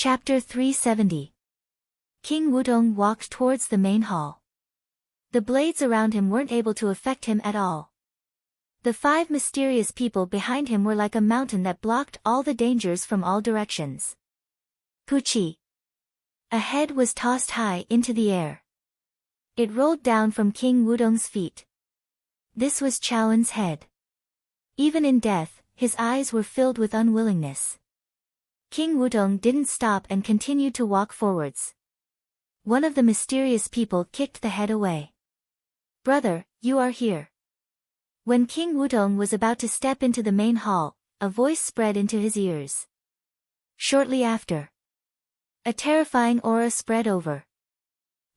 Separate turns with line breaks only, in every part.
Chapter 370. King Wudong walked towards the main hall. The blades around him weren't able to affect him at all. The 5 mysterious people behind him were like a mountain that blocked all the dangers from all directions. Puchi. A head was tossed high into the air. It rolled down from King Wudong's feet. This was Chaoen's head. Even in death, his eyes were filled with unwillingness. King Wudong didn't stop and continued to walk forwards. One of the mysterious people kicked the head away. "Brother, you are here." When King Wudong was about to step into the main hall, a voice spread into his ears. Shortly after, a terrifying aura spread over.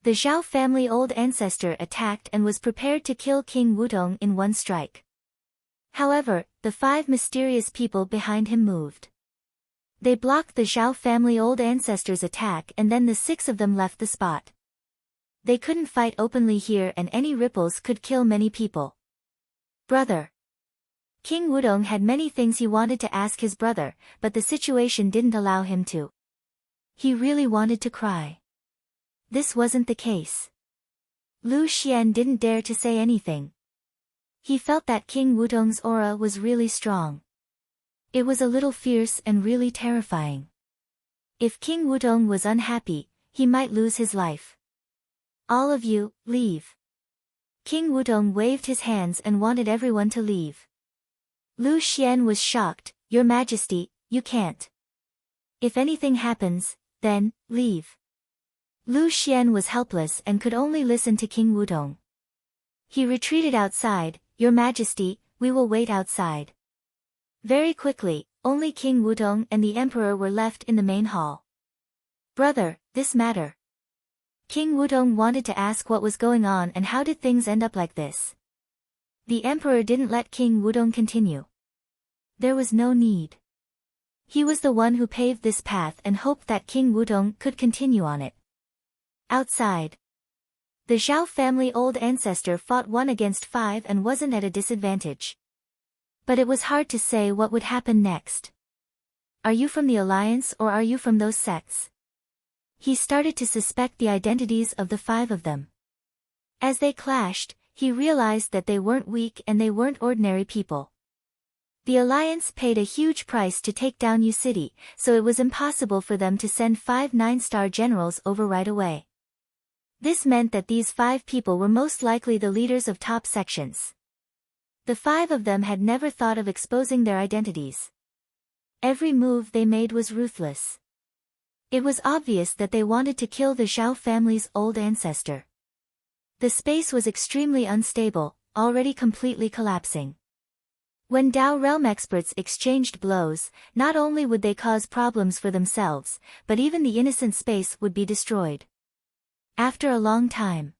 The Zhao family old ancestor attacked and was prepared to kill King Wudong in one strike. However, the 5 mysterious people behind him moved. They blocked the Zhao family old ancestor's attack, and then the 6 of them left the spot. They couldn't fight openly here, and any ripples could kill many people. "Brother." King Wudong had many things he wanted to ask his brother, but the situation didn't allow him to. He really wanted to cry. This wasn't the case. Lu Xian didn't dare to say anything. He felt that King Wudong's aura was really strong. It was a little fierce and really terrifying. If King Wudong was unhappy, he might lose his life. "All of you, leave." King Wudong waved his hands and wanted everyone to leave. Lu Xian was shocked. "Your Majesty, you can't. If anything happens, then, leave." Lu Xian was helpless and could only listen to King Wudong. He retreated outside. "Your Majesty, we will wait outside." Very quickly, only King Wudong and the Emperor were left in the main hall. "Brother, this matter." King Wudong wanted to ask what was going on and how did things end up like this. The Emperor didn't let King Wudong continue. There was no need. He was the one who paved this path and hoped that King Wudong could continue on it. Outside, the Zhao family old ancestor fought 1 against 5 and wasn't at a disadvantage. But it was hard to say what would happen next. "Are you from the Alliance or are you from those sects?" He started to suspect the identities of the 5 of them. As they clashed, he realized that they weren't weak and they weren't ordinary people. The Alliance paid a huge price to take down Yu City, so it was impossible for them to send 5 9-star generals over right away. This meant that these 5 people were most likely the leaders of top sections. The 5 of them had never thought of exposing their identities. Every move they made was ruthless. It was obvious that they wanted to kill the Zhao family's old ancestor. The space was extremely unstable, already completely collapsing. When Dao realm experts exchanged blows, not only would they cause problems for themselves, but even the innocent space would be destroyed. After a long time,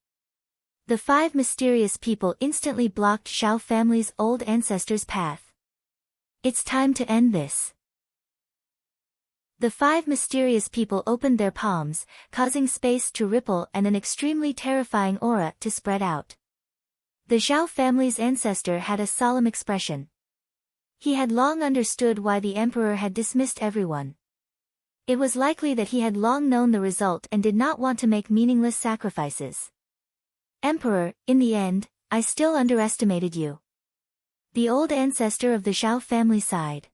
the 5 mysterious people instantly blocked Zhao family's old ancestor's path. "It's time to end this." The 5 mysterious people opened their palms, causing space to ripple and an extremely terrifying aura to spread out. The Zhao family's ancestor had a solemn expression. He had long understood why the Emperor had dismissed everyone. It was likely that he had long known the result and did not want to make meaningless sacrifices. "Emperor, in the end, I still underestimated you." The old ancestor of the Zhao family sighed.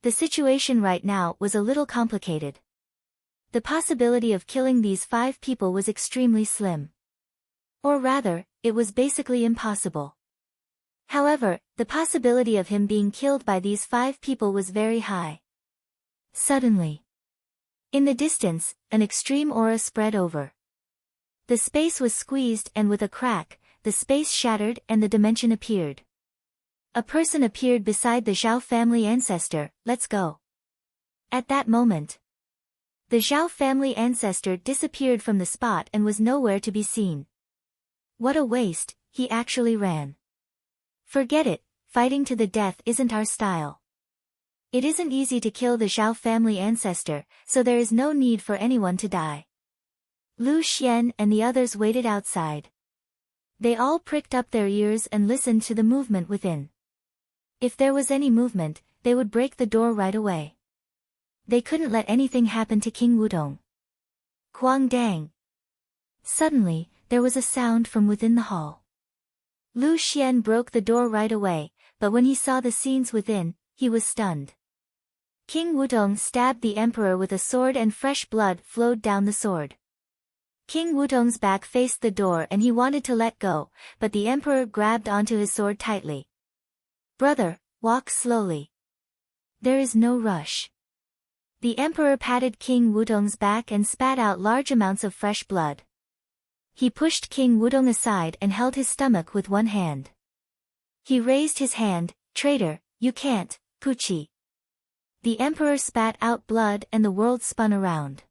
The situation right now was a little complicated. The possibility of killing these 5 people was extremely slim. Or rather, it was basically impossible. However, the possibility of him being killed by these 5 people was very high. Suddenly, in the distance, an extreme aura spread over. The space was squeezed and with a crack, the space shattered and the dimension appeared. A person appeared beside the Zhao family ancestor. "Let's go." At that moment, the Zhao family ancestor disappeared from the spot and was nowhere to be seen. "What a waste," he actually ran. "Forget it, fighting to the death isn't our style. It isn't easy to kill the Zhao family ancestor, so there is no need for anyone to die." Lu Xian and the others waited outside. They all pricked up their ears and listened to the movement within. If there was any movement, they would break the door right away. They couldn't let anything happen to King Wudong. Quang dang. Suddenly, there was a sound from within the hall. Lu Xian broke the door right away, but when he saw the scenes within, he was stunned. King Wudong stabbed the emperor with a sword and fresh blood flowed down the sword. King Wudong's back faced the door and he wanted to let go, but the emperor grabbed onto his sword tightly. Brother, walk slowly. There is no rush. The emperor patted King Wudong's back and spat out large amounts of fresh blood. He pushed King Wudong aside and held his stomach with one hand. He raised his hand, traitor, you can't, Puchi. The emperor spat out blood and the world spun around.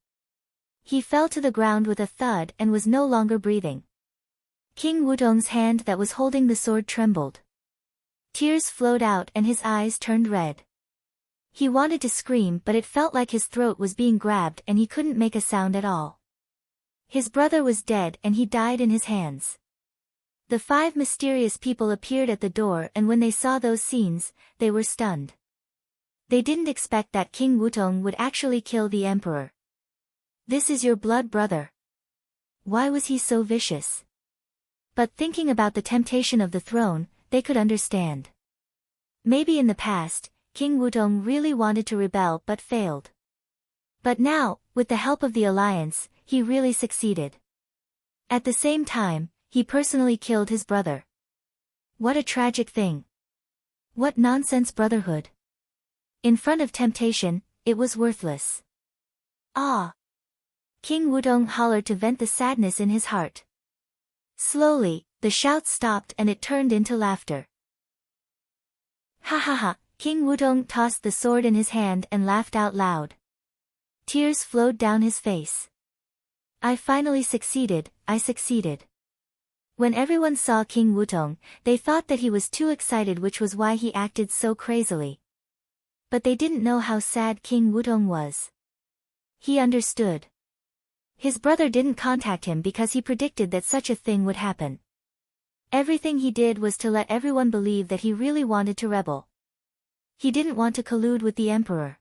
He fell to the ground with a thud and was no longer breathing. King Wudong's hand that was holding the sword trembled. Tears flowed out and his eyes turned red. He wanted to scream but it felt like his throat was being grabbed and he couldn't make a sound at all. His brother was dead and he died in his hands. The 5 mysterious people appeared at the door and when they saw those scenes, they were stunned. They didn't expect that King Wudong would actually kill the emperor. This is your blood brother. Why was he so vicious? But thinking about the temptation of the throne, they could understand. Maybe in the past, King Wudong really wanted to rebel but failed. But now, with the help of the alliance, he really succeeded. At the same time, he personally killed his brother. What a tragic thing. What nonsense brotherhood. In front of temptation, it was worthless. Ah! King Wudong hollered to vent the sadness in his heart. Slowly, the shouts stopped and it turned into laughter. Ha ha ha! King Wudong tossed the sword in his hand and laughed out loud. Tears flowed down his face. I finally succeeded, I succeeded. When everyone saw King Wudong, they thought that he was too excited, which was why he acted so crazily. But they didn't know how sad King Wudong was. He understood. His brother didn't contact him because he predicted that such a thing would happen. Everything he did was to let everyone believe that he really wanted to rebel. He didn't want to collude with the emperor.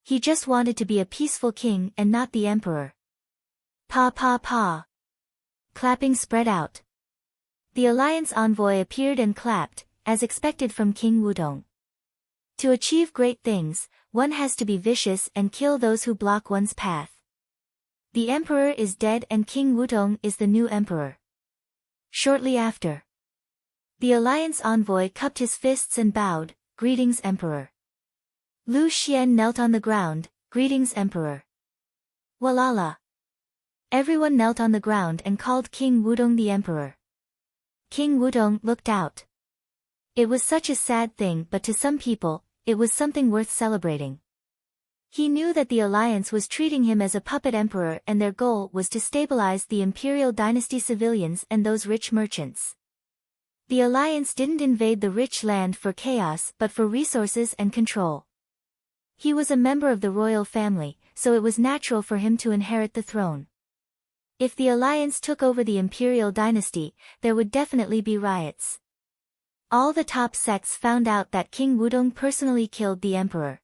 He just wanted to be a peaceful king and not the emperor. Pa pa pa. Clapping spread out. The alliance envoy appeared and clapped, as expected from King Wudong. To achieve great things, one has to be vicious and kill those who block one's path. The emperor is dead and King Wudong is the new emperor. Shortly after, the alliance envoy cupped his fists and bowed, greetings emperor. Lu Xian knelt on the ground, greetings emperor. Walala. Everyone knelt on the ground and called King Wudong the emperor. King Wudong looked out. It was such a sad thing, but to some people, it was something worth celebrating. He knew that the alliance was treating him as a puppet emperor and their goal was to stabilize the imperial dynasty civilians and those rich merchants. The alliance didn't invade the rich land for chaos but for resources and control. He was a member of the royal family, so it was natural for him to inherit the throne. If the alliance took over the imperial dynasty, there would definitely be riots. All the top sects found out that King Wudong personally killed the emperor.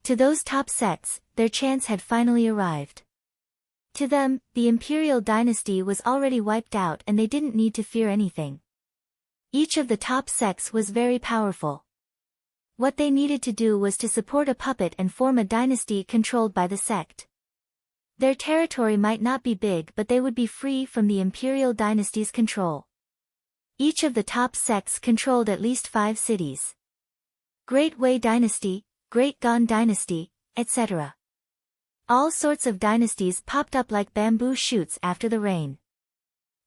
To those top sects, their chance had finally arrived. To them, the imperial dynasty was already wiped out and they didn't need to fear anything. Each of the top sects was very powerful. What they needed to do was to support a puppet and form a dynasty controlled by the sect. Their territory might not be big but they would be free from the imperial dynasty's control. Each of the top sects controlled at least 5 cities. Great Wei Dynasty, Great Gan Dynasty, etc. All sorts of dynasties popped up like bamboo shoots after the rain.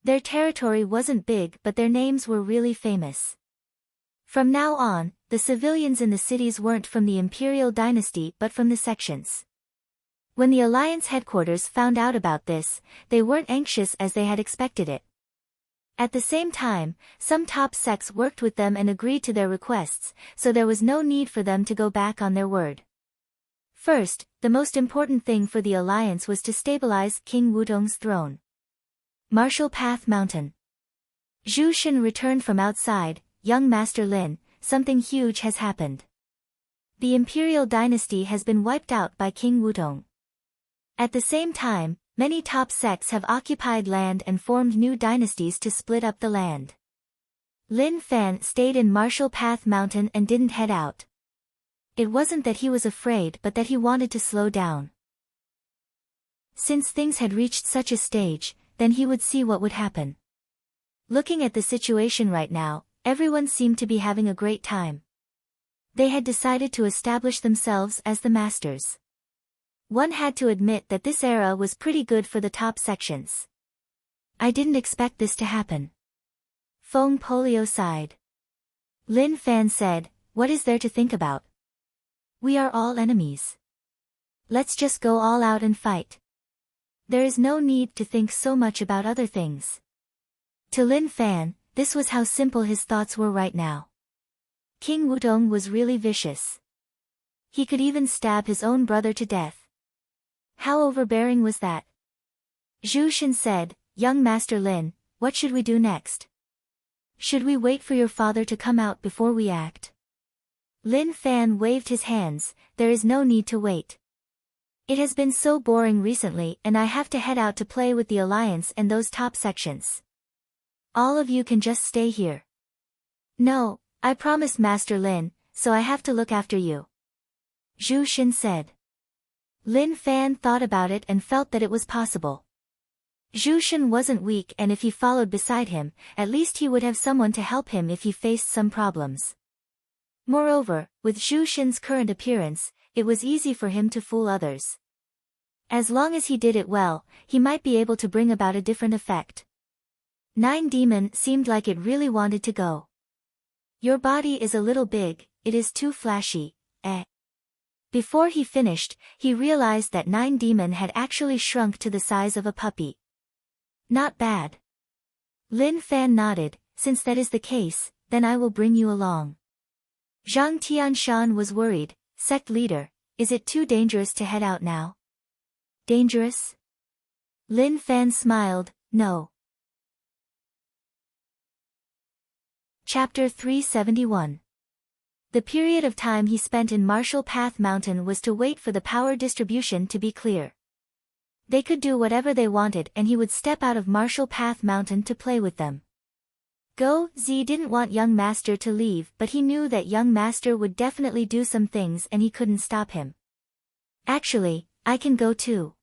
Their territory wasn't big but their names were really famous. From now on, the civilians in the cities weren't from the imperial dynasty but from the sections. When the alliance headquarters found out about this, they weren't anxious as they had expected it. At the same time, some top sects worked with them and agreed to their requests, so there was no need for them to go back on their word. First, the most important thing for the alliance was to stabilize King Wudong's throne. Martial Path Mountain. Zhu Shen returned from outside. Young Master Lin, something huge has happened. The imperial dynasty has been wiped out by King Wudong. At the same time, many top sects have occupied land and formed new dynasties to split up the land. Lin Fan stayed in Marshall Path Mountain and didn't head out. It wasn't that he was afraid but that he wanted to slow down. Since things had reached such a stage, then he would see what would happen. Looking at the situation right now, everyone seemed to be having a great time. They had decided to establish themselves as the masters. One had to admit that this era was pretty good for the top sections. I didn't expect this to happen. Feng Polio sighed. Lin Fan said, "What is there to think about? We are all enemies. Let's just go all out and fight. There is no need to think so much about other things." To Lin Fan, this was how simple his thoughts were right now. King Wudong was really vicious. He could even stab his own brother to death. How overbearing was that? Zhu Xin said, "Young Master Lin, what should we do next? Should we wait for your father to come out before we act?" Lin Fan waved his hands, "There is no need to wait. It has been so boring recently and I have to head out to play with the Alliance and those top sections. All of you can just stay here." "No, I promised Master Lin, so I have to look after you," Zhu Xin said. Lin Fan thought about it and felt that it was possible. Zhu Xin wasn't weak and if he followed beside him, at least he would have someone to help him if he faced some problems. Moreover, with Zhu Xin's current appearance, it was easy for him to fool others. As long as he did it well, he might be able to bring about a different effect. Nine Demon seemed like it really wanted to go. "Your body is a little big, it is too flashy, eh?" Before he finished, he realized that Nine Demon had actually shrunk to the size of a puppy. "Not bad." Lin Fan nodded, "Since that is the case, then I will bring you along." Zhang Tianshan was worried, "Sect leader, is it too dangerous to head out now?" "Dangerous?" Lin Fan smiled, "No." Chapter 371. The period of time he spent in Marshall Path Mountain was to wait for the power distribution to be clear. They could do whatever they wanted and he would step out of Marshall Path Mountain to play with them. Go Zi didn't want young master to leave but he knew that young master would definitely do some things and he couldn't stop him. "Actually, I can go too."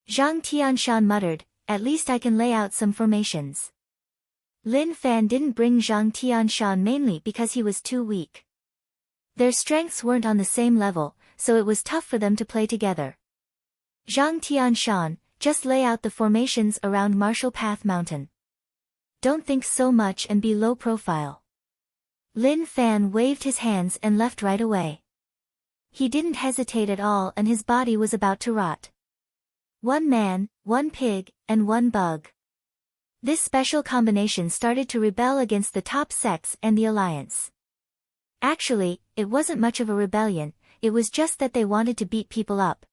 Zhang Tianshan muttered, "At least I can lay out some formations." Lin Fan didn't bring Zhang Tianshan mainly because he was too weak. Their strengths weren't on the same level, so it was tough for them to play together. "Zhang Tianshan, just lay out the formations around Marshall Path Mountain. Don't think so much and be low profile." Lin Fan waved his hands and left right away. He didn't hesitate at all and his body was about to rot. One man, one pig, and one bug. This special combination started to rebel against the top sects and the Alliance. Actually, it wasn't much of a rebellion, it was just that they wanted to beat people up.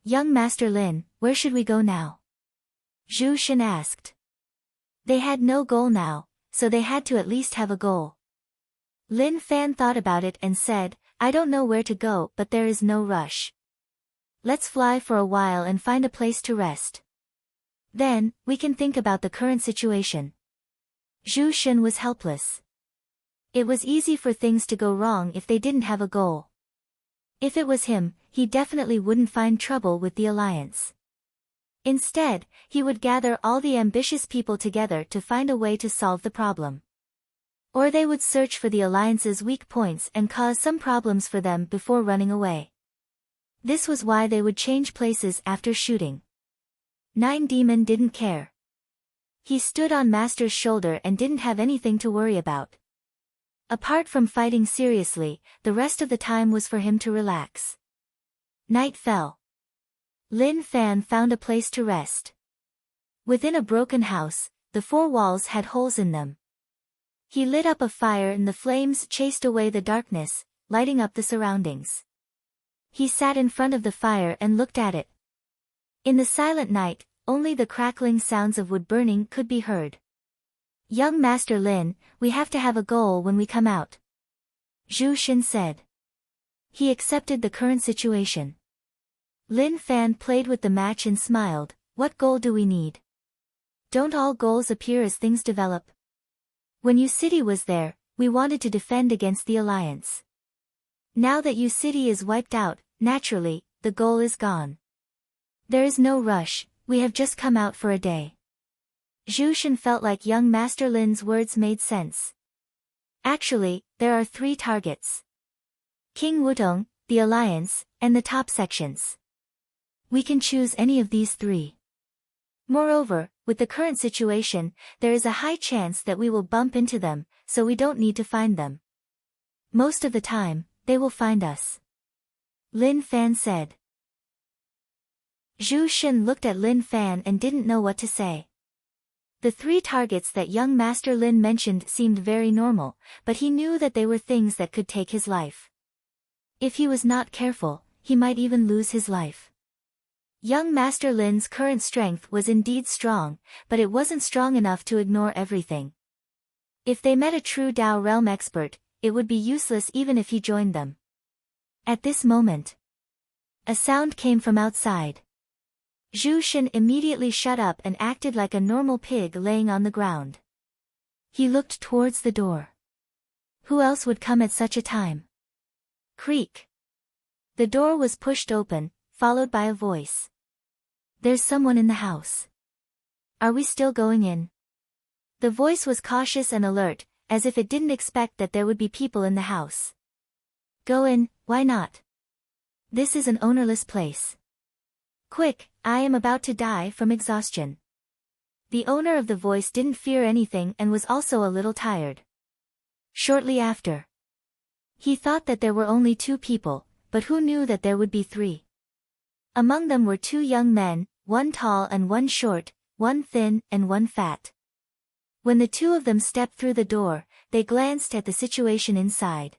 "Young Master Lin, where should we go now?" Zhu Xin asked. They had no goal now, so they had to at least have a goal. Lin Fan thought about it and said, "I don't know where to go but there is no rush. Let's fly for a while and find a place to rest. Then, we can think about the current situation." Zhu Xin was helpless. It was easy for things to go wrong if they didn't have a goal. If it was him, he definitely wouldn't find trouble with the Alliance. Instead, he would gather all the ambitious people together to find a way to solve the problem. Or they would search for the Alliance's weak points and cause some problems for them before running away. This was why they would change places after shooting. Nine Demon didn't care. He stood on Master's shoulder and didn't have anything to worry about. Apart from fighting seriously, the rest of the time was for him to relax. Night fell. Lin Fan found a place to rest. Within a broken house, the four walls had holes in them. He lit up a fire and the flames chased away the darkness, lighting up the surroundings. He sat in front of the fire and looked at it. In the silent night, only the crackling sounds of wood burning could be heard. "Young Master Lin, we have to have a goal when we come out," Zhu Xin said. He accepted the current situation. Lin Fan played with the match and smiled. What goal do we need? Don't all goals appear as things develop? When Yu City was there, we wanted to defend against the alliance. Now that Yu City is wiped out, naturally, the goal is gone. There is no rush, we have just come out for a day. Zhu Shen felt like young Master Lin's words made sense. Actually, there are 3 targets. King Wudong, the alliance, and the top sections. We can choose any of these 3. Moreover, with the current situation, there is a high chance that we will bump into them, so we don't need to find them. Most of the time, they will find us. Lin Fan said. Zhu Shen looked at Lin Fan and didn't know what to say. The 3 targets that young Master Lin mentioned seemed very normal, but he knew that they were things that could take his life. If he was not careful, he might even lose his life. Young Master Lin's current strength was indeed strong, but it wasn't strong enough to ignore everything. If they met a true Dao realm expert, it would be useless even if he joined them. At this moment, a sound came from outside. Zhu Shen immediately shut up and acted like a normal pig laying on the ground. He looked towards the door. Who else would come at such a time? Creak. The door was pushed open, followed by a voice. There's someone in the house. Are we still going in? The voice was cautious and alert, as if it didn't expect that there would be people in the house. Go in, why not? This is an ownerless place. Quick, I am about to die from exhaustion. The owner of the voice didn't fear anything and was also a little tired. Shortly after, he thought that there were only 2 people, but who knew that there would be 3? Among them were 2 young men, one tall and one short, one thin and one fat. When the 2 of them stepped through the door, they glanced at the situation inside.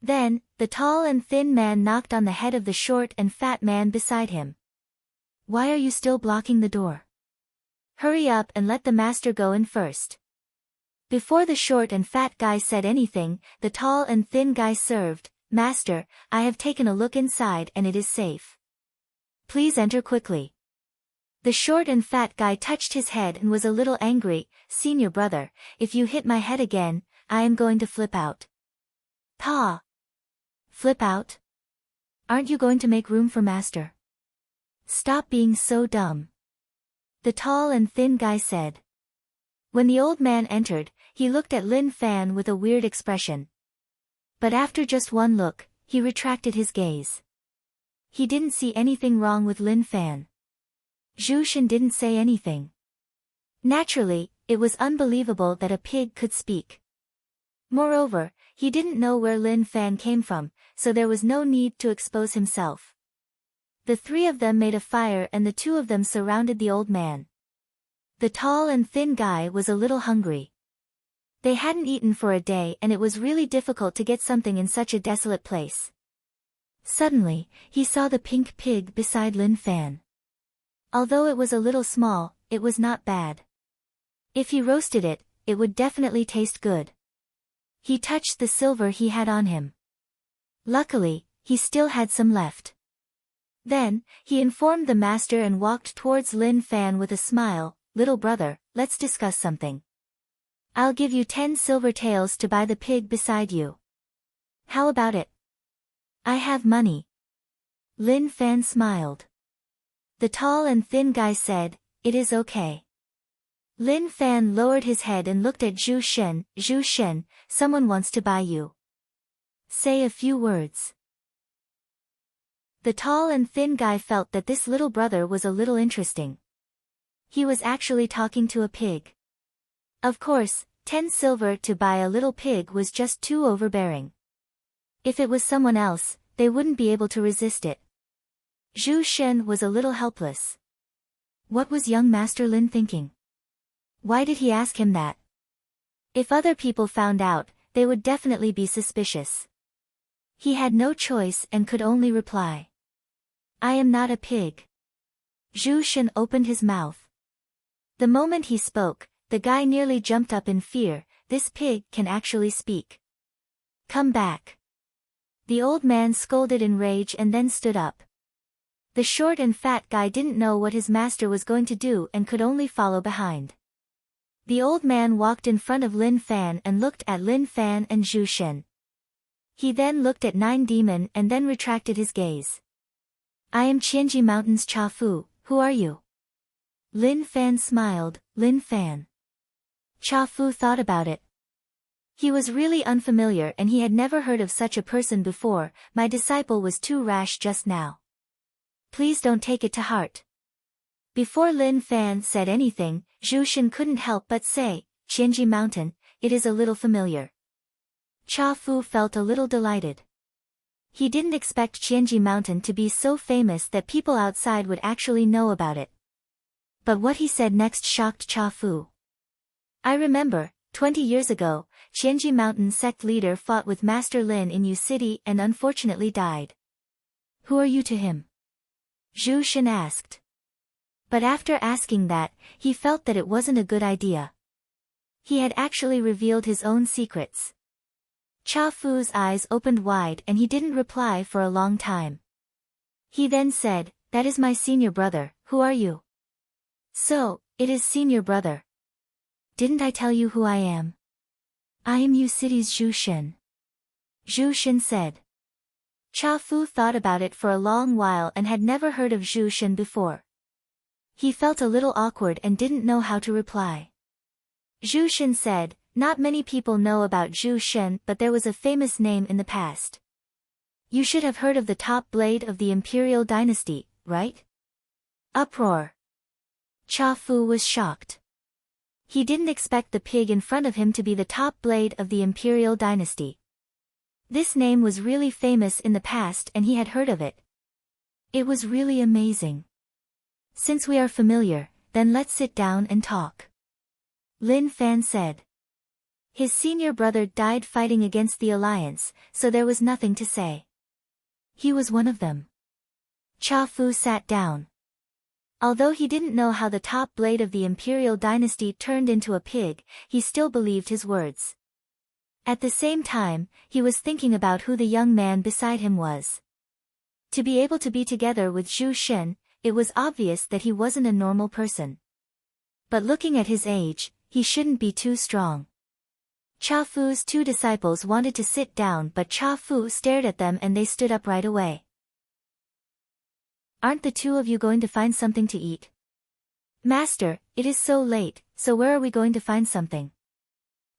Then, the tall and thin man knocked on the head of the short and fat man beside him. Why are you still blocking the door? Hurry up and let the master go in first. Before the short and fat guy said anything, the tall and thin guy served. Master, I have taken a look inside and it is safe. Please enter quickly. The short and fat guy touched his head and was a little angry. Senior brother, if you hit my head again, I am going to flip out. Pa! Flip out? Aren't you going to make room for master? Stop being so dumb. The tall and thin guy said. When the old man entered, he looked at Lin Fan with a weird expression. But after just one look, he retracted his gaze. He didn't see anything wrong with Lin Fan. Zhu Shen didn't say anything. Naturally, it was unbelievable that a pig could speak. Moreover, he didn't know where Lin Fan came from, so there was no need to expose himself. The 3 of them made a fire and the 2 of them surrounded the old man. The tall and thin guy was a little hungry. They hadn't eaten for a day and it was really difficult to get something in such a desolate place. Suddenly, he saw the pink pig beside Lin Fan. Although it was a little small, it was not bad. If he roasted it, it would definitely taste good. He touched the silver he had on him. Luckily, he still had some left. Then, he informed the master and walked towards Lin Fan with a smile. Little brother, let's discuss something. I'll give you 10 silver taels to buy the pig beside you. How about it? I have money. Lin Fan smiled. The tall and thin guy said, it is okay. Lin Fan lowered his head and looked at Zhu Shen. Zhu Shen, someone wants to buy you. Say a few words. The tall and thin guy felt that this little brother was a little interesting. He was actually talking to a pig. Of course, 10 silver to buy a little pig was just too overbearing. If it was someone else, they wouldn't be able to resist it. Zhu Shen was a little helpless. What was young Master Lin thinking? Why did he ask him that? If other people found out, they would definitely be suspicious. He had no choice and could only reply. I am not a pig. Zhu Shen opened his mouth. The moment he spoke, the guy nearly jumped up in fear. This pig can actually speak. Come back. The old man scolded in rage and then stood up. The short and fat guy didn't know what his master was going to do and could only follow behind. The old man walked in front of Lin Fan and looked at Lin Fan and Zhu Shen. He then looked at Nine Demon and then retracted his gaze. I am Qianji Mountain's Cha Fu, who are you? Lin Fan smiled. Lin Fan. Cha Fu thought about it. He was really unfamiliar and he had never heard of such a person before. My disciple was too rash just now. Please don't take it to heart. Before Lin Fan said anything, Zhu Shen couldn't help but say, Qianji Mountain, it is a little familiar. Cha Fu felt a little delighted. He didn't expect Qianji Mountain to be so famous that people outside would actually know about it. But what he said next shocked Cha Fu. I remember, 20 years ago, Qianji Mountain sect leader fought with Master Lin in Yu City and unfortunately died. Who are you to him? Zhu Shen asked. But after asking that, he felt that it wasn't a good idea. He had actually revealed his own secrets. Cha Fu's eyes opened wide and he didn't reply for a long time. He then said, that is my senior brother, who are you? So, it is senior brother. Didn't I tell you who I am? I am Yu City's Zhu Shen. Zhu Shen said. Cha Fu thought about it for a long while and had never heard of Zhu Shen before. He felt a little awkward and didn't know how to reply. Zhu Shen said, not many people know about Zhu Shen, but there was a famous name in the past. You should have heard of the top blade of the Imperial Dynasty, right? Uproar. Cha Fu was shocked. He didn't expect the pig in front of him to be the top blade of the Imperial Dynasty. This name was really famous in the past and he had heard of it. It was really amazing. Since we are familiar, then let's sit down and talk. Lin Fan said. His senior brother died fighting against the alliance, so there was nothing to say. He was one of them. Cha Fu sat down. Although he didn't know how the top blade of the Imperial Dynasty turned into a pig, he still believed his words. At the same time, he was thinking about who the young man beside him was. To be able to be together with Zhu Shen, it was obvious that he wasn't a normal person. But looking at his age, he shouldn't be too strong. Cha Fu's two disciples wanted to sit down but Cha Fu stared at them and they stood up right away. Aren't the two of you going to find something to eat? Master, it is so late, so where are we going to find something?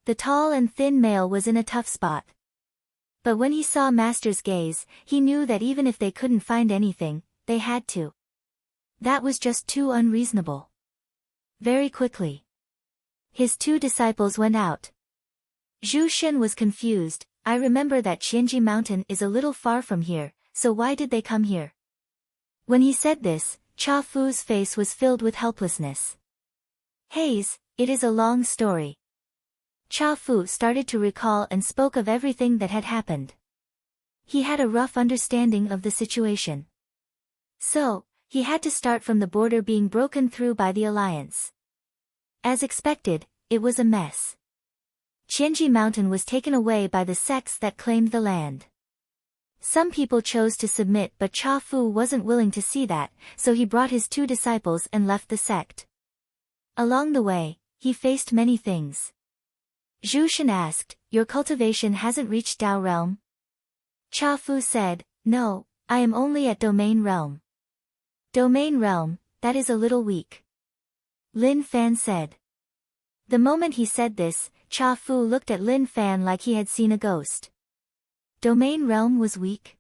The tall and thin male was in a tough spot. But when he saw Master's gaze, he knew that even if they couldn't find anything, they had to. That was just too unreasonable. Very quickly, his two disciples went out. Zhu Shen was confused. I remember that Qianji Mountain is a little far from here, so why did they come here? When he said this, Cha Fu's face was filled with helplessness. Haze, it is a long story. Cha Fu started to recall and spoke of everything that had happened. He had a rough understanding of the situation. So, he had to start from the border being broken through by the alliance. As expected, it was a mess. Qianji Mountain was taken away by the sects that claimed the land. Some people chose to submit but Cha Fu wasn't willing to see that, so he brought his two disciples and left the sect. Along the way, he faced many things. Zhu Shen asked, your cultivation hasn't reached Dao realm? Cha Fu said, no, I am only at domain realm. Domain realm, that is a little weak. Lin Fan said. The moment he said this, Cha Fu looked at Lin Fan like he had seen a ghost. Domain realm was weak?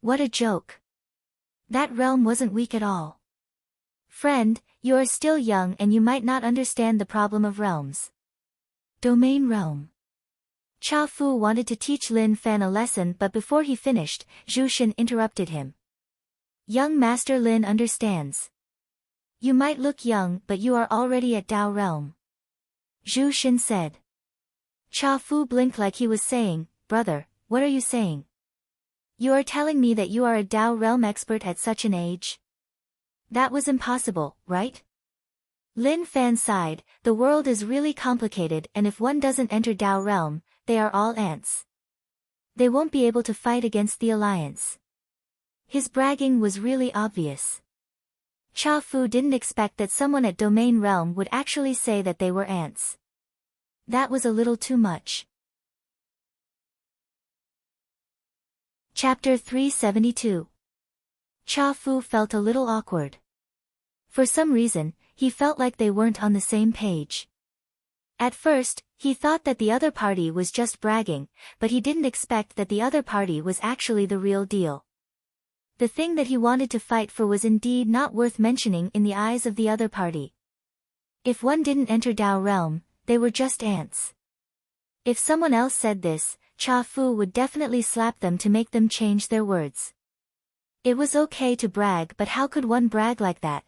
What a joke. That realm wasn't weak at all. Friend, you are still young and you might not understand the problem of realms. Domain realm. Cha Fu wanted to teach Lin Fan a lesson but before he finished, Zhu Shen interrupted him. Young Master Lin understands. You might look young but you are already at Dao realm. Zhu Shen said. Cha Fu blinked like he was saying, brother, what are you saying? You are telling me that you are a Dao realm expert at such an age? That was impossible, right? Lin Fan sighed, the world is really complicated and if one doesn't enter Dao realm, they are all ants. They won't be able to fight against the alliance. His bragging was really obvious. Cha Fu didn't expect that someone at Domain Realm would actually say that they were ants. That was a little too much. Chapter 372. Cha Fu felt a little awkward. For some reason, he felt like they weren't on the same page. At first, he thought that the other party was just bragging, but he didn't expect that the other party was actually the real deal. The thing that he wanted to fight for was indeed not worth mentioning in the eyes of the other party. If one didn't enter Dao Realm, they were just ants. If someone else said this, Cha Fu would definitely slap them to make them change their words. It was okay to brag, but how could one brag like that?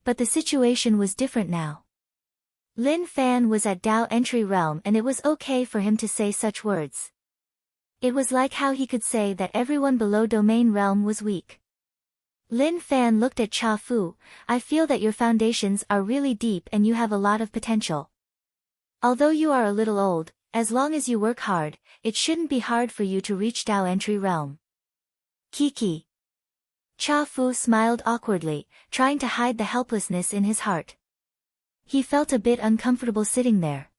But the situation was different now. Lin Fan was at Dao Entry Realm and it was okay for him to say such words. It was like how he could say that everyone below Domain Realm was weak. Lin Fan looked at Cha Fu. I feel that your foundations are really deep and you have a lot of potential. Although you are a little old, as long as you work hard, it shouldn't be hard for you to reach Dao Entry Realm. Kiki. Cha Fu smiled awkwardly, trying to hide the helplessness in his heart. He felt a bit uncomfortable sitting there.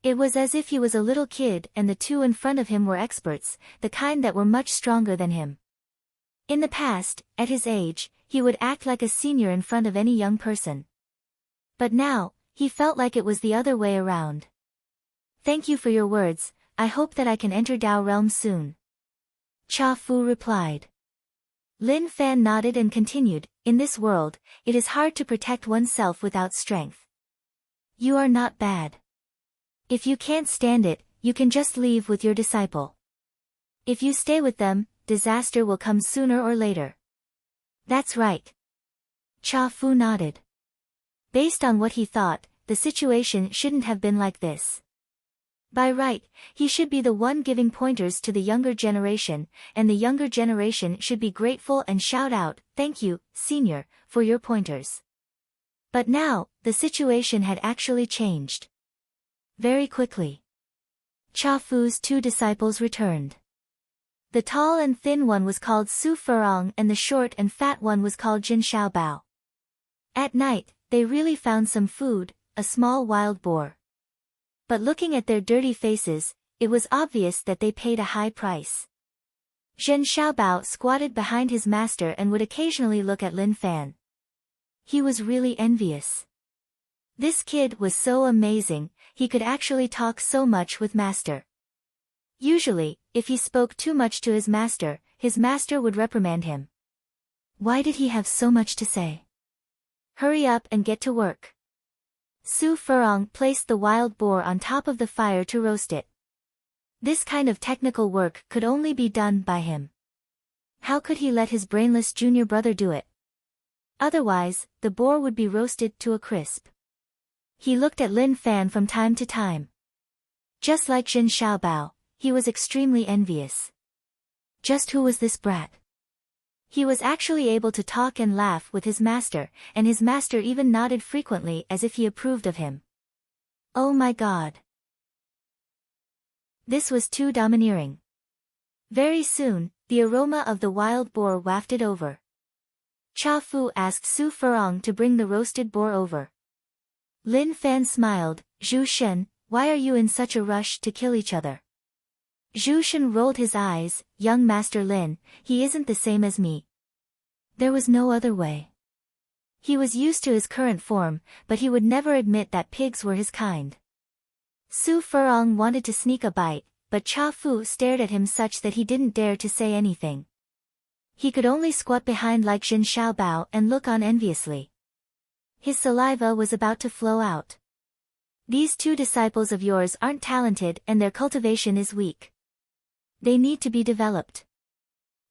It was as if he was a little kid and the two in front of him were experts, the kind that were much stronger than him. In the past, at his age, he would act like a senior in front of any young person. But now, he felt like it was the other way around. Thank you for your words, I hope that I can enter Dao Realm soon. Cha Fu replied. Lin Fan nodded and continued, in this world, it is hard to protect oneself without strength. You are not bad. If you can't stand it, you can just leave with your disciple. If you stay with them, disaster will come sooner or later. That's right. Cha Fu nodded. Based on what he thought, the situation shouldn't have been like this. By right, he should be the one giving pointers to the younger generation, and the younger generation should be grateful and shout out, "Thank you, senior, for your pointers." But now, the situation had actually changed. Very quickly. Cha Fu's two disciples returned. The tall and thin one was called Su Furong and the short and fat one was called Jin Xiaobao. At night, they really found some food, a small wild boar. But looking at their dirty faces, it was obvious that they paid a high price. Jin Xiaobao squatted behind his master and would occasionally look at Lin Fan. He was really envious. This kid was so amazing, he could actually talk so much with master. Usually, if he spoke too much to his master would reprimand him. Why did he have so much to say? Hurry up and get to work. Su Furong placed the wild boar on top of the fire to roast it. This kind of technical work could only be done by him. How could he let his brainless junior brother do it? Otherwise, the boar would be roasted to a crisp. He looked at Lin Fan from time to time. Just like Jin Xiaobao, he was extremely envious. Just who was this brat? He was actually able to talk and laugh with his master, and his master even nodded frequently as if he approved of him. Oh my God. This was too domineering. Very soon, the aroma of the wild boar wafted over. Cha Fu asked Su Furong to bring the roasted boar over. Lin Fan smiled, Zhu Shen, why are you in such a rush to kill each other? Zhu Shen rolled his eyes, young Master Lin, he isn't the same as me. There was no other way. He was used to his current form, but he would never admit that pigs were his kind. Su Furong wanted to sneak a bite, but Cha Fu stared at him such that he didn't dare to say anything. He could only squat behind like Jin Xiaobao and look on enviously. His saliva was about to flow out. These two disciples of yours aren't talented and their cultivation is weak. They need to be developed.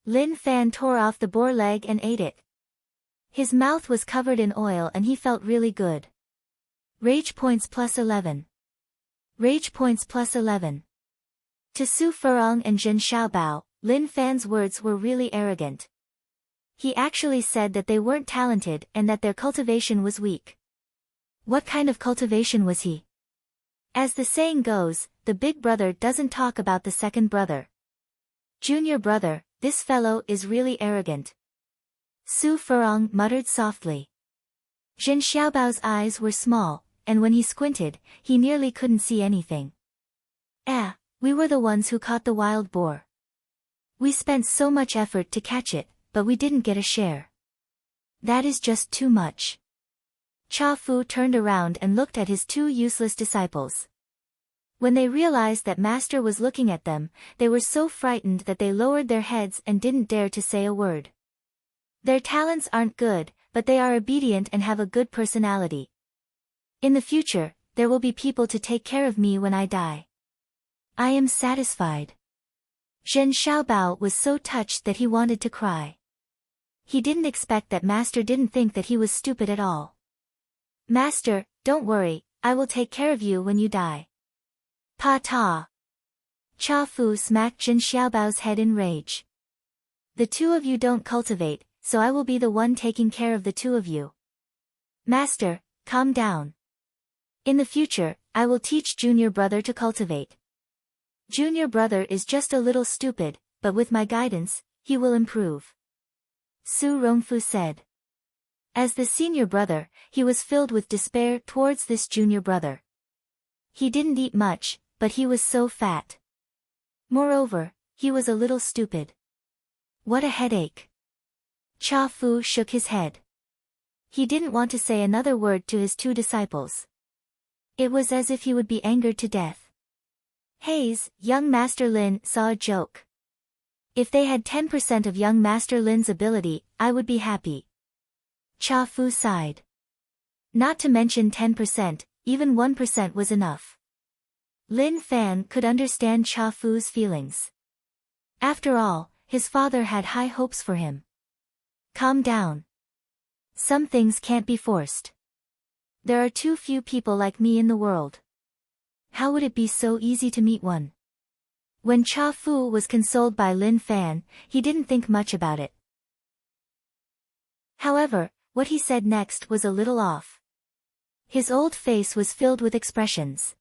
Lin Fan tore off the boar leg and ate it. His mouth was covered in oil and he felt really good. Rage points plus 11. Rage points plus 11. To Su Furong and Jin Xiaobao, Lin Fan's words were really arrogant. He actually said that they weren't talented and that their cultivation was weak. What kind of cultivation was he? As the saying goes, the big brother doesn't talk about the second brother. Junior brother, this fellow is really arrogant. Su Furong muttered softly. Zhen Xiaobao's eyes were small, and when he squinted, he nearly couldn't see anything. We were the ones who caught the wild boar. We spent so much effort to catch it, but we didn't get a share. That is just too much. Cha Fu turned around and looked at his two useless disciples. When they realized that Master was looking at them, they were so frightened that they lowered their heads and didn't dare to say a word. Their talents aren't good, but they are obedient and have a good personality. In the future, there will be people to take care of me when I die. I am satisfied. Zhen Xiaobao was so touched that he wanted to cry. He didn't expect that Master didn't think that he was stupid at all. Master, don't worry, I will take care of you when you die. Pa-ta! Cha Fu smacked Zhen Xiaobao's head in rage. The two of you don't cultivate, so I will be the one taking care of the two of you. Master, calm down. In the future, I will teach junior brother to cultivate. Junior brother is just a little stupid, but with my guidance, he will improve. Su Rongfu said. As the senior brother, he was filled with despair towards this junior brother. He didn't eat much, but he was so fat. Moreover, he was a little stupid. What a headache. Cha Fu shook his head. He didn't want to say another word to his two disciples. It was as if he would be angered to death. Hayes, young Master Lin saw a joke. If they had 10% of young Master Lin's ability, I would be happy. Cha Fu sighed. Not to mention 10%, even 1% was enough. Lin Fan could understand Cha Fu's feelings. After all, his father had high hopes for him. Calm down. Some things can't be forced. There are too few people like me in the world. How would it be so easy to meet one? When Cha Fu was consoled by Lin Fan, he didn't think much about it. However, what he said next was a little off. His old face was filled with expressions.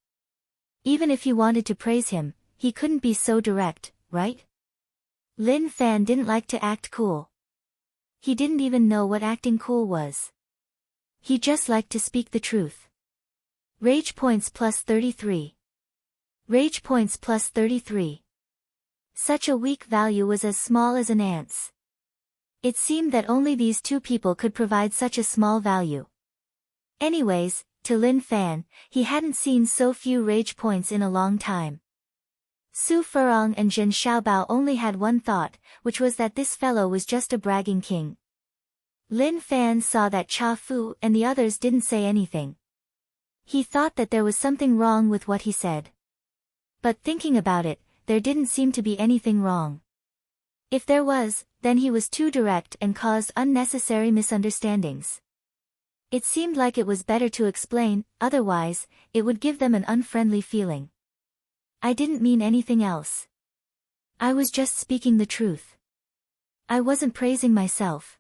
Even if he wanted to praise him, he couldn't be so direct, right? Lin Fan didn't like to act cool. He didn't even know what acting cool was. He just liked to speak the truth. Rage points plus 33. Rage points plus 33. Such a weak value was as small as an ant's. It seemed that only these two people could provide such a small value. Anyways, to Lin Fan, he hadn't seen so few rage points in a long time. Su Furong and Zhen Xiaobao only had one thought, which was that this fellow was just a bragging king. Lin Fan saw that Cha Fu and the others didn't say anything. He thought that there was something wrong with what he said. But thinking about it, there didn't seem to be anything wrong. If there was, then he was too direct and caused unnecessary misunderstandings. It seemed like it was better to explain, otherwise, it would give them an unfriendly feeling. I didn't mean anything else. I was just speaking the truth. I wasn't praising myself.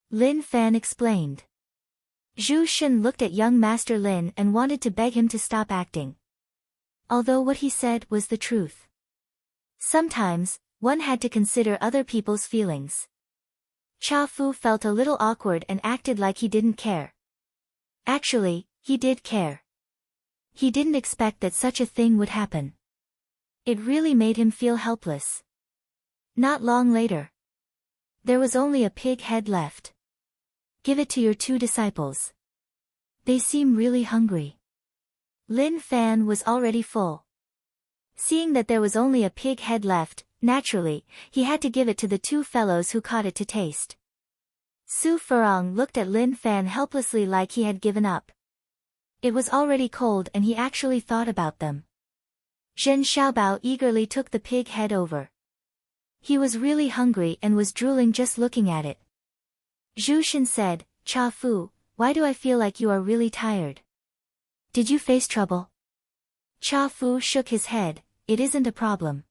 Lin Fan explained. Zhu Shen looked at young Master Lin and wanted to beg him to stop acting. Although what he said was the truth. Sometimes, one had to consider other people's feelings. Cha Fu felt a little awkward and acted like he didn't care. Actually, he did care. He didn't expect that such a thing would happen. It really made him feel helpless. Not long later. There was only a pig head left. Give it to your two disciples. They seem really hungry. Lin Fan was already full. Seeing that there was only a pig head left, naturally, he had to give it to the two fellows who caught it to taste. Su Furong looked at Lin Fan helplessly like he had given up. It was already cold and he actually thought about them. Zhen Xiaobao eagerly took the pig head over. He was really hungry and was drooling just looking at it. Zhu Shen said, Cha Fu, why do I feel like you are really tired? Did you face trouble? Cha Fu shook his head, it isn't a problem.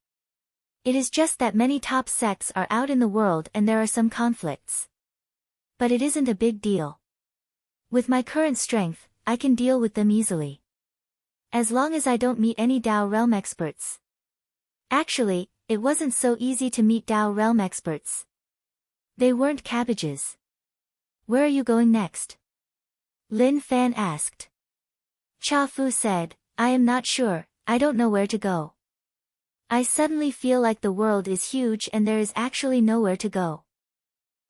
It is just that many top sects are out in the world and there are some conflicts. But it isn't a big deal. With my current strength, I can deal with them easily. As long as I don't meet any Dao realm experts. Actually, it wasn't so easy to meet Dao realm experts. They weren't cabbages. Where are you going next? Lin Fan asked. Cha Fu said, I am not sure, I don't know where to go. I suddenly feel like the world is huge and there is actually nowhere to go.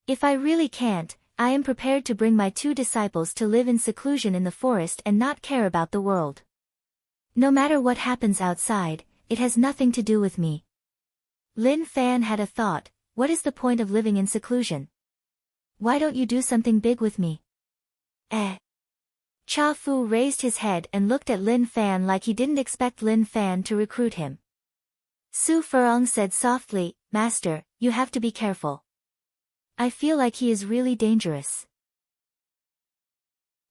If I really can't, I am prepared to bring my 2 disciples to live in seclusion in the forest and not care about the world. No matter what happens outside, it has nothing to do with me. Lin Fan had a thought, what is the point of living in seclusion? Why don't you do something big with me? Cha Fu raised his head and looked at Lin Fan like he didn't expect Lin Fan to recruit him. Su Furong said softly, Master, you have to be careful. I feel like he is really dangerous.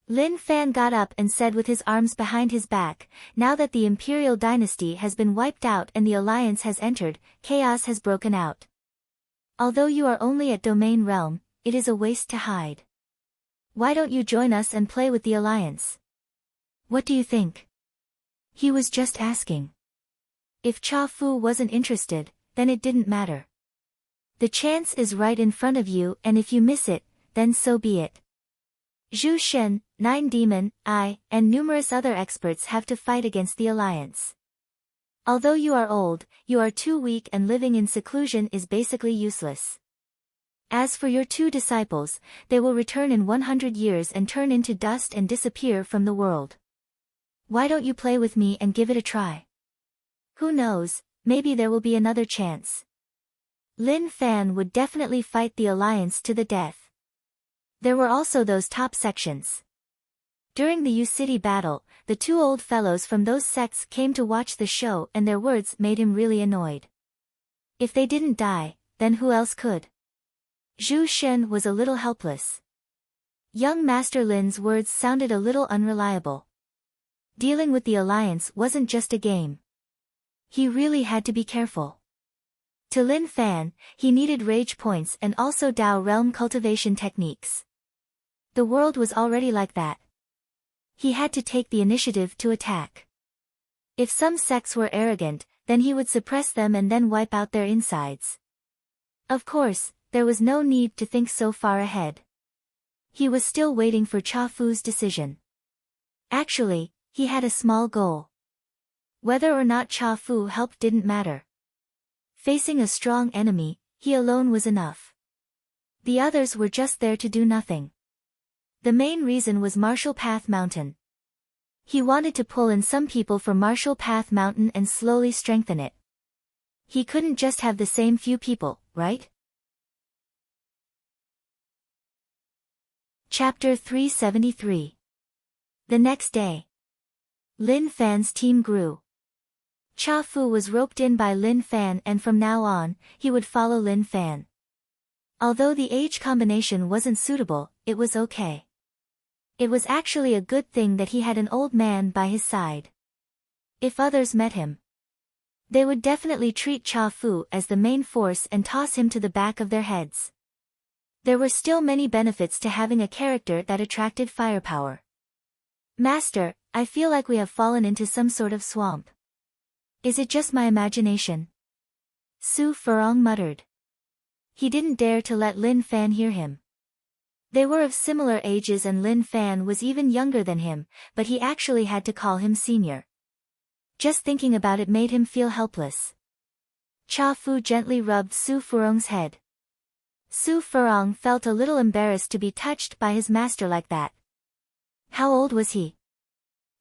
Lin Fan got up and said with his arms behind his back, now that the imperial dynasty has been wiped out and the alliance has entered, chaos has broken out. Although you are only at domain realm, it is a waste to hide. Why don't you join us and play with the alliance? What do you think? He was just asking. If Cha Fu wasn't interested, then it didn't matter. The chance is right in front of you and if you miss it, then so be it. Zhu Shen, 9 Demon, I, and numerous other experts have to fight against the alliance. Although you are old, you are too weak and living in seclusion is basically useless. As for your 2 disciples, they will return in 100 years and turn into dust and disappear from the world. Why don't you play with me and give it a try? Who knows, maybe there will be another chance. Lin Fan would definitely fight the alliance to the death. There were also those top sections. During the U-City battle, the 2 old fellows from those sects came to watch the show and their words made him really annoyed. If they didn't die, then who else could? Zhu Shen was a little helpless. Young Master Lin's words sounded a little unreliable. Dealing with the alliance wasn't just a game. He really had to be careful. To Lin Fan, he needed rage points and also Dao realm cultivation techniques. The world was already like that. He had to take the initiative to attack. If some sects were arrogant, then he would suppress them and then wipe out their insides. Of course, there was no need to think so far ahead. He was still waiting for Cha Fu's decision. Actually, he had a small goal. Whether or not Cha Fu helped didn't matter. Facing a strong enemy, he alone was enough. The others were just there to do nothing. The main reason was Martial Path Mountain. He wanted to pull in some people from Martial Path Mountain and slowly strengthen it. He couldn't just have the same few people, right? Chapter 373. The next day. Lin Fan's team grew. Cha Fu was roped in by Lin Fan and from now on, he would follow Lin Fan. Although the age combination wasn't suitable, it was okay. It was actually a good thing that he had an old man by his side. If others met him, they would definitely treat Cha Fu as the main force and toss him to the back of their heads. There were still many benefits to having a character that attracted firepower. Master, I feel like we have fallen into some sort of swamp. Is it just my imagination? Su Furong muttered. He didn't dare to let Lin Fan hear him. They were of similar ages and Lin Fan was even younger than him, but he actually had to call him senior. Just thinking about it made him feel helpless. Cha Fu gently rubbed Su Furong's head. Su Furong felt a little embarrassed to be touched by his master like that. How old was he?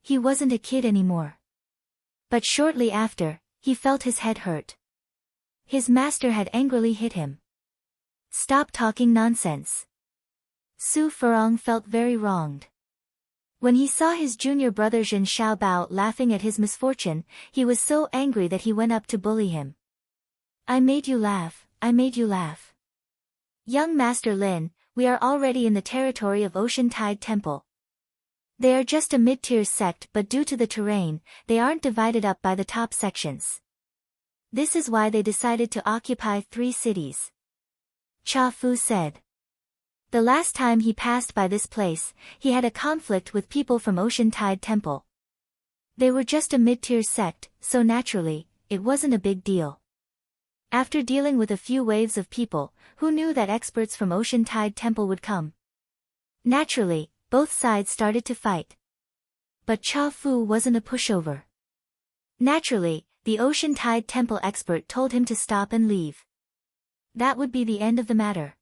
He wasn't a kid anymore. But shortly after, he felt his head hurt. His master had angrily hit him. Stop talking nonsense. Su Furong felt very wronged. When he saw his junior brother Zhen Xiaobao laughing at his misfortune, he was so angry that he went up to bully him. I made you laugh, I made you laugh. Young Master Lin, we are already in the territory of Ocean Tide Temple. They are just a mid-tier sect but due to the terrain, they aren't divided up by the top sections. This is why they decided to occupy 3 cities. Cha Fu said. The last time he passed by this place, he had a conflict with people from Ocean Tide Temple. They were just a mid-tier sect, so naturally, it wasn't a big deal. After dealing with a few waves of people, who knew that experts from Ocean Tide Temple would come? Naturally, both sides started to fight. But Cha Fu wasn't a pushover. Naturally, the Ocean Tide Temple expert told him to stop and leave. That would be the end of the matter.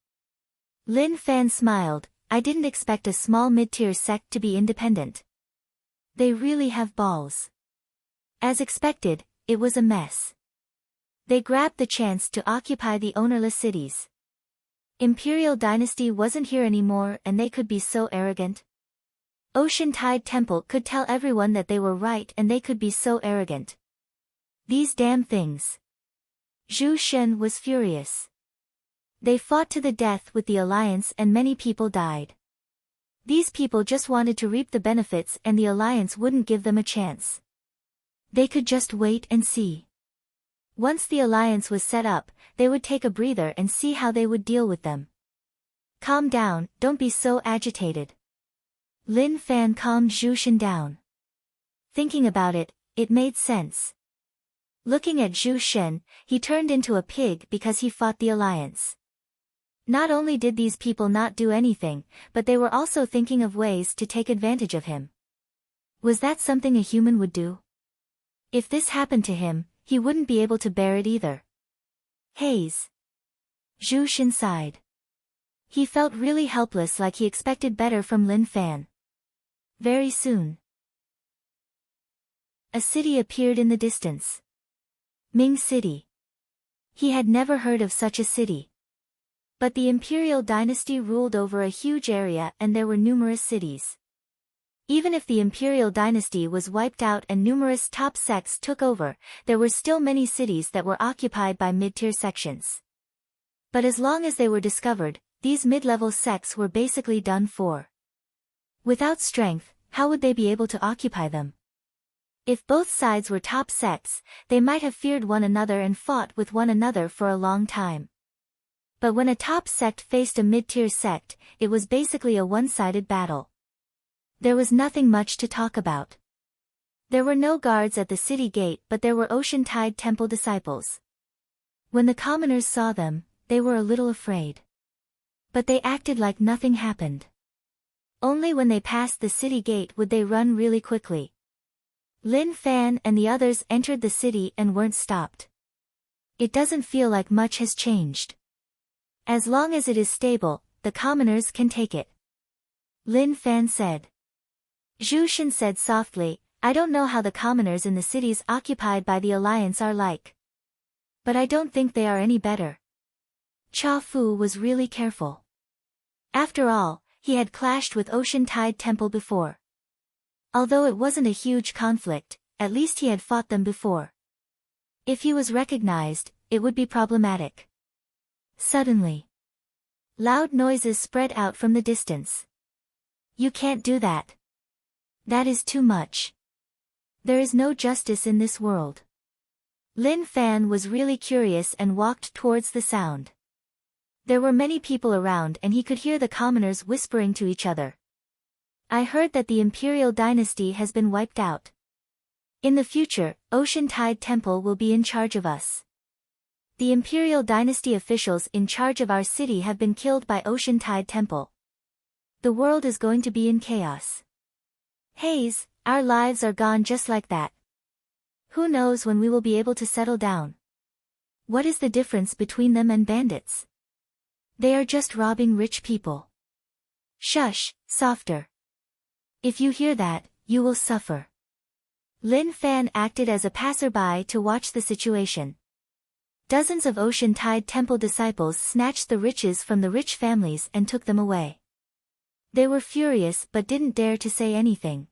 Lin Fan smiled. I didn't expect a small mid-tier sect to be independent. They really have balls. As expected, it was a mess. They grabbed the chance to occupy the ownerless cities. Imperial Dynasty wasn't here anymore and they could be so arrogant. Ocean Tide Temple could tell everyone that they were right and they could be so arrogant. These damn things. Zhu Shen was furious. They fought to the death with the alliance and many people died. These people just wanted to reap the benefits and the alliance wouldn't give them a chance. They could just wait and see. Once the alliance was set up, they would take a breather and see how they would deal with them. Calm down, don't be so agitated. Lin Fan calmed Zhu Shen down. Thinking about it, it made sense. Looking at Zhu Shen, he turned into a pig because he fought the alliance. Not only did these people not do anything, but they were also thinking of ways to take advantage of him. Was that something a human would do? If this happened to him, he wouldn't be able to bear it either. Haze. Zhu Shen sighed. He felt really helpless, like he expected better from Lin Fan. Very soon. A city appeared in the distance. Ming City. He had never heard of such a city. But the Imperial Dynasty ruled over a huge area and there were numerous cities. Even if the Imperial Dynasty was wiped out and numerous top sects took over, there were still many cities that were occupied by mid-tier sections. But as long as they were discovered, these mid-level sects were basically done for. Without strength, how would they be able to occupy them? If both sides were top sects, they might have feared one another and fought with one another for a long time. But when a top sect faced a mid-tier sect, it was basically a one-sided battle. There was nothing much to talk about. There were no guards at the city gate, but there were Ocean Tide Temple disciples. When the commoners saw them, they were a little afraid. But they acted like nothing happened. Only when they passed the city gate would they run really quickly. Lin Fan and the others entered the city and weren't stopped. It doesn't feel like much has changed. As long as it is stable, the commoners can take it. Lin Fan said. Zhu Shen said softly, I don't know how the commoners in the cities occupied by the Alliance are like. But I don't think they are any better. Cha Fu was really careful. After all, he had clashed with Ocean Tide Temple before. Although it wasn't a huge conflict, at least he had fought them before. If he was recognized, it would be problematic. Suddenly, loud noises spread out from the distance. You can't do that. That is too much. There is no justice in this world. Lin Fan was really curious and walked towards the sound. There were many people around and he could hear the commoners whispering to each other. I heard that the Imperial Dynasty has been wiped out. In the future, Ocean Tide Temple will be in charge of us. The Imperial Dynasty officials in charge of our city have been killed by Ocean Tide Temple. The world is going to be in chaos. Haze, our lives are gone just like that. Who knows when we will be able to settle down? What is the difference between them and bandits? They are just robbing rich people. Shush, softer. If you hear that, you will suffer. Lin Fan acted as a passerby to watch the situation. Dozens of Ocean Tide Temple disciples snatched the riches from the rich families and took them away. They were furious but didn't dare to say anything.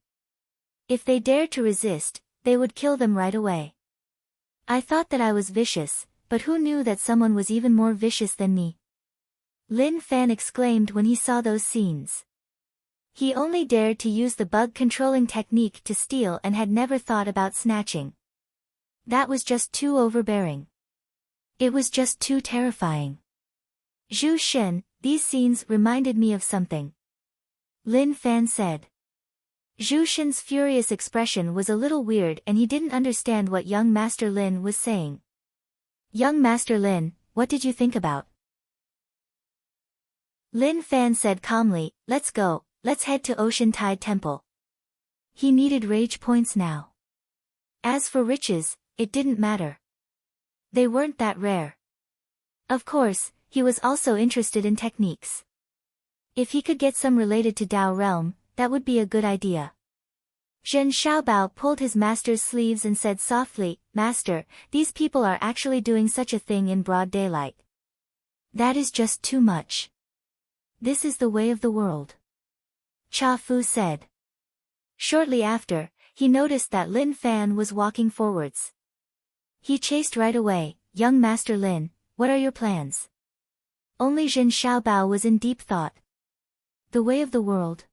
If they dared to resist, they would kill them right away. I thought that I was vicious, but who knew that someone was even more vicious than me? Lin Fan exclaimed when he saw those scenes. He only dared to use the bug-controlling technique to steal and had never thought about snatching. That was just too overbearing. It was just too terrifying. Zhu Shen, these scenes reminded me of something. Lin Fan said. Zhu Shen's furious expression was a little weird and he didn't understand what young Master Lin was saying. Young Master Lin, what did you think about? Lin Fan said calmly, let's go, let's head to Ocean Tide Temple. He needed rage points now. As for riches, it didn't matter. They weren't that rare. Of course, he was also interested in techniques. If he could get some related to Dao realm, that would be a good idea. Zhen Xiaobao pulled his master's sleeves and said softly, Master, these people are actually doing such a thing in broad daylight. That is just too much. This is the way of the world. Cha Fu said. Shortly after, he noticed that Lin Fan was walking forwards. He chased right away, Young Master Lin, what are your plans? Only Zhen Xiaobao was in deep thought. The way of the world.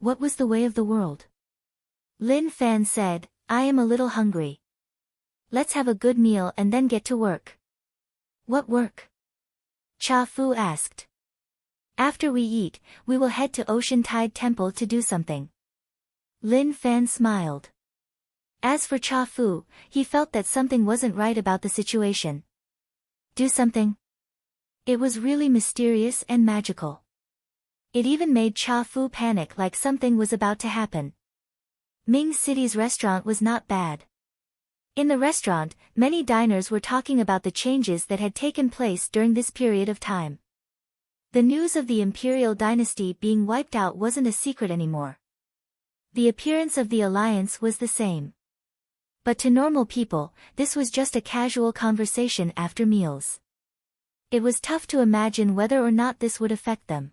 What was the way of the world? Lin Fan said, I am a little hungry. Let's have a good meal and then get to work. What work? Cha Fu asked. After we eat, we will head to Ocean Tide Temple to do something. Lin Fan smiled. As for Cha Fu, he felt that something wasn't right about the situation. Do something? It was really mysterious and magical. It even made Cha Fu panic like something was about to happen. Ming City's restaurant was not bad. In the restaurant, many diners were talking about the changes that had taken place during this period of time. The news of the imperial dynasty being wiped out wasn't a secret anymore. The appearance of the alliance was the same. But to normal people, this was just a casual conversation after meals. It was tough to imagine whether or not this would affect them.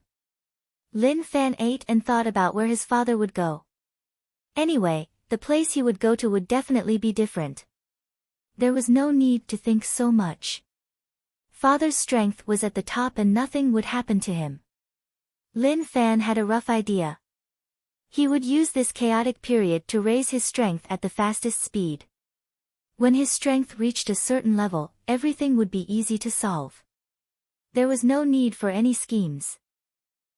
Lin Fan ate and thought about where his father would go. Anyway, the place he would go to would definitely be different. There was no need to think so much. Father's strength was at the top and nothing would happen to him. Lin Fan had a rough idea. He would use this chaotic period to raise his strength at the fastest speed. When his strength reached a certain level, everything would be easy to solve. There was no need for any schemes.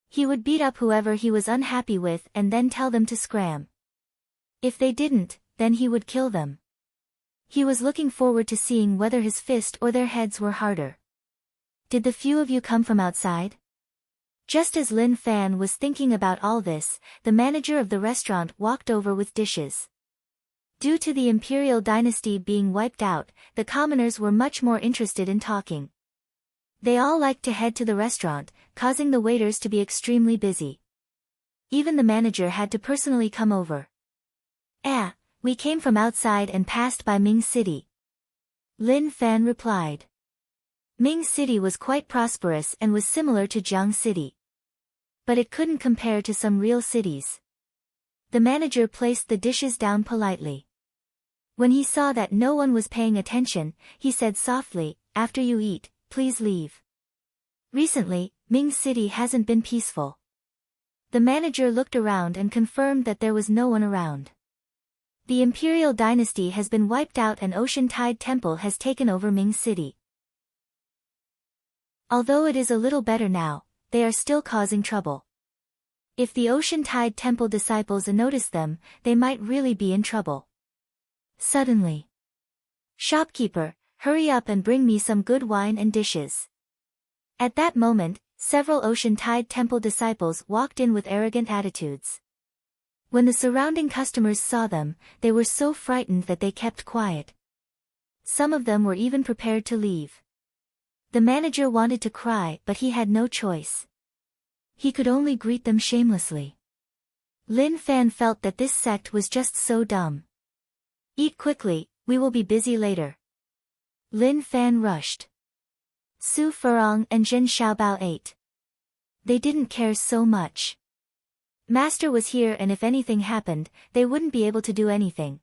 He would beat up whoever he was unhappy with and then tell them to scram. If they didn't, then he would kill them. He was looking forward to seeing whether his fist or their heads were harder. Did the few of you come from outside? Just as Lin Fan was thinking about all this, the manager of the restaurant walked over with dishes. Due to the imperial dynasty being wiped out, the commoners were much more interested in talking. They all liked to head to the restaurant, causing the waiters to be extremely busy. Even the manager had to personally come over. We came from outside and passed by Ming City. Lin Fan replied. Ming City was quite prosperous and was similar to Jiang City. But it couldn't compare to some real cities. The manager placed the dishes down politely. When he saw that no one was paying attention, he said softly, after you eat, please leave. Recently, Ming City hasn't been peaceful. The manager looked around and confirmed that there was no one around. The imperial dynasty has been wiped out and Ocean Tide Temple has taken over Ming City. Although it is a little better now, they are still causing trouble. If the Ocean Tide Temple disciples notice them, they might really be in trouble. Suddenly. Shopkeeper, hurry up and bring me some good wine and dishes. At that moment, several Ocean Tide Temple disciples walked in with arrogant attitudes. When the surrounding customers saw them, they were so frightened that they kept quiet. Some of them were even prepared to leave. The manager wanted to cry but he had no choice. He could only greet them shamelessly. Lin Fan felt that this sect was just so dumb. Eat quickly, we will be busy later. Lin Fan rushed. Su Furong and Zhen Xiaobao ate. They didn't care so much. Master was here and if anything happened, they wouldn't be able to do anything.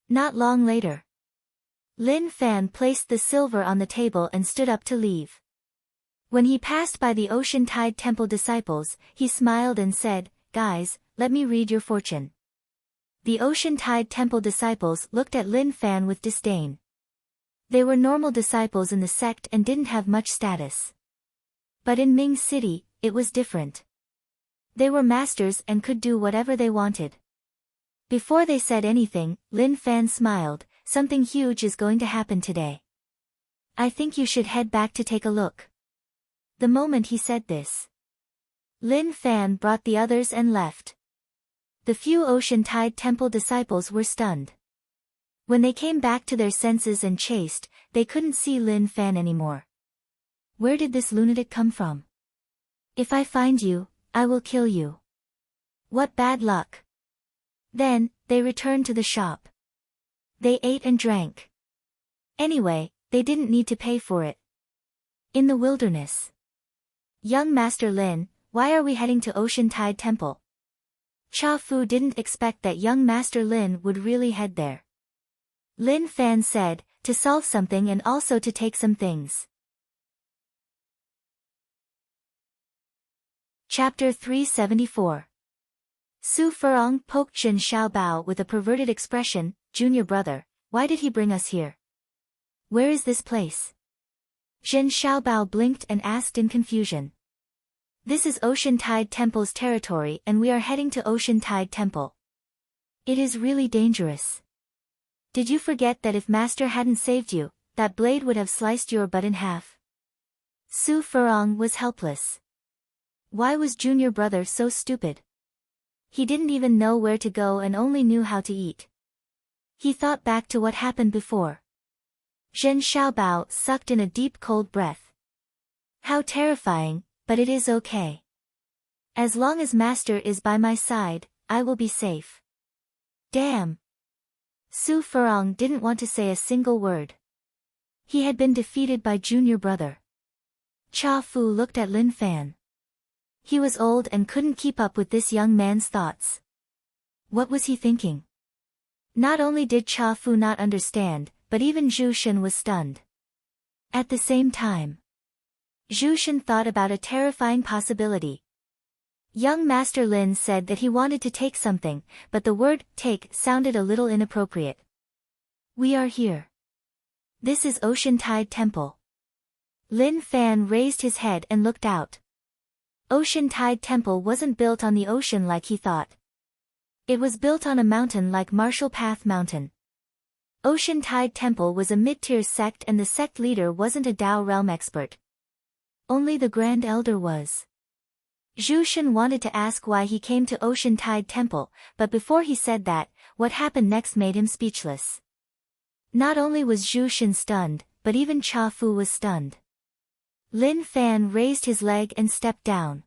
Not long later. Lin Fan placed the silver on the table and stood up to leave. When he passed by the Ocean Tide Temple disciples, he smiled and said, Guys, let me read your fortune. The Ocean Tide Temple disciples looked at Lin Fan with disdain. They were normal disciples in the sect and didn't have much status. But in Ming City, it was different. They were masters and could do whatever they wanted. Before they said anything, Lin Fan smiled, something huge is going to happen today. I think you should head back to take a look. The moment he said this, Lin Fan brought the others and left. The few Ocean Tide Temple disciples were stunned. When they came back to their senses and chased, they couldn't see Lin Fan anymore. Where did this lunatic come from? If I find you, I will kill you. What bad luck. Then, they returned to the shop. They ate and drank. Anyway, they didn't need to pay for it. In the wilderness. Young Master Lin, why are we heading to Ocean Tide Temple? Cha Fu didn't expect that young Master Lin would really head there. Lin Fan said, to solve something and also to take some things. Chapter 374. Su Furong poked Zhen Xiaobao with a perverted expression. Junior brother, why did he bring us here? Where is this place? Zhen Xiaobao blinked and asked in confusion. This is Ocean Tide Temple's territory and we are heading to Ocean Tide Temple. It is really dangerous. Did you forget that if Master hadn't saved you, that blade would have sliced your butt in half? Su Furong was helpless. Why was junior brother so stupid? He didn't even know where to go and only knew how to eat. He thought back to what happened before. Zhen Xiaobao sucked in a deep cold breath. How terrifying, but it is okay. As long as Master is by my side, I will be safe. Damn. Su Furong didn't want to say a single word. He had been defeated by junior brother. Cha Fu looked at Lin Fan. He was old and couldn't keep up with this young man's thoughts. What was he thinking? Not only did Cha Fu not understand, but even Zhu Shen was stunned. At the same time, Zhu Shen thought about a terrifying possibility. Young Master Lin said that he wanted to take something, but the word take sounded a little inappropriate. We are here. This is Ocean Tide Temple. Lin Fan raised his head and looked out. Ocean Tide Temple wasn't built on the ocean like he thought. It was built on a mountain like Marshall Path Mountain. Ocean Tide Temple was a mid-tier sect and the sect leader wasn't a Dao realm expert. Only the Grand Elder was. Zhu Shen wanted to ask why he came to Ocean Tide Temple, but before he said that, what happened next made him speechless. Not only was Zhu Shen stunned, but even Cha Fu was stunned. Lin Fan raised his leg and stepped down.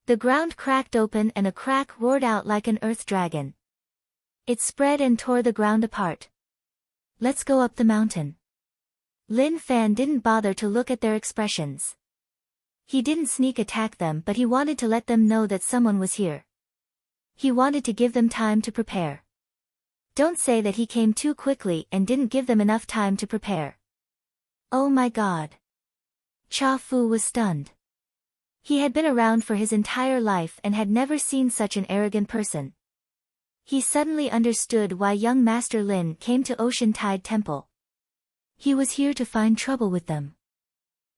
The ground cracked open and a crack roared out like an earth dragon. It spread and tore the ground apart. Let's go up the mountain. Lin Fan didn't bother to look at their expressions. He didn't sneak attack them, but he wanted to let them know that someone was here. He wanted to give them time to prepare. Don't say that he came too quickly and didn't give them enough time to prepare. Oh my God. Cha Fu was stunned. He had been around for his entire life and had never seen such an arrogant person. He suddenly understood why young Master Lin came to Ocean Tide Temple. He was here to find trouble with them.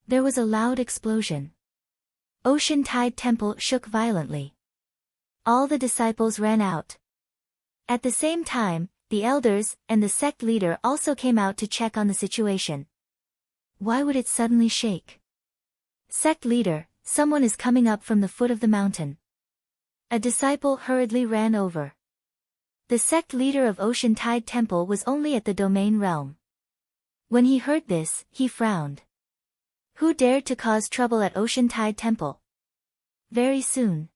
There was a loud explosion. Ocean Tide Temple shook violently. All the disciples ran out. At the same time, the elders and the sect leader also came out to check on the situation. Why would it suddenly shake? Sect leader, someone is coming up from the foot of the mountain. A disciple hurriedly ran over. The sect leader of Ocean Tide Temple was only at the domain realm. When he heard this, he frowned. Who dared to cause trouble at Ocean Tide Temple? Very soon.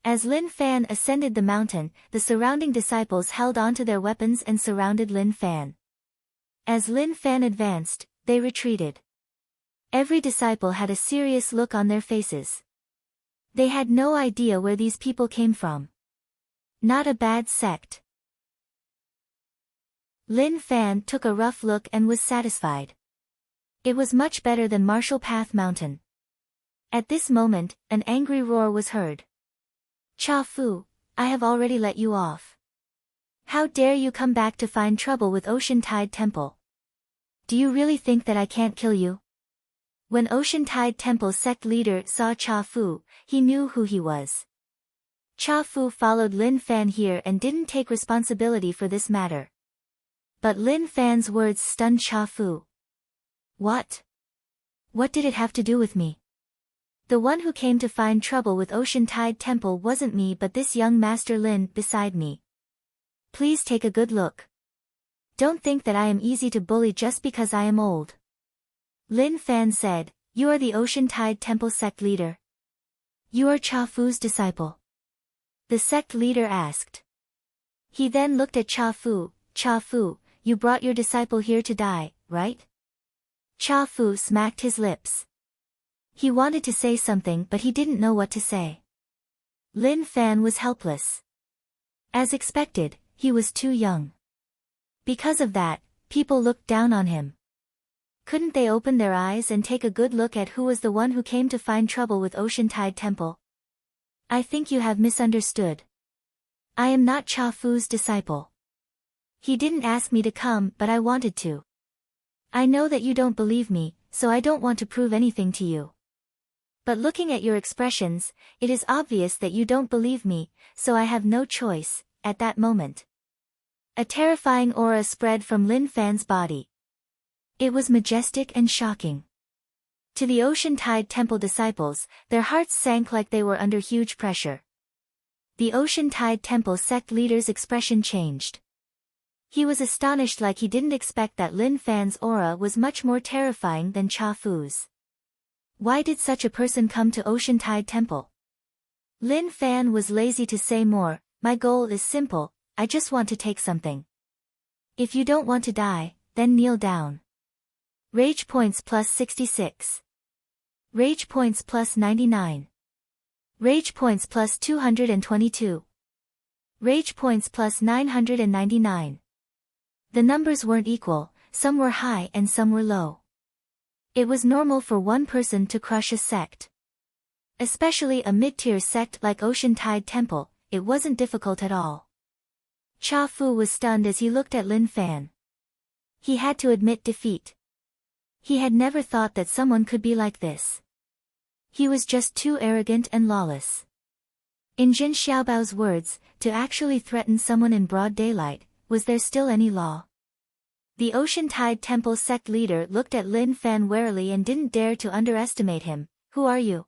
As Lin Fan ascended the mountain, the surrounding disciples held onto their weapons and surrounded Lin Fan. As Lin Fan advanced, they retreated. Every disciple had a serious look on their faces. They had no idea where these people came from. Not a bad sect. Lin Fan took a rough look and was satisfied. It was much better than Marshall Path Mountain. At this moment, an angry roar was heard. Cha Fu, I have already let you off. How dare you come back to find trouble with Ocean Tide Temple? Do you really think that I can't kill you? When Ocean Tide Temple sect leader saw Cha Fu, he knew who he was. Cha Fu followed Lin Fan here and didn't take responsibility for this matter. But Lin Fan's words stunned Cha Fu. What? What did it have to do with me? The one who came to find trouble with Ocean Tide Temple wasn't me but this young Master Lin beside me. Please take a good look. Don't think that I am easy to bully just because I am old. Lin Fan said, You are the Ocean Tide Temple sect leader. You are Cha Fu's disciple. The sect leader asked. He then looked at Cha Fu. Cha Fu, you brought your disciple here to die, right? Cha Fu smacked his lips. He wanted to say something but he didn't know what to say. Lin Fan was helpless. As expected, he was too young. Because of that, people looked down on him. Couldn't they open their eyes and take a good look at who was the one who came to find trouble with Ocean Tide Temple? I think you have misunderstood. I am not Cha Fu's disciple. He didn't ask me to come but I wanted to. I know that you don't believe me, so I don't want to prove anything to you. But looking at your expressions, it is obvious that you don't believe me, so I have no choice, at that moment. A terrifying aura spread from Lin Fan's body. It was majestic and shocking. To the Ocean Tide Temple disciples, their hearts sank like they were under huge pressure. The Ocean Tide Temple sect leader's expression changed. He was astonished like he didn't expect that Lin Fan's aura was much more terrifying than Cha Fu's. Why did such a person come to Ocean Tide Temple? Lin Fan was lazy to say more. My goal is simple, I just want to take something. If you don't want to die, then kneel down. Rage points plus 66. Rage points plus 99. Rage points plus 222. Rage points plus 999. The numbers weren't equal, some were high and some were low. It was normal for one person to crush a sect. Especially a mid-tier sect like Ocean Tide Temple, it wasn't difficult at all. Cha Fu was stunned as he looked at Lin Fan. He had to admit defeat. He had never thought that someone could be like this. He was just too arrogant and lawless. In Jin Xiaobao's words, to actually threaten someone in broad daylight, was there still any law? The Ocean Tide Temple sect leader looked at Lin Fan warily and didn't dare to underestimate him. Who are you?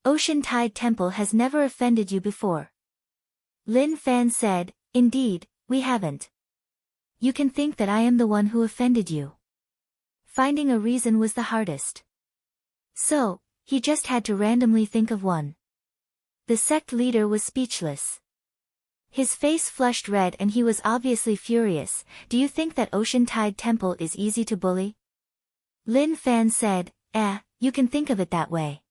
Ocean Tide Temple has never offended you before. Lin Fan said, Indeed, we haven't. You can think that I am the one who offended you. Finding a reason was the hardest. So, he just had to randomly think of one. The sect leader was speechless. His face flushed red and he was obviously furious. Do you think that Ocean Tide Temple is easy to bully? Lin Fan said, you can think of it that way.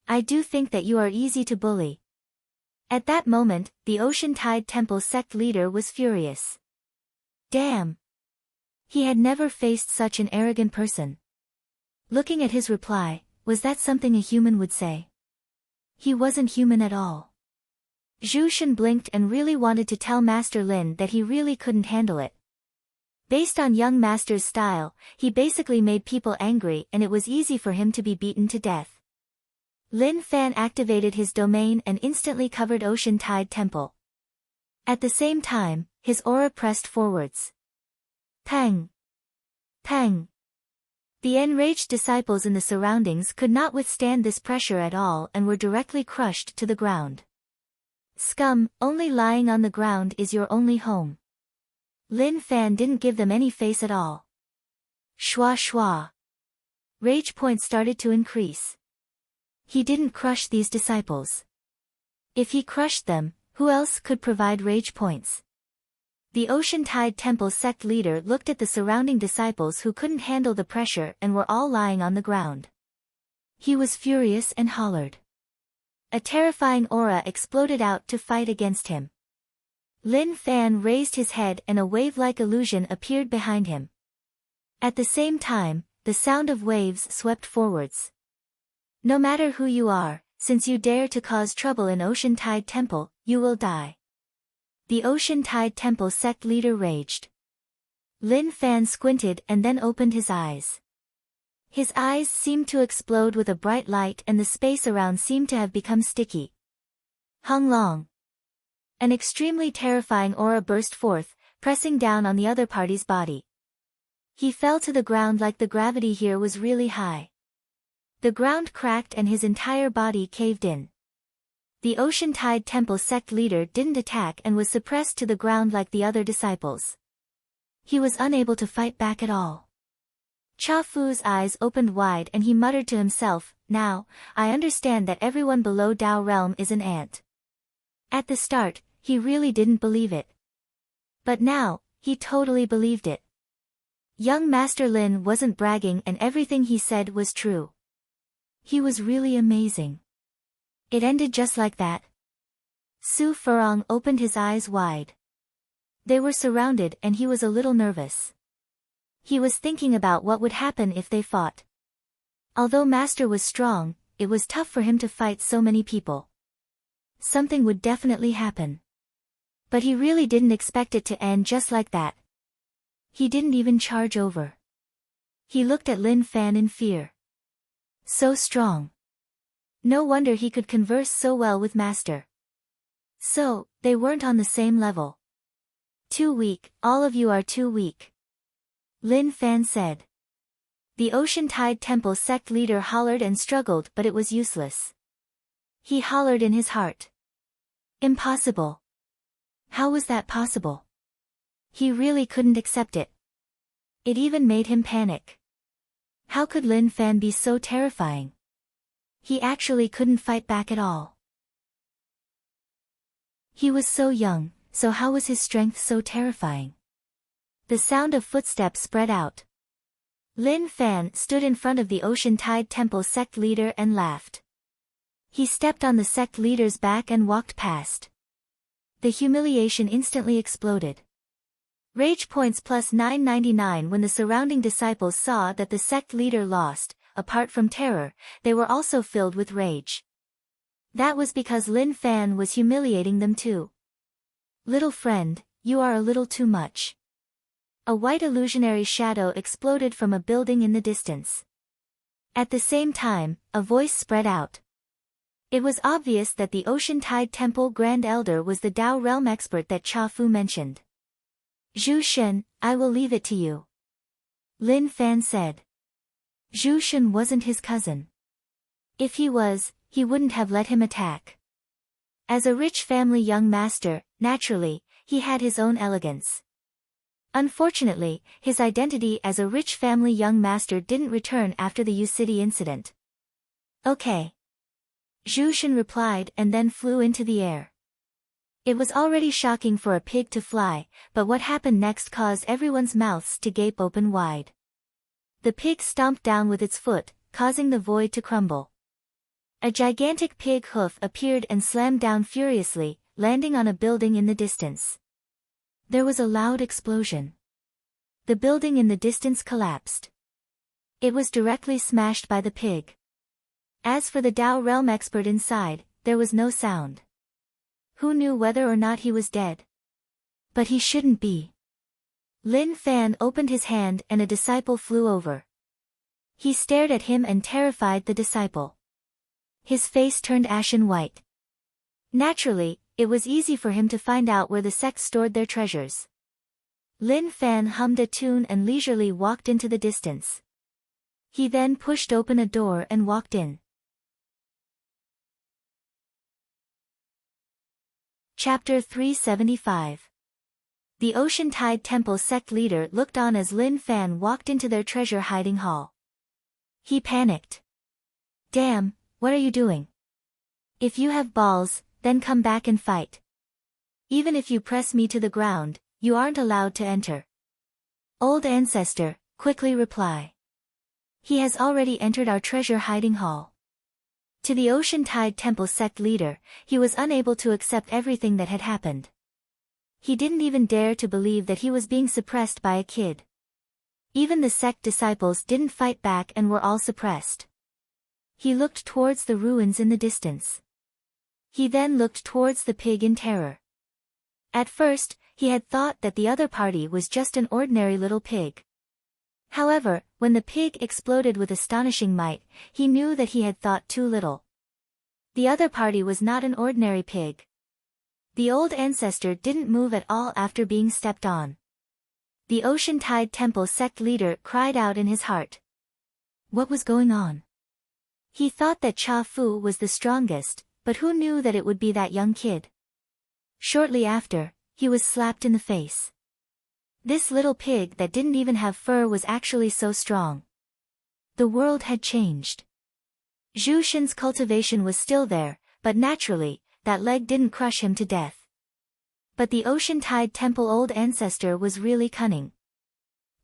I do think that you are easy to bully. At that moment, the Ocean Tide Temple sect leader was furious. Damn! He had never faced such an arrogant person. Looking at his reply, was that something a human would say? He wasn't human at all. Zhu Shen blinked and really wanted to tell Master Lin that he really couldn't handle it. Based on young Master's style, he basically made people angry and it was easy for him to be beaten to death. Lin Fan activated his domain and instantly covered Ocean Tide Temple. At the same time, his aura pressed forwards. Pang! Pang! The enraged disciples in the surroundings could not withstand this pressure at all and were directly crushed to the ground. Scum, only lying on the ground is your only home. Lin Fan didn't give them any face at all. Shwa shwa. Rage points started to increase. He didn't crush these disciples. If he crushed them, who else could provide rage points? The Ocean Tide Temple sect leader looked at the surrounding disciples who couldn't handle the pressure and were all lying on the ground. He was furious and hollered. A terrifying aura exploded out to fight against him. Lin Fan raised his head and a wave-like illusion appeared behind him. At the same time, the sound of waves swept forwards. No matter who you are, since you dare to cause trouble in Ocean Tide Temple, you will die. The Ocean Tide Temple sect leader raged. Lin Fan squinted and then opened his eyes. His eyes seemed to explode with a bright light and the space around seemed to have become sticky. Hung Long. An extremely terrifying aura burst forth, pressing down on the other party's body. He fell to the ground like the gravity here was really high. The ground cracked and his entire body caved in. The Ocean Tide Temple sect leader didn't attack and was suppressed to the ground like the other disciples. He was unable to fight back at all. Cha Fu's eyes opened wide and he muttered to himself, "Now, I understand that everyone below Tao realm is an ant." At the start, he really didn't believe it. But now, he totally believed it. Young Master Lin wasn't bragging and everything he said was true. He was really amazing. It ended just like that. Su Furong opened his eyes wide. They were surrounded and he was a little nervous. He was thinking about what would happen if they fought. Although Master was strong, it was tough for him to fight so many people. Something would definitely happen. But he really didn't expect it to end just like that. He didn't even charge over. He looked at Lin Fan in fear. So strong. No wonder he could converse so well with Master. So, they weren't on the same level. Too weak, all of you are too weak. Lin Fan said. The Ocean Tide Temple sect leader hollered and struggled but it was useless. He hollered in his heart. Impossible. How was that possible? He really couldn't accept it. It even made him panic. How could Lin Fan be so terrifying? He actually couldn't fight back at all. He was so young, so how was his strength so terrifying? The sound of footsteps spread out. Lin Fan stood in front of the Ocean Tide Temple sect leader and laughed. He stepped on the sect leader's back and walked past. The humiliation instantly exploded. Rage points plus 999 when the surrounding disciples saw that the sect leader lost. Apart from terror, they were also filled with rage. That was because Lin Fan was humiliating them too. Little friend, you are a little too much. A white illusionary shadow exploded from a building in the distance. At the same time, a voice spread out. It was obvious that the Ocean Tide Temple Grand Elder was the Tao Realm expert that Cha Fu mentioned. Zhu Shen, I will leave it to you. Lin Fan said. Zhu Shen wasn't his cousin. If he was, he wouldn't have let him attack. As a rich family young master, naturally, he had his own elegance. Unfortunately, his identity as a rich family young master didn't return after the U City incident. Okay. Zhu Shen replied and then flew into the air. It was already shocking for a pig to fly, but what happened next caused everyone's mouths to gape open wide. The pig stomped down with its foot, causing the void to crumble. A gigantic pig hoof appeared and slammed down furiously, landing on a building in the distance. There was a loud explosion. The building in the distance collapsed. It was directly smashed by the pig. As for the Tao Realm expert inside, there was no sound. Who knew whether or not he was dead? But he shouldn't be. Lin Fan opened his hand and a disciple flew over. He stared at him and terrified the disciple. His face turned ashen white. Naturally, it was easy for him to find out where the sect stored their treasures. Lin Fan hummed a tune and leisurely walked into the distance. He then pushed open a door and walked in. Chapter 375. The Ocean Tide Temple sect leader looked on as Lin Fan walked into their treasure hiding hall. He panicked. Damn, what are you doing? If you have balls, then come back and fight. Even if you press me to the ground, you aren't allowed to enter. Old ancestor, quickly reply. He has already entered our treasure hiding hall. To the Ocean Tide Temple sect leader, he was unable to accept everything that had happened. He didn't even dare to believe that he was being suppressed by a kid. Even the sect disciples didn't fight back and were all suppressed. He looked towards the ruins in the distance. He then looked towards the pig in terror. At first, he had thought that the other party was just an ordinary little pig. However, when the pig exploded with astonishing might, he knew that he had thought too little. The other party was not an ordinary pig. The old ancestor didn't move at all after being stepped on. The Ocean Tide Temple sect leader cried out in his heart. What was going on? He thought that Cha Fu was the strongest, but who knew that it would be that young kid? Shortly after, he was slapped in the face. This little pig that didn't even have fur was actually so strong. The world had changed. Zhu Shen's cultivation was still there, but naturally, that leg didn't crush him to death. But the Ocean Tide Temple old ancestor was really cunning.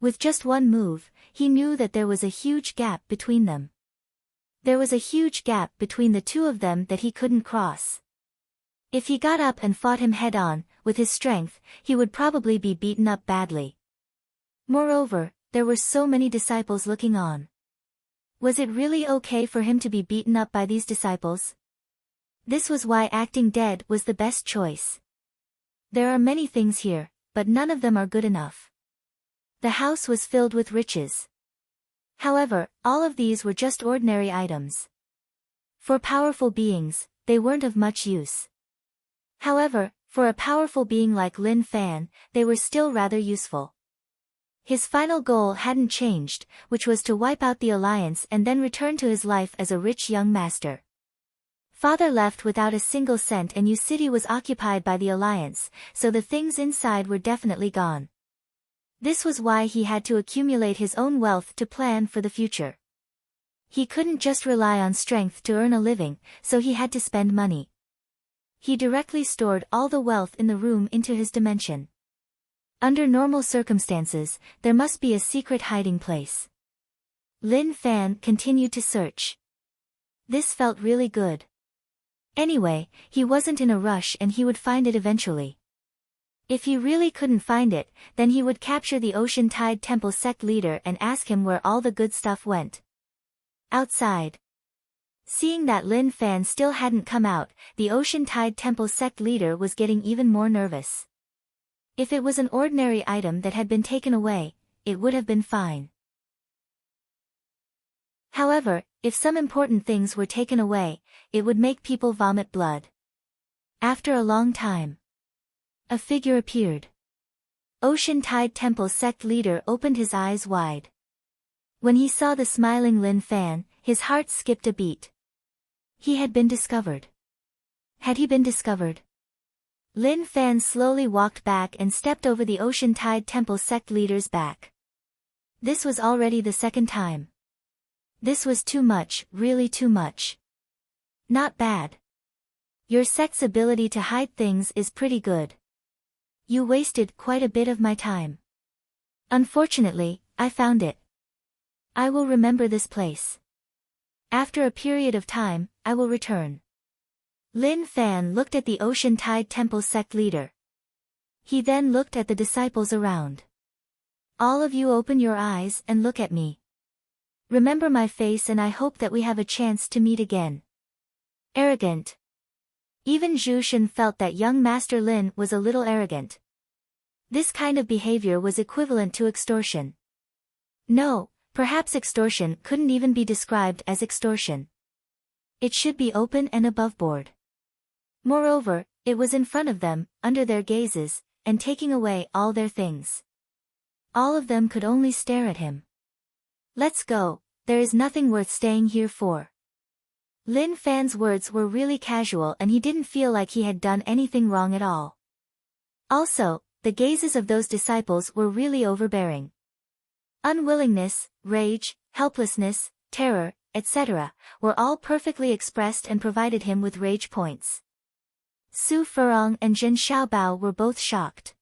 With just one move, he knew that there was a huge gap between them. There was a huge gap between the two of them that he couldn't cross. If he got up and fought him head-on, with his strength, he would probably be beaten up badly. Moreover, there were so many disciples looking on. Was it really okay for him to be beaten up by these disciples? This was why acting dead was the best choice. There are many things here, but none of them are good enough. The house was filled with riches. However, all of these were just ordinary items. For powerful beings, they weren't of much use. However, for a powerful being like Lin Fan, they were still rather useful. His final goal hadn't changed, which was to wipe out the alliance and then return to his life as a rich young master. Father left without a single cent and Yu City was occupied by the alliance, so the things inside were definitely gone. This was why he had to accumulate his own wealth to plan for the future. He couldn't just rely on strength to earn a living, so he had to spend money. He directly stored all the wealth in the room into his dimension. Under normal circumstances, there must be a secret hiding place. Lin Fan continued to search. This felt really good. Anyway, he wasn't in a rush and he would find it eventually. If he really couldn't find it, then he would capture the Ocean Tide Temple sect leader and ask him where all the good stuff went. Outside. Seeing that Lin Fan still hadn't come out, the Ocean Tide Temple sect leader was getting even more nervous. If it was an ordinary item that had been taken away, it would have been fine. However, if some important things were taken away, it would make people vomit blood. After a long time, a figure appeared. Ocean Tide Temple sect leader opened his eyes wide. When he saw the smiling Lin Fan, his heart skipped a beat. He had been discovered. Had he been discovered? Lin Fan slowly walked back and stepped over the Ocean Tide Temple sect leader's back. This was already the second time. This was too much, really too much. Not bad. Your sect's ability to hide things is pretty good. You wasted quite a bit of my time. Unfortunately, I found it. I will remember this place. After a period of time, I will return. Lin Fan looked at the Ocean Tide Temple sect leader. He then looked at the disciples around. All of you open your eyes and look at me. Remember my face and I hope that we have a chance to meet again. Arrogant. Even Zhu Shen felt that young Master Lin was a little arrogant. This kind of behavior was equivalent to extortion. No, perhaps extortion couldn't even be described as extortion. It should be open and above board. Moreover, it was in front of them, under their gazes, and taking away all their things. All of them could only stare at him. Let's go, there is nothing worth staying here for. Lin Fan's words were really casual and he didn't feel like he had done anything wrong at all. Also, the gazes of those disciples were really overbearing. Unwillingness, rage, helplessness, terror, etc., were all perfectly expressed and provided him with rage points. Su Furong and Zhen Xiaobao were both shocked.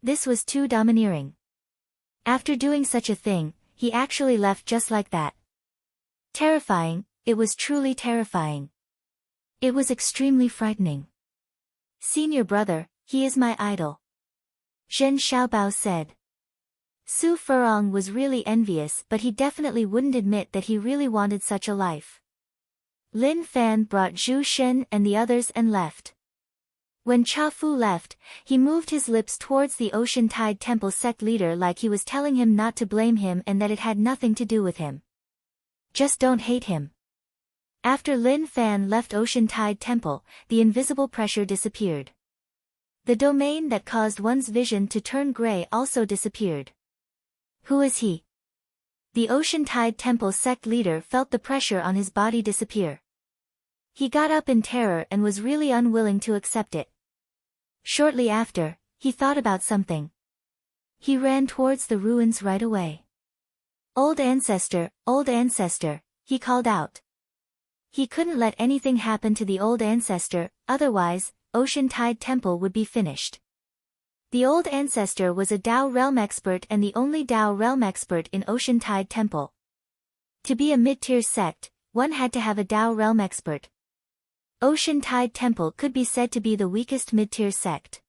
This was too domineering. After doing such a thing, he actually left just like that. Terrifying, it was truly terrifying. It was extremely frightening. Senior brother, he is my idol. Zhen Xiaobao said. Su Furong was really envious but he definitely wouldn't admit that he really wanted such a life. Lin Fan brought Zhu Shen and the others and left. When Cha Fu left, he moved his lips towards the Ocean Tide Temple sect leader like he was telling him not to blame him and that it had nothing to do with him. Just don't hate him. After Lin Fan left Ocean Tide Temple, the invisible pressure disappeared. The domain that caused one's vision to turn gray also disappeared. Who is he? The Ocean Tide Temple sect leader felt the pressure on his body disappear. He got up in terror and was really unwilling to accept it. Shortly after, he thought about something. He ran towards the ruins right away. Old ancestor, he called out. He couldn't let anything happen to the old ancestor, otherwise, Ocean Tide Temple would be finished. The old ancestor was a Dao Realm expert and the only Dao Realm expert in Ocean Tide Temple. To be a mid-tier sect, one had to have a Dao Realm expert. Ocean Tide Temple could be said to be the weakest mid-tier sect.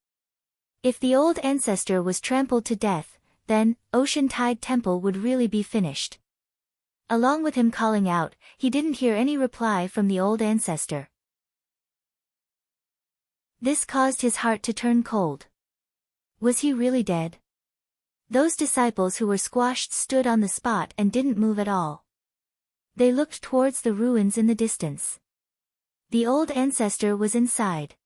If the old ancestor was trampled to death, then, Ocean Tide Temple would really be finished. Along with him calling out, he didn't hear any reply from the old ancestor. This caused his heart to turn cold. Was he really dead? Those disciples who were squashed stood on the spot and didn't move at all. They looked towards the ruins in the distance. The old ancestor was inside.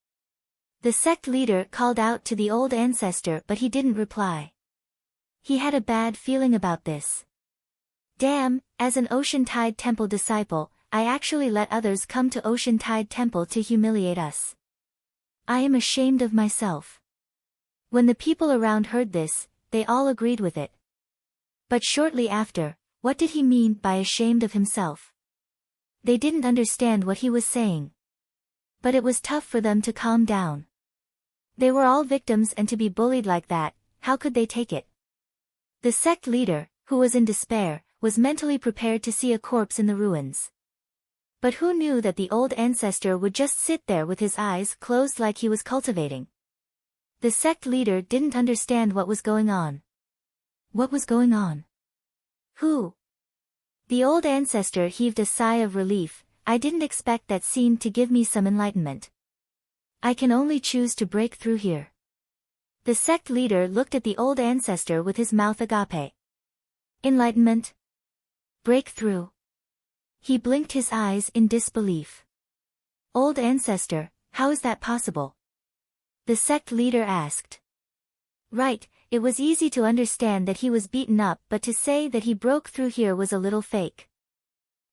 The sect leader called out to the old ancestor but he didn't reply. He had a bad feeling about this. Damn, as an Ocean Tide Temple disciple, I actually let others come to Ocean Tide Temple to humiliate us. I am ashamed of myself. When the people around heard this, they all agreed with it. But shortly after, what did he mean by ashamed of himself? They didn't understand what he was saying. But it was tough for them to calm down. They were all victims and to be bullied like that, how could they take it? The sect leader, who was in despair, was mentally prepared to see a corpse in the ruins. But who knew that the old ancestor would just sit there with his eyes closed like he was cultivating? The sect leader didn't understand what was going on. What was going on? Who? The old ancestor heaved a sigh of relief. I didn't expect that scene to give me some enlightenment. I can only choose to break through here. The sect leader looked at the old ancestor with his mouth agape. Enlightenment? Breakthrough? He blinked his eyes in disbelief. Old ancestor, how is that possible? The sect leader asked. Right, it was easy to understand that he was beaten up, but to say that he broke through here was a little fake.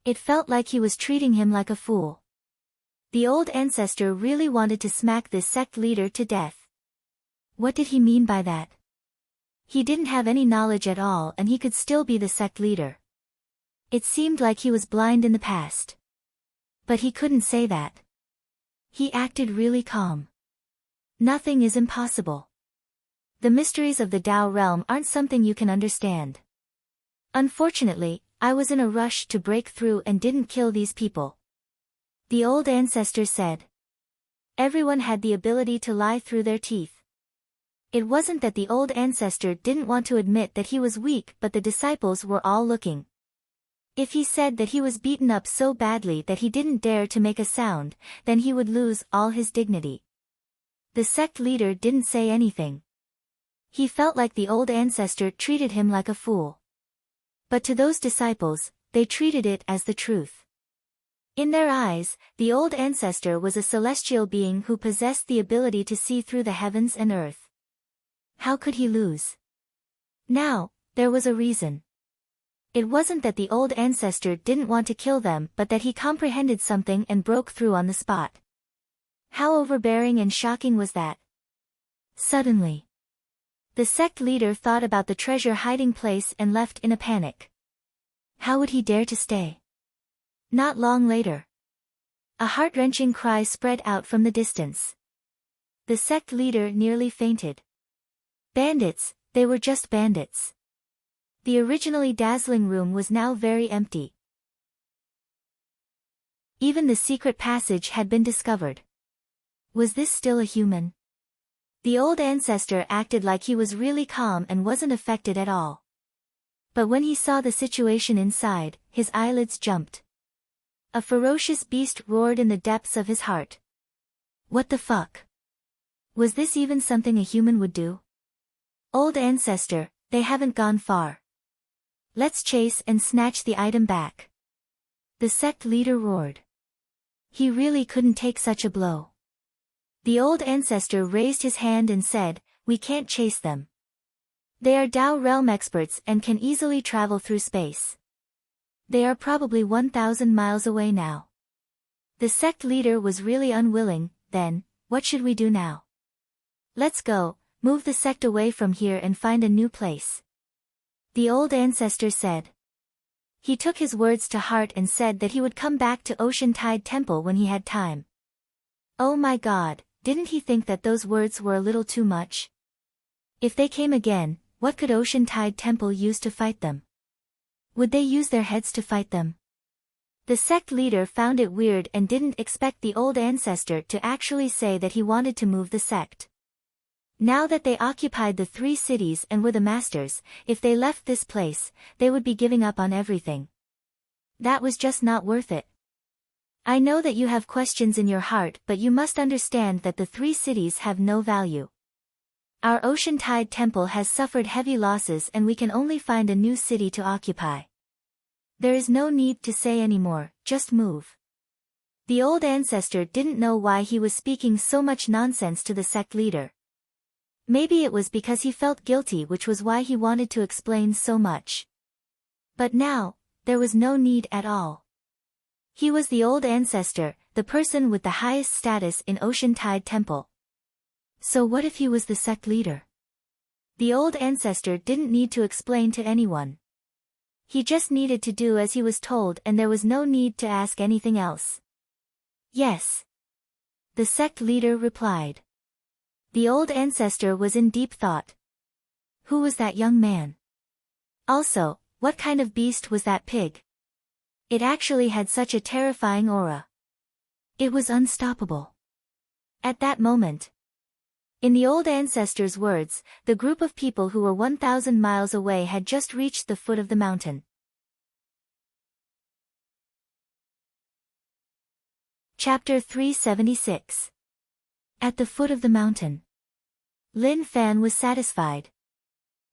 It felt like he was treating him like a fool. The old ancestor really wanted to smack this sect leader to death. What did he mean by that? He didn't have any knowledge at all and he could still be the sect leader. It seemed like he was blind in the past. But he couldn't say that. He acted really calm. Nothing is impossible. The mysteries of the Dao realm aren't something you can understand. Unfortunately, I was in a rush to break through and didn't kill these people. The old ancestor said. Everyone had the ability to lie through their teeth. It wasn't that the old ancestor didn't want to admit that he was weak, but the disciples were all looking. If he said that he was beaten up so badly that he didn't dare to make a sound, then he would lose all his dignity. The sect leader didn't say anything. He felt like the old ancestor treated him like a fool. But to those disciples, they treated it as the truth. In their eyes, the old ancestor was a celestial being who possessed the ability to see through the heavens and earth. How could he lose? Now, there was a reason. It wasn't that the old ancestor didn't want to kill them but that he comprehended something and broke through on the spot. How overbearing and shocking was that? Suddenly, the sect leader thought about the treasure hiding place and left in a panic. How would he dare to stay? Not long later, a heart-wrenching cry spread out from the distance. The sect leader nearly fainted. Bandits, they were just bandits. The originally dazzling room was now very empty. Even the secret passage had been discovered. Was this still a human? The old ancestor acted like he was really calm and wasn't affected at all. But when he saw the situation inside, his eyelids jumped. A ferocious beast roared in the depths of his heart. What the fuck? Was this even something a human would do? Old ancestor, they haven't gone far. Let's chase and snatch the item back. The sect leader roared. He really couldn't take such a blow. The old ancestor raised his hand and said, "We can't chase them. They are Tao realm experts and can easily travel through space. They are probably 1,000 miles away now." The sect leader was really unwilling. "Then, what should we do now?" "Let's go, move the sect away from here and find a new place," the old ancestor said. He took his words to heart and said that he would come back to Ocean Tide Temple when he had time. Oh my God, didn't he think that those words were a little too much? If they came again, what could Ocean Tide Temple use to fight them? Would they use their heads to fight them? The sect leader found it weird and didn't expect the old ancestor to actually say that he wanted to move the sect. Now that they occupied the 3 cities and were the masters, if they left this place, they would be giving up on everything. That was just not worth it. I know that you have questions in your heart, but you must understand that the 3 cities have no value. Our Ocean Tide Temple has suffered heavy losses and we can only find a new city to occupy. There is no need to say anymore, just move. The old ancestor didn't know why he was speaking so much nonsense to the sect leader. Maybe it was because he felt guilty, which was why he wanted to explain so much. But now, there was no need at all. He was the old ancestor, the person with the highest status in Ocean Tide Temple. So what if he was the sect leader? The old ancestor didn't need to explain to anyone. He just needed to do as he was told and there was no need to ask anything else. Yes, the sect leader replied. The old ancestor was in deep thought. Who was that young man? Also, what kind of beast was that pig? It actually had such a terrifying aura. It was unstoppable. At that moment, in the old ancestor's words, the group of people who were 1,000 miles away had just reached the foot of the mountain. Chapter 376. At the foot of the mountain. Lin Fan was satisfied.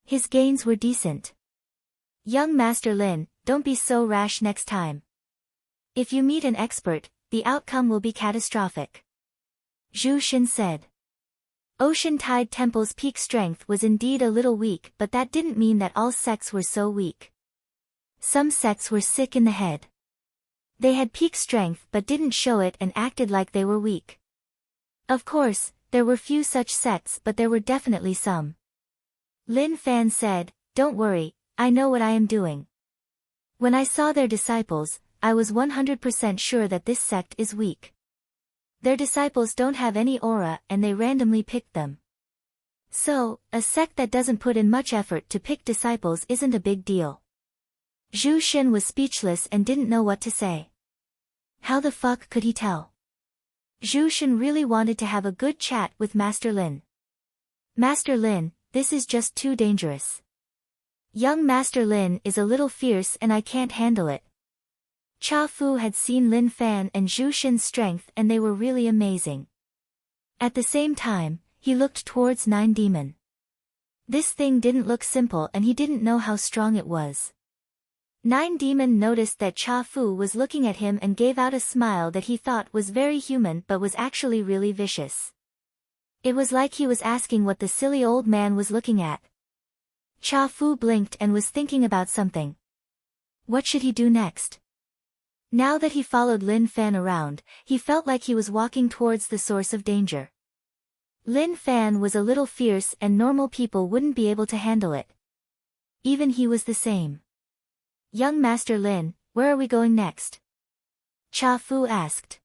His gains were decent. Young Master Lin, don't be so rash next time. If you meet an expert, the outcome will be catastrophic, Zhu Xin said. Ocean Tide Temple's peak strength was indeed a little weak, but that didn't mean that all sects were so weak. Some sects were sick in the head. They had peak strength but didn't show it and acted like they were weak. Of course, there were few such sects, but there were definitely some. Lin Fan said, "Don't worry, I know what I am doing. When I saw their disciples, I was 100% sure that this sect is weak. Their disciples don't have any aura and they randomly picked them. So, a sect that doesn't put in much effort to pick disciples isn't a big deal." Zhu Xin was speechless and didn't know what to say. How the fuck could he tell? Zhu Xin really wanted to have a good chat with Master Lin. "Master Lin, this is just too dangerous. Young Master Lin is a little fierce and I can't handle it." Cha Fu had seen Lin Fan and Zhu Xin's strength and they were really amazing. At the same time, he looked towards Nine Demon. This thing didn't look simple and he didn't know how strong it was. Nine Demon noticed that Cha Fu was looking at him and gave out a smile that he thought was very human but was actually really vicious. It was like he was asking what the silly old man was looking at. Cha Fu blinked and was thinking about something. What should he do next? Now that he followed Lin Fan around, he felt like he was walking towards the source of danger. Lin Fan was a little fierce and normal people wouldn't be able to handle it. Even he was the same. "Young Master Lin, where are we going next?" Cha Fu asked.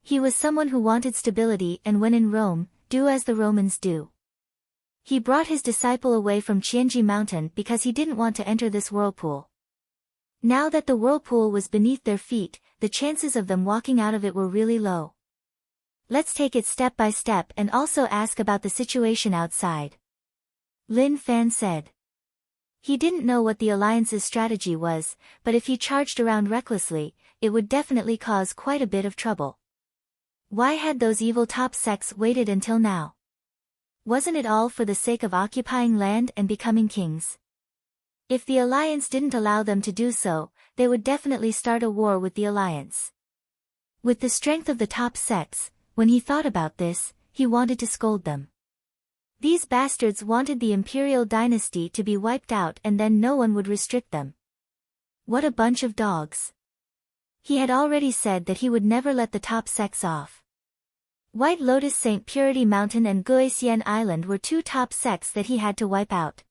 He was someone who wanted stability and when in Rome, do as the Romans do. He brought his disciple away from Qianji Mountain because he didn't want to enter this whirlpool. Now that the whirlpool was beneath their feet, the chances of them walking out of it were really low. "Let's take it step by step and also ask about the situation outside," Lin Fan said. He didn't know what the Alliance's strategy was, but if he charged around recklessly, it would definitely cause quite a bit of trouble. Why had those evil top sects waited until now? Wasn't it all for the sake of occupying land and becoming kings? If the Alliance didn't allow them to do so, they would definitely start a war with the Alliance. With the strength of the top sects, When he thought about this, he wanted to scold them. These bastards wanted the imperial dynasty to be wiped out and then no one would restrict them. What a bunch of dogs. He had already said that he would never let the top sects off. White Lotus, St. Purity Mountain and Guisien Island were two top sects that he had to wipe out.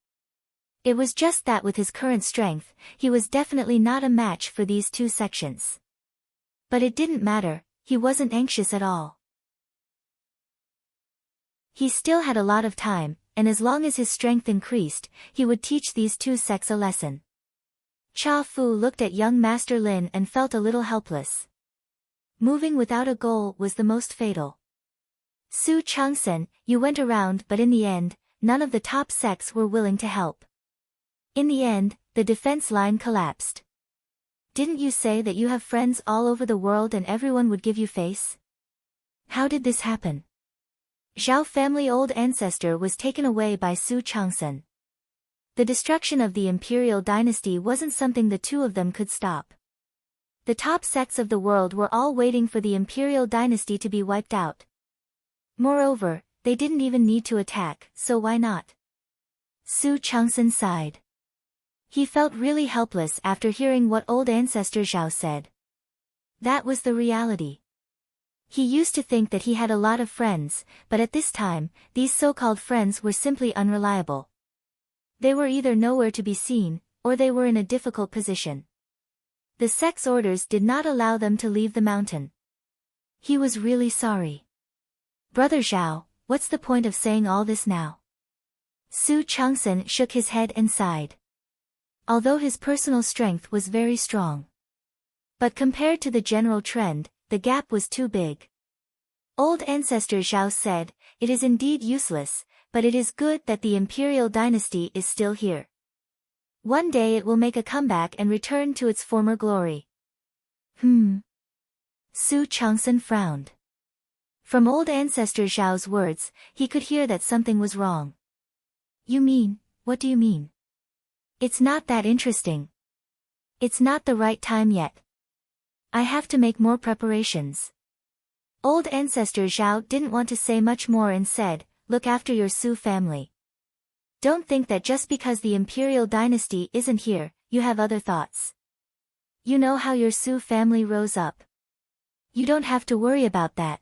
It was just that with his current strength, he was definitely not a match for these two sections. But it didn't matter, he wasn't anxious at all. He still had a lot of time, and as long as his strength increased, he would teach these two sects a lesson. Cha Fu looked at young Master Lin and felt a little helpless. Moving without a goal was the most fatal. Su Changsen, you went around but in the end, none of the top sects were willing to help. In the end, the defense line collapsed. Didn't you say that you have friends all over the world and everyone would give you face? How did this happen? Zhao family old ancestor was taken away by Su Changsen. The destruction of the imperial dynasty wasn't something the two of them could stop. The top sects of the world were all waiting for the imperial dynasty to be wiped out. Moreover, they didn't even need to attack, so why not? Su Changsen sighed. He felt really helpless after hearing what old ancestor Zhao said. That was the reality. He used to think that he had a lot of friends, but at this time, these so-called friends were simply unreliable. They were either nowhere to be seen, or they were in a difficult position. The sect's orders did not allow them to leave the mountain. He was really sorry. Brother Zhao, what's the point of saying all this now? Su Changsen shook his head and sighed. Although his personal strength was very strong. But compared to the general trend, the gap was too big. Old ancestor Zhao said, it is indeed useless, but it is good that the imperial dynasty is still here. One day it will make a comeback and return to its former glory. Su Changsen frowned. From old ancestor Zhao's words, he could hear that something was wrong. You mean, what do you mean? It's not that interesting. It's not the right time yet. I have to make more preparations. Old ancestor Zhao didn't want to say much more and said, look after your Su family. Don't think that just because the imperial dynasty isn't here, you have other thoughts. You know how your Su family rose up. You don't have to worry about that.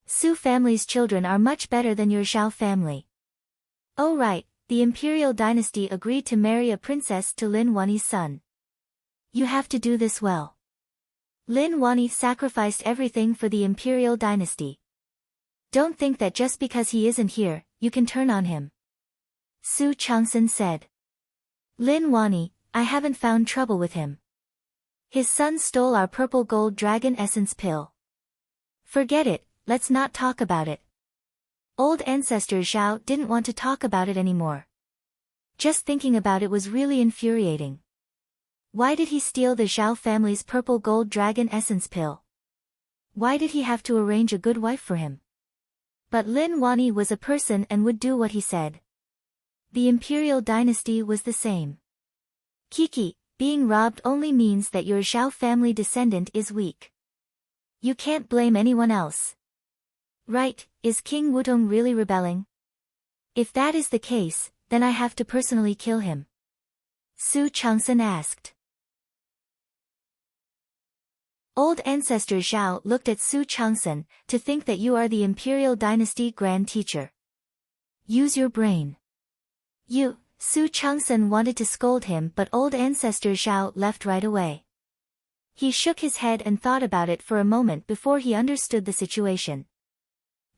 Su family's children are much better than your Zhao family. Oh right, the imperial dynasty agreed to marry a princess to Lin Wani's son. You have to do this well. Lin Wani sacrificed everything for the imperial dynasty. Don't think that just because he isn't here, you can turn on him. Su Changsen said. Lin Wani, I haven't found trouble with him. His son stole our purple gold dragon essence pill. Forget it, let's not talk about it. Old ancestor Zhao didn't want to talk about it anymore. Just thinking about it was really infuriating. Why did he steal the Zhao family's purple gold dragon essence pill? Why did he have to arrange a good wife for him? But Lin Wani was a person and would do what he said. The imperial dynasty was the same. Kiki, being robbed only means that your Zhao family descendant is weak. You can't blame anyone else. Right, is King Wudong really rebelling? If that is the case, then I have to personally kill him. Su Changsen asked. Old ancestor Zhao looked at Su Changsen, to think that you are the imperial dynasty grand teacher. Use your brain. Su Changsen wanted to scold him but old ancestor Zhao left right away. He shook his head and thought about it for a moment before he understood the situation.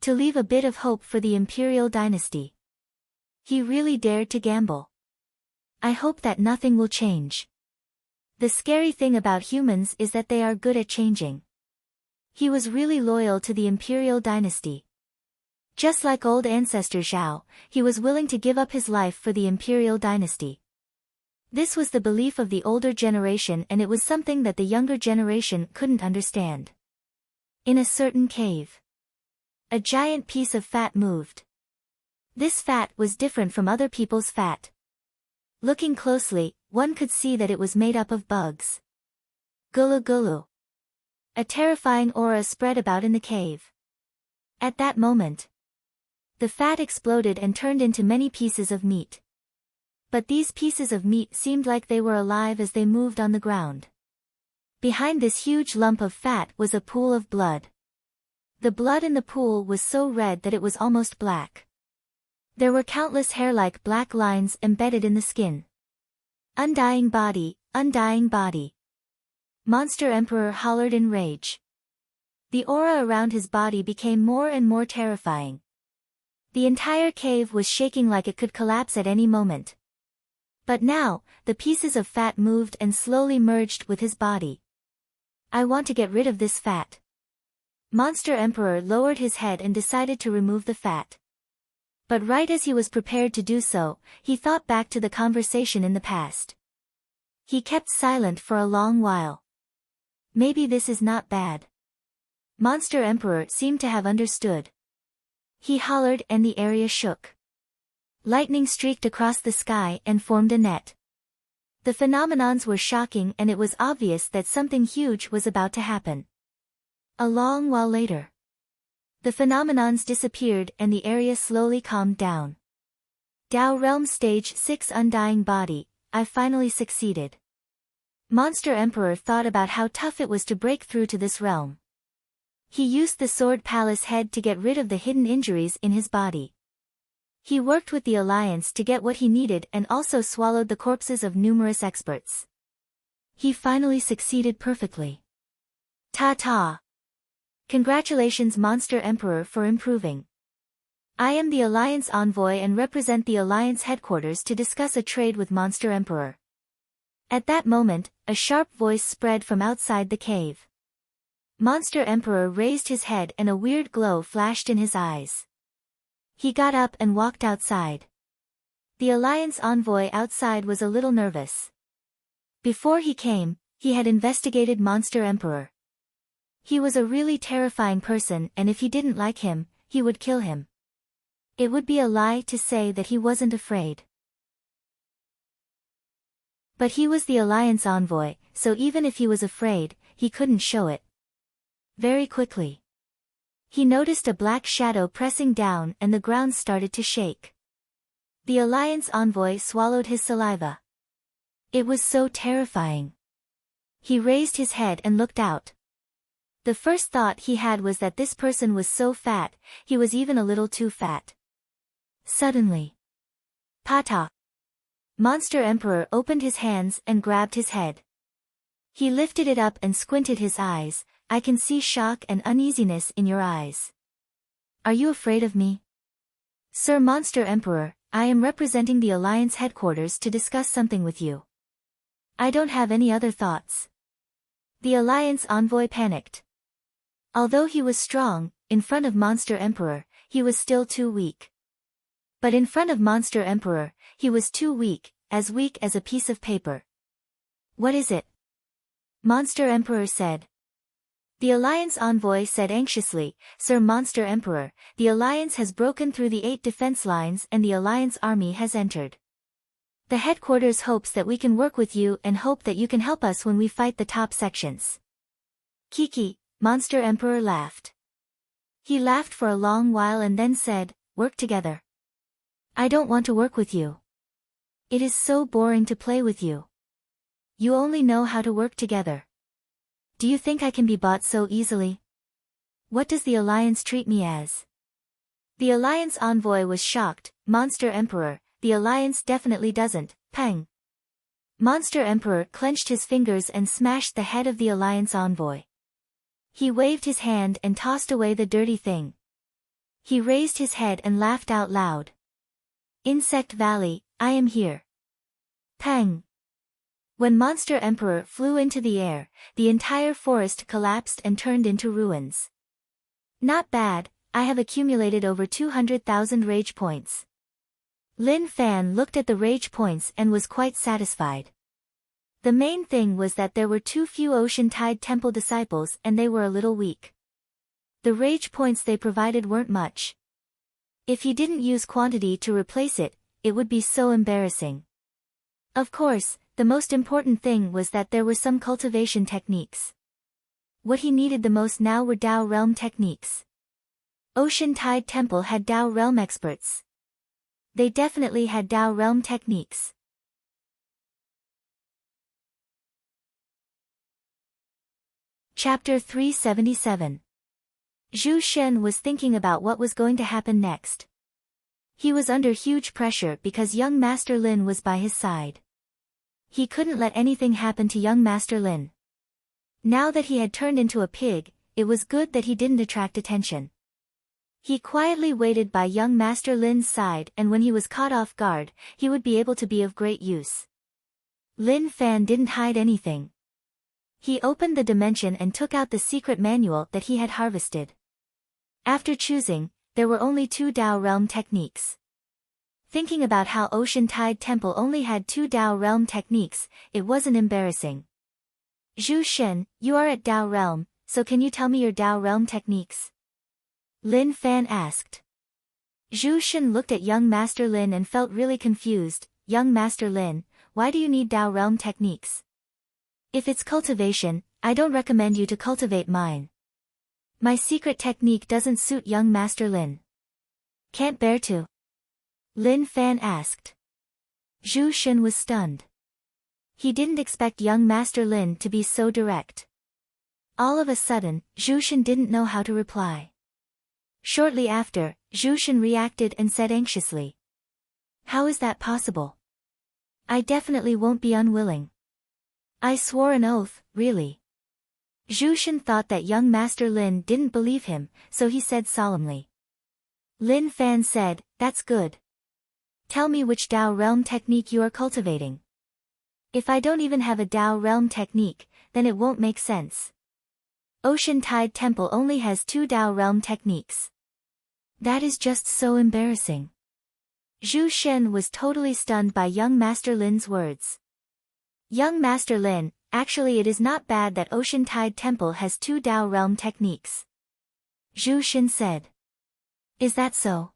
To leave a bit of hope for the imperial dynasty. He really dared to gamble. I hope that nothing will change. The scary thing about humans is that they are good at changing. He was really loyal to the imperial dynasty. Just like old ancestor Zhao, he was willing to give up his life for the imperial dynasty. This was the belief of the older generation and it was something that the younger generation couldn't understand. In a certain cave, a giant piece of fat moved. This fat was different from other people's fat. Looking closely, one could see that it was made up of bugs. Gulu gulu. A terrifying aura spread about in the cave. At that moment, the fat exploded and turned into many pieces of meat. But these pieces of meat seemed like they were alive as they moved on the ground. Behind this huge lump of fat was a pool of blood. The blood in the pool was so red that it was almost black. There were countless hair-like black lines embedded in the skin. Undying body, undying body. Monster Emperor hollered in rage. The aura around his body became more and more terrifying. The entire cave was shaking like it could collapse at any moment. But now, the pieces of fat moved and slowly merged with his body. I want to get rid of this fat. Monster Emperor lowered his head and decided to remove the fat. But right as he was prepared to do so, he thought back to the conversation in the past. He kept silent for a long while. Maybe this is not bad. Monster Emperor seemed to have understood. He hollered and the area shook. Lightning streaked across the sky and formed a net. The phenomenons were shocking and it was obvious that something huge was about to happen. A long while later, the phenomenons disappeared and the area slowly calmed down. Tao Realm Stage 6 Undying Body, I finally succeeded. Monster Emperor thought about how tough it was to break through to this realm. He used the Sword Palace head to get rid of the hidden injuries in his body. He worked with the Alliance to get what he needed and also swallowed the corpses of numerous experts. He finally succeeded perfectly. Ta-ta! Congratulations Monster Emperor for improving. I am the Alliance Envoy and represent the Alliance headquarters to discuss a trade with Monster Emperor. At that moment, a sharp voice spread from outside the cave. Monster Emperor raised his head and a weird glow flashed in his eyes. He got up and walked outside. The Alliance Envoy outside was a little nervous. Before he came, he had investigated Monster Emperor. He was a really terrifying person and if he didn't like him, he would kill him. It would be a lie to say that he wasn't afraid. But he was the Alliance Envoy, so even if he was afraid, he couldn't show it. Very quickly, he noticed a black shadow pressing down and the ground started to shake. The Alliance Envoy swallowed his saliva. It was so terrifying. He raised his head and looked out. The first thought he had was that this person was so fat, he was even a little too fat. Suddenly, Pata! Monster Emperor opened his hands and grabbed his head. He lifted it up and squinted his eyes. I can see shock and uneasiness in your eyes. Are you afraid of me? Sir Monster Emperor, I am representing the Alliance headquarters to discuss something with you. I don't have any other thoughts. The Alliance Envoy panicked. Although he was strong, in front of Monster Emperor, he was still too weak. But in front of Monster Emperor, he was too weak as a piece of paper. What is it? Monster Emperor said. The Alliance Envoy said anxiously, Sir Monster Emperor, the Alliance has broken through the 8 defense lines and the Alliance army has entered. The headquarters hopes that we can work with you and hope that you can help us when we fight the top sections. Kiki, Monster Emperor laughed. He laughed for a long while and then said, work together. I don't want to work with you. It is so boring to play with you. You only know how to work together. Do you think I can be bought so easily? What does the Alliance treat me as? The Alliance Envoy was shocked. Monster Emperor, the Alliance definitely doesn't. Pang. Monster Emperor clenched his fingers and smashed the head of the Alliance Envoy. He waved his hand and tossed away the dirty thing. He raised his head and laughed out loud. Insect Valley, I am here. Pang. When Monster Emperor flew into the air, the entire forest collapsed and turned into ruins. Not bad, I have accumulated over 200,000 rage points. Lin Fan looked at the rage points and was quite satisfied. The main thing was that there were too few Ocean Tide Temple disciples and they were a little weak. The rage points they provided weren't much. If he didn't use quantity to replace it, it would be so embarrassing. Of course, the most important thing was that there were some cultivation techniques. What he needed the most now were Tao Realm techniques. Ocean Tide Temple had Tao Realm experts. They definitely had Tao Realm techniques. Chapter 377. Zhu Shen was thinking about what was going to happen next. He was under huge pressure because young Master Lin was by his side. He couldn't let anything happen to young Master Lin. Now that he had turned into a pig, it was good that he didn't attract attention. He quietly waited by young Master Lin's side, and when he was caught off guard, he would be able to be of great use. Lin Fan didn't hide anything. He opened the dimension and took out the secret manual that he had harvested. After choosing, there were only 2 Tao Realm techniques. Thinking about how Ocean Tide Temple only had 2 Tao Realm techniques, it wasn't embarrassing. Zhu Shen, you are at Tao Realm, so can you tell me your Tao Realm techniques? Lin Fan asked. Zhu Shen looked at young Master Lin and felt really confused. Young Master Lin, why do you need Tao Realm techniques? If it's cultivation, I don't recommend you to cultivate mine. My secret technique doesn't suit young Master Lin. Can't bear to? Lin Fan asked. Zhu Shen was stunned. He didn't expect young Master Lin to be so direct. All of a sudden, Zhu Shen didn't know how to reply. Shortly after, Zhu Shen reacted and said anxiously. How is that possible? I definitely won't be unwilling. I swore an oath, really. Zhu Shen thought that young Master Lin didn't believe him, so he said solemnly. Lin Fan said, that's good. Tell me which Tao Realm technique you are cultivating. If I don't even have a Tao Realm technique, then it won't make sense. Ocean Tide Temple only has 2 Tao Realm techniques. That is just so embarrassing. Zhu Shen was totally stunned by young Master Lin's words. Young Master Lin, actually it is not bad that Ocean Tide Temple has 2 Tao Realm techniques. Zhu Shen said. Is that so?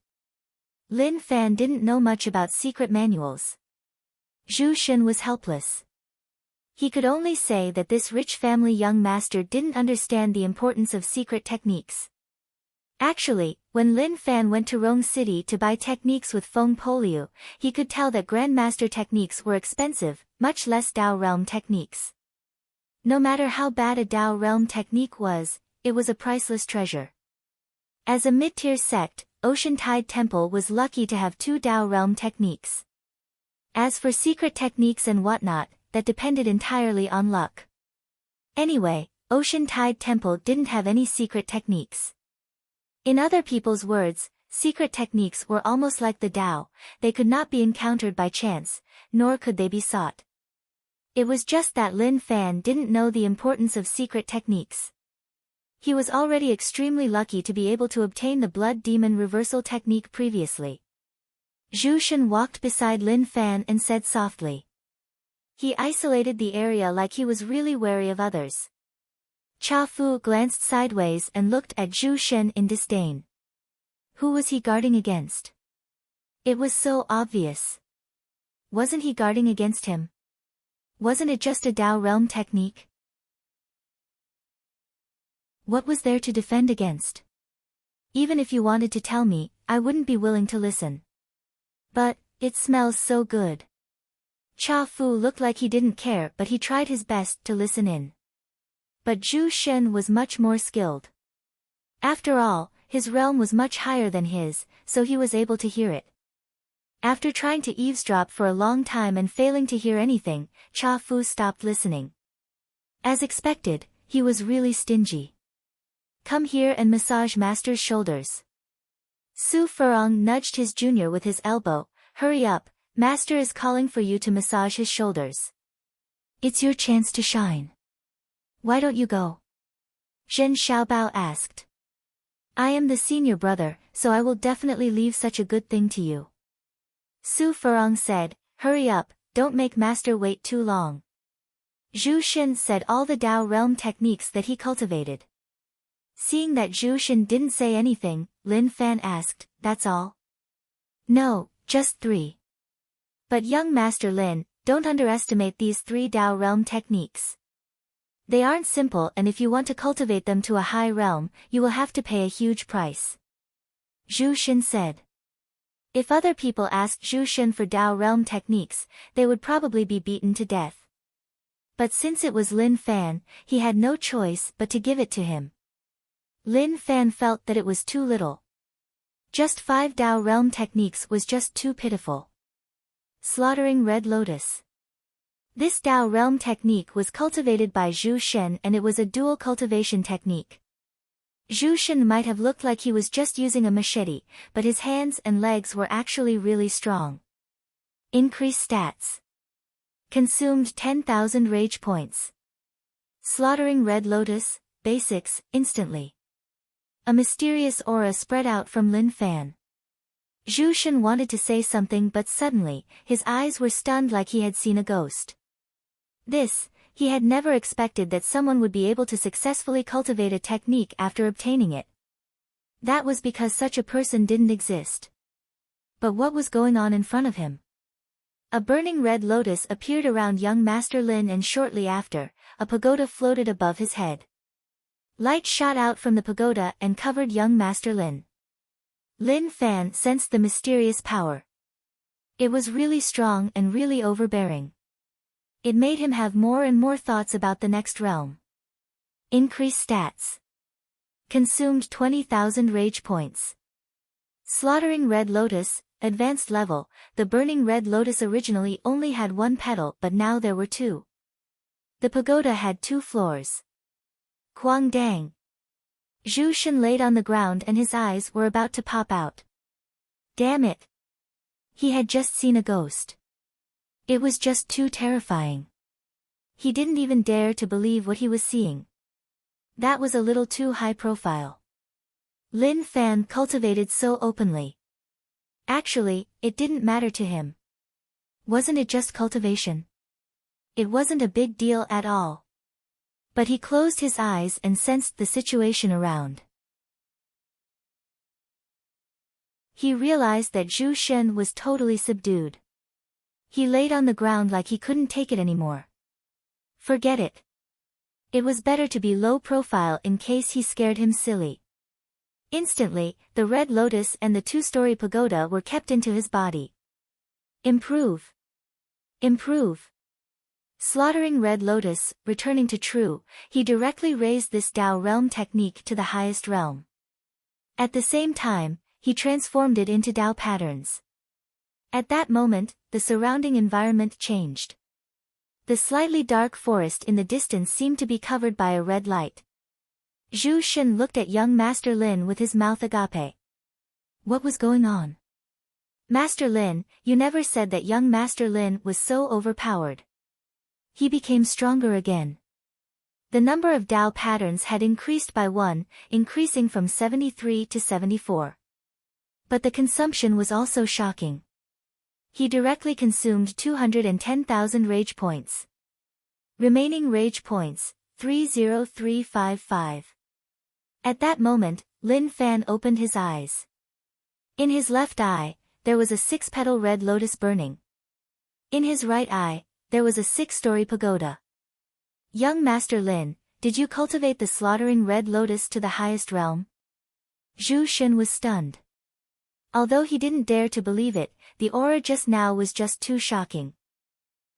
Lin Fan didn't know much about secret manuals. Zhu Shen was helpless. He could only say that this rich family young master didn't understand the importance of secret techniques. Actually, when Lin Fan went to Rong City to buy techniques with Feng Poliu, he could tell that Grandmaster techniques were expensive, much less Tao Realm techniques. No matter how bad a Tao Realm technique was, it was a priceless treasure. As a mid-tier sect, Ocean Tide Temple was lucky to have 2 Tao Realm techniques. As for secret techniques and whatnot, that depended entirely on luck. Anyway, Ocean Tide Temple didn't have any secret techniques. In other people's words, secret techniques were almost like the Tao, they could not be encountered by chance, nor could they be sought. It was just that Lin Fan didn't know the importance of secret techniques. He was already extremely lucky to be able to obtain the Blood Demon Reversal technique previously. Zhu Shen walked beside Lin Fan and said softly. He isolated the area like he was really wary of others. Cha Fu glanced sideways and looked at Zhu Shen in disdain. Who was he guarding against? It was so obvious. Wasn't he guarding against him? Wasn't it just a Tao Realm technique? What was there to defend against? Even if you wanted to tell me, I wouldn't be willing to listen. But, it smells so good. Cha Fu looked like he didn't care, but he tried his best to listen in. But Zhu Shen was much more skilled. After all, his realm was much higher than his, so he was able to hear it. After trying to eavesdrop for a long time and failing to hear anything, Cha Fu stopped listening. As expected, he was really stingy. Come here and massage Master's shoulders. Su Furong nudged his junior with his elbow. Hurry up, Master is calling for you to massage his shoulders. It's your chance to shine. Why don't you go? Zhen Xiaobao asked. I am the senior brother, so I will definitely leave such a good thing to you. Su Furong said, hurry up, don't make Master wait too long. Zhu Shen said all the Tao Realm techniques that he cultivated. Seeing that Zhu Shen didn't say anything, Lin Fan asked, that's all? No, just 3. But young Master Lin, don't underestimate these 3 Tao Realm techniques. They aren't simple, and if you want to cultivate them to a high realm, you will have to pay a huge price. Zhu Xin said. If other people asked Zhu Xin for Dao realm techniques, they would probably be beaten to death. But since it was Lin Fan, he had no choice but to give it to him. Lin Fan felt that it was too little. Just 5 Dao realm techniques was just too pitiful. Slaughtering Red Lotus. This Dao realm technique was cultivated by Zhu Shen, and it was a dual cultivation technique. Zhu Shen might have looked like he was just using a machete, but his hands and legs were actually really strong. Increased stats. Consumed 10,000 rage points. Slaughtering Red Lotus, basics, instantly. A mysterious aura spread out from Lin Fan. Zhu Shen wanted to say something, but suddenly, his eyes were stunned like he had seen a ghost. He had never expected that someone would be able to successfully cultivate a technique after obtaining it. That was because such a person didn't exist. But what was going on in front of him? A burning red lotus appeared around young Master Lin, and shortly after, a pagoda floated above his head. Light shot out from the pagoda and covered young Master Lin. Lin Fan sensed the mysterious power. It was really strong and really overbearing. It made him have more and more thoughts about the next realm. Increased stats. Consumed 20,000 rage points. Slaughtering Red Lotus, advanced level. The burning red lotus originally only had 1 petal, but now there were 2. The pagoda had 2 floors. Quang Dang. Zhu Shen laid on the ground and his eyes were about to pop out. Damn it. He had just seen a ghost. It was just too terrifying. He didn't even dare to believe what he was seeing. That was a little too high profile. Lin Fan cultivated so openly. Actually, it didn't matter to him. Wasn't it just cultivation? It wasn't a big deal at all. But he closed his eyes and sensed the situation around. He realized that Zhu Shen was totally subdued. He laid on the ground like he couldn't take it anymore. Forget it. It was better to be low profile in case he scared him silly. Instantly, the red lotus and the 2-story pagoda were kept into his body. Improve. Improve. Slaughtering Red Lotus, returning to true, he directly raised this Dao realm technique to the highest realm. At the same time, he transformed it into Dao patterns. At that moment, the surrounding environment changed. The slightly dark forest in the distance seemed to be covered by a red light. Zhu Shen looked at young Master Lin with his mouth agape. What was going on? Master Lin, you never said that young Master Lin was so overpowered. He became stronger again. The number of Dao patterns had increased by 1, increasing from 73 to 74. But the consumption was also shocking. He directly consumed 210,000 rage points. Remaining rage points, 30355. At that moment, Lin Fan opened his eyes. In his left eye, there was a 6-petal red lotus burning. In his right eye, there was a 6-story pagoda. Young Master Lin, did you cultivate the slaughtering red lotus to the highest realm? Zhu Shen was stunned. Although he didn't dare to believe it, the aura just now was just too shocking.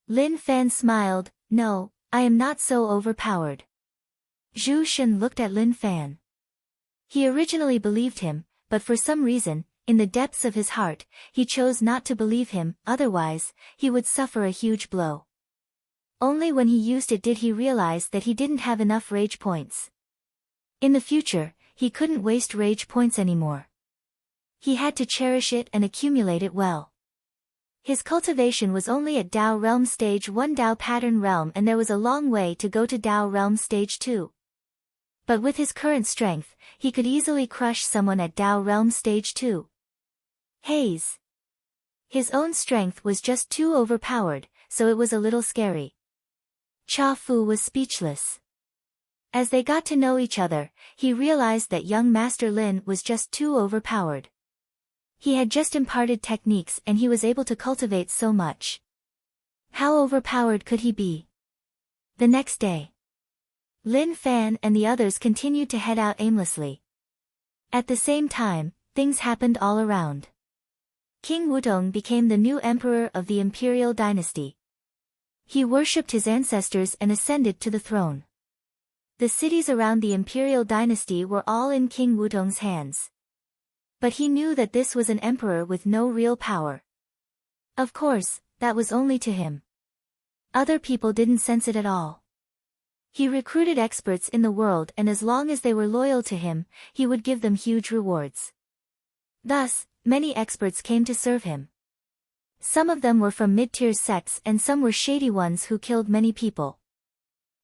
Lin Fan smiled, no, I am not so overpowered. Zhu Shen looked at Lin Fan. He originally believed him, but for some reason, in the depths of his heart, he chose not to believe him, otherwise, he would suffer a huge blow. Only when he used it did he realize that he didn't have enough rage points. In the future, he couldn't waste rage points anymore. He had to cherish it and accumulate it well. His cultivation was only at Dao Realm Stage 1 Dao Pattern Realm, and there was a long way to go to Dao Realm Stage 2. But with his current strength, he could easily crush someone at Dao Realm Stage 2. Haze. His own strength was just too overpowered, so it was a little scary. Cha Fu was speechless. As they got to know each other, he realized that young Master Lin was just too overpowered. He had just imparted techniques and he was able to cultivate so much. How overpowered could he be? The next day, Lin Fan and the others continued to head out aimlessly. At the same time, things happened all around. King Wudong became the new emperor of the imperial dynasty. He worshipped his ancestors and ascended to the throne. The cities around the imperial dynasty were all in King Wudong's hands. But he knew that this was an emperor with no real power. Of course, that was only to him. Other people didn't sense it at all. He recruited experts in the world, and as long as they were loyal to him, he would give them huge rewards. Thus, many experts came to serve him. Some of them were from mid-tier sects and some were shady ones who killed many people.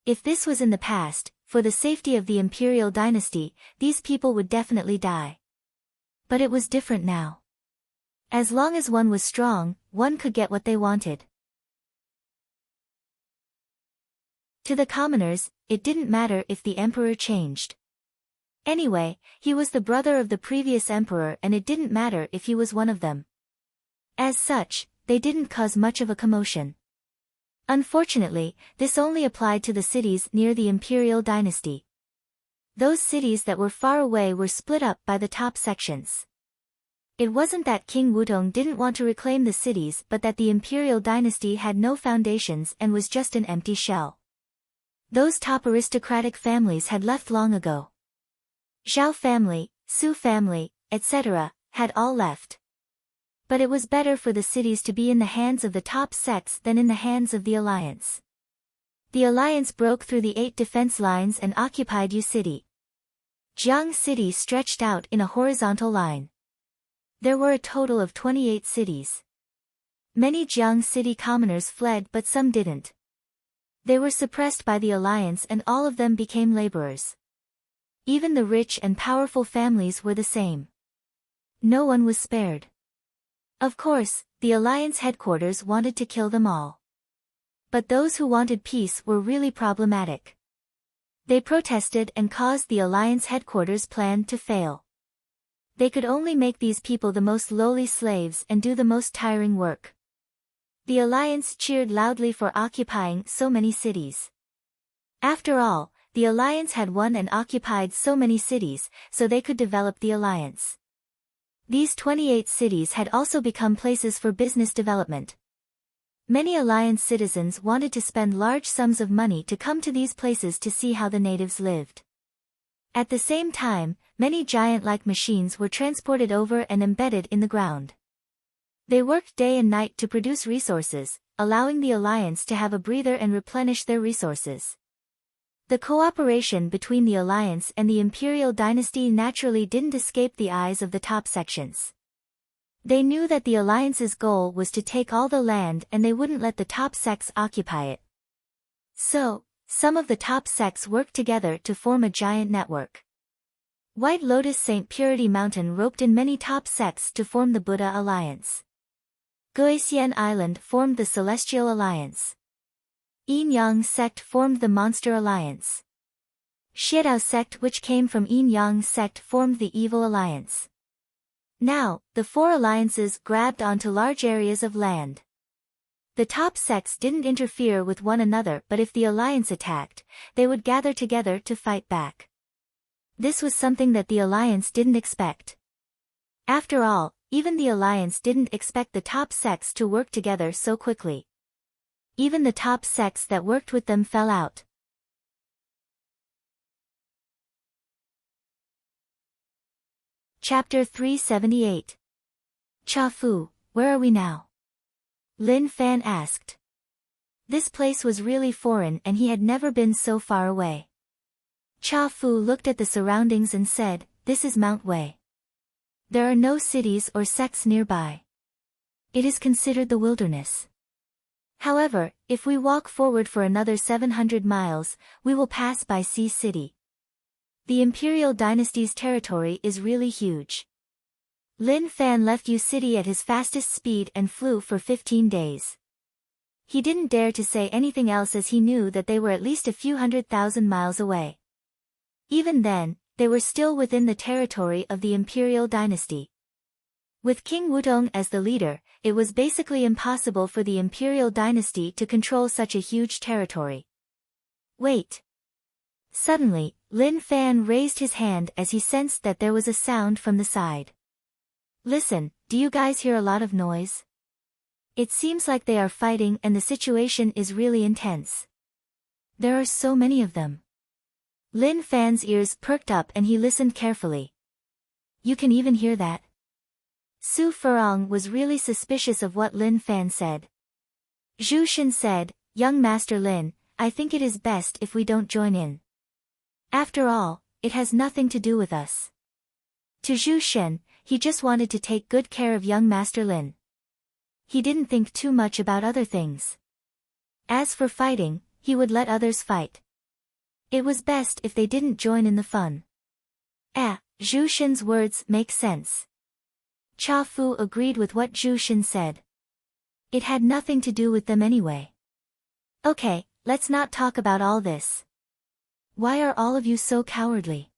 If this was in the past, for the safety of the imperial dynasty, these people would definitely die. But it was different now. As long as one was strong, one could get what they wanted. To the commoners, it didn't matter if the emperor changed. Anyway, he was the brother of the previous emperor and it didn't matter if he was one of them. As such, they didn't cause much of a commotion. Unfortunately, this only applied to the cities near the imperial dynasty. Those cities that were far away were split up by the top sections. It wasn't that King Wudong didn't want to reclaim the cities but that the imperial dynasty had no foundations and was just an empty shell. Those top aristocratic families had left long ago. Zhao family, Su family, etc., had all left. But it was better for the cities to be in the hands of the top sects than in the hands of the alliance. The alliance broke through the 8 defense lines and occupied Yu City. Jiang City stretched out in a horizontal line. There were a total of 28 cities. Many Jiang City commoners fled but some didn't. They were suppressed by the alliance and all of them became laborers. Even the rich and powerful families were the same. No one was spared. Of course, the alliance headquarters wanted to kill them all. But those who wanted peace were really problematic. They protested and caused the alliance headquarters plan to fail. They could only make these people the most lowly slaves and do the most tiring work. The alliance cheered loudly for occupying so many cities. After all, the alliance had won and occupied so many cities, so they could develop the alliance. These 28 cities had also become places for business development. Many alliance citizens wanted to spend large sums of money to come to these places to see how the natives lived. At the same time, many giant-like machines were transported over and embedded in the ground. They worked day and night to produce resources, allowing the alliance to have a breather and replenish their resources. The cooperation between the alliance and the imperial dynasty naturally didn't escape the eyes of the top sections. They knew that the alliance's goal was to take all the land and they wouldn't let the top sects occupy it. So, some of the top sects worked together to form a giant network. White Lotus St. Purity Mountain roped in many top sects to form the Buddha Alliance. Guisian Island formed the Celestial Alliance. Yin Yang sect formed the Monster Alliance. Xiedao sect, which came from Yin Yang sect, formed the Evil Alliance. Now, the 4 alliances grabbed onto large areas of land. The top sects didn't interfere with one another, but if the alliance attacked, they would gather together to fight back. This was something that the alliance didn't expect. After all, even the alliance didn't expect the top sects to work together so quickly. Even the top sects that worked with them fell out. Chapter 378. Chafu, where are we now? Lin Fan asked. This place was really foreign and he had never been so far away. Chafu looked at the surroundings and said, "This is Mount Wei. There are no cities or sects nearby. It is considered the wilderness. However, if we walk forward for another 700 miles, we will pass by Sea City. The imperial dynasty's territory is really huge." Lin Fan left Yu City at his fastest speed and flew for 15 days. He didn't dare to say anything else as he knew that they were at least a few 100,000 miles away. Even then, they were still within the territory of the imperial dynasty. With King Wudong as the leader, it was basically impossible for the imperial dynasty to control such a huge territory. Wait. Suddenly, Lin Fan raised his hand as he sensed that there was a sound from the side. Listen, do you guys hear a lot of noise? It seems like they are fighting and the situation is really intense. There are so many of them. Lin Fan's ears perked up and he listened carefully. You can even hear that? Su Furong was really suspicious of what Lin Fan said. Zhu Shen said, Young Master Lin, I think it is best if we don't join in. After all, it has nothing to do with us. To Zhu Shen, he just wanted to take good care of young Master Lin. He didn't think too much about other things. As for fighting, he would let others fight. It was best if they didn't join in the fun. Zhu Shen's words make sense. Cha Fu agreed with what Zhu Shen said. It had nothing to do with them anyway. Okay, let's not talk about all this. Why are all of you so cowardly?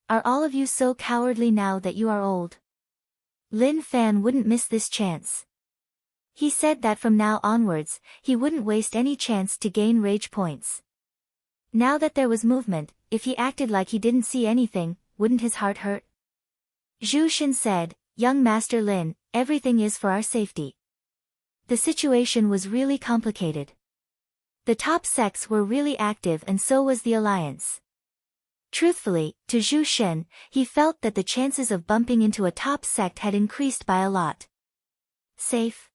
Are all of you so cowardly now that you are old? Lin Fan wouldn't miss this chance. He said that from now onwards, he wouldn't waste any chance to gain rage points. Now that there was movement, if he acted like he didn't see anything, wouldn't his heart hurt? Zhu Shen said, Young Master Lin, everything is for our safety. The situation was really complicated. The top sects were really active and so was the alliance. Truthfully, to Zhu Shen, he felt that the chances of bumping into a top sect had increased by a lot. Safe?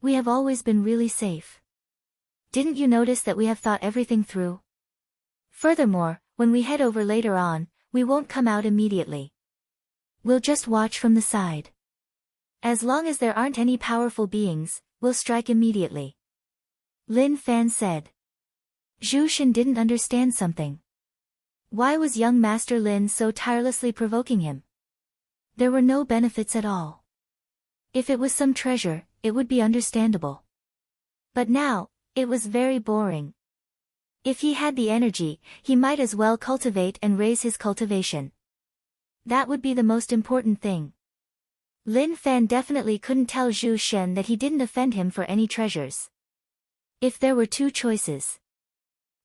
We have always been really safe. Didn't you notice that we have thought everything through? Furthermore, when we head over later on, we won't come out immediately. We'll just watch from the side. As long as there aren't any powerful beings, we'll strike immediately. Lin Fan said. Zhu Shen didn't understand something. Why was young Master Lin so tirelessly provoking him? There were no benefits at all. If it was some treasure, it would be understandable. But now, it was very boring. If he had the energy, he might as well cultivate and raise his cultivation. That would be the most important thing. Lin Fan definitely couldn't tell Zhu Shen that he didn't offend him for any treasures. If there were two choices.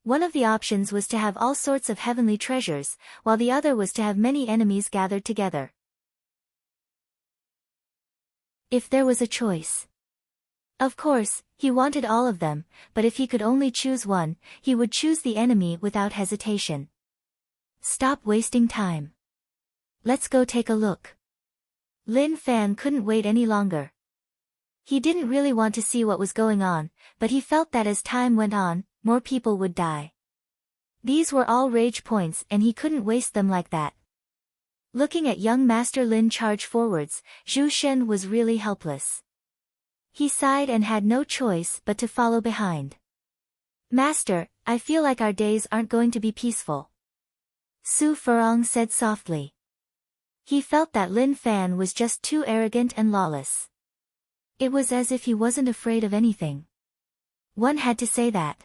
One of the options was to have all sorts of heavenly treasures, while the other was to have many enemies gathered together. If there was a choice. Of course, he wanted all of them, but if he could only choose one, he would choose the enemy without hesitation. Stop wasting time. Let's go take a look. Lin Fan couldn't wait any longer. He didn't really want to see what was going on, but he felt that as time went on, more people would die. These were all rage points and he couldn't waste them like that. Looking at young Master Lin charge forwards, Zhu Shen was really helpless. He sighed and had no choice but to follow behind. Master, I feel like our days aren't going to be peaceful. Su Furong said softly. He felt that Lin Fan was just too arrogant and lawless. It was as if he wasn't afraid of anything. One had to say that.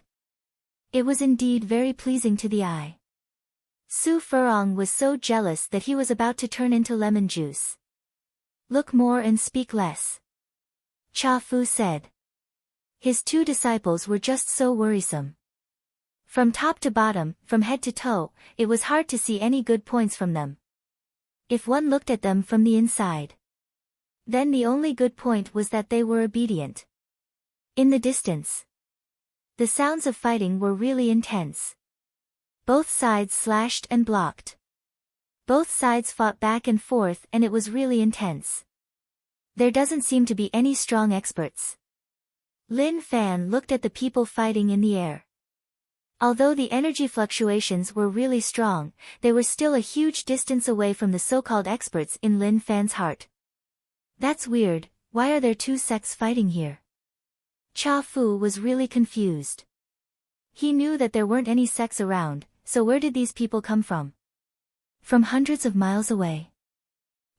It was indeed very pleasing to the eye. Su Furong was so jealous that he was about to turn into lemon juice. Look more and speak less. Cha Fu said. His two disciples were just so worrisome. From top to bottom, from head to toe, it was hard to see any good points from them. If one looked at them from the inside. Then the only good point was that they were obedient. In the distance. The sounds of fighting were really intense. Both sides slashed and blocked. Both sides fought back and forth and it was really intense. There doesn't seem to be any strong experts. Lin Fan looked at the people fighting in the air. Although the energy fluctuations were really strong, they were still a huge distance away from the so-called experts in Lin Fan's heart. That's weird, why are there two sects fighting here? Cha Fu was really confused. He knew that there weren't any sects around, so where did these people come from? From hundreds of miles away.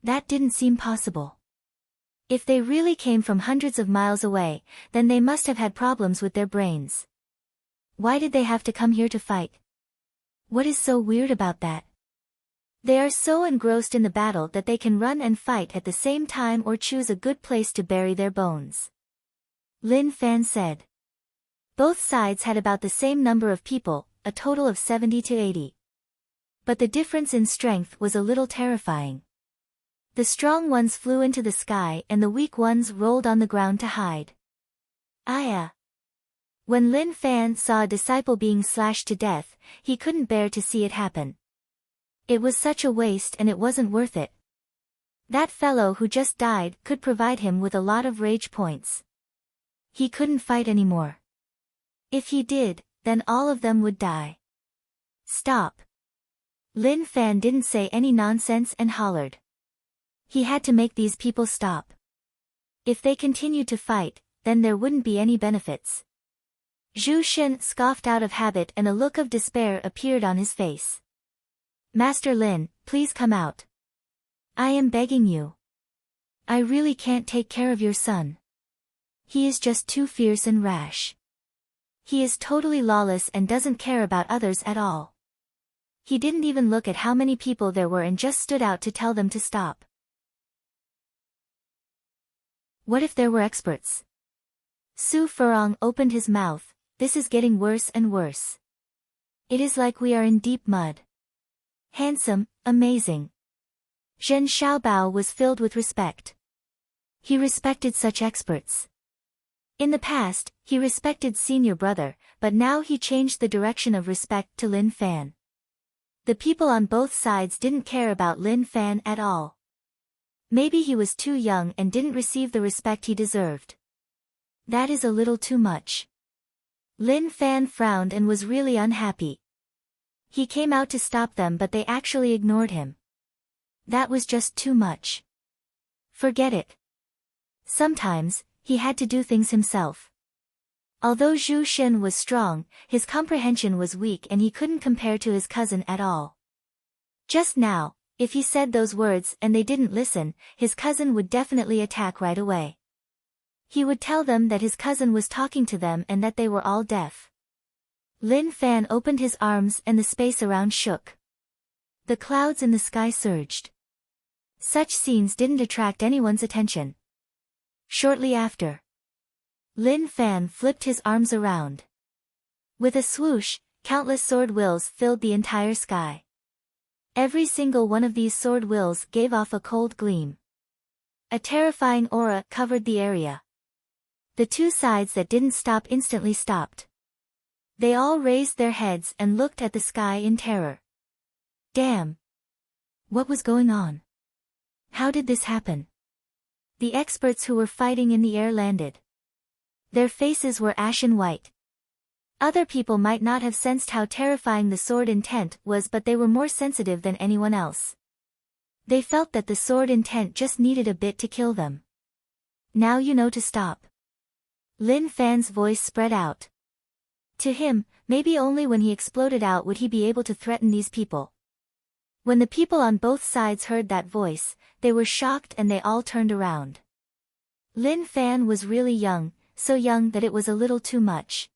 That didn't seem possible. If they really came from hundreds of miles away, then they must have had problems with their brains. Why did they have to come here to fight? What is so weird about that? They are so engrossed in the battle that they can run and fight at the same time or choose a good place to bury their bones. Lin Fan said. Both sides had about the same number of people, a total of 70 to 80. But the difference in strength was a little terrifying. The strong ones flew into the sky and the weak ones rolled on the ground to hide. Aya! When Lin Fan saw a disciple being slashed to death, he couldn't bear to see it happen. It was such a waste and it wasn't worth it. That fellow who just died could provide him with a lot of rage points. He couldn't fight anymore. If he did, then all of them would die. Stop! Lin Fan didn't say any nonsense and hollered. He had to make these people stop. If they continued to fight, then there wouldn't be any benefits. Zhu Shen scoffed out of habit and a look of despair appeared on his face. Master Lin, please come out. I am begging you. I really can't take care of your son. He is just too fierce and rash. He is totally lawless and doesn't care about others at all. He didn't even look at how many people there were and just stood out to tell them to stop. What if there were experts? Su Furong opened his mouth. This is getting worse and worse. It is like we are in deep mud. Handsome, amazing. Zhen Xiaobao was filled with respect. He respected such experts. In the past, he respected senior brother, but now he changed the direction of respect to Lin Fan. The people on both sides didn't care about Lin Fan at all. Maybe he was too young and didn't receive the respect he deserved. That is a little too much. Lin Fan frowned and was really unhappy. He came out to stop them but they actually ignored him. That was just too much. Forget it. Sometimes, he had to do things himself. Although Zhu Shen was strong, his comprehension was weak and he couldn't compare to his cousin at all. Just now, if he said those words and they didn't listen, his cousin would definitely attack right away. He would tell them that his cousin was talking to them and that they were all deaf. Lin Fan opened his arms and the space around shook. The clouds in the sky surged. Such scenes didn't attract anyone's attention. Shortly after, Lin Fan flipped his arms around. With a swoosh, countless sword wheels filled the entire sky. Every single one of these sword wheels gave off a cold gleam. A terrifying aura covered the area. The two sides that didn't stop instantly stopped. They all raised their heads and looked at the sky in terror. Damn! What was going on? How did this happen? The experts who were fighting in the air landed. Their faces were ashen white. Other people might not have sensed how terrifying the sword intent was, but they were more sensitive than anyone else. They felt that the sword intent just needed a bit to kill them. Now you know to stop. Lin Fan's voice spread out. To him, maybe only when he exploded out would he be able to threaten these people. When the people on both sides heard that voice, they were shocked and they all turned around. Lin Fan was really young, so young that it was a little too much.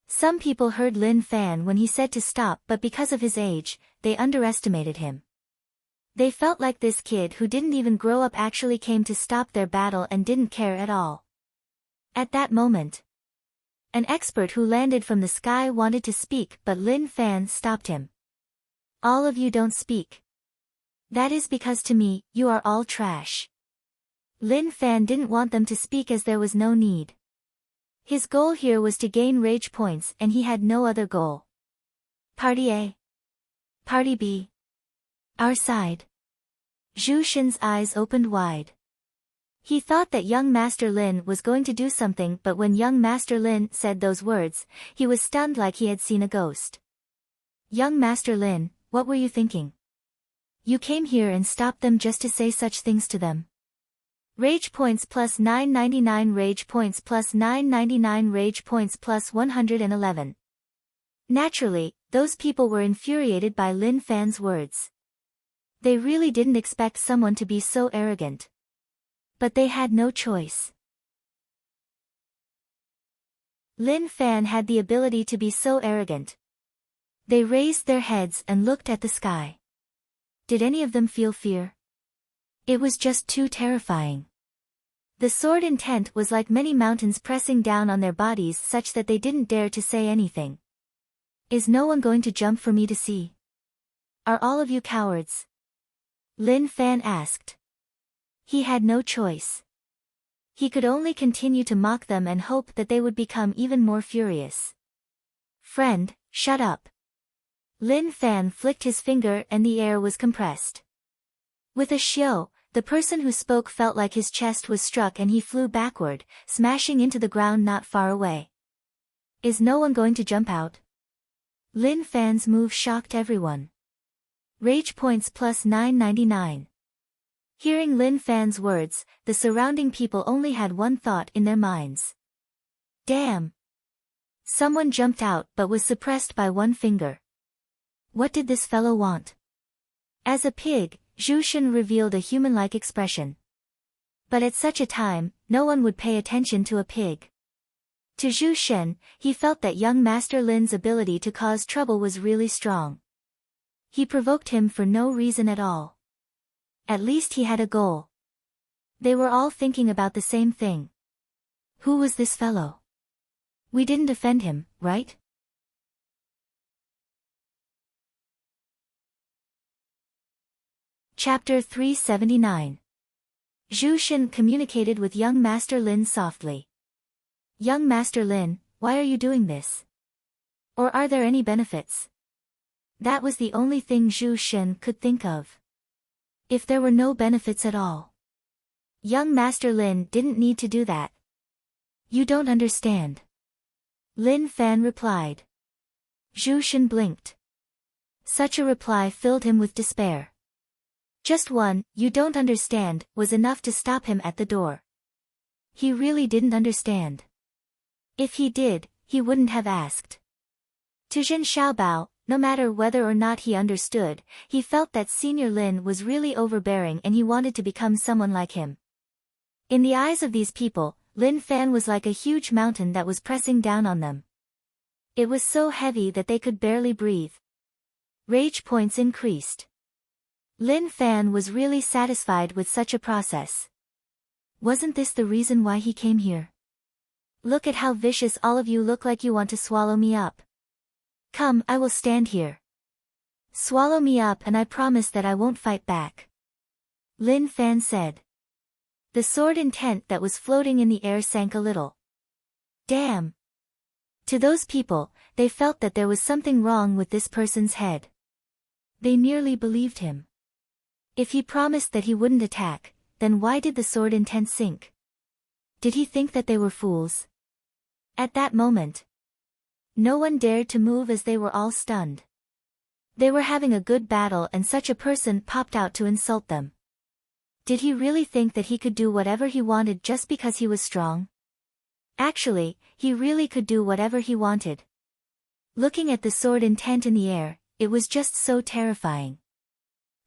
Some people heard Lin Fan when he said to stop, but because of his age, they underestimated him. They felt like this kid who didn't even grow up actually came to stop their battle and didn't care at all. At that moment, an expert who landed from the sky wanted to speak, but Lin Fan stopped him. All of you don't speak. That is because to me, you are all trash. Lin Fan didn't want them to speak as there was no need. His goal here was to gain rage points and he had no other goal. Party A. Party B. Our side. Zhu Shen's eyes opened wide. He thought that young Master Lin was going to do something, but when young Master Lin said those words, he was stunned like he had seen a ghost. Young Master Lin, what were you thinking? You came here and stopped them just to say such things to them. Rage points plus 999, rage points plus 999, rage points plus 111. Naturally, those people were infuriated by Lin Fan's words. They really didn't expect someone to be so arrogant. But they had no choice. Lin Fan had the ability to be so arrogant. They raised their heads and looked at the sky. Did any of them feel fear? It was just too terrifying. The sword intent was like many mountains pressing down on their bodies such that they didn't dare to say anything. Is no one going to jump for me to see? Are all of you cowards? Lin Fan asked. He had no choice. He could only continue to mock them and hope that they would become even more furious. Friend, shut up. Lin Fan flicked his finger and the air was compressed. With a xiao, the person who spoke felt like his chest was struck and he flew backward, smashing into the ground not far away. Is no one going to jump out? Lin Fan's move shocked everyone. Rage points plus 999. Hearing Lin Fan's words, the surrounding people only had one thought in their minds. Damn! Someone jumped out but was suppressed by one finger. What did this fellow want? As a pig, Zhu Shen revealed a human-like expression. But at such a time, no one would pay attention to a pig. To Zhu Shen, he felt that young Master Lin's ability to cause trouble was really strong. He provoked him for no reason at all. At least he had a goal. They were all thinking about the same thing. Who was this fellow? We didn't offend him, right? Chapter 379. Zhu Shen communicated with young Master Lin softly. Young Master Lin, why are you doing this? Or are there any benefits? That was the only thing Zhu Shen could think of. If there were no benefits at all. Young Master Lin didn't need to do that. You don't understand. Lin Fan replied. Zhu Shen blinked. Such a reply filled him with despair. Just one, you don't understand, was enough to stop him at the door. He really didn't understand. If he did, he wouldn't have asked. To Zhen Xiaobao, no matter whether or not he understood, he felt that Senior Lin was really overbearing and he wanted to become someone like him. In the eyes of these people, Lin Fan was like a huge mountain that was pressing down on them. It was so heavy that they could barely breathe. Rage points increased. Lin Fan was really satisfied with such a process. Wasn't this the reason why he came here? Look at how vicious all of you look, like you want to swallow me up. Come, I will stand here. Swallow me up and I promise that I won't fight back. Lin Fan said. The sword intent that was floating in the air sank a little. Damn! To those people, they felt that there was something wrong with this person's head. They nearly believed him. If he promised that he wouldn't attack, then why did the sword intent sink? Did he think that they were fools? At that moment, no one dared to move as they were all stunned. They were having a good battle and such a person popped out to insult them. Did he really think that he could do whatever he wanted just because he was strong? Actually, he really could do whatever he wanted. Looking at the sword intent in the air, it was just so terrifying.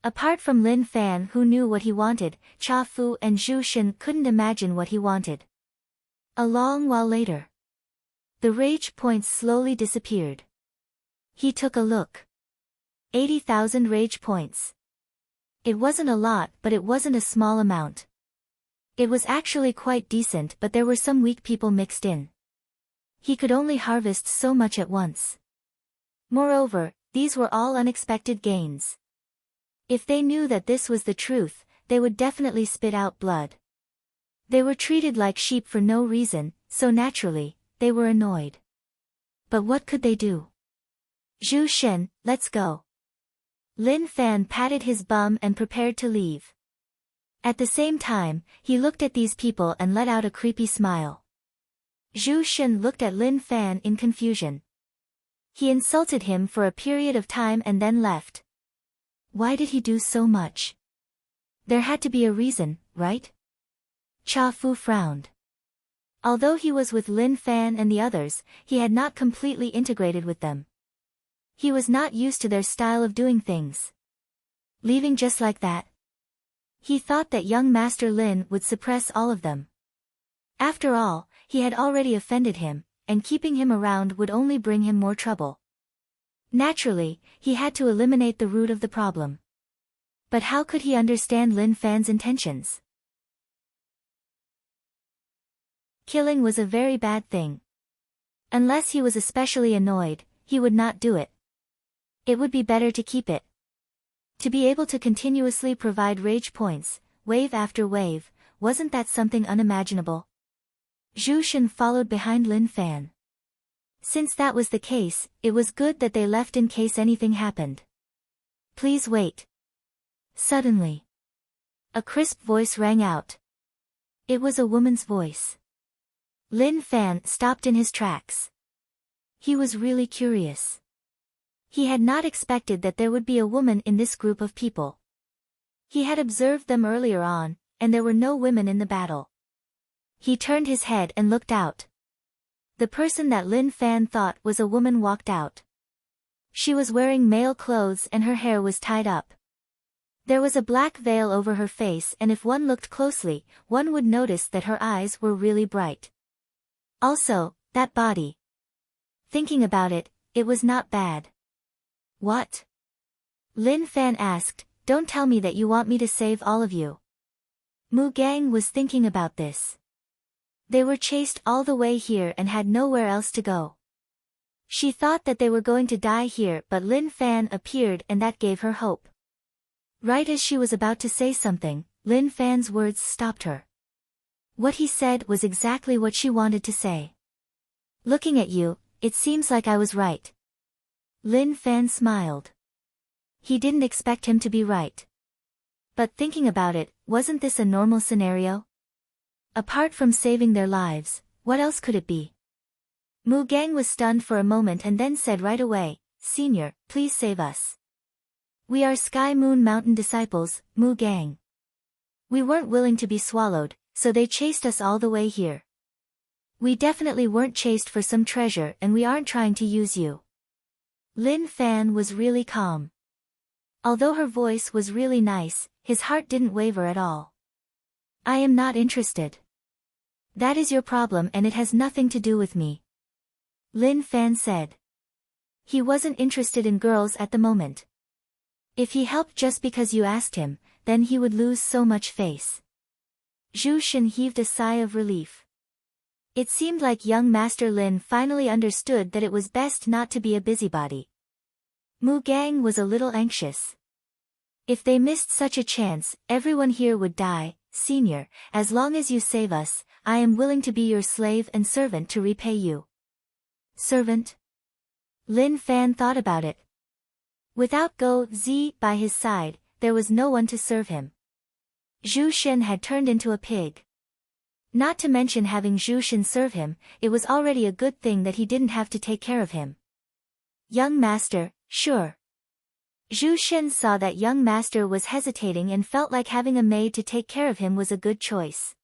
Apart from Lin Fan, who knew what he wanted, Cha Fu and Zhu Shen couldn't imagine what he wanted. A long while later, the rage points slowly disappeared. He took a look. 80,000 rage points. It wasn't a lot, but it wasn't a small amount. It was actually quite decent, but there were some weak people mixed in. He could only harvest so much at once. Moreover, these were all unexpected gains. If they knew that this was the truth, they would definitely spit out blood. They were treated like sheep for no reason, so naturally, they were annoyed. But what could they do? Zhu Shen, let's go. Lin Fan patted his bum and prepared to leave. At the same time, he looked at these people and let out a creepy smile. Zhu Shen looked at Lin Fan in confusion. He insulted him for a period of time and then left. Why did he do so much? There had to be a reason, right? Cha Fu frowned. Although he was with Lin Fan and the others, he had not completely integrated with them. He was not used to their style of doing things. Leaving just like that? He thought that young Master Lin would suppress all of them. After all, he had already offended him, and keeping him around would only bring him more trouble. Naturally, he had to eliminate the root of the problem. But how could he understand Lin Fan's intentions? Killing was a very bad thing. Unless he was especially annoyed, he would not do it. It would be better to keep it. To be able to continuously provide rage points, wave after wave. Wasn't that something unimaginable? Zhu Shen followed behind Lin Fan. Since that was the case, it was good that they left in case anything happened. Please wait. Suddenly, a crisp voice rang out. It was a woman's voice. Lin Fan stopped in his tracks. He was really curious. He had not expected that there would be a woman in this group of people. He had observed them earlier on, and there were no women in the battle. He turned his head and looked out. The person that Lin Fan thought was a woman walked out. She was wearing male clothes and her hair was tied up. There was a black veil over her face, and if one looked closely, one would notice that her eyes were really bright. Also, that body. Thinking about it, it was not bad. What? Lin Fan asked, don't tell me that you want me to save all of you. Mu Gang was thinking about this. They were chased all the way here and had nowhere else to go. She thought that they were going to die here, but Lin Fan appeared and that gave her hope. Right as she was about to say something, Lin Fan's words stopped her. What he said was exactly what she wanted to say. Looking at you, it seems like I was right. Lin Fan smiled. He didn't expect him to be right. But thinking about it, wasn't this a normal scenario? Apart from saving their lives, what else could it be? Mu Gang was stunned for a moment and then said right away, Senior, please save us. We are Sky Moon Mountain disciples, Mu Gang. We weren't willing to be swallowed, so they chased us all the way here. We definitely weren't chased for some treasure and we aren't trying to use you. Lin Fan was really calm. Although her voice was really nice, his heart didn't waver at all. I am not interested. That is your problem and it has nothing to do with me. Lin Fan said. He wasn't interested in girls at the moment. If he helped just because you asked him, then he would lose so much face. Zhu Shen heaved a sigh of relief. It seemed like young Master Lin finally understood that it was best not to be a busybody. Mu Gang was a little anxious. If they missed such a chance, everyone here would die. Senior, as long as you save us, I am willing to be your slave and servant to repay you. Servant? Lin Fan thought about it. Without Go Zi by his side, there was no one to serve him. Zhu Shen had turned into a pig. Not to mention having Zhu Shen serve him, it was already a good thing that he didn't have to take care of him. Young master, sure. Zhu Shen saw that young master was hesitating and felt like having a maid to take care of him was a good choice.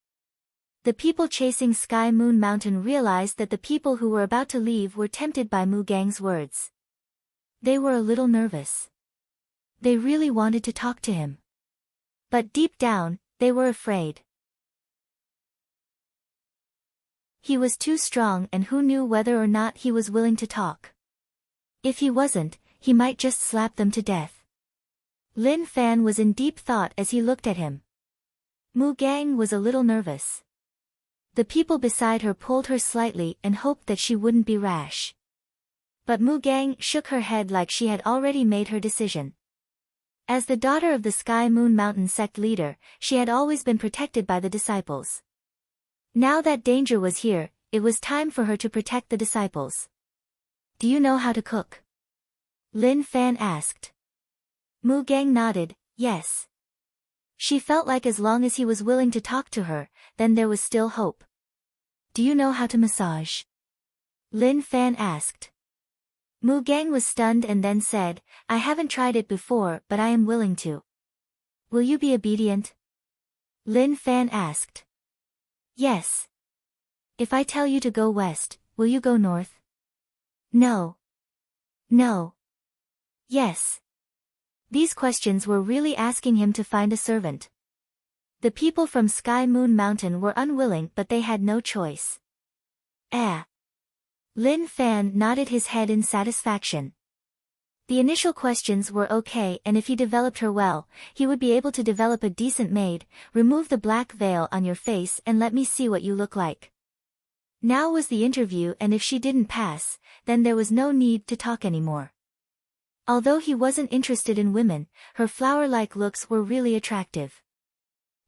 The people chasing Sky Moon Mountain realized that the people who were about to leave were tempted by Mu Gang's words. They were a little nervous. They really wanted to talk to him. But deep down, they were afraid. He was too strong and who knew whether or not he was willing to talk. If he wasn't, he might just slap them to death. Lin Fan was in deep thought as he looked at him. Mu Gang was a little nervous. The people beside her pulled her slightly and hoped that she wouldn't be rash. But Mu Gang shook her head like she had already made her decision. As the daughter of the Sky Moon Mountain sect leader, she had always been protected by the disciples. Now that danger was here, it was time for her to protect the disciples. Do you know how to cook? Lin Fan asked. Mu Gang nodded, yes. She felt like as long as he was willing to talk to her, then there was still hope. Do you know how to massage? Lin Fan asked. Mu Gang was stunned and then said, I haven't tried it before but I am willing to. Will you be obedient? Lin Fan asked. Yes. If I tell you to go west, will you go north? No. No. Yes. These questions were really asking him to find a servant. The people from Sky Moon Mountain were unwilling but they had no choice. Lin Fan nodded his head in satisfaction. The initial questions were okay and if he developed her well, he would be able to develop a decent maid. Remove the black veil on your face and let me see what you look like. Now was the interview and if she didn't pass, then there was no need to talk anymore. Although he wasn't interested in women, her flower-like looks were really attractive.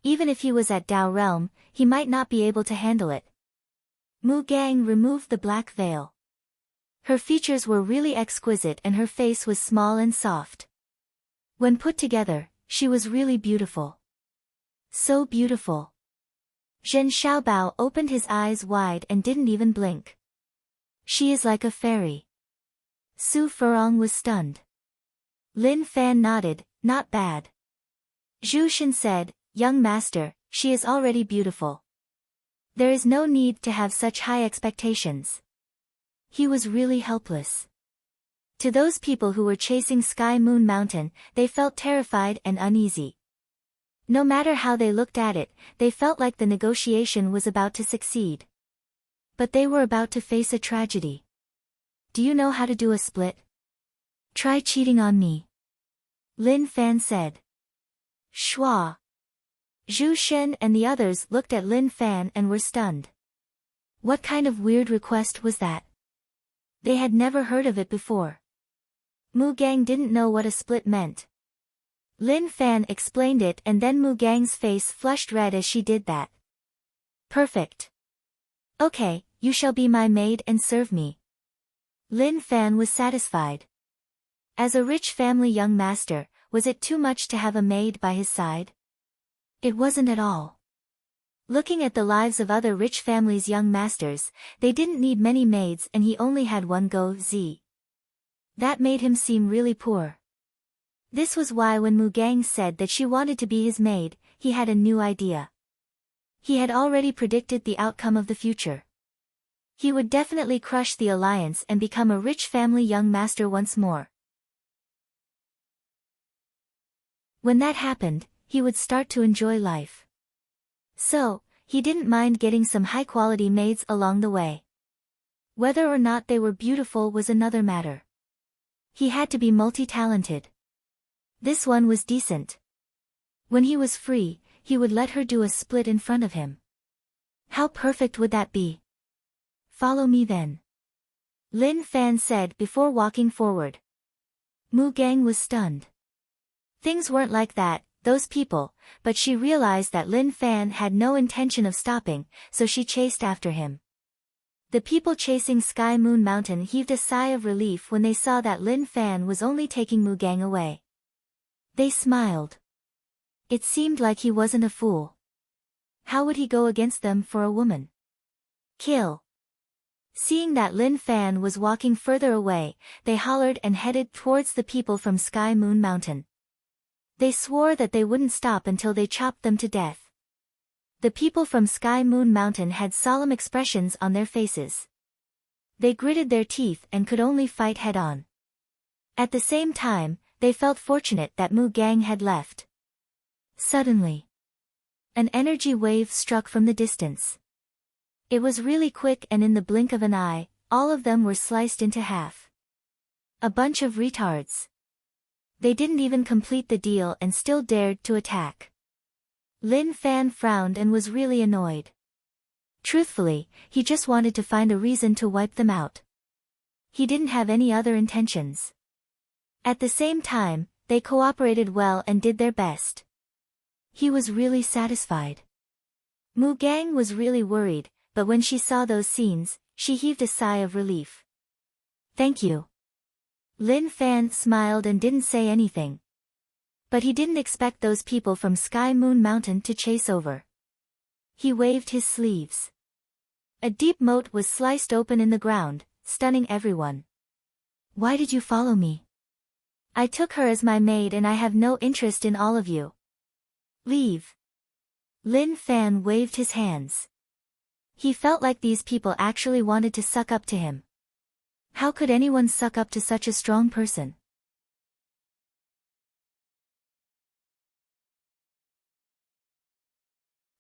Even if he was at Dao realm, he might not be able to handle it. Mu Gang removed the black veil. Her features were really exquisite and her face was small and soft. When put together, she was really beautiful. So beautiful. Zhen Xiaobao opened his eyes wide and didn't even blink. She is like a fairy. Su Furong was stunned. Lin Fan nodded, not bad. Zhu Shen said, young master, she is already beautiful. There is no need to have such high expectations. He was really helpless. To those people who were chasing Sky Moon Mountain, they felt terrified and uneasy. No matter how they looked at it, they felt like the negotiation was about to succeed. But they were about to face a tragedy. Do you know how to do a split? Try cheating on me. Lin Fan said. Schwa. Zhu Shen and the others looked at Lin Fan and were stunned. What kind of weird request was that? They had never heard of it before. Mu Gang didn't know what a split meant. Lin Fan explained it and then Mu Gang's face flushed red as she did that. Perfect. Okay, you shall be my maid and serve me. Lin Fan was satisfied. As a rich family young master, was it too much to have a maid by his side? It wasn't at all. Looking at the lives of other rich families' young masters, they didn't need many maids and he only had one Go Z. That made him seem really poor. This was why when Mu Gang said that she wanted to be his maid, he had a new idea. He had already predicted the outcome of the future. He would definitely crush the alliance and become a rich family young master once more. When that happened, he would start to enjoy life. So, he didn't mind getting some high-quality maids along the way. Whether or not they were beautiful was another matter. He had to be multi-talented. This one was decent. When he was free, he would let her do a split in front of him. How perfect would that be? Follow me then. Lin Fan said before walking forward. Mu Gang was stunned. Things weren't like that, those people, but she realized that Lin Fan had no intention of stopping, so she chased after him. The people chasing Sky Moon Mountain heaved a sigh of relief when they saw that Lin Fan was only taking Mu Gang away. They smiled. It seemed like he wasn't a fool. How would he go against them for a woman? Kill. Seeing that Lin Fan was walking further away, they hollered and headed towards the people from Sky Moon Mountain. They swore that they wouldn't stop until they chopped them to death. The people from Sky Moon Mountain had solemn expressions on their faces. They gritted their teeth and could only fight head-on. At the same time, they felt fortunate that Mu Gang had left. Suddenly, an energy wave struck from the distance. It was really quick and in the blink of an eye, all of them were sliced into half. A bunch of retards. They didn't even complete the deal and still dared to attack. Lin Fan frowned and was really annoyed. Truthfully, he just wanted to find a reason to wipe them out. He didn't have any other intentions. At the same time, they cooperated well and did their best. He was really satisfied. Mu Gang was really worried, but when she saw those scenes, she heaved a sigh of relief. Thank you. Lin Fan smiled and didn't say anything. But he didn't expect those people from Sky Moon Mountain to chase over. He waved his sleeves. A deep moat was sliced open in the ground, stunning everyone. Why did you follow me? I took her as my maid and I have no interest in all of you. Leave. Lin Fan waved his hands. He felt like these people actually wanted to suck up to him. How could anyone suck up to such a strong person?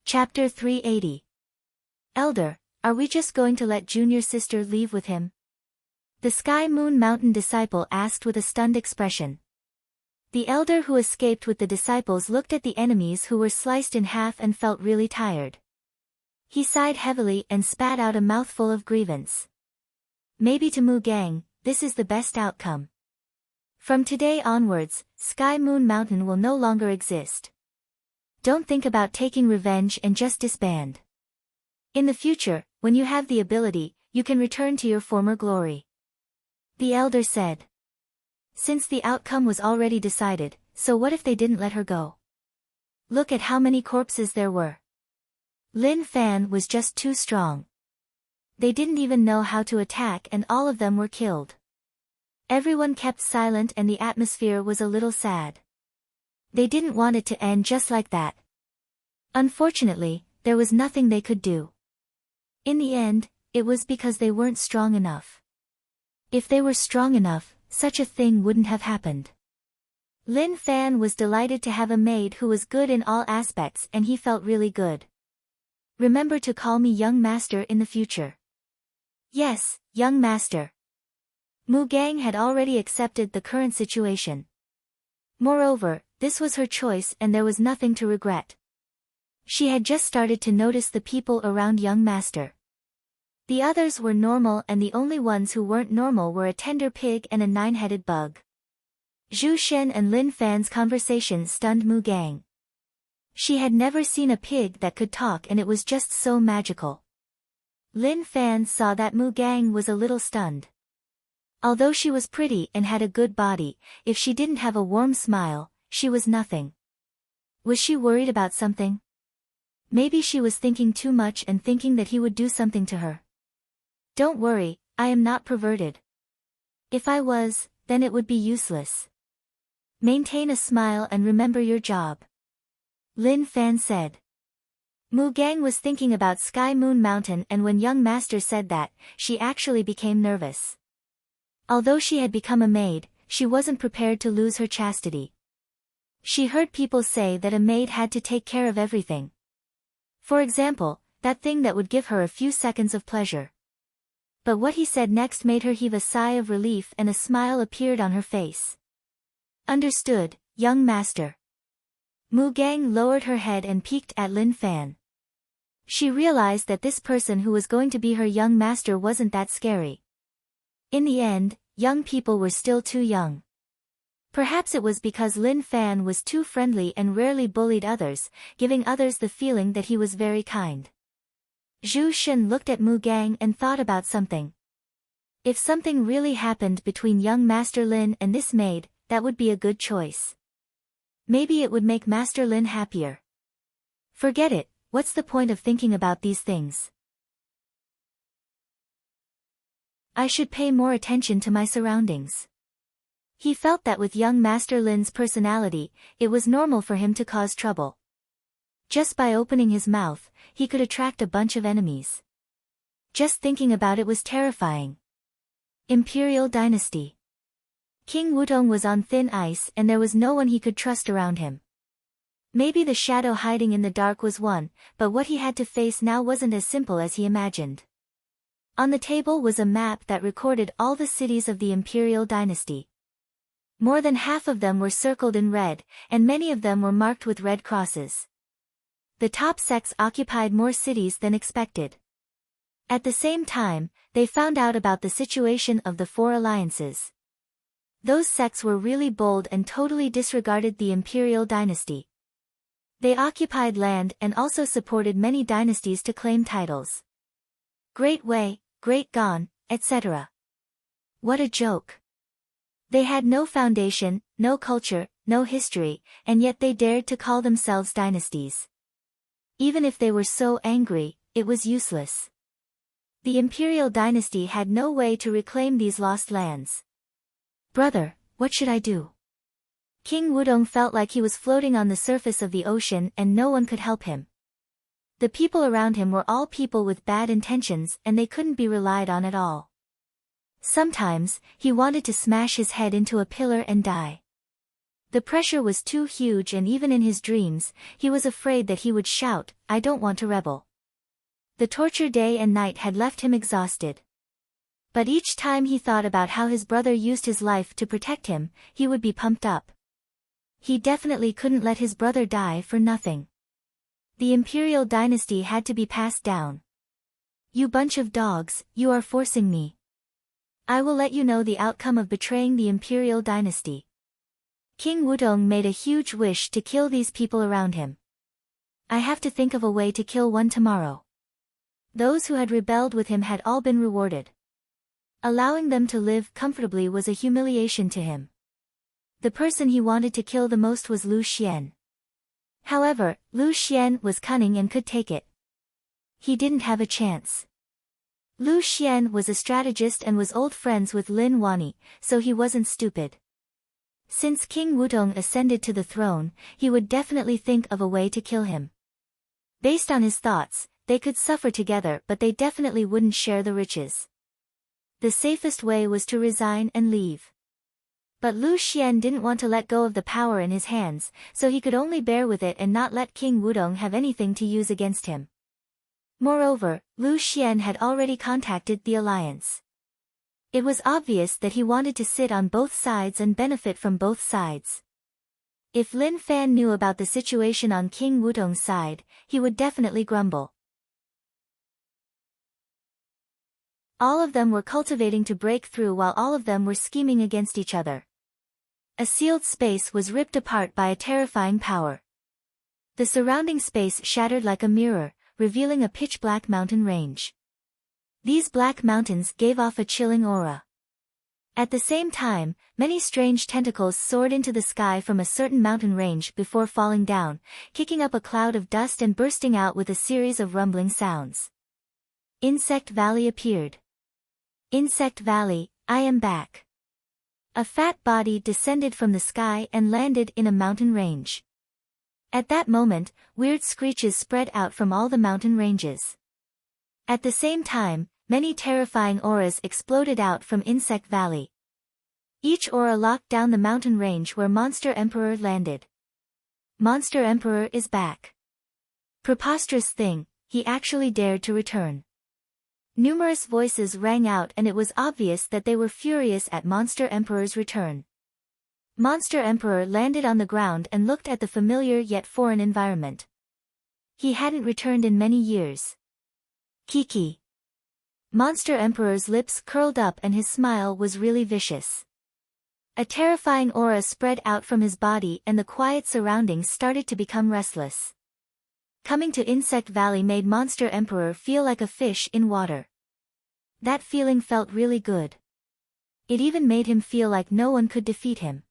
Chapter 380. Elder, are we just going to let junior sister leave with him? The Sky Moon Mountain disciple asked with a stunned expression. The elder who escaped with the disciples looked at the enemies who were sliced in half and felt really tired. He sighed heavily and spat out a mouthful of grievance. Maybe to Mu Gang, this is the best outcome. From today onwards, Sky Moon Mountain will no longer exist. Don't think about taking revenge and just disband. In the future, when you have the ability, you can return to your former glory. The elder said. Since the outcome was already decided, so what if they didn't let her go? Look at how many corpses there were. Lin Fan was just too strong. They didn't even know how to attack and all of them were killed. Everyone kept silent and the atmosphere was a little sad. They didn't want it to end just like that. Unfortunately, there was nothing they could do. In the end, it was because they weren't strong enough. If they were strong enough, such a thing wouldn't have happened. Lin Fan was delighted to have a maid who was good in all aspects and he felt really good. Remember to call me young master in the future. Yes, young master. Mu Gang had already accepted the current situation. Moreover, this was her choice and there was nothing to regret. She had just started to notice the people around young master. The others were normal and the only ones who weren't normal were a tender pig and a nine-headed bug. Zhu Shen and Lin Fan's conversation stunned Mu Gang. She had never seen a pig that could talk and it was just so magical. Lin Fan saw that Mu Gang was a little stunned. Although she was pretty and had a good body, if she didn't have a warm smile, she was nothing. Was she worried about something? Maybe she was thinking too much and thinking that he would do something to her. Don't worry, I am not perverted. If I was, then it would be useless. Maintain a smile and remember your job. Lin Fan said. Mu Gang was thinking about Sky Moon Mountain and when young master said that, she actually became nervous. Although she had become a maid, she wasn't prepared to lose her chastity. She heard people say that a maid had to take care of everything. For example, that thing that would give her a few seconds of pleasure. But what he said next made her heave a sigh of relief and a smile appeared on her face. Understood, young master. Mu Gang lowered her head and peeked at Lin Fan. She realized that this person who was going to be her young master wasn't that scary. In the end, young people were still too young. Perhaps it was because Lin Fan was too friendly and rarely bullied others, giving others the feeling that he was very kind. Zhu Shen looked at Mu Gang and thought about something. If something really happened between young Master Lin and this maid, that would be a good choice. Maybe it would make Master Lin happier. Forget it, what's the point of thinking about these things? I should pay more attention to my surroundings. He felt that with young Master Lin's personality, it was normal for him to cause trouble. Just by opening his mouth, he could attract a bunch of enemies. Just thinking about it was terrifying. Imperial Dynasty. King Wudong was on thin ice and there was no one he could trust around him. Maybe the shadow hiding in the dark was one, but what he had to face now wasn't as simple as he imagined. On the table was a map that recorded all the cities of the Imperial Dynasty. More than half of them were circled in red, and many of them were marked with red crosses. The top sects occupied more cities than expected. At the same time, they found out about the situation of the four alliances. Those sects were really bold and totally disregarded the Imperial Dynasty. They occupied land and also supported many dynasties to claim titles. Great Wei, Great Gan, etc. What a joke. They had no foundation, no culture, no history, and yet they dared to call themselves dynasties. Even if they were so angry, it was useless. The Imperial Dynasty had no way to reclaim these lost lands. Brother, what should I do? King Wudong felt like he was floating on the surface of the ocean and no one could help him. The people around him were all people with bad intentions and they couldn't be relied on at all. Sometimes, he wanted to smash his head into a pillar and die. The pressure was too huge and even in his dreams, he was afraid that he would shout, "I don't want to rebel." The torture day and night had left him exhausted. But each time he thought about how his brother used his life to protect him, he would be pumped up. He definitely couldn't let his brother die for nothing. The Imperial Dynasty had to be passed down. You bunch of dogs, you are forcing me. I will let you know the outcome of betraying the Imperial Dynasty. King Wudong made a huge wish to kill these people around him. I have to think of a way to kill one tomorrow. Those who had rebelled with him had all been rewarded. Allowing them to live comfortably was a humiliation to him. The person he wanted to kill the most was Lu Xian. However, Lu Xian was cunning and could take it. He didn't have a chance. Lu Xian was a strategist and was old friends with Lin Wani, so he wasn't stupid. Since King Wudong ascended to the throne, he would definitely think of a way to kill him. Based on his thoughts, they could suffer together, but they definitely wouldn't share the riches. The safest way was to resign and leave. But Lu Xian didn't want to let go of the power in his hands, so he could only bear with it and not let King Wudong have anything to use against him. Moreover, Lu Xian had already contacted the alliance. It was obvious that he wanted to sit on both sides and benefit from both sides. If Lin Fan knew about the situation on King Wudong's side, he would definitely grumble. All of them were cultivating to break through while all of them were scheming against each other. A sealed space was ripped apart by a terrifying power. The surrounding space shattered like a mirror, revealing a pitch-black mountain range. These black mountains gave off a chilling aura. At the same time, many strange tentacles soared into the sky from a certain mountain range before falling down, kicking up a cloud of dust and bursting out with a series of rumbling sounds. Insect Valley appeared. Insect Valley, I am back. A fat body descended from the sky and landed in a mountain range. At that moment, weird screeches spread out from all the mountain ranges. At the same time, many terrifying auras exploded out from Insect Valley. Each aura locked down the mountain range where Monster Emperor landed. Monster Emperor is back. Preposterous thing, he actually dared to return. Numerous voices rang out and it was obvious that they were furious at Monster Emperor's return. Monster Emperor landed on the ground and looked at the familiar yet foreign environment. He hadn't returned in many years. Kiki. Monster Emperor's lips curled up and his smile was really vicious. A terrifying aura spread out from his body and the quiet surroundings started to become restless. Coming to Insect Valley made Monster Emperor feel like a fish in water. That feeling felt really good. It even made him feel like no one could defeat him.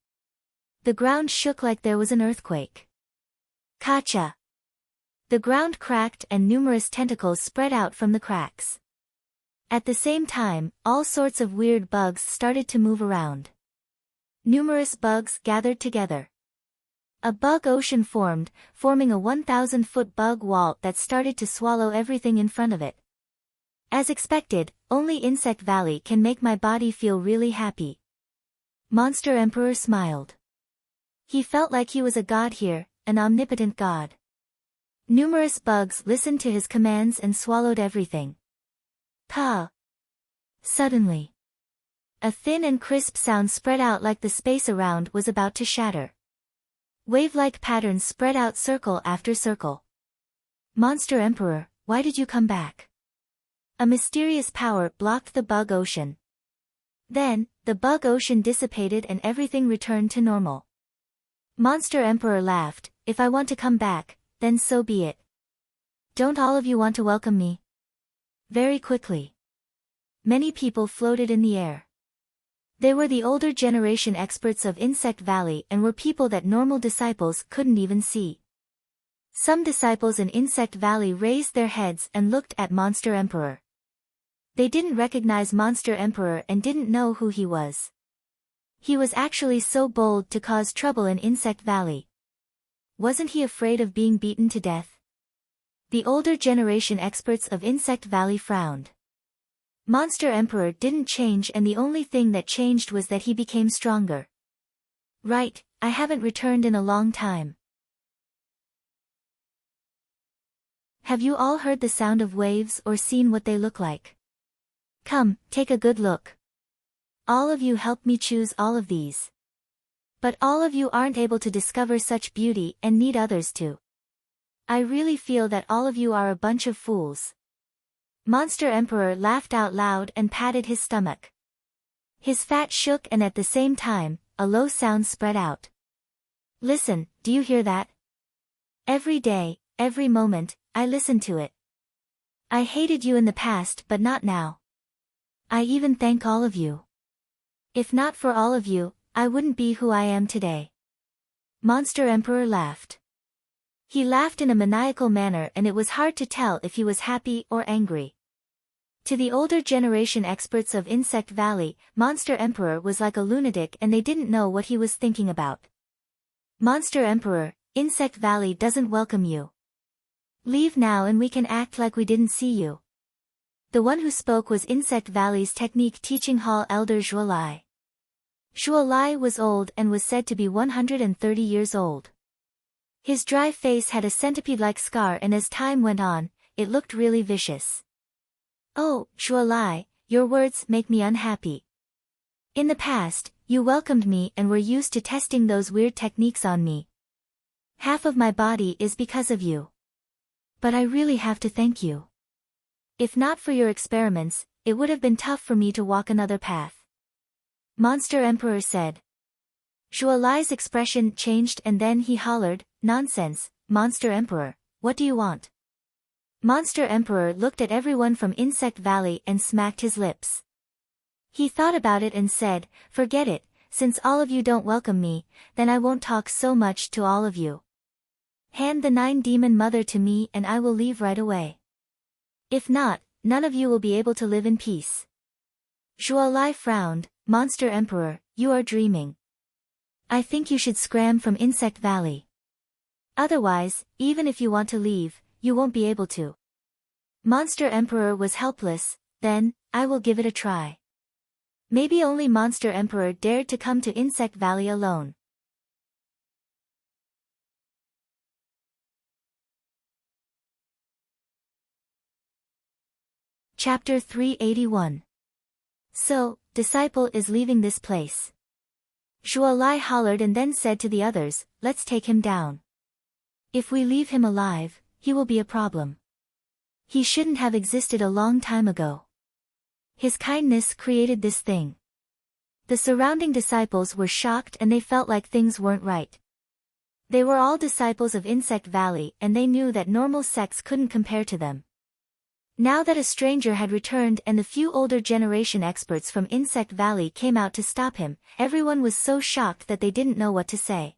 The ground shook like there was an earthquake. Kacha! The ground cracked and numerous tentacles spread out from the cracks. At the same time, all sorts of weird bugs started to move around. Numerous bugs gathered together. A bug ocean formed, forming a 1,000-foot bug wall that started to swallow everything in front of it. As expected, only Insect Valley can make my body feel really happy. Monster Emperor smiled. He felt like he was a god here, an omnipotent god. Numerous bugs listened to his commands and swallowed everything. Pa! Suddenly, a thin and crisp sound spread out like the space around was about to shatter. Wave-like patterns spread out circle after circle. Monster Emperor, why did you come back? A mysterious power blocked the bug ocean. Then, the bug ocean dissipated and everything returned to normal. Monster Emperor laughed, if I want to come back, then so be it. Don't all of you want to welcome me? Very quickly. Many people floated in the air. They were the older generation experts of Insect Valley and were people that normal disciples couldn't even see. Some disciples in Insect Valley raised their heads and looked at Monster Emperor. They didn't recognize Monster Emperor and didn't know who he was. He was actually so bold to cause trouble in Insect Valley. Wasn't he afraid of being beaten to death? The older generation experts of Insect Valley frowned. Monster Emperor didn't change and the only thing that changed was that he became stronger. Right, I haven't returned in a long time. Have you all heard the sound of waves or seen what they look like? Come, take a good look. All of you helped me choose all of these. But all of you aren't able to discover such beauty and need others to. I really feel that all of you are a bunch of fools. Monster Emperor laughed out loud and patted his stomach. His fat shook and at the same time, a low sound spread out. Listen, do you hear that? Every day, every moment, I listened to it. I hated you in the past but not now. I even thank all of you. If not for all of you, I wouldn't be who I am today. Monster Emperor laughed. He laughed in a maniacal manner and it was hard to tell if he was happy or angry. To the older generation experts of Insect Valley, Monster Emperor was like a lunatic and they didn't know what he was thinking about. Monster Emperor, Insect Valley doesn't welcome you. Leave now and we can act like we didn't see you. The one who spoke was Insect Valley's Technique Teaching Hall Elder Zhuolai. Zhuolai was old and was said to be 130 years old. His dry face had a centipede-like scar and as time went on, it looked really vicious. Oh, Zhuolai, your words make me unhappy. In the past, you welcomed me and were used to testing those weird techniques on me. Half of my body is because of you. But I really have to thank you. If not for your experiments, it would have been tough for me to walk another path. Monster Emperor said. Zhuolai's expression changed and then he hollered, "Nonsense, Monster Emperor, what do you want?" Monster Emperor looked at everyone from Insect Valley and smacked his lips. He thought about it and said, "Forget it, since all of you don't welcome me, then I won't talk so much to all of you. Hand the 9-demon mother to me and I will leave right away. If not, none of you will be able to live in peace." Zhuolai frowned. Monster Emperor, you are dreaming. I think you should scram from Insect Valley. Otherwise, even if you want to leave, you won't be able to. Monster Emperor was helpless. Then, I will give it a try. Maybe only Monster Emperor dared to come to Insect Valley alone. Chapter 381. So, disciple is leaving this place. Zhuolai hollered and then said to the others, "Let's take him down. If we leave him alive, he will be a problem. He shouldn't have existed a long time ago. His kindness created this thing." The surrounding disciples were shocked and they felt like things weren't right. They were all disciples of Insect Valley and they knew that normal sects couldn't compare to them. Now that a stranger had returned and the few older generation experts from Insect Valley came out to stop him, everyone was so shocked that they didn't know what to say.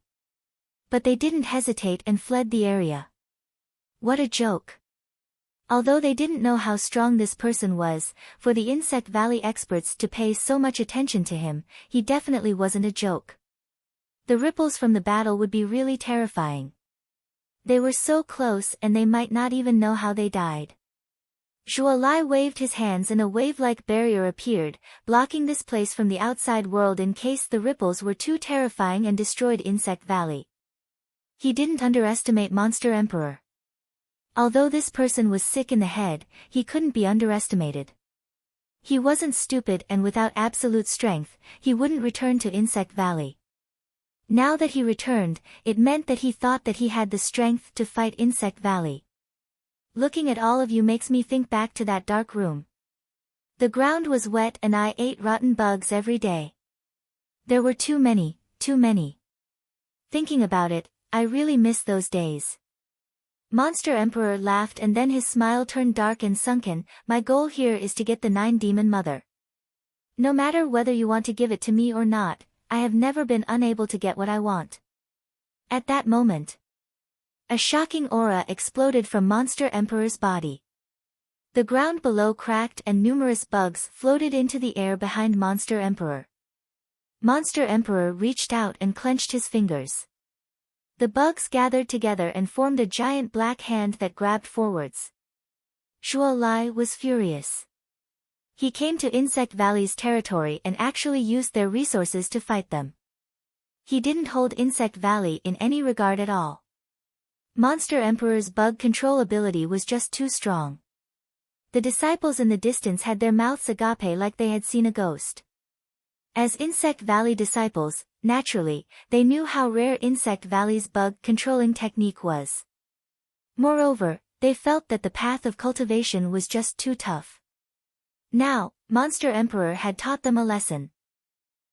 But they didn't hesitate and fled the area. What a joke. Although they didn't know how strong this person was, for the Insect Valley experts to pay so much attention to him, he definitely wasn't a joke. The ripples from the battle would be really terrifying. They were so close and they might not even know how they died. Zhuolai waved his hands and a wave-like barrier appeared, blocking this place from the outside world in case the ripples were too terrifying and destroyed Insect Valley. He didn't underestimate Monster Emperor. Although this person was sick in the head, he couldn't be underestimated. He wasn't stupid and without absolute strength, he wouldn't return to Insect Valley. Now that he returned, it meant that he thought that he had the strength to fight Insect Valley. Looking at all of you makes me think back to that dark room. The ground was wet and I ate rotten bugs every day. There were too many. Thinking about it, I really miss those days. Monster Emperor laughed and then his smile turned dark and sunken. My goal here is to get the 9-demon mother. No matter whether you want to give it to me or not, I have never been unable to get what I want. At that moment, a shocking aura exploded from Monster Emperor's body. The ground below cracked and numerous bugs floated into the air behind Monster Emperor. Monster Emperor reached out and clenched his fingers. The bugs gathered together and formed a giant black hand that grabbed forwards. Zhuolai was furious. He came to Insect Valley's territory and actually used their resources to fight them. He didn't hold Insect Valley in any regard at all. Monster Emperor's bug control ability was just too strong. The disciples in the distance had their mouths agape like they had seen a ghost. As Insect Valley disciples, naturally, they knew how rare Insect Valley's bug controlling technique was. Moreover, they felt that the path of cultivation was just too tough. Now, Monster Emperor had taught them a lesson.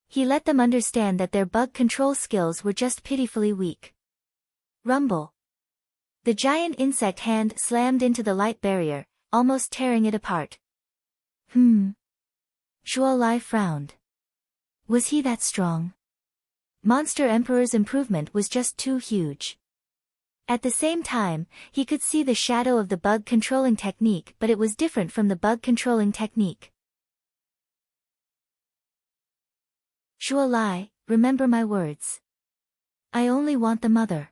He let them understand that their bug control skills were just pitifully weak. Rumble. The giant insect hand slammed into the light barrier, almost tearing it apart. Zhuo Lai frowned. Was he that strong? Monster Emperor's improvement was just too huge. At the same time, he could see the shadow of the bug controlling technique, but it was different from the bug controlling technique. Zhuo Lai, remember my words. I only want the mother.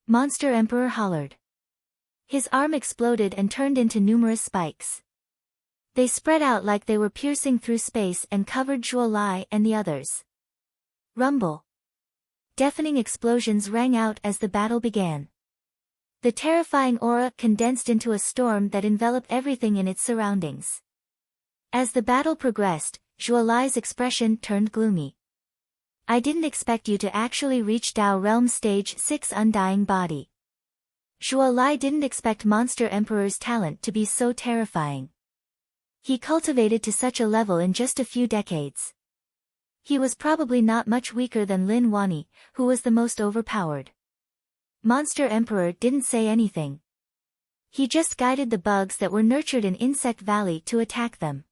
Monster Emperor hollered. His arm exploded and turned into numerous spikes. They spread out like they were piercing through space and covered Zhuo Lai and the others. Rumble. Deafening explosions rang out as the battle began. The terrifying aura condensed into a storm that enveloped everything in its surroundings. As the battle progressed, Zhuo Lai's expression turned gloomy. I didn't expect you to actually reach Dao Realm Stage 6 Undying Body. Zhuo Lai didn't expect Monster Emperor's talent to be so terrifying. He cultivated to such a level in just a few decades. He was probably not much weaker than Lin Wani, who was the most overpowered. Monster Emperor didn't say anything. He just guided the bugs that were nurtured in Insect Valley to attack them.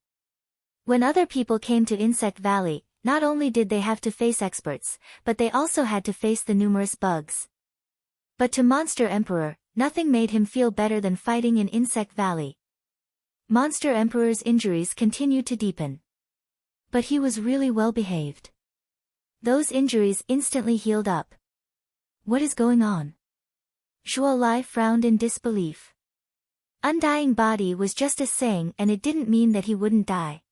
When other people came to Insect Valley, not only did they have to face experts, but they also had to face the numerous bugs. But to Monster Emperor, nothing made him feel better than fighting in Insect Valley. Monster Emperor's injuries continued to deepen. But he was really well behaved. Those injuries instantly healed up. What is going on? Zhuo Lai frowned in disbelief. Undying Body was just a saying, and it didn't mean that he wouldn't die.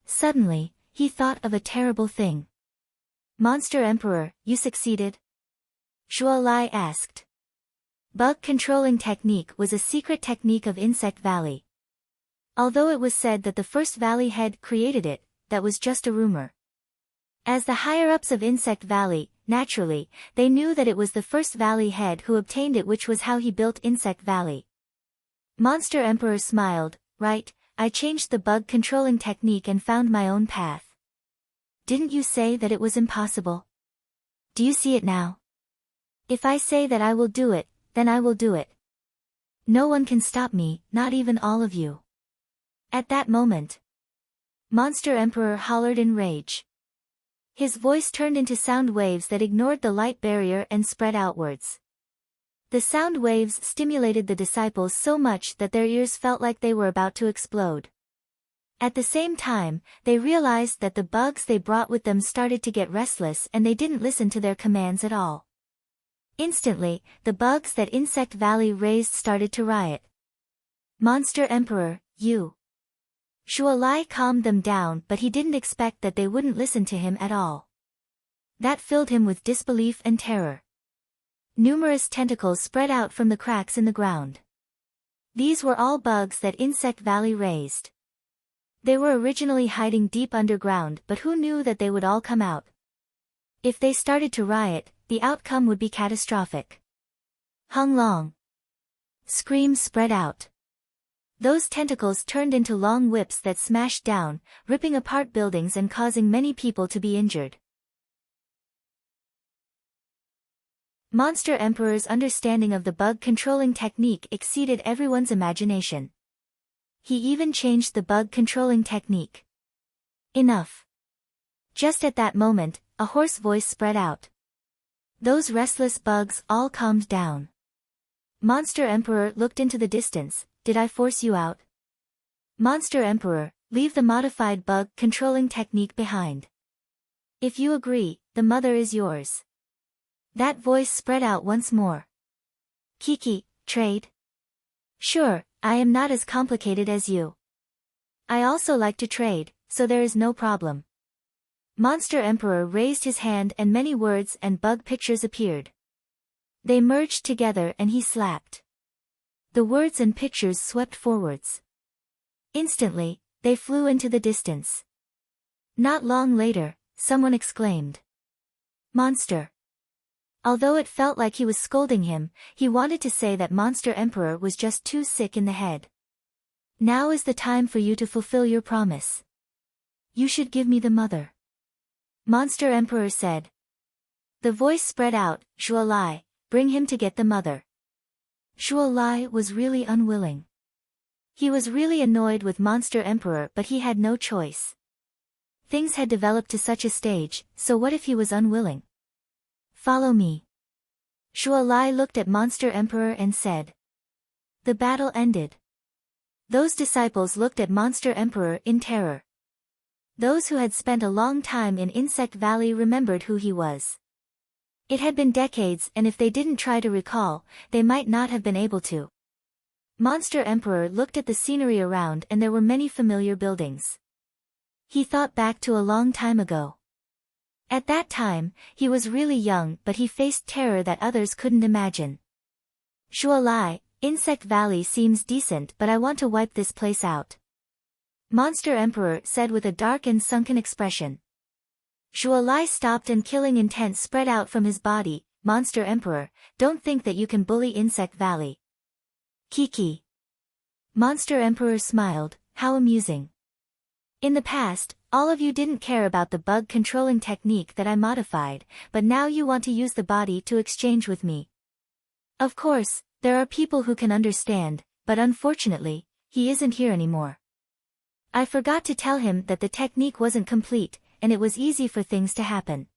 Suddenly, he thought of a terrible thing. Monster Emperor, you succeeded? Zhuo Lai asked. Bug controlling technique was a secret technique of Insect Valley. Although it was said that the first Valley head created it, that was just a rumor. As the higher-ups of Insect Valley, naturally, they knew that it was the first Valley head who obtained it, which was how he built Insect Valley. Monster Emperor smiled. Right, I changed the bug controlling technique and found my own path. Didn't you say that it was impossible? Do you see it now? If I say that I will do it, then I will do it. No one can stop me, not even all of you. At that moment, Monster Emperor hollered in rage. His voice turned into sound waves that ignored the light barrier and spread outwards. The sound waves stimulated the disciples so much that their ears felt like they were about to explode. At the same time, they realized that the bugs they brought with them started to get restless and they didn't listen to their commands at all. Instantly, the bugs that Insect Valley raised started to riot. Monster Emperor, you. Zhuo Lai calmed them down, but he didn't expect that they wouldn't listen to him at all. That filled him with disbelief and terror. Numerous tentacles spread out from the cracks in the ground. These were all bugs that Insect Valley raised. They were originally hiding deep underground, but who knew that they would all come out? If they started to riot, the outcome would be catastrophic. Hung Long. Screams spread out. Those tentacles turned into long whips that smashed down, ripping apart buildings and causing many people to be injured. Monster Emperor's understanding of the bug controlling technique exceeded everyone's imagination. He even changed the bug controlling technique. Enough. Just at that moment, a hoarse voice spread out. Those restless bugs all calmed down. Monster Emperor looked into the distance. Did I force you out? Monster Emperor, leave the modified bug controlling technique behind. If you agree, the mother is yours. That voice spread out once more. Kiki, trade? Sure, I am not as complicated as you. I also like to trade, so there is no problem. Monster Emperor raised his hand and many words and bug pictures appeared. They merged together and he slapped. The words and pictures swept forwards. Instantly, they flew into the distance. Not long later, someone exclaimed. Monster. Although it felt like he was scolding him, he wanted to say that Monster Emperor was just too sick in the head. Now is the time for you to fulfill your promise. You should give me the mother. Monster Emperor said. The voice spread out, Zhuo Lai, bring him to get the mother. Shuo Lai was really unwilling. He was really annoyed with Monster Emperor, but he had no choice. Things had developed to such a stage, so what if he was unwilling? Follow me. Shuo Lai looked at Monster Emperor and said. The battle ended. Those disciples looked at Monster Emperor in terror. Those who had spent a long time in Insect Valley remembered who he was. It had been decades, and if they didn't try to recall, they might not have been able to. Monster Emperor looked at the scenery around and there were many familiar buildings. He thought back to a long time ago. At that time, he was really young, but he faced terror that others couldn't imagine. Shuo Lai, Insect Valley seems decent, but I want to wipe this place out. Monster Emperor said with a dark and sunken expression. Shuo Lai stopped and killing intent spread out from his body. Monster Emperor, don't think that you can bully Insect Valley. Kiki. Monster Emperor smiled, how amusing. In the past, all of you didn't care about the bug controlling technique that I modified, but now you want to use the body to exchange with me. Of course, there are people who can understand, but unfortunately, he isn't here anymore. I forgot to tell him that the technique wasn't complete, and it was easy for things to happen.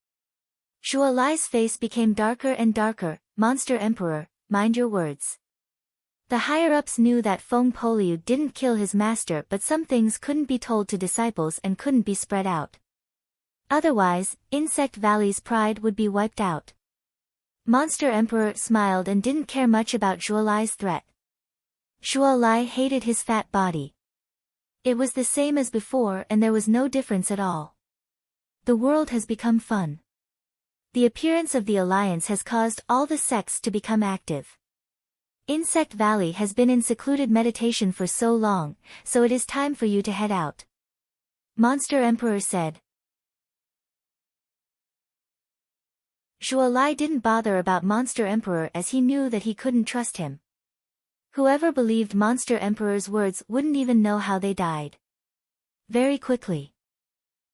Shuo Lai's face became darker and darker. Monster Emperor, mind your words. The higher-ups knew that Feng Poliu didn't kill his master, but some things couldn't be told to disciples and couldn't be spread out. Otherwise, Insect Valley's pride would be wiped out. Monster Emperor smiled and didn't care much about Shuo Lai's threat. Shuo Lai hated his fat body. It was the same as before and there was no difference at all. The world has become fun. The appearance of the alliance has caused all the sects to become active. Insect Valley has been in secluded meditation for so long, so it is time for you to head out. Monster Emperor said. Shuo Lai didn't bother about Monster Emperor as he knew that he couldn't trust him. Whoever believed Monster Emperor's words wouldn't even know how they died. Very quickly.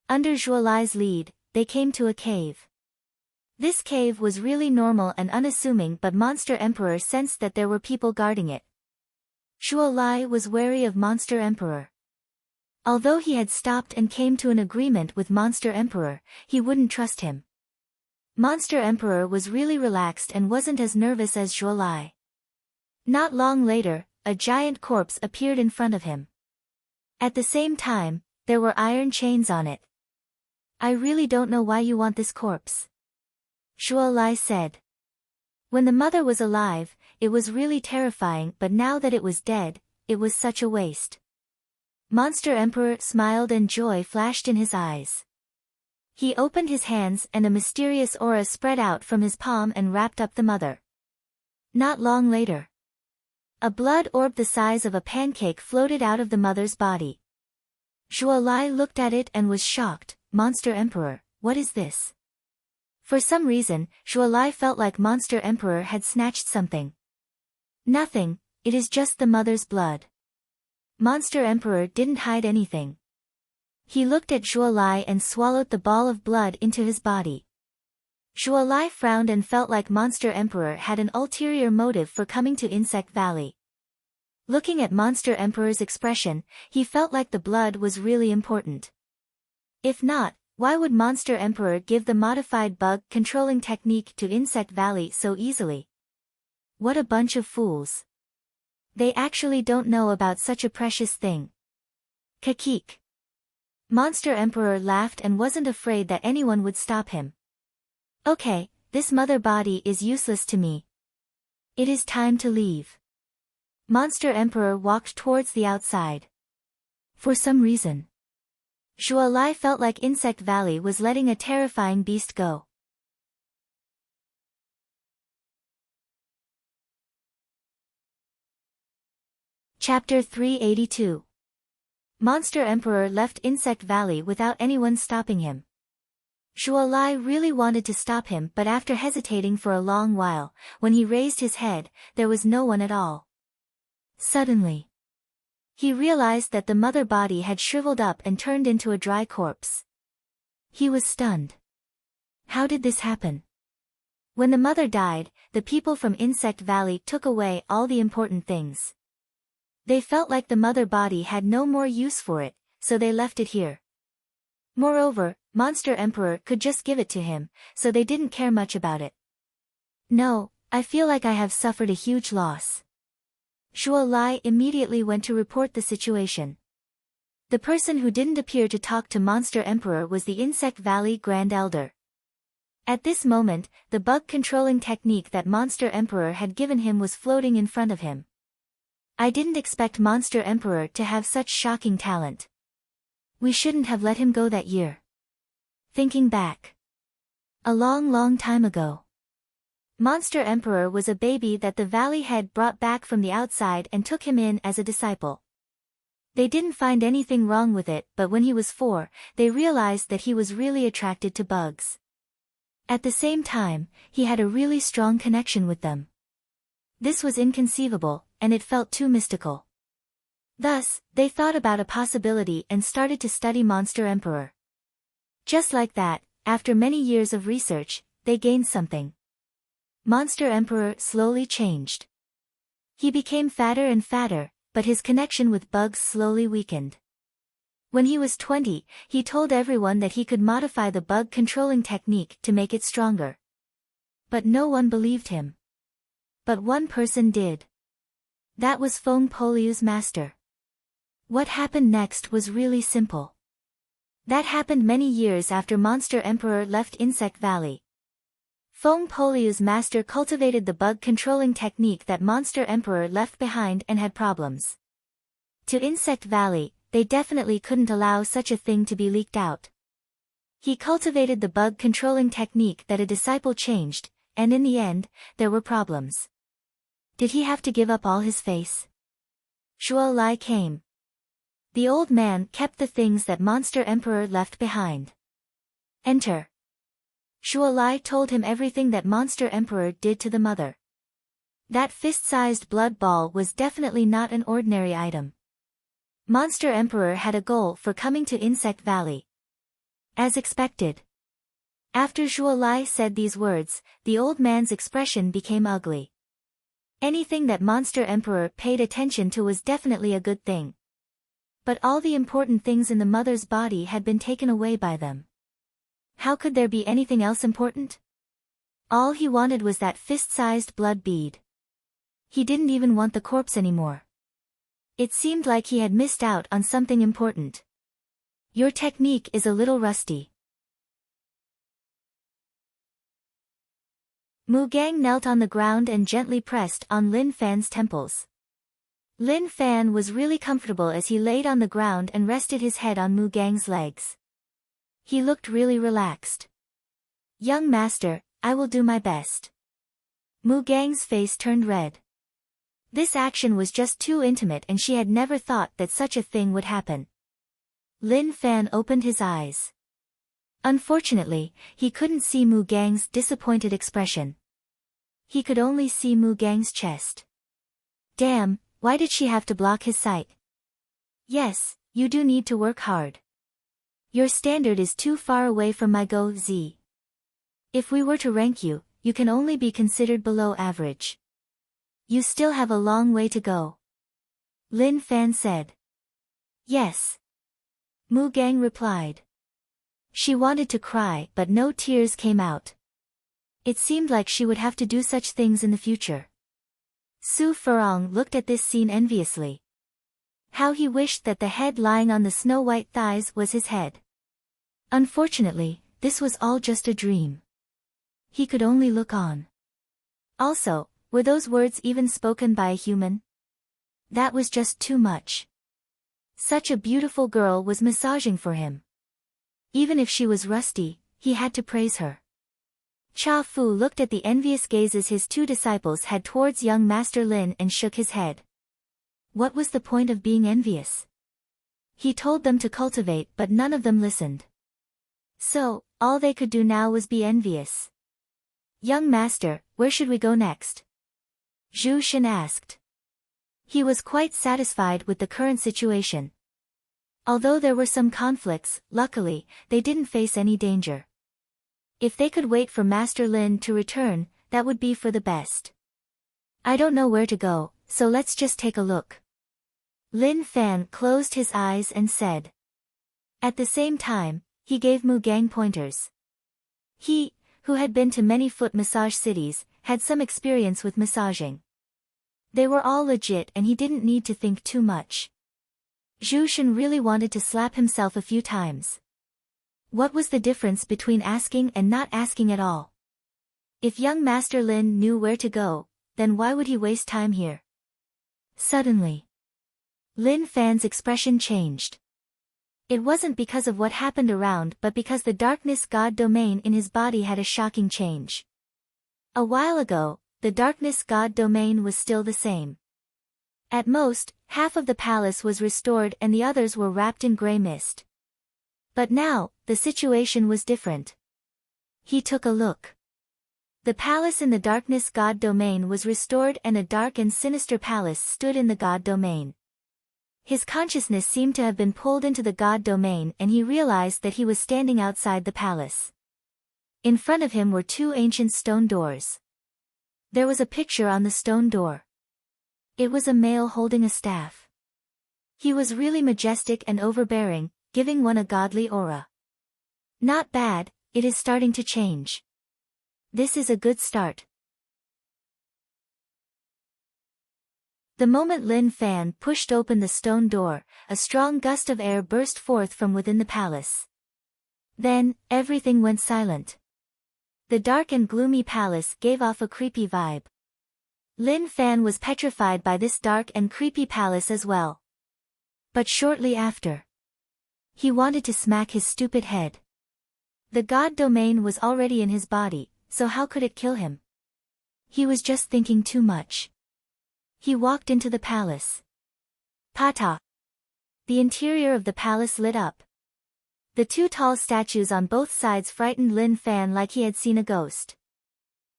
Under Shuo Lai's lead, they came to a cave. This cave was really normal and unassuming, but Monster Emperor sensed that there were people guarding it. Shuo Lai was wary of Monster Emperor. Although he had stopped and came to an agreement with Monster Emperor, he wouldn't trust him. Monster Emperor was really relaxed and wasn't as nervous as Shuo Lai. Not long later, a giant corpse appeared in front of him. At the same time, there were iron chains on it. I really don't know why you want this corpse. Shuo Lai said. When the mother was alive, it was really terrifying, but now that it was dead, it was such a waste. Monster Emperor smiled and joy flashed in his eyes. He opened his hands and a mysterious aura spread out from his palm and wrapped up the mother. Not long later. A blood orb the size of a pancake floated out of the mother's body. Shuo Lai looked at it and was shocked. Monster Emperor, what is this? For some reason, Shuo Lai felt like Monster Emperor had snatched something. Nothing, it is just the mother's blood. Monster Emperor didn't hide anything. He looked at Shuo Lai and swallowed the ball of blood into his body. Shuo Lai frowned and felt like Monster Emperor had an ulterior motive for coming to Insect Valley. Looking at Monster Emperor's expression, he felt like the blood was really important. If not, why would Monster Emperor give the modified bug controlling technique to Insect Valley so easily? What a bunch of fools. They actually don't know about such a precious thing. Kakik. Monster Emperor laughed and wasn't afraid that anyone would stop him. Okay, this mother body is useless to me. It is time to leave. Monster Emperor walked towards the outside. For some reason, Shuo Lai felt like Insect Valley was letting a terrifying beast go. Chapter 382. Monster Emperor left Insect Valley without anyone stopping him. Shuo Lai really wanted to stop him, but after hesitating for a long while, when he raised his head, there was no one at all. Suddenly, he realized that the mother body had shriveled up and turned into a dry corpse. He was stunned. How did this happen? When the mother died, the people from Insect Valley took away all the important things. They felt like the mother body had no more use for it, so they left it here. Moreover, Monster Emperor could just give it to him, so they didn't care much about it. No, I feel like I have suffered a huge loss. Zhuo Lai immediately went to report the situation. The person who didn't appear to talk to Monster Emperor was the Insect Valley Grand Elder. At this moment, the bug controlling technique that Monster Emperor had given him was floating in front of him. I didn't expect Monster Emperor to have such shocking talent. We shouldn't have let him go that year. Thinking back. A long time ago. Monster Emperor was a baby that the Valley Head brought back from the outside and took him in as a disciple. They didn't find anything wrong with it, but when he was 4, they realized that he was really attracted to bugs. At the same time, he had a really strong connection with them. This was inconceivable, and it felt too mystical. Thus, they thought about a possibility and started to study Monster Emperor. Just like that, after many years of research, they gained something. Monster Emperor slowly changed. He became fatter and fatter, but his connection with bugs slowly weakened. When he was 20, he told everyone that he could modify the bug controlling technique to make it stronger. But no one believed him. But one person did. That was Feng Poliu's master. What happened next was really simple. That happened many years after Monster Emperor left Insect Valley. Feng Poliu's master cultivated the bug controlling technique that Monster Emperor left behind and had problems. To Insect Valley, they definitely couldn't allow such a thing to be leaked out. He cultivated the bug controlling technique that a disciple changed, and in the end, there were problems. Did he have to give up all his face? Zhuo Lai came. The old man kept the things that Monster Emperor left behind. Enter. Zhuo Lai told him everything that Monster Emperor did to the mother. That fist-sized blood ball was definitely not an ordinary item. Monster Emperor had a goal for coming to Insect Valley. As expected. After Zhuo Lai said these words, the old man's expression became ugly. Anything that Monster Emperor paid attention to was definitely a good thing. But all the important things in the mother's body had been taken away by them. How could there be anything else important? All he wanted was that fist-sized blood bead. He didn't even want the corpse anymore. It seemed like he had missed out on something important. Your technique is a little rusty. Mu Gang knelt on the ground and gently pressed on Lin Fan's temples. Lin Fan was really comfortable as he laid on the ground and rested his head on Mu Gang's legs. He looked really relaxed. Young master, I will do my best. Mu Gang's face turned red. This action was just too intimate and she had never thought that such a thing would happen. Lin Fan opened his eyes. Unfortunately, he couldn't see Mu Gang's disappointed expression. He could only see Mu Gang's chest. Damn, why did she have to block his sight? Yes, you do need to work hard. Your standard is too far away from my Go Z. If we were to rank you, you can only be considered below average. You still have a long way to go. Lin Fan said. Yes. Mu Gang replied. She wanted to cry but no tears came out. It seemed like she would have to do such things in the future. Su Furong looked at this scene enviously. How he wished that the head lying on the snow-white thighs was his head. Unfortunately, this was all just a dream. He could only look on. Also, were those words even spoken by a human? That was just too much. Such a beautiful girl was massaging for him. Even if she was rusty, he had to praise her. Cha Fu looked at the envious gazes his 2 disciples had towards young Master Lin and shook his head. What was the point of being envious? He told them to cultivate but none of them listened. So, all they could do now was be envious. Young master, where should we go next? Zhu Shen asked. He was quite satisfied with the current situation. Although there were some conflicts, luckily, they didn't face any danger. If they could wait for Master Lin to return, that would be for the best. I don't know where to go, so let's just take a look. Lin Fan closed his eyes and said. At the same time, he gave Mu Gang pointers. He, who had been to many foot massage cities, had some experience with massaging. They were all legit and he didn't need to think too much. Zhu Shen really wanted to slap himself a few times. What was the difference between asking and not asking at all? If young Master Lin knew where to go, then why would he waste time here? Suddenly, Lin Fan's expression changed. It wasn't because of what happened around but because the darkness god domain in his body had a shocking change. A while ago, the darkness god domain was still the same. At most, half of the palace was restored and the others were wrapped in grey mist. But now, the situation was different. He took a look. The palace in the darkness god domain was restored and a dark and sinister palace stood in the god domain. His consciousness seemed to have been pulled into the god domain and he realized that he was standing outside the palace. In front of him were two ancient stone doors. There was a picture on the stone door. It was a male holding a staff. He was really majestic and overbearing, giving one a godly aura. Not bad, it is starting to change. This is a good start. The moment Lin Fan pushed open the stone door, a strong gust of air burst forth from within the palace. Then, everything went silent. The dark and gloomy palace gave off a creepy vibe. Lin Fan was petrified by this dark and creepy palace as well. But shortly after, he wanted to smack his stupid head. The god domain was already in his body, so how could it kill him? He was just thinking too much. He walked into the palace. Pata! The interior of the palace lit up. The two tall statues on both sides frightened Lin Fan like he had seen a ghost.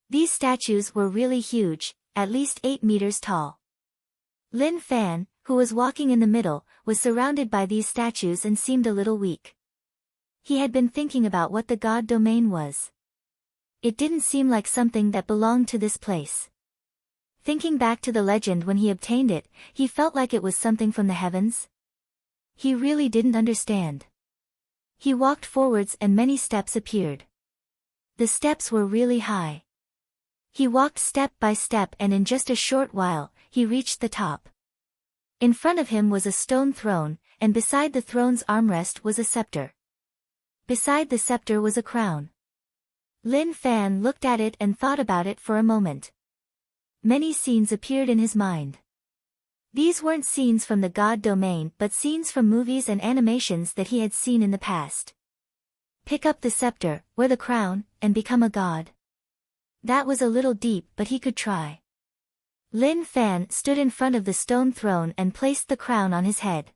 These statues were really huge, at least 8 meters tall. Lin Fan, who was walking in the middle, was surrounded by these statues and seemed a little weak. He had been thinking about what the god domain was. It didn't seem like something that belonged to this place. Thinking back to the legend when he obtained it, he felt like it was something from the heavens. He really didn't understand. He walked forwards and many steps appeared. The steps were really high. He walked step by step and in just a short while, he reached the top. In front of him was a stone throne, and beside the throne's armrest was a scepter. Beside the scepter was a crown. Lin Fan looked at it and thought about it for a moment. Many scenes appeared in his mind. These weren't scenes from the god domain but scenes from movies and animations that he had seen in the past. Pick up the scepter, wear the crown, and become a god. That was a little deep but he could try. Lin Fan stood in front of the stone throne and placed the crown on his head.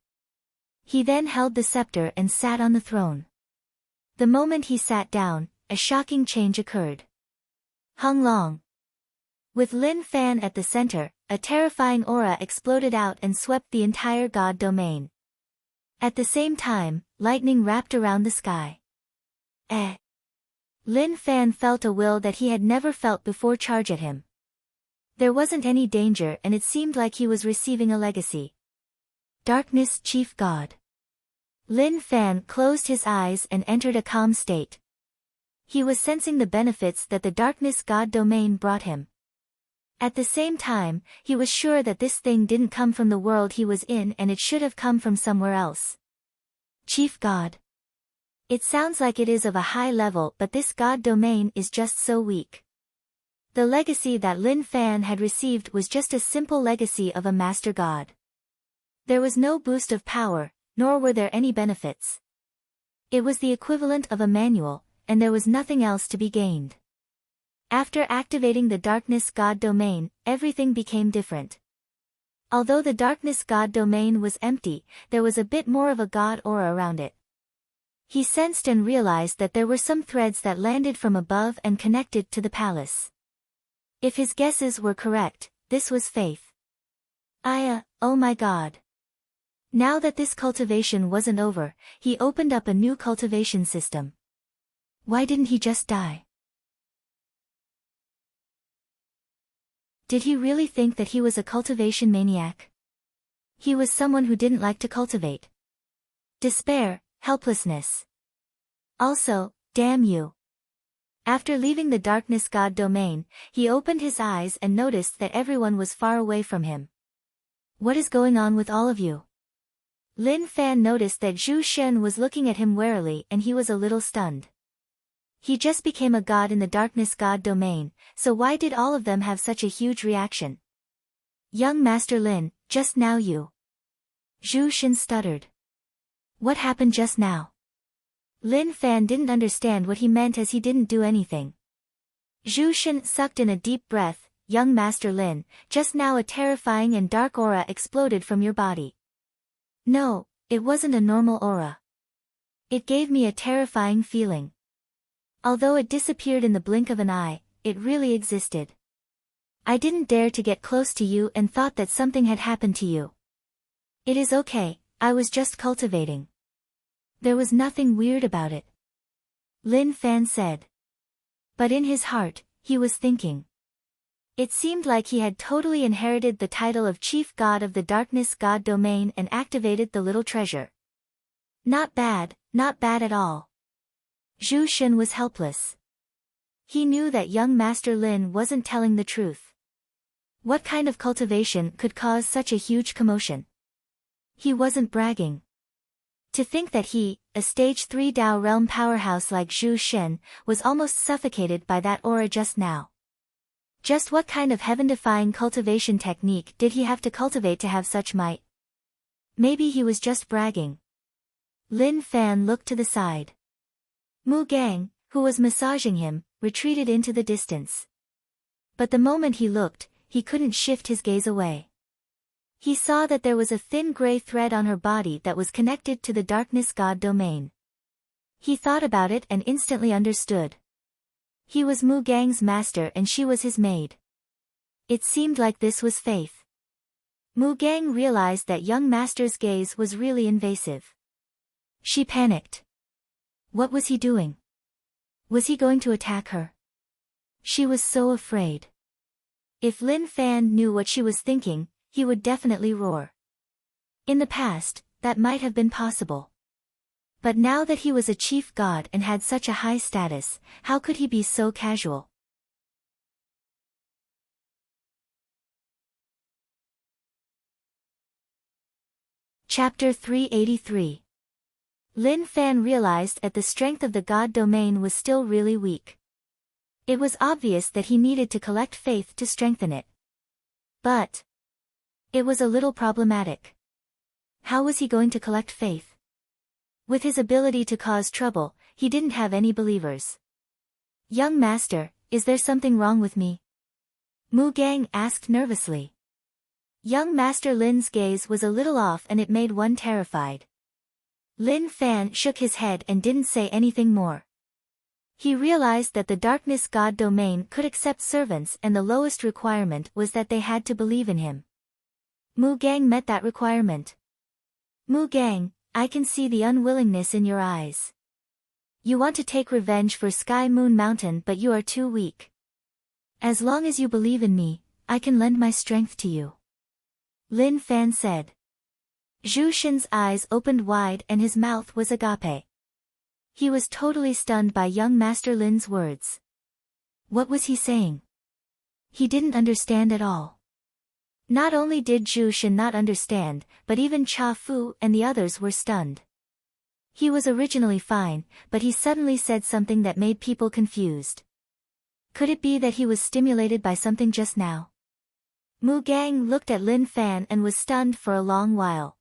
He then held the scepter and sat on the throne. The moment he sat down, a shocking change occurred. Hung Long. With Lin Fan at the center, a terrifying aura exploded out and swept the entire god domain. At the same time, lightning wrapped around the sky. Lin Fan felt a will that he had never felt before charge at him. There wasn't any danger and it seemed like he was receiving a legacy. Darkness Chief God. Lin Fan closed his eyes and entered a calm state. He was sensing the benefits that the darkness god domain brought him. At the same time, he was sure that this thing didn't come from the world he was in and it should have come from somewhere else. Chief God. It sounds like it is of a high level but this god domain is just so weak. The legacy that Lin Fan had received was just a simple legacy of a master god. There was no boost of power, nor were there any benefits. It was the equivalent of a manual, and there was nothing else to be gained. After activating the darkness god domain, everything became different. Although the darkness god domain was empty, there was a bit more of a god aura around it. He sensed and realized that there were some threads that landed from above and connected to the palace. If his guesses were correct, this was faith. Oh my god. Now that this cultivation wasn't over, he opened up a new cultivation system. Why didn't he just die? Did he really think that he was a cultivation maniac? He was someone who didn't like to cultivate. Despair, helplessness. Also, damn you. After leaving the darkness god domain, he opened his eyes and noticed that everyone was far away from him. What is going on with all of you? Lin Fan noticed that Zhu Shen was looking at him warily and he was a little stunned. He just became a god in the darkness god domain, so why did all of them have such a huge reaction? Young Master Lin, just now you. Zhu Shen stuttered. What happened just now? Lin Fan didn't understand what he meant as he didn't do anything. Zhu Shen sucked in a deep breath. Young Master Lin, just now a terrifying and dark aura exploded from your body. No, it wasn't a normal aura. It gave me a terrifying feeling. Although it disappeared in the blink of an eye, it really existed. I didn't dare to get close to you and thought that something had happened to you. It is okay, I was just cultivating. There was nothing weird about it. Lin Fan said. But in his heart, he was thinking. It seemed like he had totally inherited the title of Chief God of the Darkness God Domain and activated the little treasure. Not bad at all. Zhu Shen was helpless. He knew that young Master Lin wasn't telling the truth. What kind of cultivation could cause such a huge commotion? He wasn't bragging. To think that he, a stage 3 Dao realm powerhouse like Zhu Shen, was almost suffocated by that aura just now. Just what kind of heaven-defying cultivation technique did he have to cultivate to have such might? Maybe he was just bragging. Lin Fan looked to the side. Mu Gang, who was massaging him, retreated into the distance. But the moment he looked, he couldn't shift his gaze away. He saw that there was a thin gray thread on her body that was connected to the darkness god domain. He thought about it and instantly understood. He was Mu Gang's master and she was his maid. It seemed like this was faith. Mu Gang realized that young master's gaze was really invasive. She panicked. What was he doing? Was he going to attack her? She was so afraid. If Lin Fan knew what she was thinking, he would definitely roar. In the past, that might have been possible. But now that he was a chief god and had such a high status, how could he be so casual? Chapter 383. Lin Fan realized that the strength of the god domain was still really weak. It was obvious that he needed to collect faith to strengthen it. But it was a little problematic. How was he going to collect faith? With his ability to cause trouble, he didn't have any believers. Young master, is there something wrong with me? Mu Gang asked nervously. Young Master Lin's gaze was a little off and it made one terrified. Lin Fan shook his head and didn't say anything more. He realized that the darkness god domain could accept servants and the lowest requirement was that they had to believe in him. Mu Gang met that requirement. Mu Gang, I can see the unwillingness in your eyes. You want to take revenge for Sky Moon Mountain but you are too weak. As long as you believe in me, I can lend my strength to you. Lin Fan said. Zhu Shen's eyes opened wide and his mouth was agape. He was totally stunned by young Master Lin's words. What was he saying? He didn't understand at all. Not only did Zhu Shen not understand, but even Cha Fu and the others were stunned. He was originally fine, but he suddenly said something that made people confused. Could it be that he was stimulated by something just now? Mu Gang looked at Lin Fan and was stunned for a long while.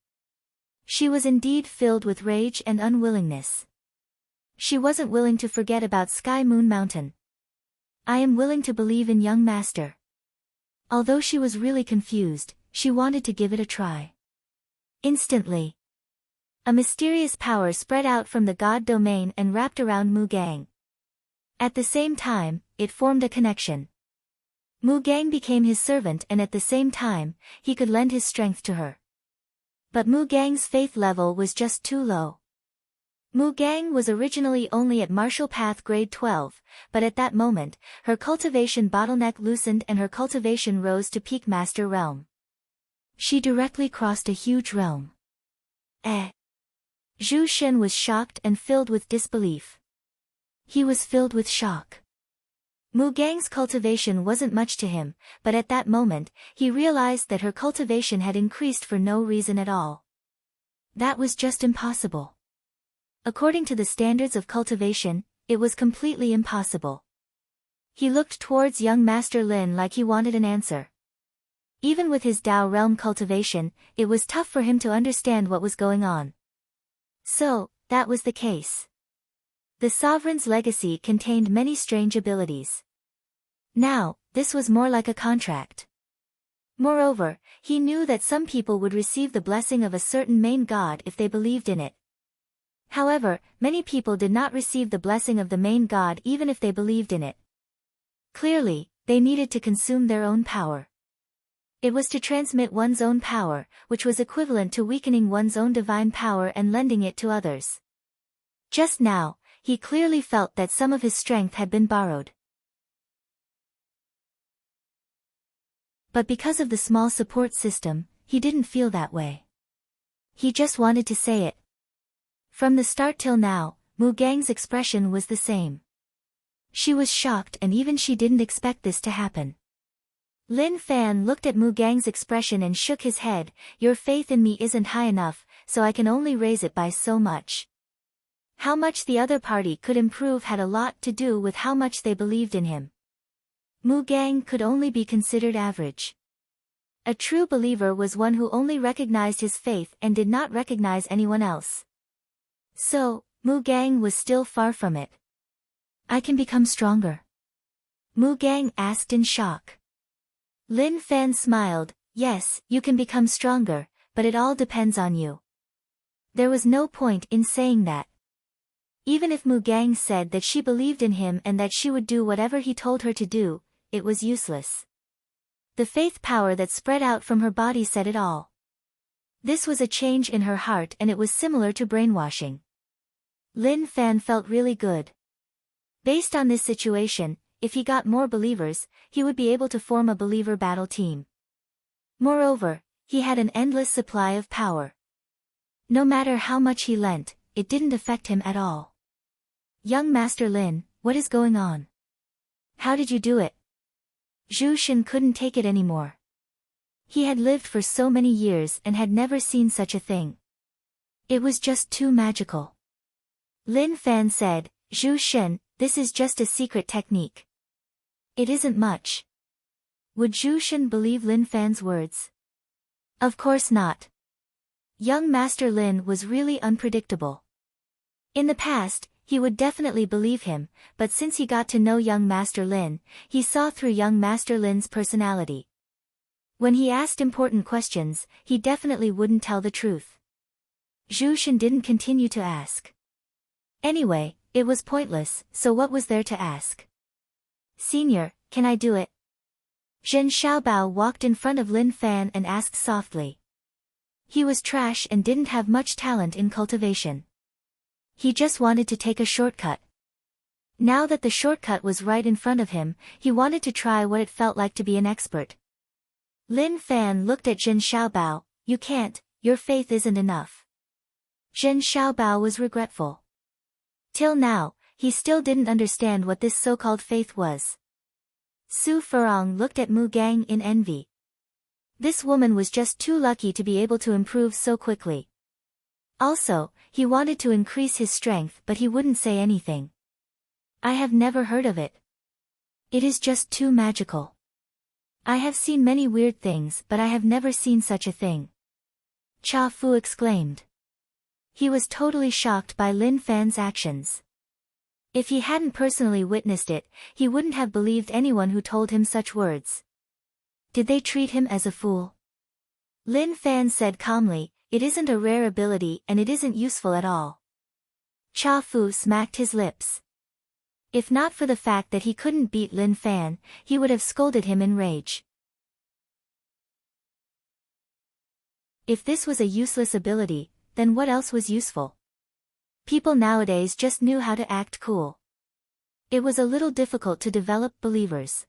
She was indeed filled with rage and unwillingness. She wasn't willing to forget about Sky Moon Mountain. I am willing to believe in young master. Although she was really confused, she wanted to give it a try. Instantly, a mysterious power spread out from the god domain and wrapped around Mu Gang. At the same time, it formed a connection. Mu Gang became his servant and at the same time, he could lend his strength to her. But Mu Gang's faith level was just too low. Mu Gang was originally only at Martial Path grade 12, but at that moment, her cultivation bottleneck loosened and her cultivation rose to peak master realm. She directly crossed a huge realm. Zhu Shen was shocked and filled with disbelief. He was filled with shock. Mu Gang's cultivation wasn't much to him, but at that moment, he realized that her cultivation had increased for no reason at all. That was just impossible. According to the standards of cultivation, it was completely impossible. He looked towards young Master Lin like he wanted an answer. Even with his Dao realm cultivation, it was tough for him to understand what was going on. So, that was the case. The sovereign's legacy contained many strange abilities. Now, this was more like a contract. Moreover, he knew that some people would receive the blessing of a certain main god if they believed in it. However, many people did not receive the blessing of the main god even if they believed in it. Clearly, they needed to consume their own power. It was to transmit one's own power, which was equivalent to weakening one's own divine power and lending it to others. Just now, he clearly felt that some of his strength had been borrowed. But because of the small support system, he didn't feel that way. He just wanted to say it. From the start till now, Mu Gang's expression was the same. She was shocked and even she didn't expect this to happen. Lin Fan looked at Mu Gang's expression and shook his head. Your faith in me isn't high enough, so I can only raise it by so much. How much the other party could improve had a lot to do with how much they believed in him. Mu Gang could only be considered average. A true believer was one who only recognized his faith and did not recognize anyone else. So, Mu Gang was still far from it. I can become stronger? Mu Gang asked in shock. Lin Fan smiled. Yes, you can become stronger, but it all depends on you. There was no point in saying that. Even if Mu Gang said that she believed in him and that she would do whatever he told her to do, it was useless. The faith power that spread out from her body said it all. This was a change in her heart and it was similar to brainwashing. Lin Fan felt really good. Based on this situation, if he got more believers, he would be able to form a believer battle team. Moreover, he had an endless supply of power. No matter how much he lent, it didn't affect him at all. Young Master Lin, what is going on? How did you do it? Zhu Shen couldn't take it anymore. He had lived for so many years and had never seen such a thing. It was just too magical. Lin Fan said, Zhu Shen, this is just a secret technique. It isn't much. Would Zhu Shen believe Lin Fan's words? Of course not. Young Master Lin was really unpredictable. In the past, he would definitely believe him, but since he got to know young Master Lin, he saw through young Master Lin's personality. When he asked important questions, he definitely wouldn't tell the truth. Zhu Shen didn't continue to ask. Anyway, it was pointless, so what was there to ask? Senior, can I do it? Zhen Xiaobao walked in front of Lin Fan and asked softly. He was trash and didn't have much talent in cultivation. He just wanted to take a shortcut. Now that the shortcut was right in front of him, he wanted to try what it felt like to be an expert. Lin Fan looked at Zhen Xiaobao. You can't, your faith isn't enough. Zhen Xiaobao was regretful. Till now, he still didn't understand what this so-called faith was. Su Furong looked at Mu Gang in envy. This woman was just too lucky to be able to improve so quickly. Also, he wanted to increase his strength but he wouldn't say anything. I have never heard of it. It is just too magical. I have seen many weird things but I have never seen such a thing. Cha Fu exclaimed. He was totally shocked by Lin Fan's actions. If he hadn't personally witnessed it, he wouldn't have believed anyone who told him such words. Did they treat him as a fool? Lin Fan said calmly, it isn't a rare ability and it isn't useful at all. Cha Fu smacked his lips. If not for the fact that he couldn't beat Lin Fan, he would have scolded him in rage. If this was a useless ability, then what else was useful? People nowadays just knew how to act cool. It was a little difficult to develop believers.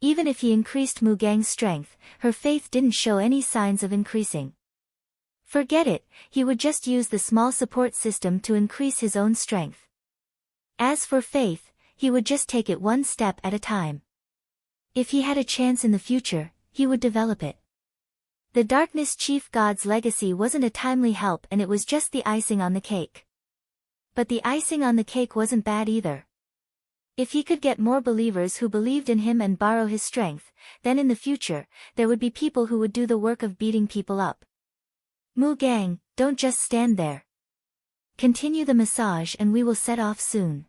Even if he increased Mu Gang's strength, her faith didn't show any signs of increasing. Forget it, he would just use the small support system to increase his own strength. As for faith, he would just take it one step at a time. If he had a chance in the future, he would develop it. The Darkness Chief God's legacy wasn't a timely help, and it was just the icing on the cake. But the icing on the cake wasn't bad either. If he could get more believers who believed in him and borrow his strength, then in the future, there would be people who would do the work of beating people up. Mu Gang, don't just stand there. Continue the massage and we will set off soon.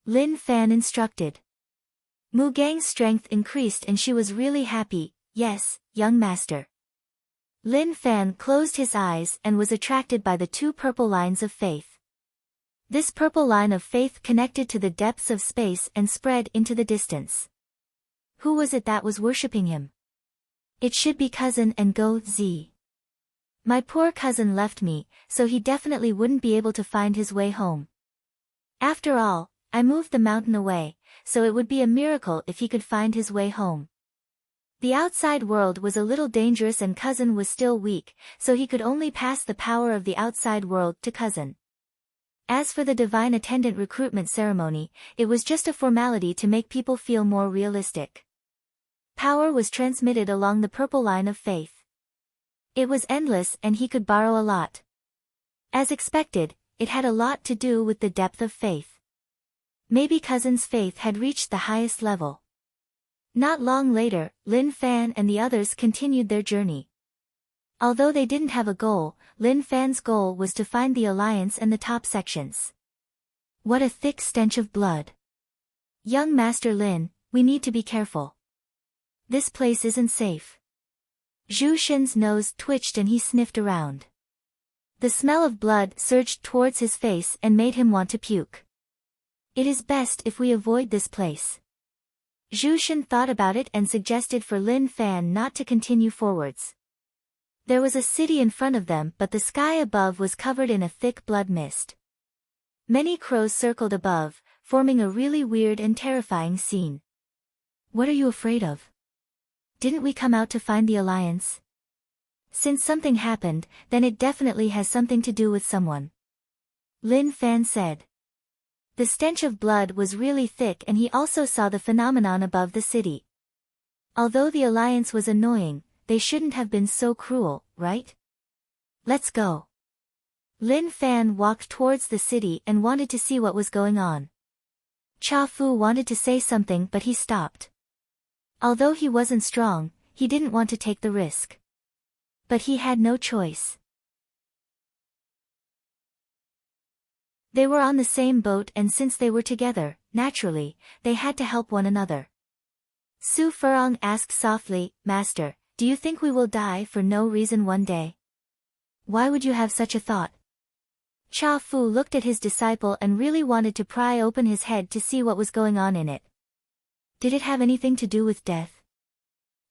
Lin Fan instructed. Mu Gang's strength increased and she was really happy. Yes, young master. Lin Fan closed his eyes and was attracted by the two purple lines of faith. This purple line of faith connected to the depths of space and spread into the distance. Who was it that was worshipping him? It should be cousin and Go Z. My poor cousin left me, so he definitely wouldn't be able to find his way home. After all, I moved the mountain away, so it would be a miracle if he could find his way home. The outside world was a little dangerous and cousin was still weak, so he could only pass the power of the outside world to cousin. As for the divine attendant recruitment ceremony, it was just a formality to make people feel more realistic. Power was transmitted along the purple line of faith. It was endless and he could borrow a lot. As expected, it had a lot to do with the depth of faith. Maybe cousin's faith had reached the highest level. Not long later, Lin Fan and the others continued their journey. Although they didn't have a goal, Lin Fan's goal was to find the alliance and the top sections. What a thick stench of blood. Young Master Lin, we need to be careful. This place isn't safe. Zhu Shen's nose twitched and he sniffed around. The smell of blood surged towards his face and made him want to puke. It is best if we avoid this place. Zhu Shen thought about it and suggested for Lin Fan not to continue forwards. There was a city in front of them, but the sky above was covered in a thick blood mist. Many crows circled above, forming a really weird and terrifying scene. What are you afraid of? Didn't we come out to find the alliance? Since something happened, then it definitely has something to do with someone. Lin Fan said. The stench of blood was really thick and he also saw the phenomenon above the city. Although the alliance was annoying, they shouldn't have been so cruel, right? Let's go. Lin Fan walked towards the city and wanted to see what was going on. Cha Fu wanted to say something but he stopped. Although he wasn't strong, he didn't want to take the risk. But he had no choice. They were on the same boat and since they were together, naturally, they had to help one another. Su Furong asked softly, Master, do you think we will die for no reason one day? Why would you have such a thought? Cha Fu looked at his disciple and really wanted to pry open his head to see what was going on in it. Did it have anything to do with death?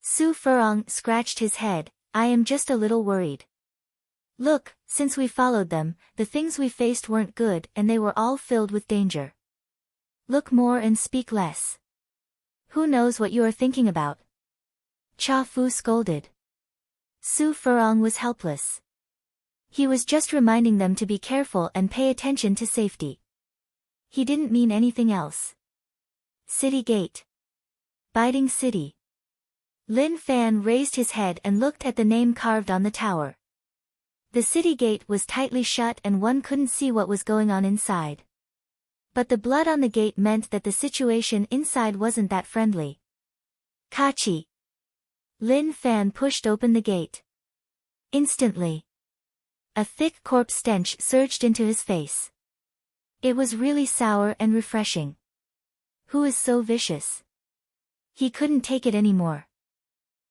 Su Furong scratched his head, I am just a little worried. Look, since we followed them, the things we faced weren't good and they were all filled with danger. Look more and speak less. Who knows what you are thinking about? Cha Fu scolded. Su Furong was helpless. He was just reminding them to be careful and pay attention to safety. He didn't mean anything else. City Gate. Biting City. Lin Fan raised his head and looked at the name carved on the tower. The city gate was tightly shut and one couldn't see what was going on inside. But the blood on the gate meant that the situation inside wasn't that friendly. Kachi. Lin Fan pushed open the gate. Instantly, a thick corpse stench surged into his face. It was really sour and refreshing. Who is so vicious? He couldn't take it anymore.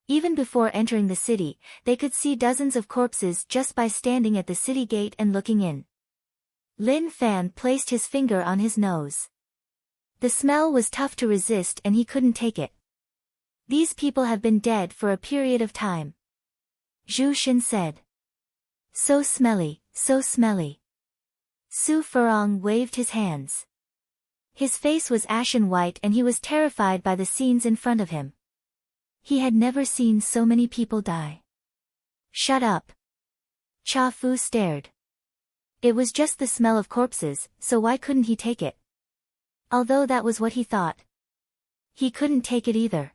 Even before entering the city, they could see dozens of corpses just by standing at the city gate and looking in. Lin Fan placed his finger on his nose. The smell was tough to resist and he couldn't take it. These people have been dead for a period of time. Zhu Shen said. So smelly, so smelly. Su Furong waved his hands. His face was ashen white and he was terrified by the scenes in front of him. He had never seen so many people die. Shut up. Cha Fu stared. It was just the smell of corpses, so why couldn't he take it? Although that was what he thought. He couldn't take it either.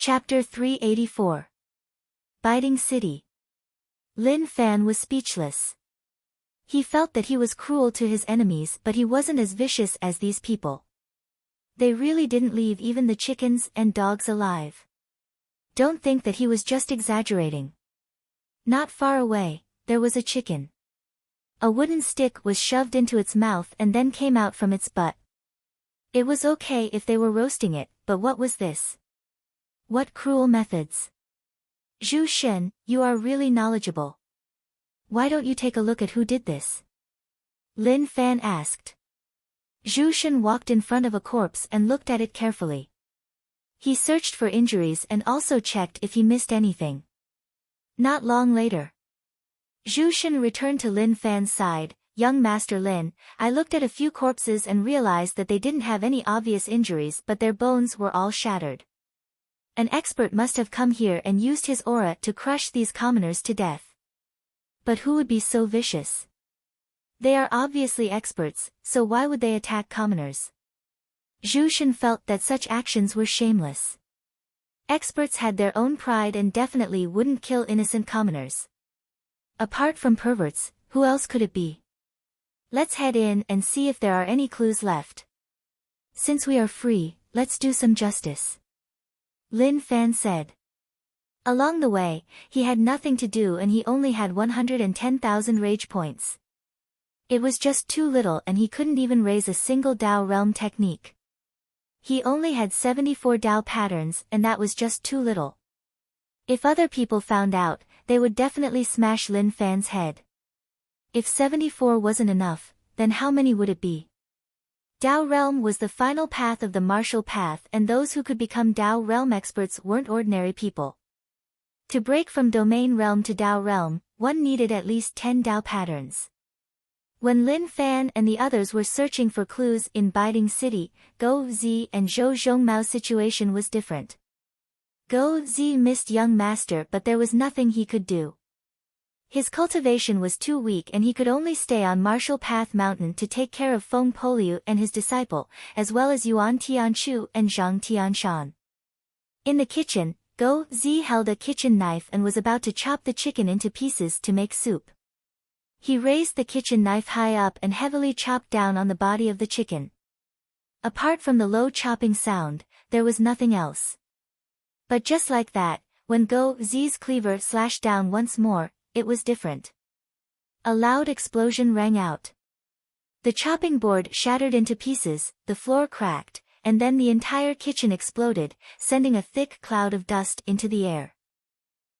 Chapter 384. Biting City. Lin Fan was speechless. He felt that he was cruel to his enemies, but he wasn't as vicious as these people. They really didn't leave even the chickens and dogs alive. Don't think that he was just exaggerating. Not far away, there was a chicken. A wooden stick was shoved into its mouth and then came out from its butt. It was okay if they were roasting it, but what was this? What cruel methods! Zhu Shen, you are really knowledgeable. Why don't you take a look at who did this? Lin Fan asked. Zhu Shen walked in front of a corpse and looked at it carefully. He searched for injuries and also checked if he missed anything. Not long later, Zhu Shen returned to Lin Fan's side. Young Master Lin, I looked at a few corpses and realized that they didn't have any obvious injuries, but their bones were all shattered. An expert must have come here and used his aura to crush these commoners to death. But who would be so vicious? They are obviously experts, so why would they attack commoners? Zhu Shen felt that such actions were shameless. Experts had their own pride and definitely wouldn't kill innocent commoners. Apart from perverts, who else could it be? Let's head in and see if there are any clues left. Since we are free, let's do some justice. Lin Fan said. Along the way, he had nothing to do and he only had 110,000 rage points. It was just too little and he couldn't even raise a single Dao realm technique. He only had 74 Dao patterns and that was just too little. If other people found out, they would definitely smash Lin Fan's head. If 74 wasn't enough, then how many would it be? Dao Realm was the final path of the martial path and those who could become Dao Realm experts weren't ordinary people. To break from Domain Realm to Dao Realm, one needed at least 10 Dao patterns. When Lin Fan and the others were searching for clues in Biting City, Go Zi and Zhou Zhongmao's situation was different. Go Zi missed young master but there was nothing he could do. His cultivation was too weak and he could only stay on Martial Path Mountain to take care of Feng Poliu and his disciple, as well as Yuan Tianchu and Zhang Tianshan. In the kitchen, Go Zi held a kitchen knife and was about to chop the chicken into pieces to make soup. He raised the kitchen knife high up and heavily chopped down on the body of the chicken. Apart from the low chopping sound, there was nothing else. But just like that, when Go Zi's cleaver slashed down once more, it was different. A loud explosion rang out. The chopping board shattered into pieces, the floor cracked, and then the entire kitchen exploded, sending a thick cloud of dust into the air.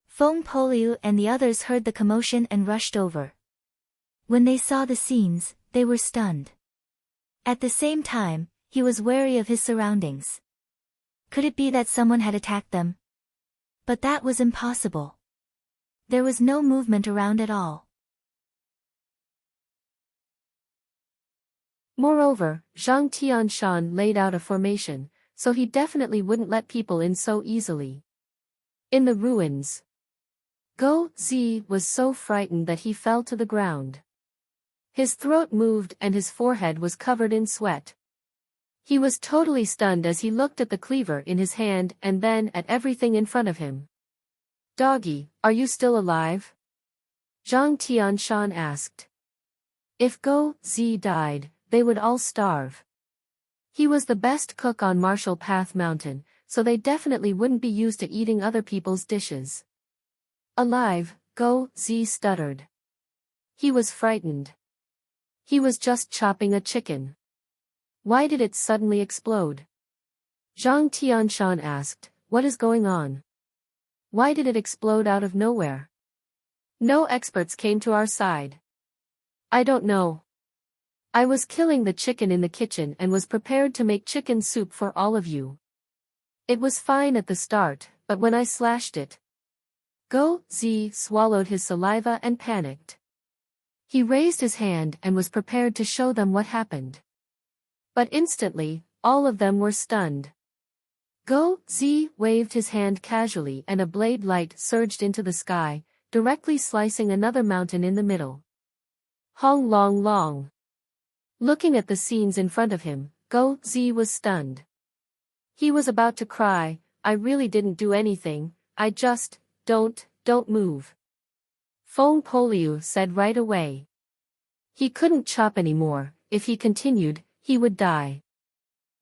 Feng Poliu and the others heard the commotion and rushed over. When they saw the scenes, they were stunned. At the same time, he was wary of his surroundings. Could it be that someone had attacked them? But that was impossible. There was no movement around at all.
Moreover, Zhang Tianshan laid out a formation, so he definitely wouldn't let people in so easily. In the ruins, Go Zi was so frightened that he fell to the ground. His throat moved and his forehead was covered in sweat. He was totally stunned as he looked at the cleaver in his hand and then at everything in front of him. Doggy, are you still alive? Zhang Tianshan asked. If Go Zi died, they would all starve. He was the best cook on Martial Path Mountain, so they definitely wouldn't be used to eating other people's dishes. Alive, Go Zi stuttered. He was frightened. He was just chopping a chicken. Why did it suddenly explode? Zhang Tianshan asked, what is going on? Why did it explode out of nowhere? No experts came to our side. I don't know. I was killing the chicken in the kitchen and was prepared to make chicken soup for all of you. It was fine at the start, but when I slashed it. Go Z swallowed his saliva and panicked. He raised his hand and was prepared to show them what happened. But instantly, all of them were stunned. Go Z waved his hand casually and a blade light surged into the sky, directly slicing another mountain in the middle. Hong Long Long. Looking at the scenes in front of him, Go Z was stunned. He was about to cry, I really didn't do anything, I just, don't move. Fong Poliu said right away. He couldn't chop anymore, if he continued, he would die.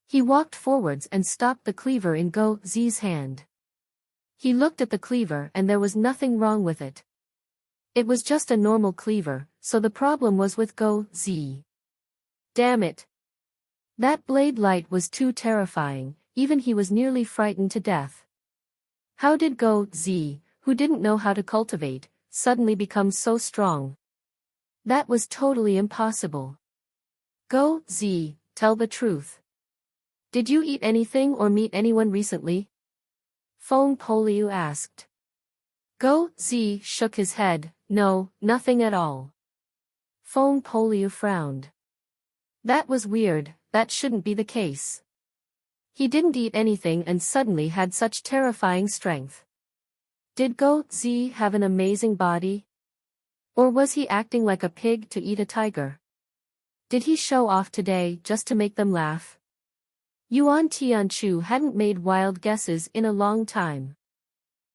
He walked forwards and stopped the cleaver in Go Z's hand. He looked at the cleaver and there was nothing wrong with it. It was just a normal cleaver, so the problem was with Go Z. Damn it. That blade light was too terrifying, even he was nearly frightened to death. How did Go Z, who didn't know how to cultivate, suddenly become so strong? That was totally impossible. Go Z, tell the truth. Did you eat anything or meet anyone recently? Fong Poliu asked. Go Z shook his head, no, nothing at all. Fong Poliu frowned. That was weird, that shouldn't be the case. He didn't eat anything and suddenly had such terrifying strength. Did Go Z have an amazing body? Or was he acting like a pig to eat a tiger? Did he show off today just to make them laugh? Yuan Tianchu hadn't made wild guesses in a long time.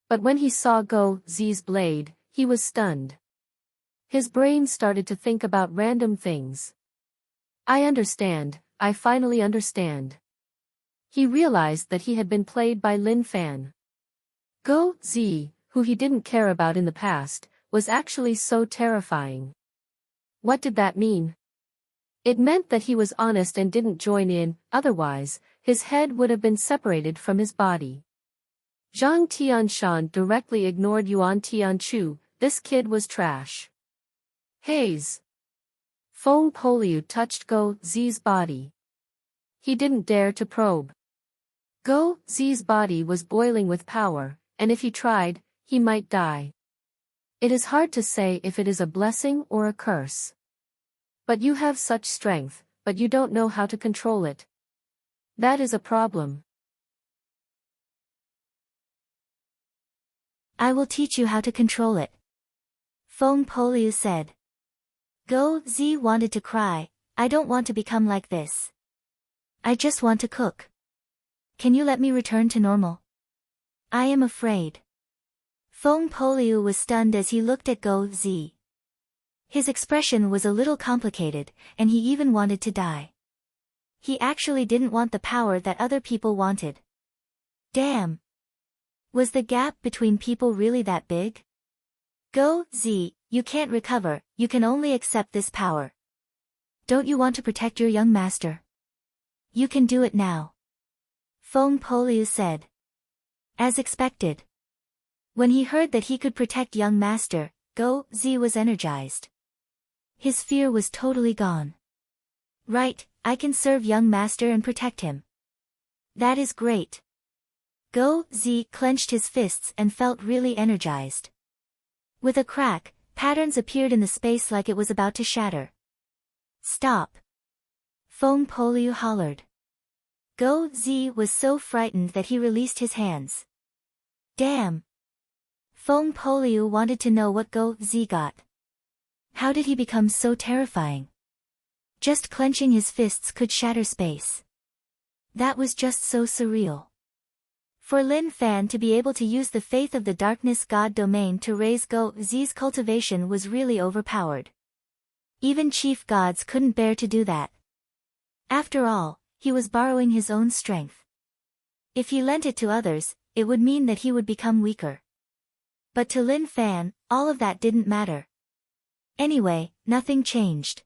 But when he saw Go Z's blade, he was stunned. His brain started to think about random things. I understand, I finally understand. He realized that he had been played by Lin Fan. Go Z, who he didn't care about in the past, was actually so terrifying. What did that mean? It meant that he was honest and didn't join in, otherwise, his head would have been separated from his body. Zhang Tianshan directly ignored Yuan Tianchu, this kid was trash. Haze. Fong Poliu touched Go Z's body. He didn't dare to probe. Go Z's body was boiling with power, and if he tried, he might die. It is hard to say if it is a blessing or a curse. But you have such strength, but you don't know how to control it. That is a problem.
I will teach you how to control it. Fong Poliu said. Go Z wanted to cry, I don't want to become like this. I just want to cook. Can you let me return to normal? I am afraid. Fong Poliu was stunned as he looked at Go Z. His expression was a little complicated, and he even wanted to die. He actually didn't want the power that other people wanted. Damn! Was the gap between people really that big? Go Z, you can't recover, you can only accept this power. Don't you want to protect your young master? You can do it now. Fong Poliu said. As expected. When he heard that he could protect young master, Go Z was energized. His fear was totally gone. Right, I can serve young master and protect him. That is great. Go Z clenched his fists and felt really energized. With a crack, patterns appeared in the space like it was about to shatter. Stop! Fong Poliu hollered. Go Z was so frightened that he released his hands. Damn! Fong Poliu wanted to know what Go Z got. How did he become so terrifying? Just clenching his fists could shatter space. That was just so surreal. For Lin Fan to be able to use the faith of the darkness god domain to raise Go Z's cultivation was really overpowered. Even chief gods couldn't bear to do that. After all, he was borrowing his own strength. If he lent it to others, it would mean that he would become weaker. But to Lin Fan, all of that didn't matter. Anyway, nothing changed.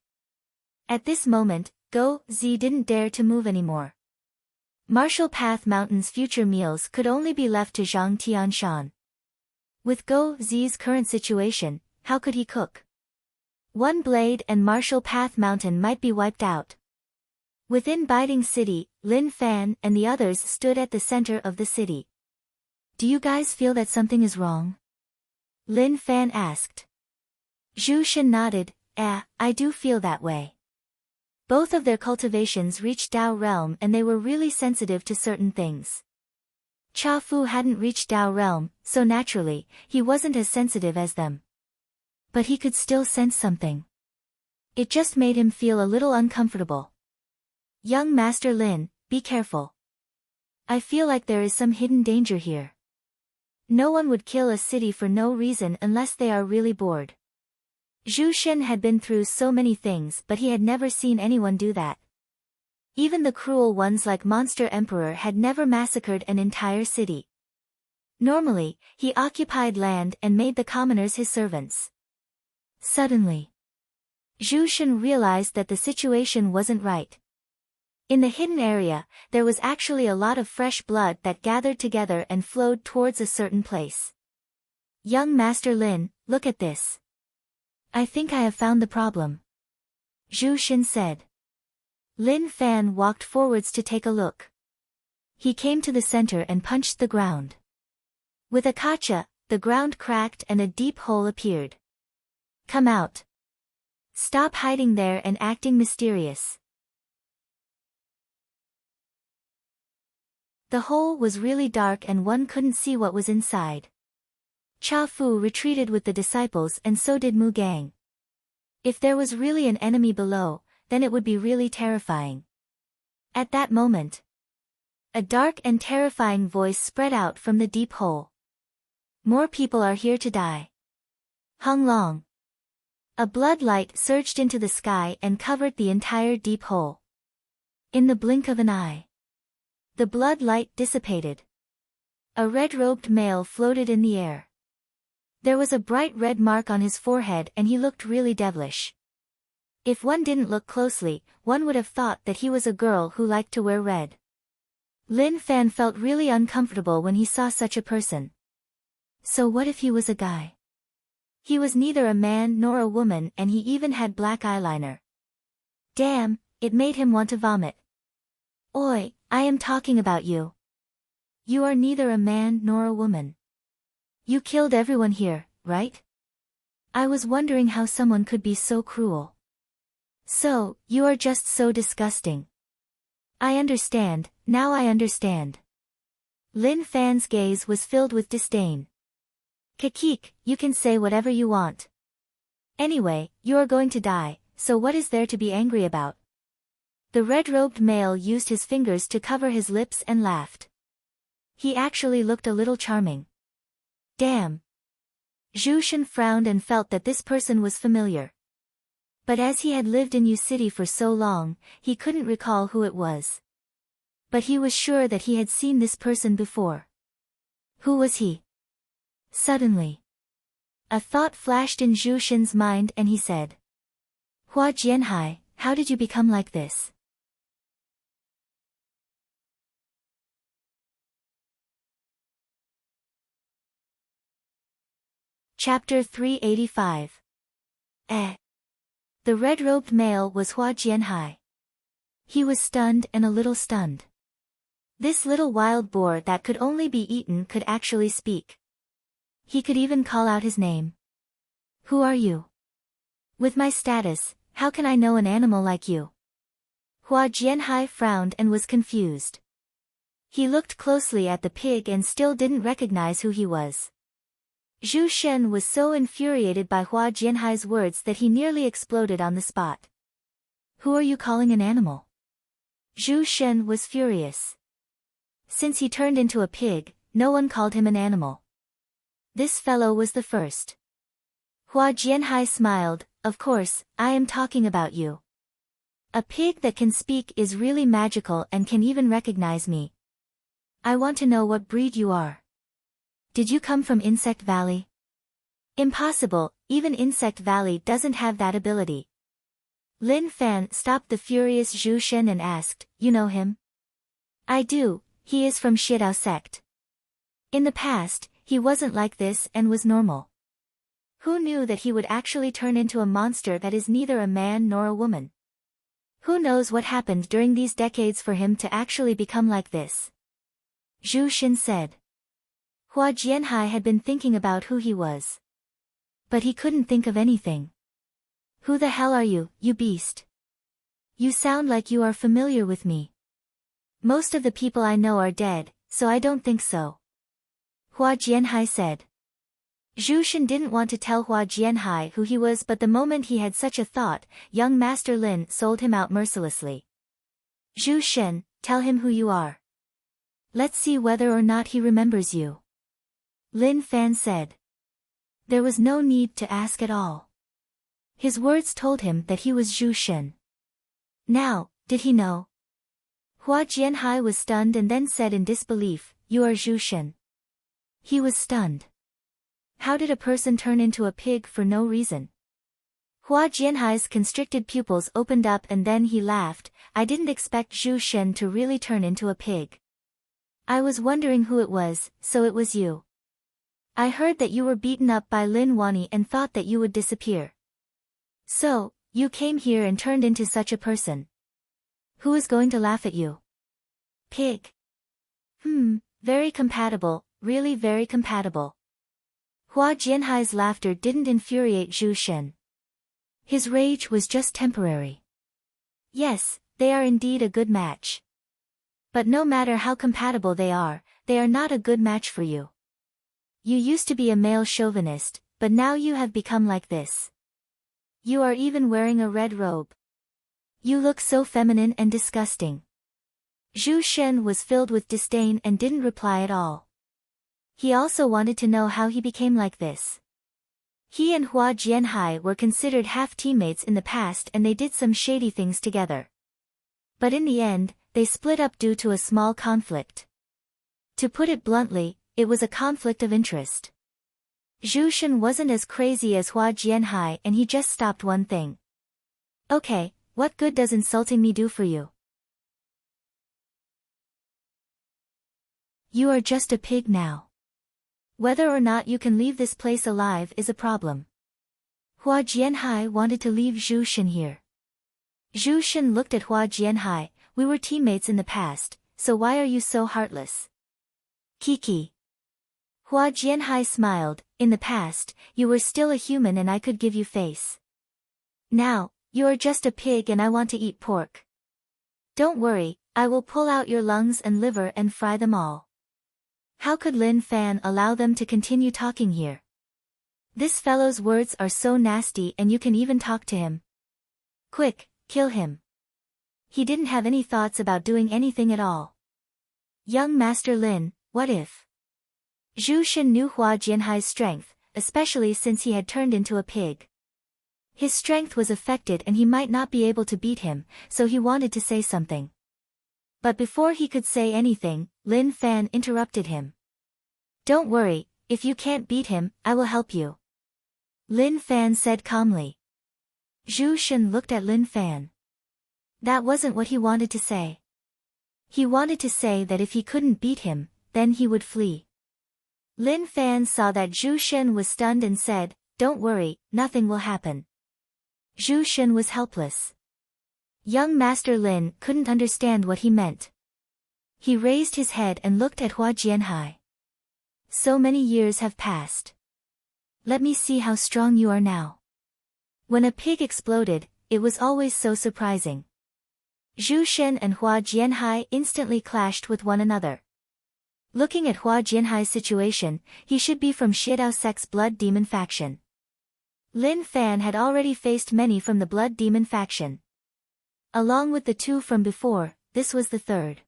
At this moment, Go Z didn't dare to move anymore. Martial Path Mountain's future meals could only be left to Zhang Tianshan. With Go Z's current situation, how could he cook? One blade and Martial Path Mountain might be wiped out. Within Biding City, Lin Fan and the others stood at the center of the city. Do you guys feel that something is wrong? Lin Fan asked. Zhu Shen nodded. I do feel that way. Both of their cultivations reached Dao realm and they were really sensitive to certain things. Cha Fu hadn't reached Dao realm, so naturally, he wasn't as sensitive as them. But he could still sense something. It just made him feel a little uncomfortable. Young Master Lin, be careful. I feel like there is some hidden danger here. No one would kill a city for no reason unless they are really bored. Zhu Shen had been through so many things but he had never seen anyone do that. Even the cruel ones like Monster Emperor had never massacred an entire city. Normally, he occupied land and made the commoners his servants. Suddenly, Zhu Shen realized that the situation wasn't right. In the hidden area, there was actually a lot of fresh blood that gathered together and flowed towards a certain place. Young Master Lin, look at this. I think I have found the problem. Zhu Shen said. Lin Fan walked forwards to take a look. He came to the center and punched the ground. With a kacha, the ground cracked and a deep hole appeared. Come out. Stop hiding there and acting mysterious. The hole was really dark and one couldn't see what was inside. Cha Fu retreated with the disciples and so did Mu Gang. If there was really an enemy below, then it would be really terrifying. At that moment, a dark and terrifying voice spread out from the deep hole. More people are here to die. Hung Long. A blood light surged into the sky and covered the entire deep hole. In the blink of an eye, the blood light dissipated. A red-robed male floated in the air. There was a bright red mark on his forehead and he looked really devilish. If one didn't look closely, one would have thought that he was a girl who liked to wear red. Lin Fan felt really uncomfortable when he saw such a person. So what if he was a guy? He was neither a man nor a woman and he even had black eyeliner. Damn, it made him want to vomit. Oi, I am talking about you. You are neither a man nor a woman. You killed everyone here, right? I was wondering how someone could be so cruel. So, you are just so disgusting. I understand, now I understand. Lin Fan's gaze was filled with disdain. Kakik, you can say whatever you want. Anyway, you are going to die, so what is there to be angry about? The red-robed male used his fingers to cover his lips and laughed. He actually looked a little charming. Damn. Zhu Shen frowned and felt that this person was familiar. But as he had lived in Yu City for so long, he couldn't recall who it was. But he was sure that he had seen this person before. Who was he? Suddenly, a thought flashed in Zhu Shen's mind and he said, Hua Jianhai, how did you become like this? Chapter 385. The red-robed male was Hua Jianhai. He was stunned and a little stunned. This little wild boar that could only be eaten could actually speak. He could even call out his name. Who are you? With my status, how can I know an animal like you? Hua Jianhai frowned and was confused. He looked closely at the pig and still didn't recognize who he was. Zhu Shen was so infuriated by Hua Jianhai's words that he nearly exploded on the spot. Who are you calling an animal? Zhu Shen was furious. Since he turned into a pig, no one called him an animal. This fellow was the first. Hua Jianhai smiled, of course, I am talking about you. A pig that can speak is really magical and can even recognize me. I want to know what breed you are. Did you come from Insect Valley? Impossible, even Insect Valley doesn't have that ability. Lin Fan stopped the furious Zhu Shen and asked, you know him? I do, he is from Shidao sect. In the past, he wasn't like this and was normal. Who knew that he would actually turn into a monster that is neither a man nor a woman? Who knows what happened during these decades for him to actually become like this? Zhu Shen said. Hua Jianhai had been thinking about who he was. But he couldn't think of anything. Who the hell are you, you beast? You sound like you are familiar with me. Most of the people I know are dead, so I don't think so. Hua Jianhai said. Zhu Shen didn't want to tell Hua Jianhai who he was, but the moment he had such a thought, young Master Lin sold him out mercilessly. Zhu Shen, tell him who you are. Let's see whether or not he remembers you. Lin Fan said. There was no need to ask at all. His words told him that he was Zhu Shen. Now, did he know? Hua Jianhai was stunned and then said in disbelief, You are Zhu Shen. He was stunned. How did a person turn into a pig for no reason? Hua Jianhai's constricted pupils opened up and then he laughed. I didn't expect Zhu Shen to really turn into a pig. I was wondering who it was, so it was you. I heard that you were beaten up by Lin Wani and thought that you would disappear. So, you came here and turned into such a person. Who is going to laugh at you? Pig. Very compatible, really very compatible. Hua Jianhai's laughter didn't infuriate Zhu Shen. His rage was just temporary. Yes, they are indeed a good match. But no matter how compatible they are not a good match for you. You used to be a male chauvinist, but now you have become like this. You are even wearing a red robe. You look so feminine and disgusting. Zhu Shen was filled with disdain and didn't reply at all. He also wanted to know how he became like this. He and Hua Jianhai were considered half-teammates in the past and they did some shady things together. But in the end, they split up due to a small conflict. To put it bluntly, it was a conflict of interest. Zhu Shen wasn't as crazy as Hua Jianhai and he just stopped one thing. Okay, what good does insulting me do for you? You are just a pig now. Whether or not you can leave this place alive is a problem. Hua Jianhai wanted to leave Zhu Shen here. Zhu Shen looked at Hua Jianhai. We were teammates in the past, so why are you so heartless? Kiki. Hua Jianhai smiled. In the past, you were still a human and I could give you face. Now, you are just a pig and I want to eat pork. Don't worry, I will pull out your lungs and liver and fry them all. How could Lin Fan allow them to continue talking here? This fellow's words are so nasty and you can even talk to him. Quick, kill him. He didn't have any thoughts about doing anything at all. Young Master Lin, what if? Zhu Shen knew Hua Jianhai's strength, especially since he had turned into a pig. His strength was affected and he might not be able to beat him, so he wanted to say something. But before he could say anything, Lin Fan interrupted him. Don't worry, if you can't beat him, I will help you. Lin Fan said calmly. Zhu Shen looked at Lin Fan. That wasn't what he wanted to say. He wanted to say that if he couldn't beat him, then he would flee. Lin Fan saw that Zhu Shen was stunned and said, Don't worry, nothing will happen. Zhu Shen was helpless. Young Master Lin couldn't understand what he meant. He raised his head and looked at Hua Jianhai. So many years have passed. Let me see how strong you are now. When a pig exploded, it was always so surprising. Zhu Shen and Hua Jianhai instantly clashed with one another. Looking at Hua Jianhai's situation, he should be from Xiedao Sect's Blood Demon faction. Lin Fan had already faced many from the Blood Demon faction. Along with the two from before, this was the third.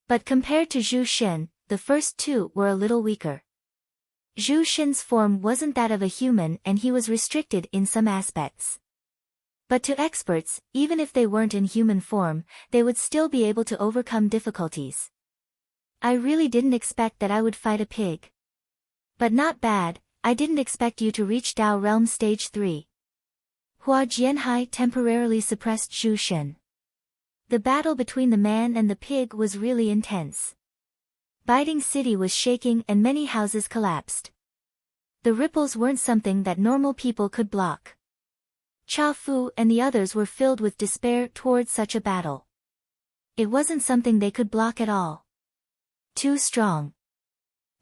But compared to Zhu Shen, the first two were a little weaker. Zhu Shen's form wasn't that of a human and he was restricted in some aspects. But to experts, even if they weren't in human form, they would still be able to overcome difficulties. I really didn't expect that I would fight a pig. But not bad, I didn't expect you to reach Dao Realm Stage 3. Hua Jianhai temporarily suppressed Zhu Shen. The battle between the man and the pig was really intense. Biting City was shaking and many houses collapsed. The ripples weren't something that normal people could block. Cha Fu and the others were filled with despair towards such a battle. It wasn't something they could block at all. Too strong.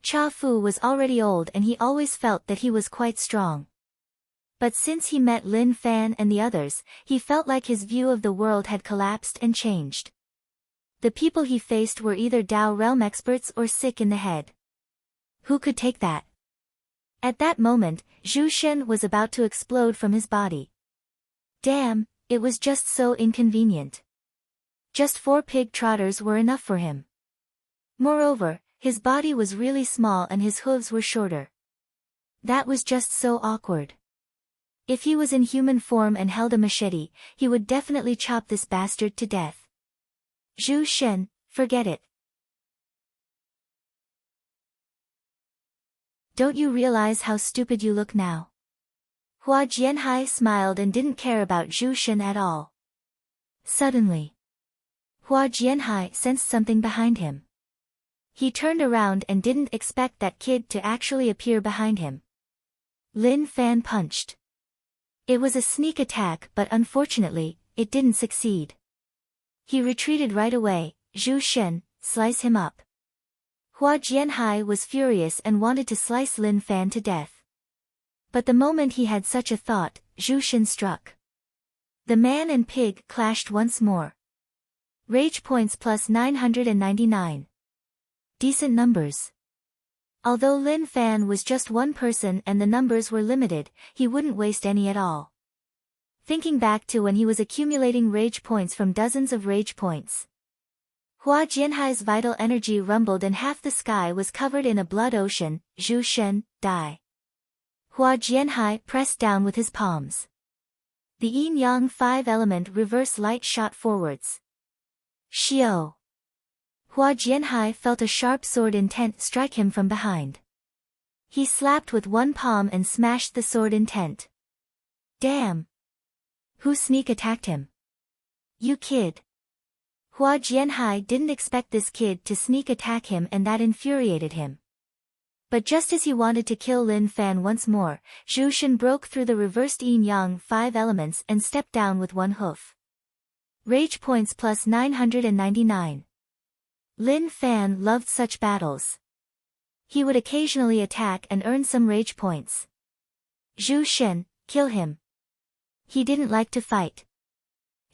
Cha Fu was already old and he always felt that he was quite strong. But since he met Lin Fan and the others, he felt like his view of the world had collapsed and changed. The people he faced were either Dao realm experts or sick in the head. Who could take that? At that moment, Zhu Shen was about to explode from his body. Damn, it was just so inconvenient. Just 4 pig trotters were enough for him. Moreover, his body was really small and his hooves were shorter. That was just so awkward. If he was in human form and held a machete, he would definitely chop this bastard to death. Zhu Shen, forget it. Don't you realize how stupid you look now? Hua Jianhai smiled and didn't care about Zhu Shen at all. Suddenly, Hua Jianhai sensed something behind him. He turned around and didn't expect that kid to actually appear behind him. Lin Fan punched. It was a sneak attack but unfortunately, it didn't succeed. He retreated right away. Zhu Shen, slice him up. Hua Jianhai was furious and wanted to slice Lin Fan to death. But the moment he had such a thought, Zhu Shen struck. The man and pig clashed once more. Rage points plus 999. Decent numbers. Although Lin Fan was just one person and the numbers were limited, he wouldn't waste any at all. Thinking back to when he was accumulating rage points from dozens of rage points. Hua Jianhai's vital energy rumbled and half the sky was covered in a blood ocean. Zhu Shen, die. Hua Jianhai pressed down with his palms. The yin-yang 5-element reverse light shot forwards. Xiao. Hua Jianhai felt a sharp sword intent strike him from behind. He slapped with one palm and smashed the sword intent. Damn! Who sneak attacked him? You kid. Hua Jianhai didn't expect this kid to sneak attack him and that infuriated him. But just as he wanted to kill Lin Fan once more, Zhu Shen broke through the reversed yin-yang 5 elements and stepped down with one hoof. Rage points plus 999. Lin Fan loved such battles. He would occasionally attack and earn some rage points. Zhu Shen, kill him. He didn't like to fight.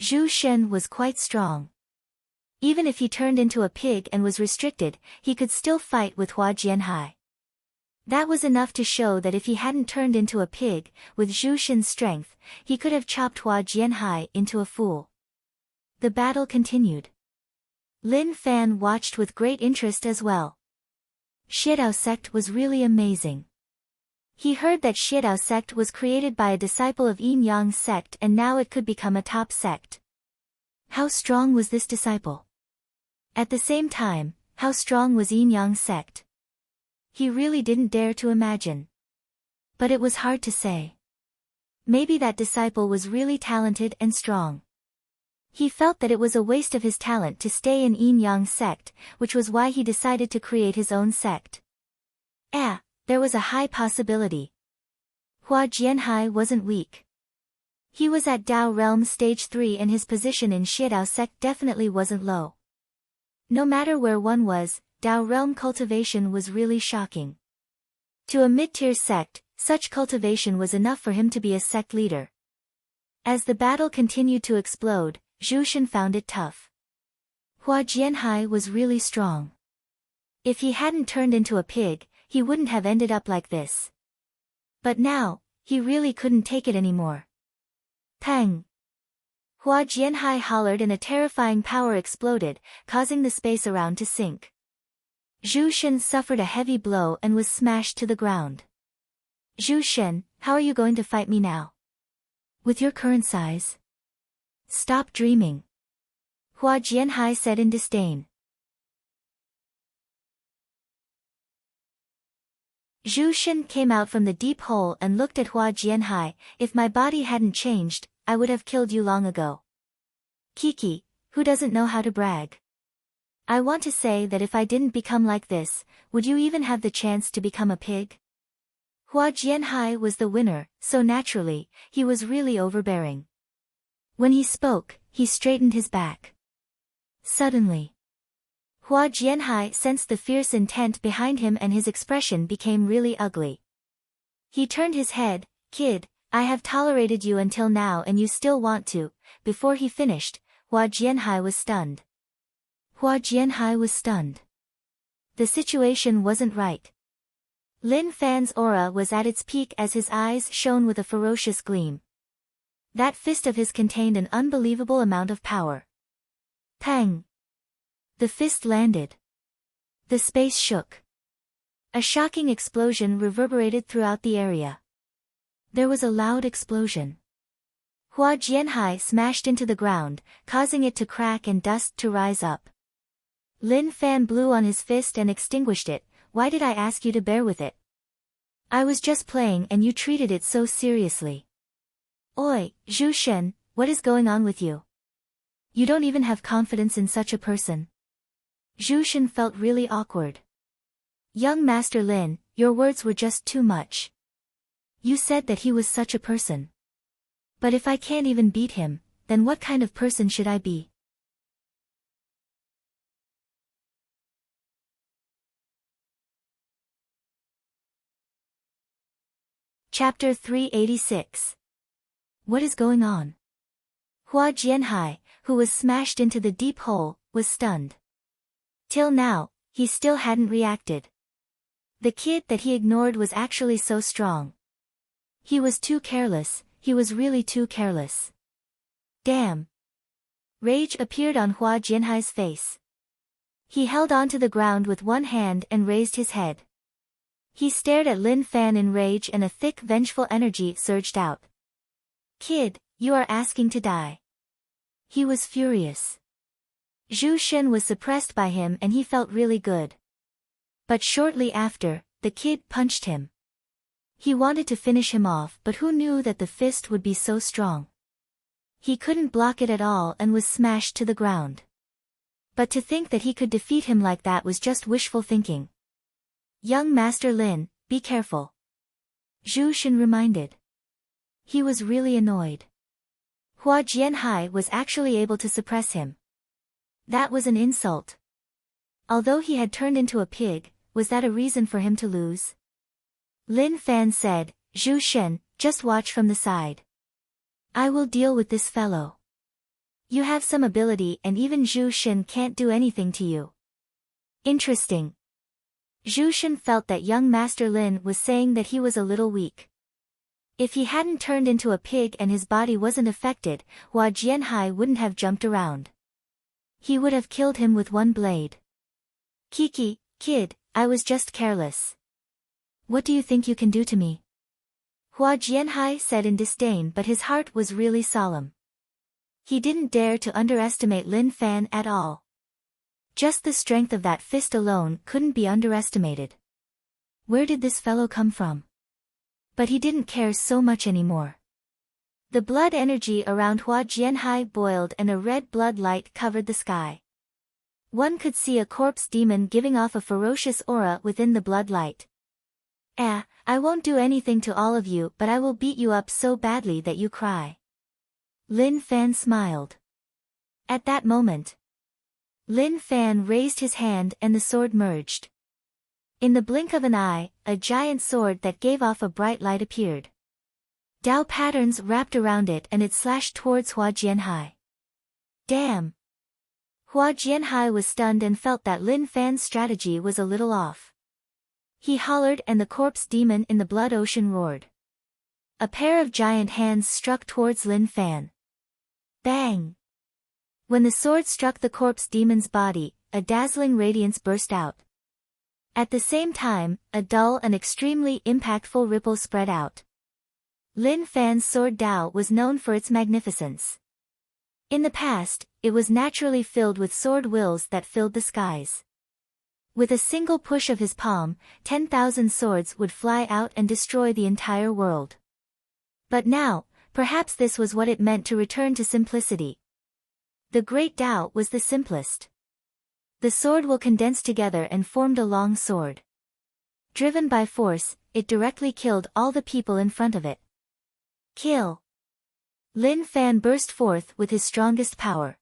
Zhu Shen was quite strong. Even if he turned into a pig and was restricted, he could still fight with Hua Jianhai. That was enough to show that if he hadn't turned into a pig, with Zhu Shen's strength, he could have chopped Hua Jianhai into a fool. The battle continued. Lin Fan watched with great interest as well. Xiedao sect was really amazing. He heard that Xiedao sect was created by a disciple of Yin Yang sect and now it could become a top sect. How strong was this disciple? At the same time, how strong was Yin Yang sect? He really didn't dare to imagine. But it was hard to say. Maybe that disciple was really talented and strong. He felt that it was a waste of his talent to stay in Yin Yang sect, which was why he decided to create his own sect. There was a high possibility. Hua Jianhai wasn't weak. He was at Dao Realm Stage 3 and his position in Xiedao sect definitely wasn't low. No matter where one was, Dao Realm cultivation was really shocking. To a mid-tier sect, such cultivation was enough for him to be a sect leader. As the battle continued to explode, Zhu Shen found it tough. Hua Jianhai was really strong. If he hadn't turned into a pig, he wouldn't have ended up like this. But now, he really couldn't take it anymore. Pang! Hua Jianhai hollered and a terrifying power exploded, causing the space around to sink. Zhu Shen suffered a heavy blow and was smashed to the ground. Zhu Shen, how are you going to fight me now? With your current size? Stop dreaming. Hua Jianhai said in disdain. Zhu Shen came out from the deep hole and looked at Hua Jianhai. If my body hadn't changed, I would have killed you long ago. Kiki, who doesn't know how to brag? I want to say that if I didn't become like this, would you even have the chance to become a pig? Hua Jianhai was the winner, so naturally, he was really overbearing. When he spoke, he straightened his back. Suddenly, Hua Jianhai sensed the fierce intent behind him and his expression became really ugly. He turned his head. Kid, I have tolerated you until now and you still want to. Before he finished, Hua Jianhai was stunned. Hua Jianhai was stunned. The situation wasn't right. Lin Fan's aura was at its peak as his eyes shone with a ferocious gleam. That fist of his contained an unbelievable amount of power. Pang! The fist landed. The space shook. A shocking explosion reverberated throughout the area. There was a loud explosion. Hua Jianhai smashed into the ground, causing it to crack and dust to rise up. Lin Fan blew on his fist and extinguished it. Why did I ask you to bear with it? I was just playing and you treated it so seriously. Oi, Zhu Shen, what is going on with you? You don't even have confidence in such a person. Zhu Shen felt really awkward. Young Master Lin, your words were just too much. You said that he was such a person. But if I can't even beat him, then what kind of person should I be? Chapter 386. What is going on? Hua Jianhai, who was smashed into the deep hole, was stunned. Till now, he still hadn't reacted. The kid that he ignored was actually so strong. He was too careless, he was really too careless. Damn! Rage appeared on Hua Jianhai's face. He held onto the ground with one hand and raised his head. He stared at Lin Fan in rage and a thick vengeful energy surged out. Kid, you are asking to die. He was furious. Zhu Shen was suppressed by him and he felt really good. But shortly after, the kid punched him. He wanted to finish him off but who knew that the fist would be so strong. He couldn't block it at all and was smashed to the ground. But to think that he could defeat him like that was just wishful thinking. Young Master Lin, be careful. Zhu Shen reminded. He was really annoyed. Hua Jianhai was actually able to suppress him. That was an insult. Although he had turned into a pig, was that a reason for him to lose? Lin Fan said, Zhu Shen, just watch from the side. I will deal with this fellow. You have some ability and even Zhu Shen can't do anything to you. Interesting. Zhu Shen felt that young Master Lin was saying that he was a little weak. If he hadn't turned into a pig and his body wasn't affected, Hua Jianhai wouldn't have jumped around. He would have killed him with one blade. Kiki, kid, I was just careless. What do you think you can do to me? Hua Jianhai said in disdain but his heart was really solemn. He didn't dare to underestimate Lin Fan at all. Just the strength of that fist alone couldn't be underestimated. Where did this fellow come from? But he didn't care so much anymore. The blood energy around Hua Jianhai boiled and a red blood light covered the sky. One could see a corpse demon giving off a ferocious aura within the blood light. I won't do anything to all of you but I will beat you up so badly that you cry. Lin Fan smiled. At that moment, Lin Fan raised his hand and the sword merged. In the blink of an eye, a giant sword that gave off a bright light appeared. Dao patterns wrapped around it and it slashed towards Hua Jianhai. Damn! Hua Jianhai was stunned and felt that Lin Fan's strategy was a little off. He hollered and the corpse demon in the blood ocean roared. A pair of giant hands struck towards Lin Fan. Bang! When the sword struck the corpse demon's body, a dazzling radiance burst out. At the same time, a dull and extremely impactful ripple spread out. Lin Fan's sword Dao was known for its magnificence. In the past, it was naturally filled with sword wills that filled the skies. With a single push of his palm, 10,000 swords would fly out and destroy the entire world. But now, perhaps this was what it meant to return to simplicity. The great Dao was the simplest. The sword will condensed together and formed a long sword. Driven by force, it directly killed all the people in front of it. Kill! Lin Fan burst forth with his strongest power.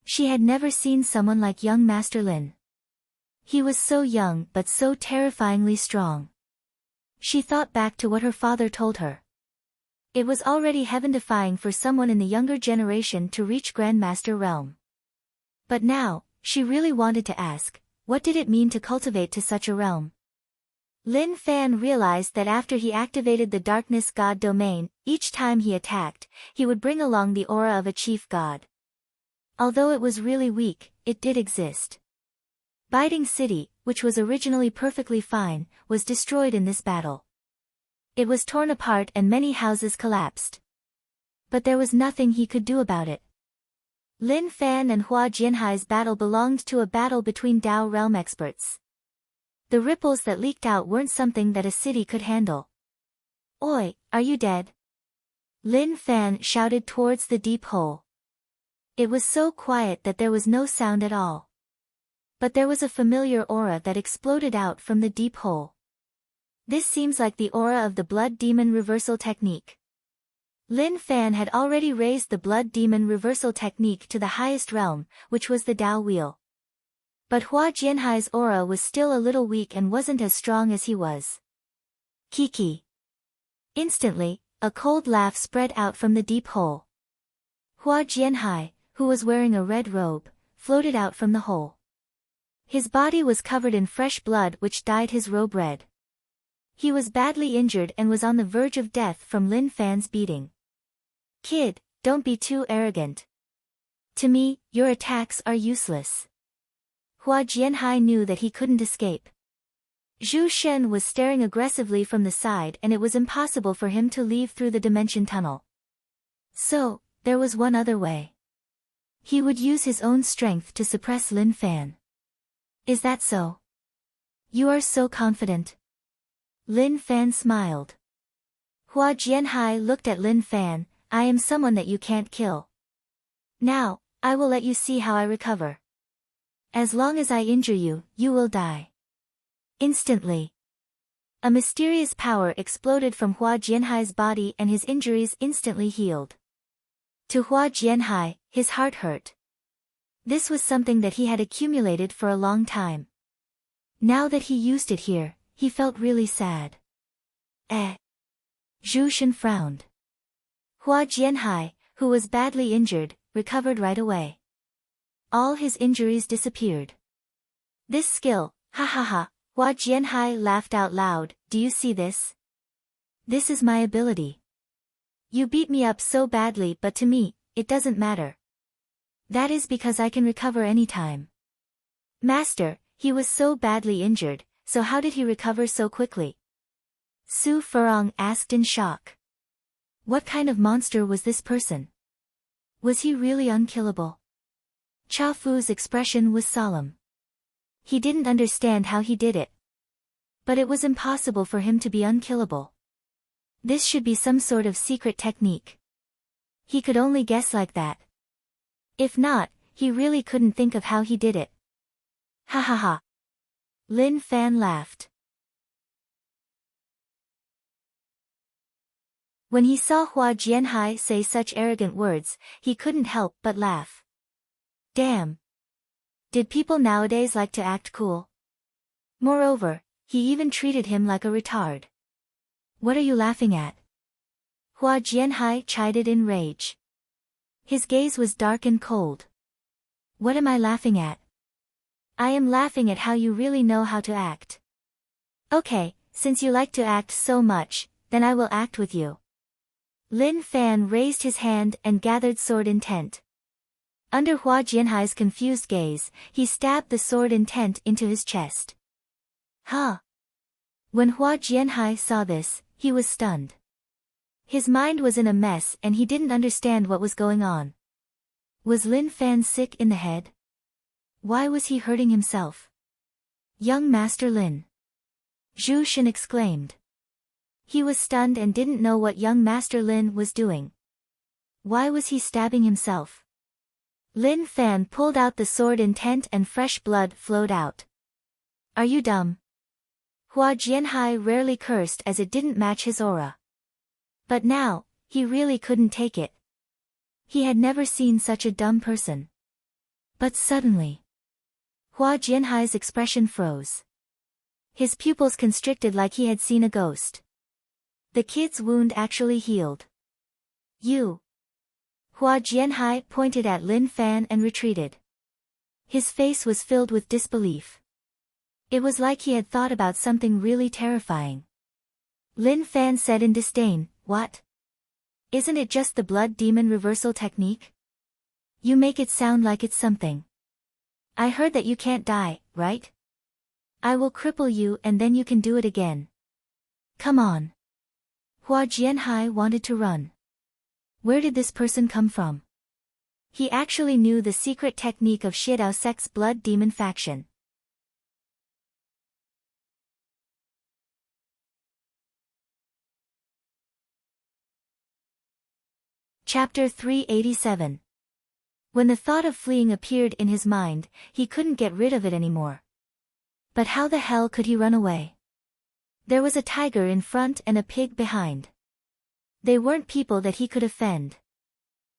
She had never seen someone like young Master Lin. He was so young but so terrifyingly strong. She thought back to what her father told her. It was already heaven-defying for someone in the younger generation to reach Grandmaster realm. But now, she really wanted to ask, what did it mean to cultivate to such a realm? Lin Fan realized that after he activated the Darkness God domain, each time he attacked, he would bring along the aura of a chief god. Although it was really weak, it did exist. Biding City, which was originally perfectly fine, was destroyed in this battle. It was torn apart and many houses collapsed. But there was nothing he could do about it. Lin Fan and Hua Jianhai's battle belonged to a battle between Dao realm experts. The ripples that leaked out weren't something that a city could handle. "Oi, are you dead?" Lin Fan shouted towards the deep hole. It was so quiet that there was no sound at all. But there was a familiar aura that exploded out from the deep hole. This seems like the aura of the Blood Demon Reversal Technique. Lin Fan had already raised the Blood Demon Reversal Technique to the highest realm, which was the Dao Wheel. But Hua Jianhai's aura was still a little weak and wasn't as strong as he was. Kiki. Instantly, a cold laugh spread out from the deep hole. Hua Jianhai, who was wearing a red robe, floated out from the hole. His body was covered in fresh blood which dyed his robe red. He was badly injured and was on the verge of death from Lin Fan's beating. "Kid, don't be too arrogant. To me, your attacks are useless." Hua Jianhai knew that he couldn't escape. Zhu Shen was staring aggressively from the side and it was impossible for him to leave through the dimension tunnel. So, there was one other way. He would use his own strength to suppress Lin Fan. "Is that so? You are so confident." Lin Fan smiled. Hua Jianhai looked at Lin Fan, "I am someone that you can't kill. Now, I will let you see how I recover. As long as I injure you, you will die." Instantly, a mysterious power exploded from Hua Jianhai's body and his injuries instantly healed. To Hua Jianhai, his heart hurt. This was something that he had accumulated for a long time. Now that he used it here, he felt really sad. Zhu Shen frowned. Hua Jianhai, who was badly injured, recovered right away. All his injuries disappeared. "This skill, ha ha ha," Hua Jianhai laughed out loud, "do you see this? This is my ability. You beat me up so badly but to me, it doesn't matter. That is because I can recover anytime." "Master, he was so badly injured, so how did he recover so quickly?" Su Furong asked in shock. What kind of monster was this person? Was he really unkillable? Cha Fu's expression was solemn. He didn't understand how he did it. But it was impossible for him to be unkillable. This should be some sort of secret technique. He could only guess like that. If not, he really couldn't think of how he did it. Ha ha ha. Lin Fan laughed. When he saw Hua Jianhai say such arrogant words, he couldn't help but laugh. Damn. Did people nowadays like to act cool? Moreover, he even treated him like a retard. What are you laughing at? Hua Jianhai chided in rage. His gaze was dark and cold. What am I laughing at? I am laughing at how you really know how to act. Okay, since you like to act so much, then I will act with you. Lin Fan raised his hand and gathered sword intent. Under Hua Jianhai's confused gaze, he stabbed the sword intent into his chest. Huh? When Hua Jianhai saw this, he was stunned. His mind was in a mess and he didn't understand what was going on. Was Lin Fan sick in the head? Why was he hurting himself? Young Master Lin! Zhu Shen exclaimed. He was stunned and didn't know what young Master Lin was doing. Why was he stabbing himself? Lin Fan pulled out the sword intent and fresh blood flowed out. Are you dumb? Hua Jianhai rarely cursed as it didn't match his aura. But now, he really couldn't take it. He had never seen such a dumb person. But suddenly, Hua Jianhai's expression froze. His pupils constricted like he had seen a ghost. The kid's wound actually healed. You. Hua Jianhai pointed at Lin Fan and retreated. His face was filled with disbelief. It was like he had thought about something really terrifying. Lin Fan said in disdain, "What? Isn't it just the blood demon reversal technique? You make it sound like it's something. I heard that you can't die, right? I will cripple you and then you can do it again. Come on." Hua Jianhai wanted to run. Where did this person come from? He actually knew the secret technique of Shidao sect's blood demon faction. Chapter 387. When the thought of fleeing appeared in his mind, he couldn't get rid of it anymore. But how the hell could he run away? There was a tiger in front and a pig behind. They weren't people that he could offend.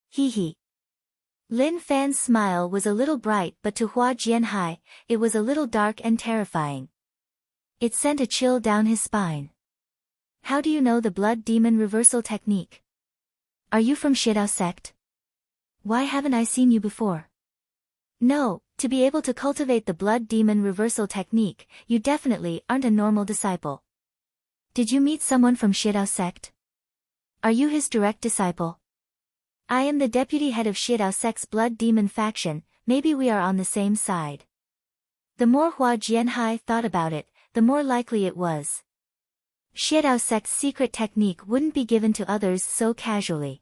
Hee hee. Lin Fan's smile was a little bright, but to Hua Jianhai, it was a little dark and terrifying. It sent a chill down his spine. How do you know the blood demon reversal technique? Are you from Shidao sect? Why haven't I seen you before? No, to be able to cultivate the blood demon reversal technique, you definitely aren't a normal disciple. Did you meet someone from Shidao sect? Are you his direct disciple? I am the deputy head of Shidao sect's blood demon faction, maybe we are on the same side. The more Hua Jianhai thought about it, the more likely it was. Shidao sect's secret technique wouldn't be given to others so casually.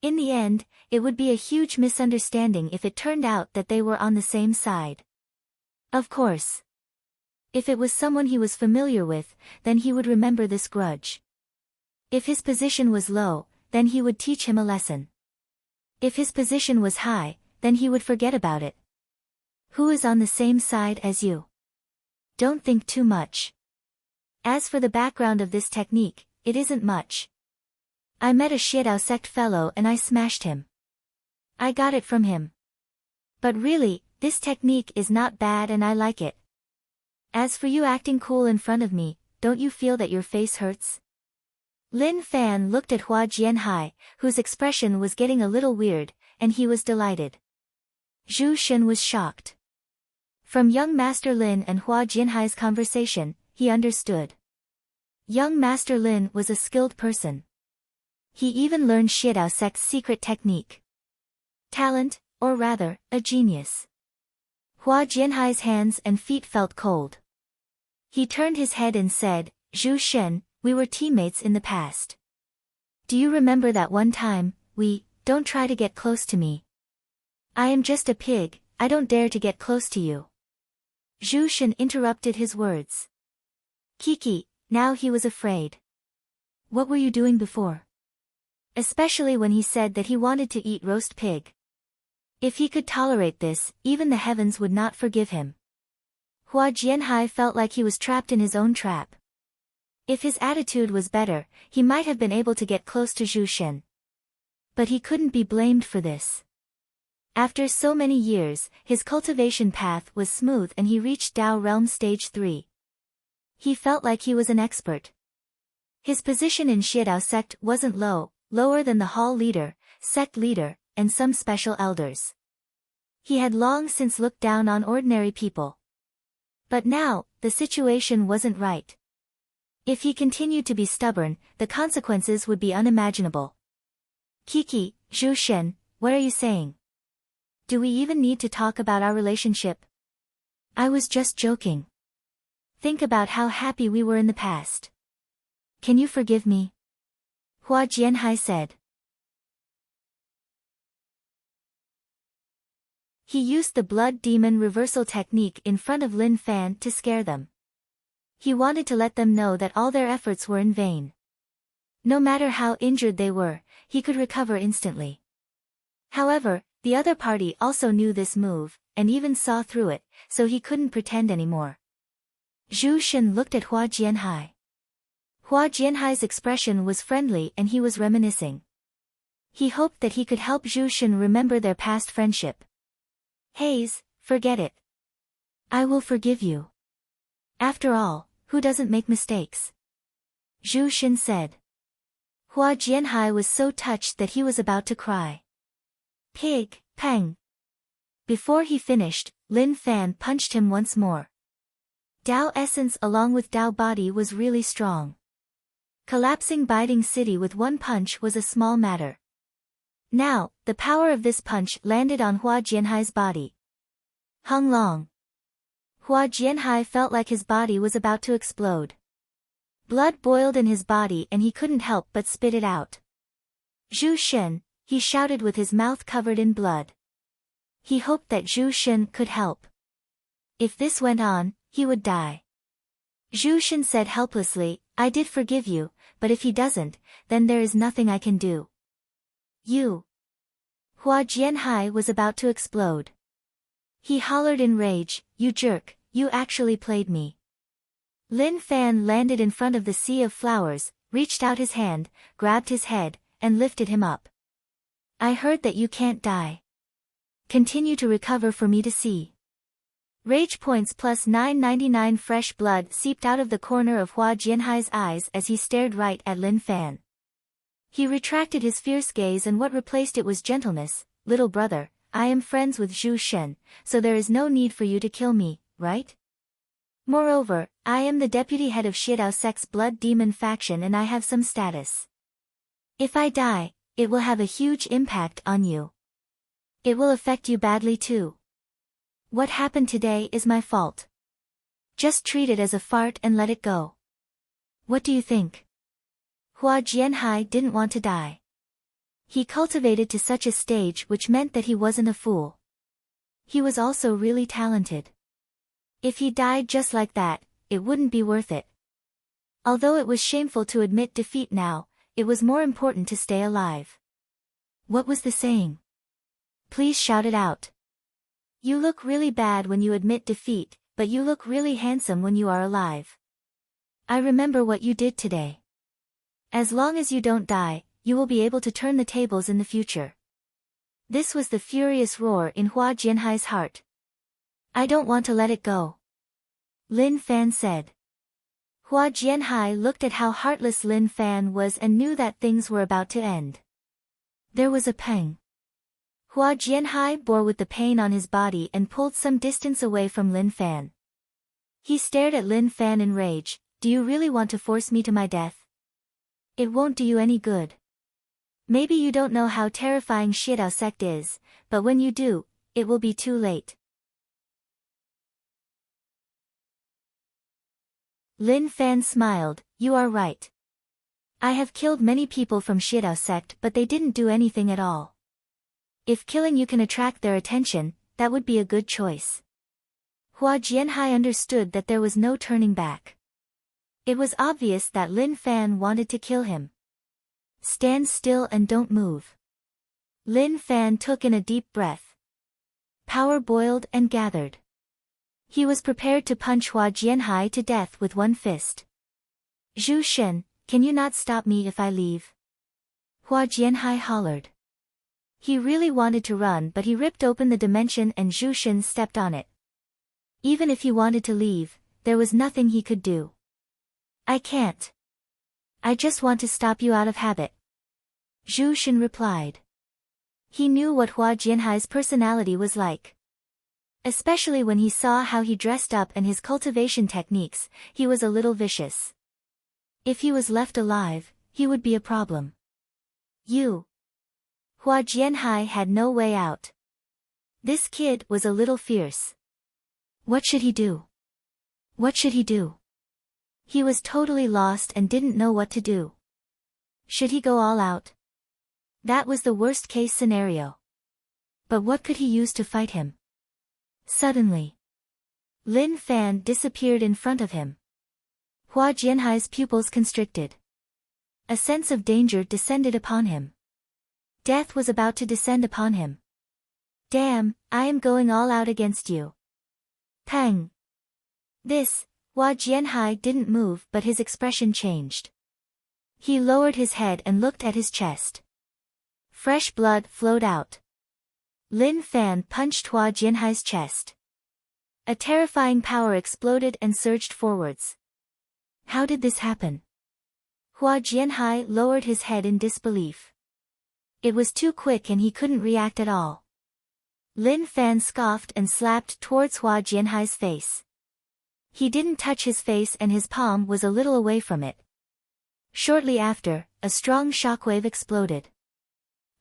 In the end, it would be a huge misunderstanding if it turned out that they were on the same side. Of course. If it was someone he was familiar with, then he would remember this grudge. If his position was low, then he would teach him a lesson. If his position was high, then he would forget about it. Who is on the same side as you? Don't think too much. As for the background of this technique, it isn't much. I met a Shidao sect fellow and I smashed him. I got it from him. But really, this technique is not bad and I like it. As for you acting cool in front of me, don't you feel that your face hurts? Lin Fan looked at Hua Jianhai, whose expression was getting a little weird, and he was delighted. Zhu Shen was shocked. From young Master Lin and Hua Jianhai's conversation, he understood. Young Master Lin was a skilled person. He even learned Shidao sect's secret technique. Talent, or rather, a genius. Hua Jianhai's hands and feet felt cold. He turned his head and said, "Zhu Shen, we were teammates in the past. Do you remember that one time? Don't try to get close to me. I am just a pig, I don't dare to get close to you." Zhu Shen interrupted his words. Kiki, now he was afraid. What were you doing before? Especially when he said that he wanted to eat roast pig. If he could tolerate this, even the heavens would not forgive him. Hua Jianhai felt like he was trapped in his own trap. If his attitude was better, he might have been able to get close to Zhu Shen. But he couldn't be blamed for this. After so many years, his cultivation path was smooth and he reached Dao Realm Stage 3. He felt like he was an expert. His position in Shidao sect wasn't low, lower than the hall leader, sect leader, and some special elders. He had long since looked down on ordinary people. But now, the situation wasn't right. If he continued to be stubborn, the consequences would be unimaginable. Kiki, Zhu Shen, what are you saying? Do we even need to talk about our relationship? I was just joking. Think about how happy we were in the past. Can you forgive me? Hua Jianhai said. He used the blood demon reversal technique in front of Lin Fan to scare them. He wanted to let them know that all their efforts were in vain. No matter how injured they were, he could recover instantly. However, the other party also knew this move, and even saw through it, so he couldn't pretend anymore. Zhu Shen looked at Hua Jianhai. Hua Jianhai's expression was friendly and he was reminiscing. He hoped that he could help Zhu Shen remember their past friendship. Haze, forget it. I will forgive you. After all, who doesn't make mistakes? Zhu Xin said. Hua Jianhai was so touched that he was about to cry. Pig, pang. Before he finished, Lin Fan punched him once more. Dao essence along with Dao body was really strong. Collapsing Biding City with one punch was a small matter. Now, the power of this punch landed on Hua Jianhai's body. Hung long. Hua Jianhai felt like his body was about to explode. Blood boiled in his body and he couldn't help but spit it out. Zhu Xin, he shouted with his mouth covered in blood. He hoped that Zhu Xin could help. If this went on, he would die. Zhu Xin said helplessly, I did forgive you, but if he doesn't, then there is nothing I can do. You. Hua Jianhai was about to explode. He hollered in rage, you jerk, you actually played me. Lin Fan landed in front of the sea of flowers, reached out his hand, grabbed his head, and lifted him up. I heard that you can't die. Continue to recover for me to see. Rage points plus 999 fresh blood seeped out of the corner of Hua Jianhai's eyes as he stared right at Lin Fan. He retracted his fierce gaze and what replaced it was gentleness. Little brother, I am friends with Zhu Xin, so there is no need for you to kill me, right? Moreover, I am the deputy head of Shidao Sect's blood demon faction and I have some status. If I die, it will have a huge impact on you. It will affect you badly too. What happened today is my fault. Just treat it as a fart and let it go. What do you think? Hua Jianhai didn't want to die. He cultivated to such a stage which meant that he wasn't a fool. He was also really talented. If he died just like that, it wouldn't be worth it. Although it was shameful to admit defeat now, it was more important to stay alive. What was the saying? Please shout it out. You look really bad when you admit defeat, but you look really handsome when you are alive. I remember what you did today. As long as you don't die, you will be able to turn the tables in the future. This was the furious roar in Hua Jianhai's heart. I don't want to let it go. Lin Fan said. Hua Jianhai looked at how heartless Lin Fan was and knew that things were about to end. There was a pang. Hua Jianhai bore with the pain on his body and pulled some distance away from Lin Fan. He stared at Lin Fan in rage. Do you really want to force me to my death? It won't do you any good. Maybe you don't know how terrifying Shidao Sect is, but when you do, it will be too late. Lin Fan smiled, you are right. I have killed many people from Shidao Sect but they didn't do anything at all. If killing you can attract their attention, that would be a good choice. Hua Jianhai understood that there was no turning back. It was obvious that Lin Fan wanted to kill him. Stand still and don't move. Lin Fan took in a deep breath. Power boiled and gathered. He was prepared to punch Hua Jianhai to death with one fist. Zhu Xin, can you not stop me if I leave? Hua Jianhai hollered. He really wanted to run but he ripped open the dimension and Zhu Xin stepped on it. Even if he wanted to leave, there was nothing he could do. I can't. I just want to stop you out of habit. Zhu Xin replied. He knew what Hua Jianhai's personality was like. Especially when he saw how he dressed up and his cultivation techniques, he was a little vicious. If he was left alive, he would be a problem. You. Hua Jianhai had no way out. This kid was a little fierce. What should he do? What should he do? He was totally lost and didn't know what to do. Should he go all out? That was the worst case scenario. But what could he use to fight him? Suddenly, Lin Fan disappeared in front of him. Hua Jianhai's pupils constricted. A sense of danger descended upon him. Death was about to descend upon him. Damn, I am going all out against you. Pang. This, Hua Jianhai didn't move but his expression changed. He lowered his head and looked at his chest. Fresh blood flowed out. Lin Fan punched Hua Jianhai's chest. A terrifying power exploded and surged forwards. How did this happen? Hua Jianhai lowered his head in disbelief. It was too quick and he couldn't react at all. Lin Fan scoffed and slapped towards Hua Jianhai's face. He didn't touch his face and his palm was a little away from it. Shortly after, a strong shockwave exploded.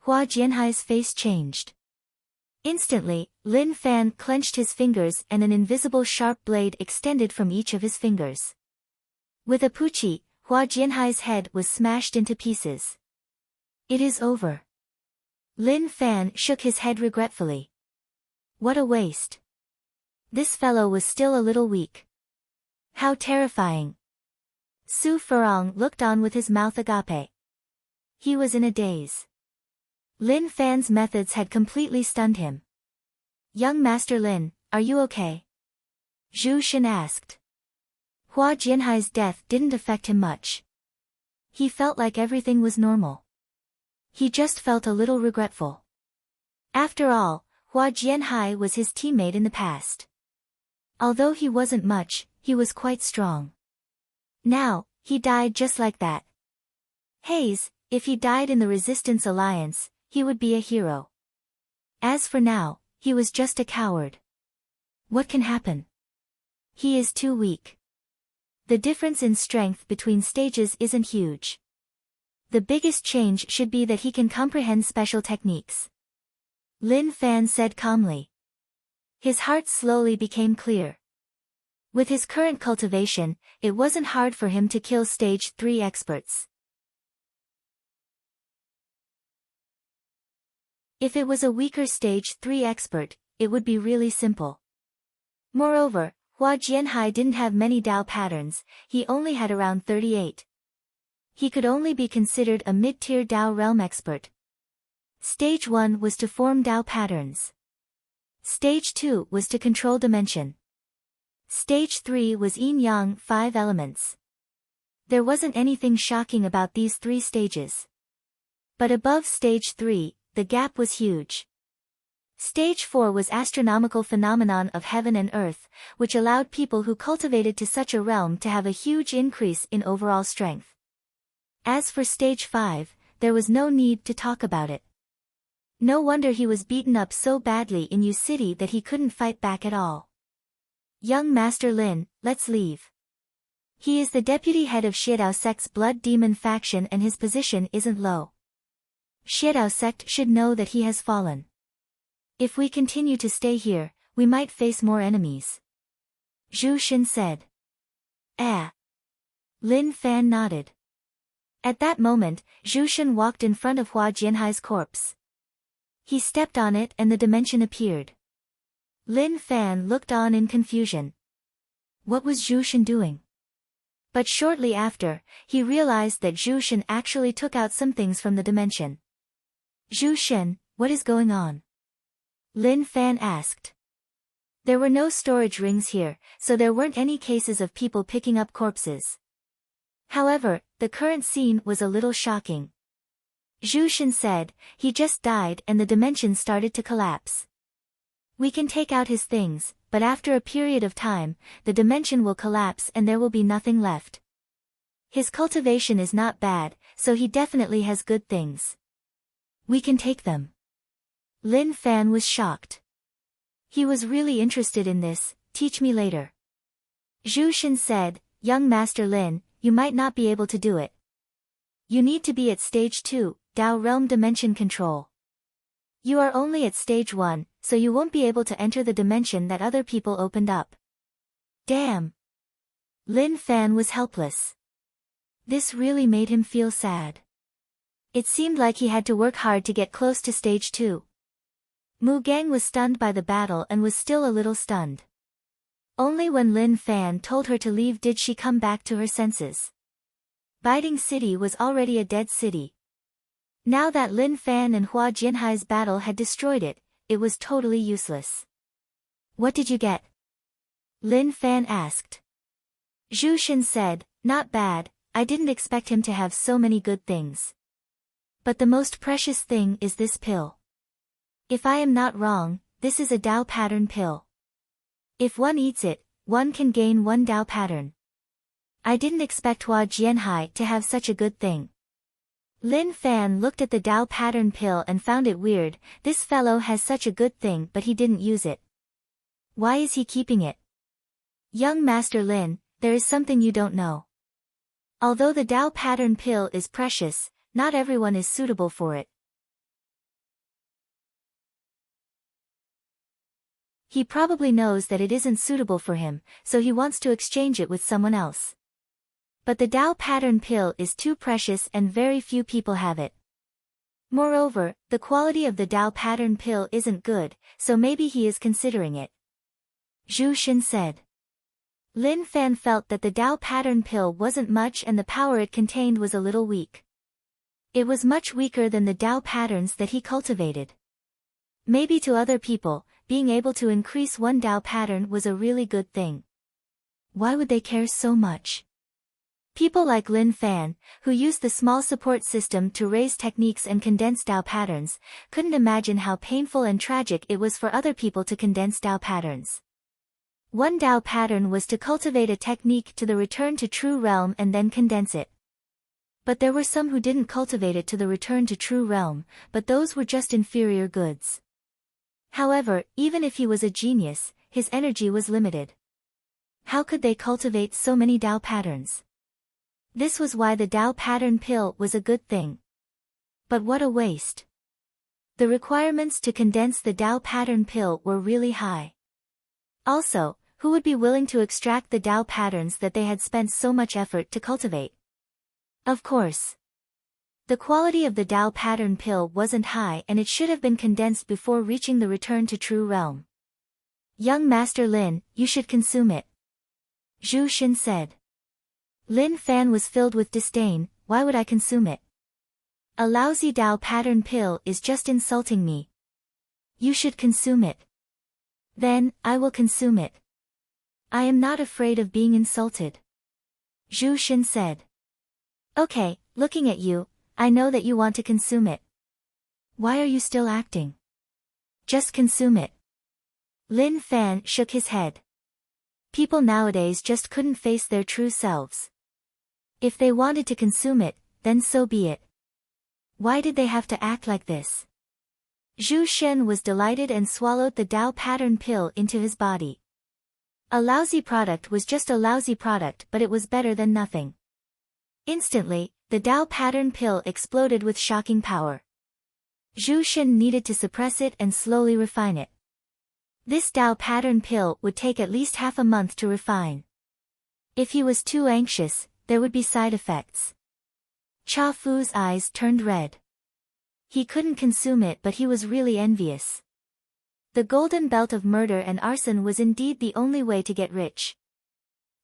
Hua Jianhai's face changed. Instantly, Lin Fan clenched his fingers and an invisible sharp blade extended from each of his fingers. With a puchi, Hua Jianhai's head was smashed into pieces. It is over. Lin Fan shook his head regretfully. What a waste. This fellow was still a little weak. How terrifying. Su Furong looked on with his mouth agape. He was in a daze. Lin Fan's methods had completely stunned him. Young Master Lin, are you okay? Zhu Shen asked. Hua Jianhai's death didn't affect him much. He felt like everything was normal. He just felt a little regretful. After all, Hua Jianhai was his teammate in the past. Although he wasn't much, he was quite strong. Now, he died just like that. Haze, if he died in the Resistance Alliance, he would be a hero. As for now, he was just a coward. What can happen? He is too weak. The difference in strength between stages isn't huge. The biggest change should be that he can comprehend special techniques. Lin Fan said calmly. His heart slowly became clear. With his current cultivation, it wasn't hard for him to kill Stage 3 experts. If it was a weaker Stage 3 expert, it would be really simple. Moreover, Hua Jianhai didn't have many Dao patterns, he only had around 38. He could only be considered a mid-tier Dao realm expert. Stage 1 was to form Dao patterns. Stage 2 was to control dimension. Stage 3 was yin-yang 5 elements. There wasn't anything shocking about these 3 stages. But above Stage 3, the gap was huge. Stage 4 was astronomical phenomenon of heaven and earth, which allowed people who cultivated to such a realm to have a huge increase in overall strength. As for Stage 5, there was no need to talk about it. No wonder he was beaten up so badly in Yu City that he couldn't fight back at all. Young Master Lin, let's leave. He is the deputy head of Xiedao Sect's Blood Demon faction and his position isn't low. Xiedao Sect should know that he has fallen. If we continue to stay here, we might face more enemies. Zhu Shen said. Lin Fan nodded. At that moment, Zhu Shen walked in front of Hua Jianhai's corpse. He stepped on it and the dimension appeared. Lin Fan looked on in confusion. What was Zhu Shen doing? But shortly after, he realized that Zhu Shen actually took out some things from the dimension. Zhu Shen, what is going on? Lin Fan asked. There were no storage rings here, so there weren't any cases of people picking up corpses. However, the current scene was a little shocking. Zhu Shen said, he just died and the dimension started to collapse. We can take out his things, but after a period of time, the dimension will collapse and there will be nothing left. His cultivation is not bad, so he definitely has good things. We can take them. Lin Fan was shocked. He was really interested in this, teach me later. Zhu Shen said, young Master Lin, you might not be able to do it. You need to be at Stage 2, Dao Realm Dimension Control. You are only at Stage 1, so you won't be able to enter the dimension that other people opened up. Damn. Lin Fan was helpless. This really made him feel sad. It seemed like he had to work hard to get close to Stage 2. Mu Gang was stunned by the battle and was still a little stunned. Only when Lin Fan told her to leave did she come back to her senses. Biding City was already a dead city. Now that Lin Fan and Hua Jianhai's battle had destroyed it, it was totally useless. What did you get? Lin Fan asked. Zhu Shen said, not bad, I didn't expect him to have so many good things. But the most precious thing is this pill. If I am not wrong, this is a Dao pattern pill. If one eats it, one can gain one Dao pattern. I didn't expect Hua Jianhai to have such a good thing. Lin Fan looked at the Dao pattern pill and found it weird. This fellow has such a good thing but he didn't use it. Why is he keeping it? Young Master Lin, there is something you don't know. Although the Dao pattern pill is precious, not everyone is suitable for it. He probably knows that it isn't suitable for him, so he wants to exchange it with someone else. But the Dao pattern pill is too precious and very few people have it. Moreover, the quality of the Dao pattern pill isn't good, so maybe he is considering it. Zhu Xin said. Lin Fan felt that the Dao pattern pill wasn't much and the power it contained was a little weak. It was much weaker than the Dao patterns that he cultivated. Maybe to other people, being able to increase one Dao pattern was a really good thing. Why would they care so much? People like Lin Fan, who used the small support system to raise techniques and condense Dao patterns, couldn't imagine how painful and tragic it was for other people to condense Dao patterns. One Dao pattern was to cultivate a technique to the return to true realm and then condense it. But there were some who didn't cultivate it to the return to true realm, but those were just inferior goods. However, even if he was a genius, his energy was limited. How could they cultivate so many Dao patterns? This was why the Dao pattern pill was a good thing. But what a waste. The requirements to condense the Dao pattern pill were really high. Also, who would be willing to extract the Dao patterns that they had spent so much effort to cultivate? Of course. The quality of the Dao pattern pill wasn't high and it should have been condensed before reaching the return to true realm. Young Master Lin, you should consume it. Zhu Xin said. Lin Fan was filled with disdain. Why would I consume it? A lousy Dao pattern pill is just insulting me. You should consume it. Then, I will consume it. I am not afraid of being insulted. Zhu Xin said. Okay, looking at you, I know that you want to consume it. Why are you still acting? Just consume it. Lin Fan shook his head. People nowadays just couldn't face their true selves. If they wanted to consume it, then so be it. Why did they have to act like this? Zhu Shen was delighted and swallowed the Dao pattern pill into his body. A lousy product was just a lousy product, but it was better than nothing. Instantly, the Dao pattern pill exploded with shocking power. Zhu Shen needed to suppress it and slowly refine it. This Dao pattern pill would take at least half a month to refine. If he was too anxious, there would be side effects. Cha Fu's eyes turned red. He couldn't consume it but he was really envious. The golden belt of murder and arson was indeed the only way to get rich.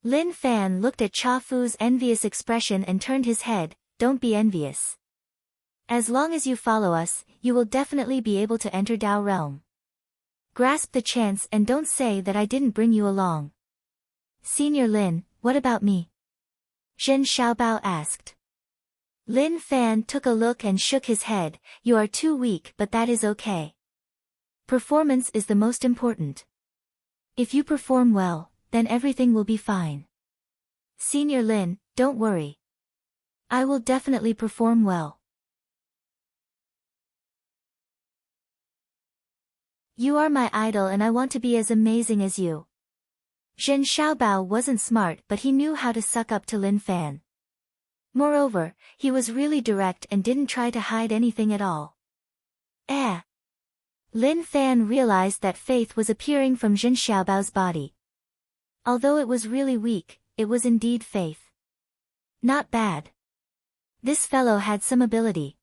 Lin Fan looked at Cha Fu's envious expression and turned his head. Don't be envious. As long as you follow us, you will definitely be able to enter Dao realm. Grasp the chance and don't say that I didn't bring you along. Senior Lin, what about me? Zhen Xiaobao asked. Lin Fan took a look and shook his head. You are too weak but that is okay. Performance is the most important. If you perform well, then everything will be fine. Senior Lin, don't worry. I will definitely perform well. You are my idol and I want to be as amazing as you. Zhen Xiaobao wasn't smart but he knew how to suck up to Lin Fan. Moreover, he was really direct and didn't try to hide anything at all. Lin Fan realized that faith was appearing from Zhen Xiaobao's body. Although it was really weak, it was indeed faith. Not bad. This fellow had some ability.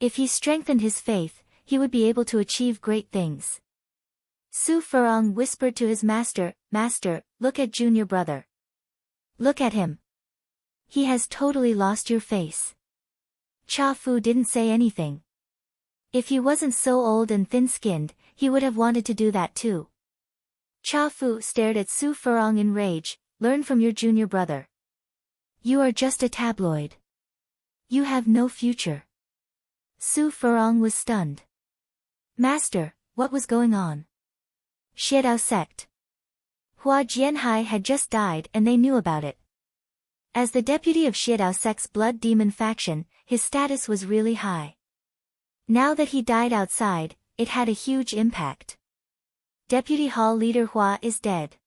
If he strengthened his faith, he would be able to achieve great things. Su Furong whispered to his master, Master, look at junior brother. Look at him. He has totally lost your face. Cha Fu didn't say anything. If he wasn't so old and thin-skinned, he would have wanted to do that too. Cha Fu stared at Su Furong in rage. Learn from your junior brother. You are just a tabloid. You have no future. Su Furong was stunned. Master, what was going on? Xiedao sect. Hua Jianhai had just died and they knew about it. As the deputy of Xiedao sect's blood demon faction, his status was really high. Now that he died outside, it had a huge impact. Deputy Hall leader Hua is dead.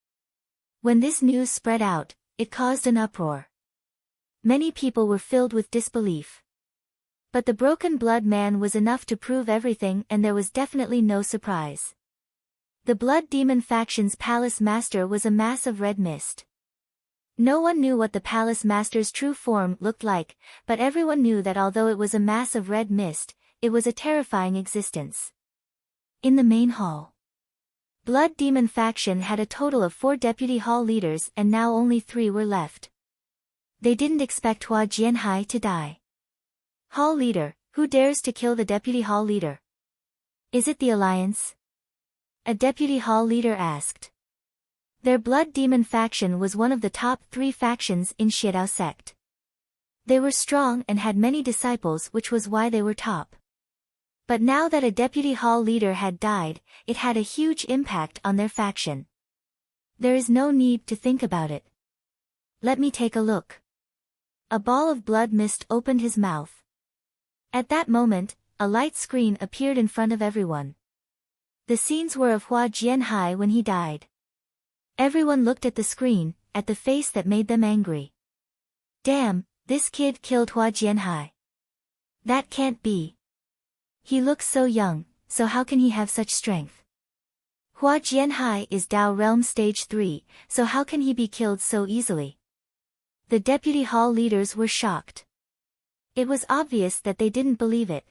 When this news spread out, it caused an uproar. Many people were filled with disbelief. But the broken blood man was enough to prove everything, and there was definitely no surprise. The blood demon faction's palace master was a mass of red mist. No one knew what the palace master's true form looked like, but everyone knew that although it was a mass of red mist, it was a terrifying existence. In the main hall, Blood Demon faction had a total of 4 deputy hall leaders and now only 3 were left. They didn't expect Hua Jianhai to die. Hall leader, who dares to kill the deputy hall leader? Is it the alliance? A deputy hall leader asked. Their Blood Demon faction was one of the top 3 factions in Xiedao sect. They were strong and had many disciples, which was why they were top. But now that a deputy hall leader had died, it had a huge impact on their faction. There is no need to think about it. Let me take a look. A ball of blood mist opened his mouth. At that moment, a light screen appeared in front of everyone. The scenes were of Hua Jianhai when he died. Everyone looked at the screen, at the face that made them angry. Damn, this kid killed Hua Jianhai. That can't be. He looks so young, so how can he have such strength? Hua Jianhai is Dao Realm Stage 3, so how can he be killed so easily? The deputy hall leaders were shocked. It was obvious that they didn't believe it.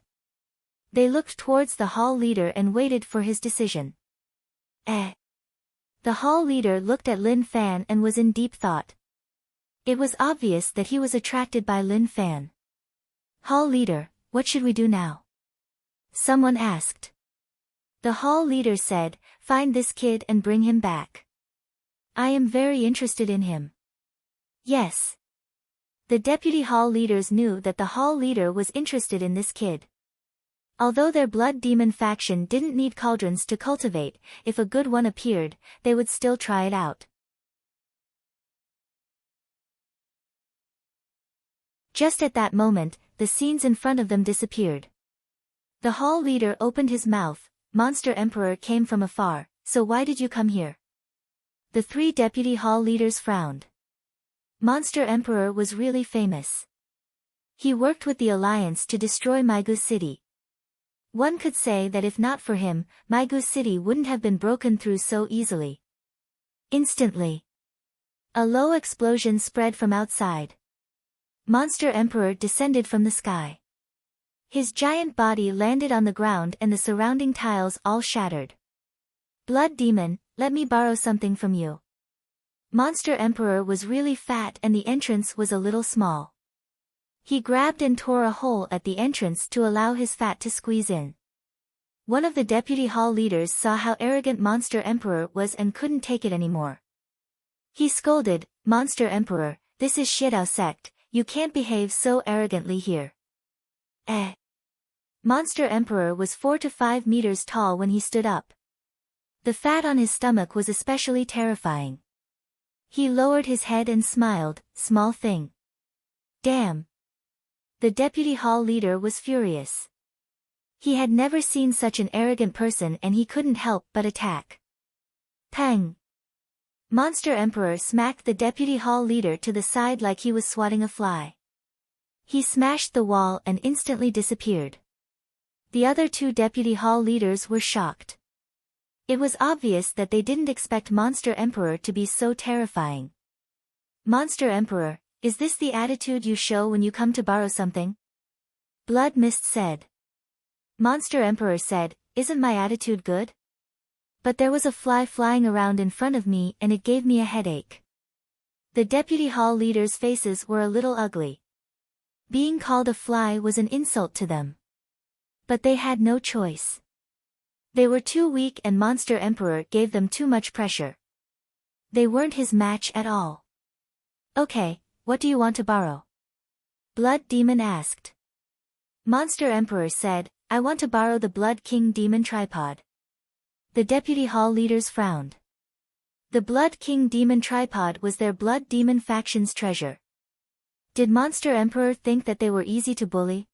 They looked towards the hall leader and waited for his decision. The hall leader looked at Lin Fan and was in deep thought. It was obvious that he was attracted by Lin Fan. Hall leader, what should we do now? Someone asked. The hall leader said, find this kid and bring him back. I am very interested in him. Yes. The deputy hall leaders knew that the hall leader was interested in this kid. Although their blood demon faction didn't need cauldrons to cultivate, if a good one appeared, they would still try it out. Just at that moment, the scenes in front of them disappeared. The hall leader opened his mouth. Monster Emperor came from afar, so why did you come here? The 3 deputy hall leaders frowned. Monster Emperor was really famous. He worked with the Alliance to destroy Maigu City. One could say that if not for him, Maigu City wouldn't have been broken through so easily. Instantly, a low explosion spread from outside. Monster Emperor descended from the sky. His giant body landed on the ground and the surrounding tiles all shattered. Blood Demon, let me borrow something from you. Monster Emperor was really fat and the entrance was a little small. He grabbed and tore a hole at the entrance to allow his fat to squeeze in. One of the deputy hall leaders saw how arrogant Monster Emperor was and couldn't take it anymore. He scolded, Monster Emperor, this is Xiedao sect, you can't behave so arrogantly here. Monster Emperor was 4 to 5 meters tall when he stood up. The fat on his stomach was especially terrifying. He lowered his head and smiled, small thing. Damn. The deputy hall leader was furious. He had never seen such an arrogant person and he couldn't help but attack. Pang. Monster Emperor smacked the deputy hall leader to the side like he was swatting a fly. He smashed the wall and instantly disappeared. The other 2 deputy hall leaders were shocked. It was obvious that they didn't expect Monster Emperor to be so terrifying. Monster Emperor, is this the attitude you show when you come to borrow something? Blood Mist said. Monster Emperor said, isn't my attitude good? But there was a fly flying around in front of me and it gave me a headache. The deputy hall leaders' faces were a little ugly. Being called a fly was an insult to them. But they had no choice. They were too weak and Monster Emperor gave them too much pressure. They weren't his match at all. Okay, what do you want to borrow? Blood Demon asked. Monster Emperor said, I want to borrow the Blood King Demon tripod. The deputy hall leaders frowned. The Blood King Demon tripod was their Blood Demon faction's treasure. Did Monster Emperor think that they were easy to bully?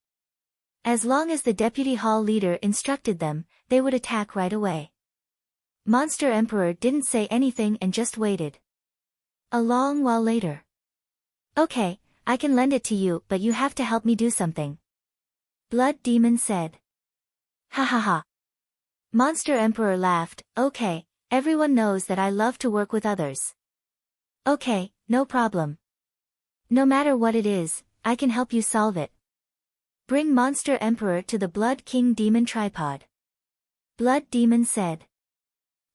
As long as the deputy hall leader instructed them, they would attack right away. Monster Emperor didn't say anything and just waited. A long while later. Okay, I can lend it to you, but you have to help me do something. Blood Demon said. Ha ha ha. Monster Emperor laughed. Okay, everyone knows that I love to work with others. Okay, no problem. No matter what it is, I can help you solve it. Bring Monster Emperor to the Blood King Demon tripod. Blood Demon said.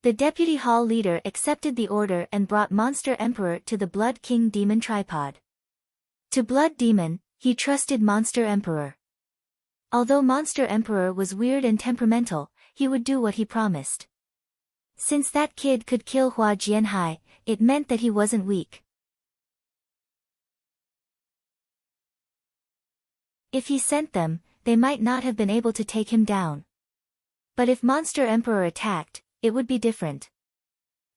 The deputy hall leader accepted the order and brought Monster Emperor to the Blood King Demon tripod. To Blood Demon, he trusted Monster Emperor. Although Monster Emperor was weird and temperamental, he would do what he promised. Since that kid could kill Hua Jianhai, it meant that he wasn't weak. If he sent them, they might not have been able to take him down. But if Monster Emperor attacked, it would be different.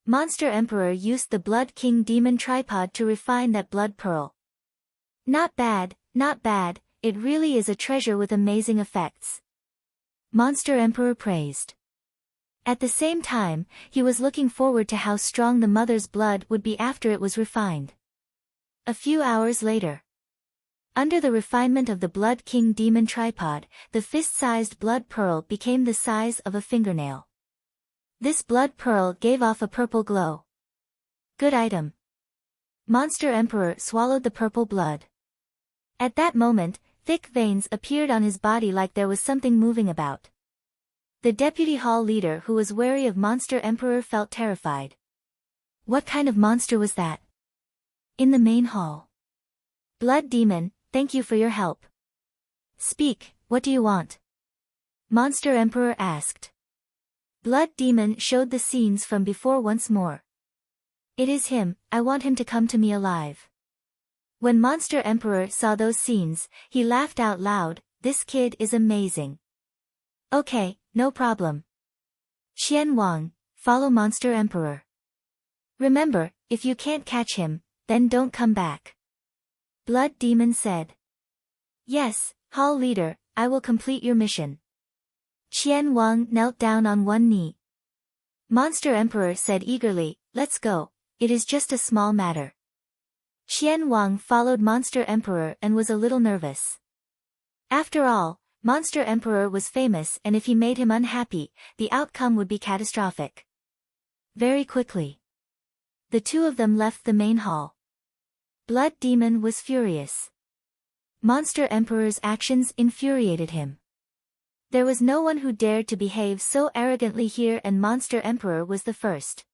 Monster Emperor used the Blood King Demon tripod to refine that blood pearl. Not bad, not bad, it really is a treasure with amazing effects. Monster Emperor praised. At the same time, he was looking forward to how strong the mother's blood would be after it was refined. A few hours later. Under the refinement of the Blood King Demon tripod, the fist-sized blood pearl became the size of a fingernail. This blood pearl gave off a purple glow. Good item. Monster Emperor swallowed the purple blood. At that moment, thick veins appeared on his body like there was something moving about. The deputy hall leader who was wary of Monster Emperor felt terrified. What kind of monster was that? In the main hall. Blood Demon, thank you for your help. Speak, what do you want? Monster Emperor asked. Blood Demon showed the scenes from before once more. It is him, I want him to come to me alive. When Monster Emperor saw those scenes, he laughed out loud, this kid is amazing. Okay, no problem. Qian Wang, follow Monster Emperor. Remember, if you can't catch him, then don't come back. Blood Demon said. Yes, Hall Leader, I will complete your mission. Qian Wang knelt down on one knee. Monster Emperor said eagerly, let's go, it is just a small matter. Qian Wang followed Monster Emperor and was a little nervous. After all, Monster Emperor was famous and if he made him unhappy, the outcome would be catastrophic. Very quickly. The two of them left the main hall. Blood Demon was furious. Monster Emperor's actions infuriated him. There was no one who dared to behave so arrogantly here and Monster Emperor was the first.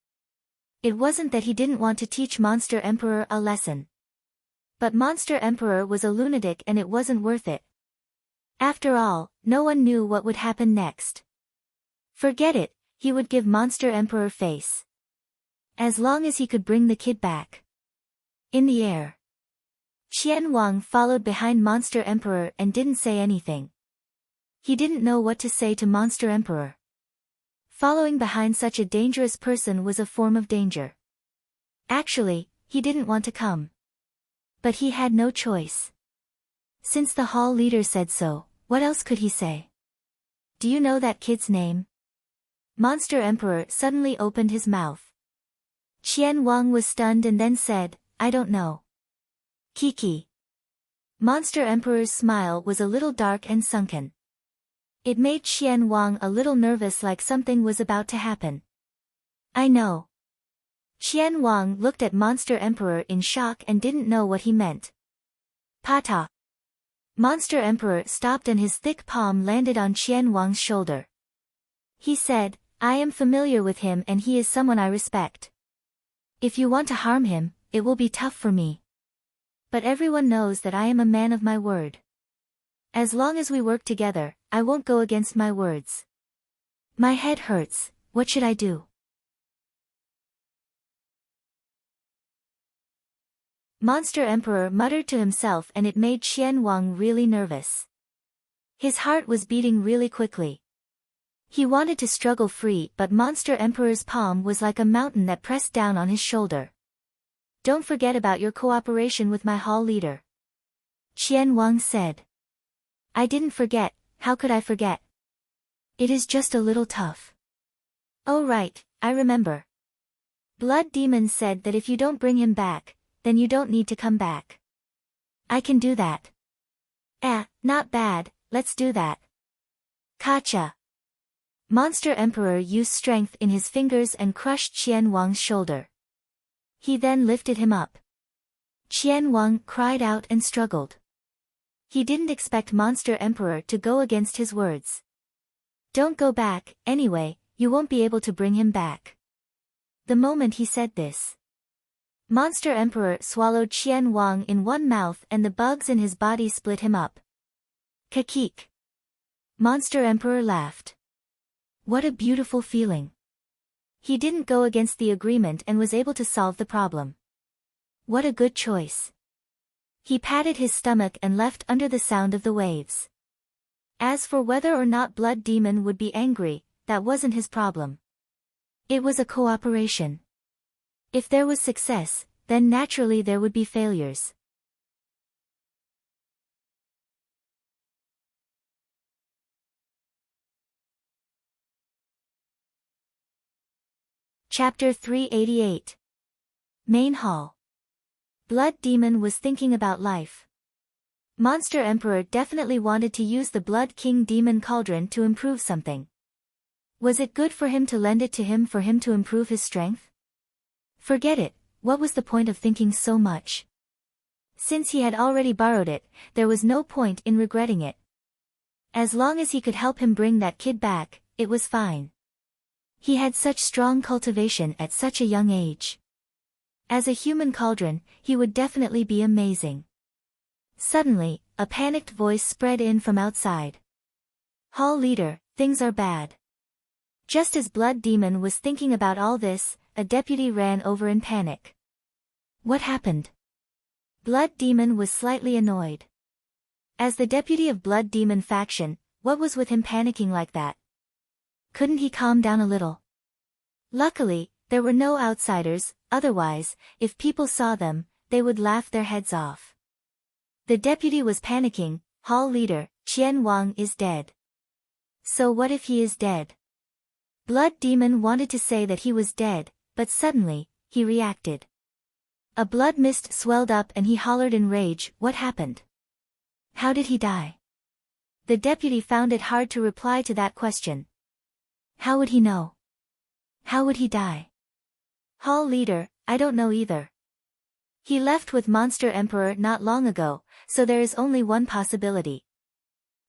It wasn't that he didn't want to teach Monster Emperor a lesson. But Monster Emperor was a lunatic and it wasn't worth it. After all, no one knew what would happen next. Forget it, he would give Monster Emperor face. As long as he could bring the kid back. In the air. Qian Wang followed behind Monster Emperor and didn't say anything. He didn't know what to say to Monster Emperor. Following behind such a dangerous person was a form of danger. Actually, he didn't want to come. But he had no choice. Since the hall leader said so, what else could he say? Do you know that kid's name? Monster Emperor suddenly opened his mouth. Qian Wang was stunned and then said, I don't know. Kiki. Monster Emperor's smile was a little dark and sunken. It made Qian Wang a little nervous like something was about to happen. I know. Qian Wang looked at Monster Emperor in shock and didn't know what he meant. Pata. Monster Emperor stopped and his thick palm landed on Qian Wang's shoulder. He said, I am familiar with him and he is someone I respect. If you want to harm him, it will be tough for me. But everyone knows that I am a man of my word. As long as we work together, I won't go against my words. My head hurts, what should I do? Monster Emperor muttered to himself and it made Qian Wang really nervous. His heart was beating really quickly. He wanted to struggle free, but Monster Emperor's palm was like a mountain that pressed down on his shoulder. Don't forget about your cooperation with my hall leader, Qian Wang said. I didn't forget, how could I forget? It is just a little tough. Oh right, I remember. Blood Demon said that if you don't bring him back, then you don't need to come back. I can do that. Not bad, let's do that. Kacha. Monster Emperor used strength in his fingers and crushed Qian Wang's shoulder. He then lifted him up. Qian Wang cried out and struggled. He didn't expect Monster Emperor to go against his words. Don't go back, anyway, you won't be able to bring him back. The moment he said this, Monster Emperor swallowed Qian Wang in one mouth and the bugs in his body split him up. Kakik. Monster Emperor laughed. What a beautiful feeling. He didn't go against the agreement and was able to solve the problem. What a good choice. He patted his stomach and left under the sound of the waves. As for whether or not Blood Demon would be angry, that wasn't his problem. It was a cooperation. If there was success, then naturally there would be failures. Chapter 388. Main Hall. Blood Demon was thinking about life. Monster Emperor definitely wanted to use the Blood King Demon Cauldron to improve something. Was it good for him to lend it to him for him to improve his strength? Forget it, what was the point of thinking so much? Since he had already borrowed it, there was no point in regretting it. As long as he could help him bring that kid back, it was fine. He had such strong cultivation at such a young age. As a human cauldron, he would definitely be amazing. Suddenly, a panicked voice spread in from outside. Hall leader, things are bad. Just as Blood Demon was thinking about all this, a deputy ran over in panic. What happened? Blood Demon was slightly annoyed. As the deputy of Blood Demon faction, what was with him panicking like that? Couldn't he calm down a little? Luckily, there were no outsiders, otherwise, if people saw them, they would laugh their heads off. The deputy was panicking. Hall leader, Qian Wang is dead. So what if he is dead? Blood Demon wanted to say that he was dead, but suddenly, he reacted. A blood mist swelled up and he hollered in rage, what happened? How did he die? The deputy found it hard to reply to that question. How would he know? How would he die? Hall leader, I don't know either. He left with Monster Emperor not long ago, so there is only one possibility.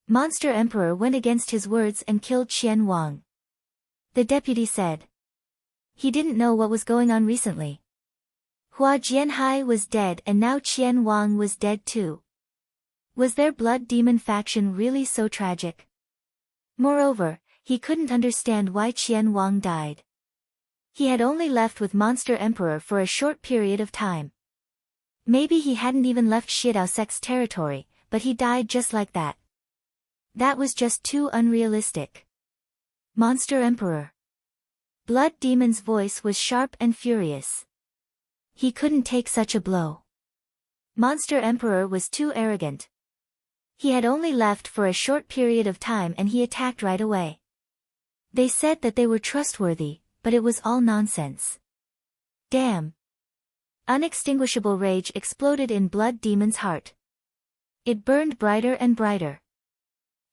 Monster Emperor went against his words and killed Qian Wang. The deputy said. He didn't know what was going on recently. Hua Jianhai was dead and now Qian Wang was dead too. Was their Blood Demon faction really so tragic? Moreover, he couldn't understand why Qian Wang died. He had only left with Monster Emperor for a short period of time. Maybe he hadn't even left Shidao Sect's territory, but he died just like that. That was just too unrealistic. Monster Emperor. Blood Demon's voice was sharp and furious. He couldn't take such a blow. Monster Emperor was too arrogant. He had only left for a short period of time and he attacked right away. They said that they were trustworthy, but it was all nonsense. Damn. Unextinguishable rage exploded in Blood Demon's heart. It burned brighter and brighter.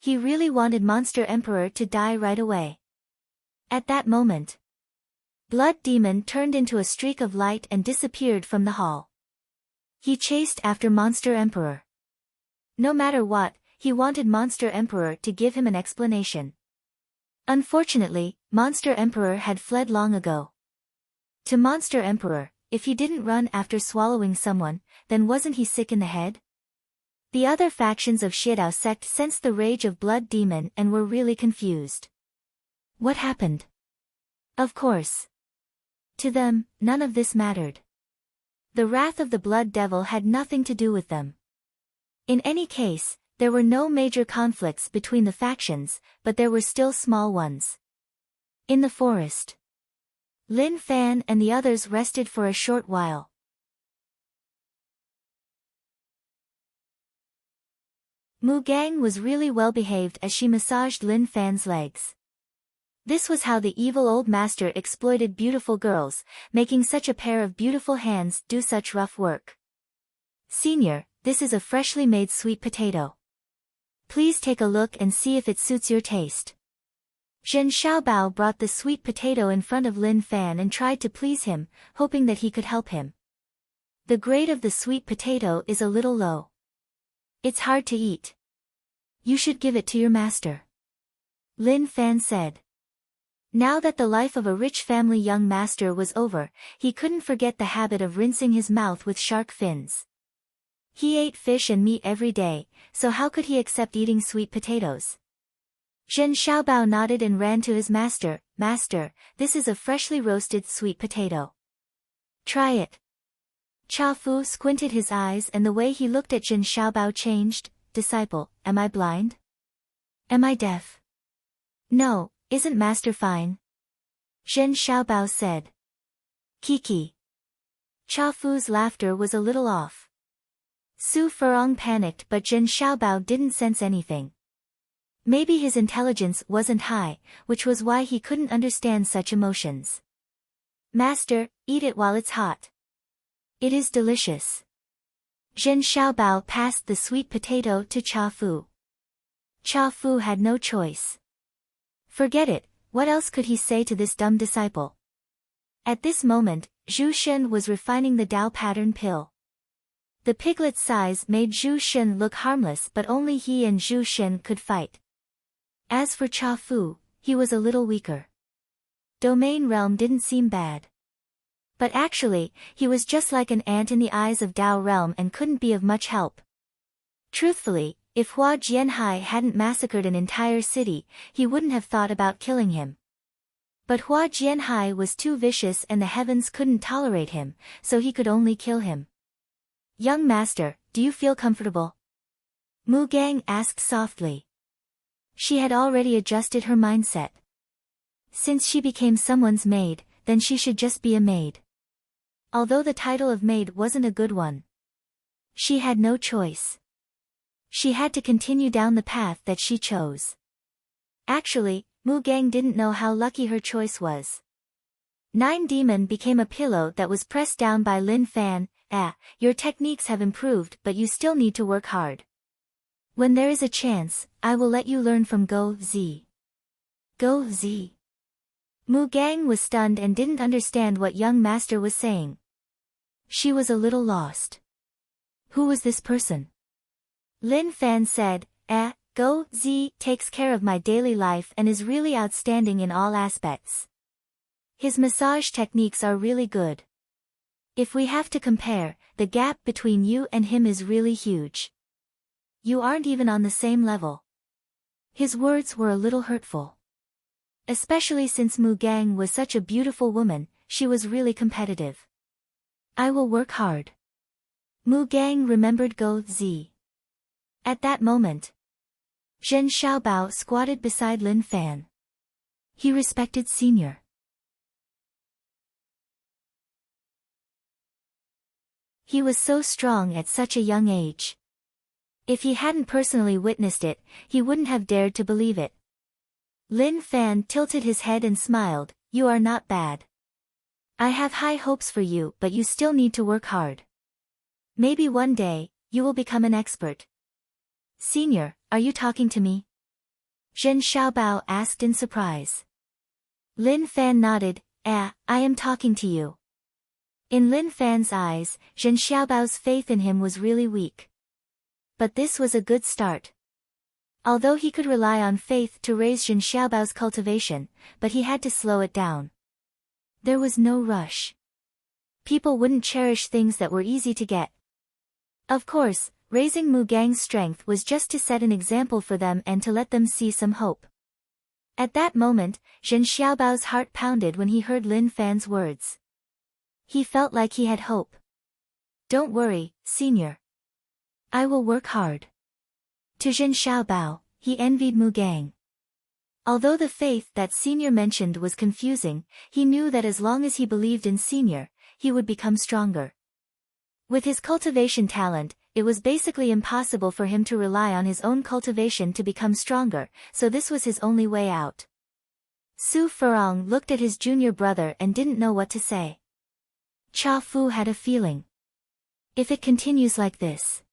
He really wanted Monster Emperor to die right away. At that moment, Blood Demon turned into a streak of light and disappeared from the hall. He chased after Monster Emperor. No matter what, he wanted Monster Emperor to give him an explanation. Unfortunately, Monster Emperor had fled long ago. To Monster Emperor, if he didn't run after swallowing someone, then wasn't he sick in the head? The other factions of Shidao sect sensed the rage of Blood Demon and were really confused. What happened? Of course. To them, none of this mattered. The wrath of the Blood Devil had nothing to do with them. In any case, There were no major conflicts between the factions, but there were still small ones. In the forest, Lin Fan and the others rested for a short while. Mu Gang was really well behaved as she massaged Lin Fan's legs. This was how the evil old master exploited beautiful girls, making such a pair of beautiful hands do such rough work. Senior, this is a freshly made sweet potato. Please take a look and see if it suits your taste. Zhen Xiaobao brought the sweet potato in front of Lin Fan and tried to please him, hoping that he could help him. The grade of the sweet potato is a little low. It's hard to eat. You should give it to your master. Lin Fan said. Now that the life of a rich family young master was over, he couldn't forget the habit of rinsing his mouth with shark fins. He ate fish and meat every day, so how could he accept eating sweet potatoes? Zhen Xiaobao nodded and ran to his master. Master, this is a freshly roasted sweet potato. Try it. Cha Fu squinted his eyes and the way he looked at Zhen Xiaobao changed. Disciple, am I blind? Am I deaf? No, isn't master fine? Zhen Xiaobao said. Kiki. Cha Fu's laughter was a little off. Su Furong panicked but Zhen Xiaobao didn't sense anything. Maybe his intelligence wasn't high, which was why he couldn't understand such emotions. Master, eat it while it's hot. It is delicious. Zhen Xiaobao passed the sweet potato to Cha Fu. Cha Fu had no choice. Forget it, what else could he say to this dumb disciple? At this moment, Zhu Shen was refining the Dao pattern pill. The piglet's size made Zhu Shen look harmless but only he and Zhu Shen could fight. As for Cha Fu, he was a little weaker. Domain realm didn't seem bad. But actually, he was just like an ant in the eyes of Dao realm and couldn't be of much help. Truthfully, if Hua Jianhai hadn't massacred an entire city, he wouldn't have thought about killing him. But Hua Jianhai was too vicious and the heavens couldn't tolerate him, so he could only kill him. Young master, do you feel comfortable? Mu Gang asked softly. She had already adjusted her mindset. Since she became someone's maid, then she should just be a maid. Although the title of maid wasn't a good one. She had no choice. She had to continue down the path that she chose. Actually, Mu Gang didn't know how lucky her choice was. Nine Demon became a pillow that was pressed down by Lin Fan. Your techniques have improved but you still need to work hard. When there is a chance, I will let you learn from Go Z. Go Z. Mu Gang was stunned and didn't understand what young master was saying. She was a little lost. Who was this person? Lin Fan said, Go Z takes care of my daily life and is really outstanding in all aspects. His massage techniques are really good. If we have to compare, the gap between you and him is really huge. You aren't even on the same level. His words were a little hurtful. Especially since Mu Gang was such a beautiful woman, she was really competitive. I will work hard. Mu Gang remembered Go Z. At that moment, Zhen Xiaobao squatted beside Lin Fan. He respected senior. He was so strong at such a young age. If he hadn't personally witnessed it, he wouldn't have dared to believe it. Lin Fan tilted his head and smiled, you are not bad. I have high hopes for you but you still need to work hard. Maybe one day, you will become an expert. Senior, are you talking to me? Zhen Xiaobao asked in surprise. Lin Fan nodded, I am talking to you. In Lin Fan's eyes, Zhen Xiaobao's faith in him was really weak. But this was a good start. Although he could rely on faith to raise Zhen Xiaobao's cultivation, but he had to slow it down. There was no rush. People wouldn't cherish things that were easy to get. Of course, raising Mu Gang's strength was just to set an example for them and to let them see some hope. At that moment, Zhen Xiaobao's heart pounded when he heard Lin Fan's words. He felt like he had hope. Don't worry, senior. I will work hard. To Jin Xiaobao, he envied Mu Gang. Although the faith that Senior mentioned was confusing, he knew that as long as he believed in Senior, he would become stronger. With his cultivation talent, it was basically impossible for him to rely on his own cultivation to become stronger, so this was his only way out. Su Furong looked at his junior brother and didn't know what to say. Cha Fu had a feeling. If it continues like this.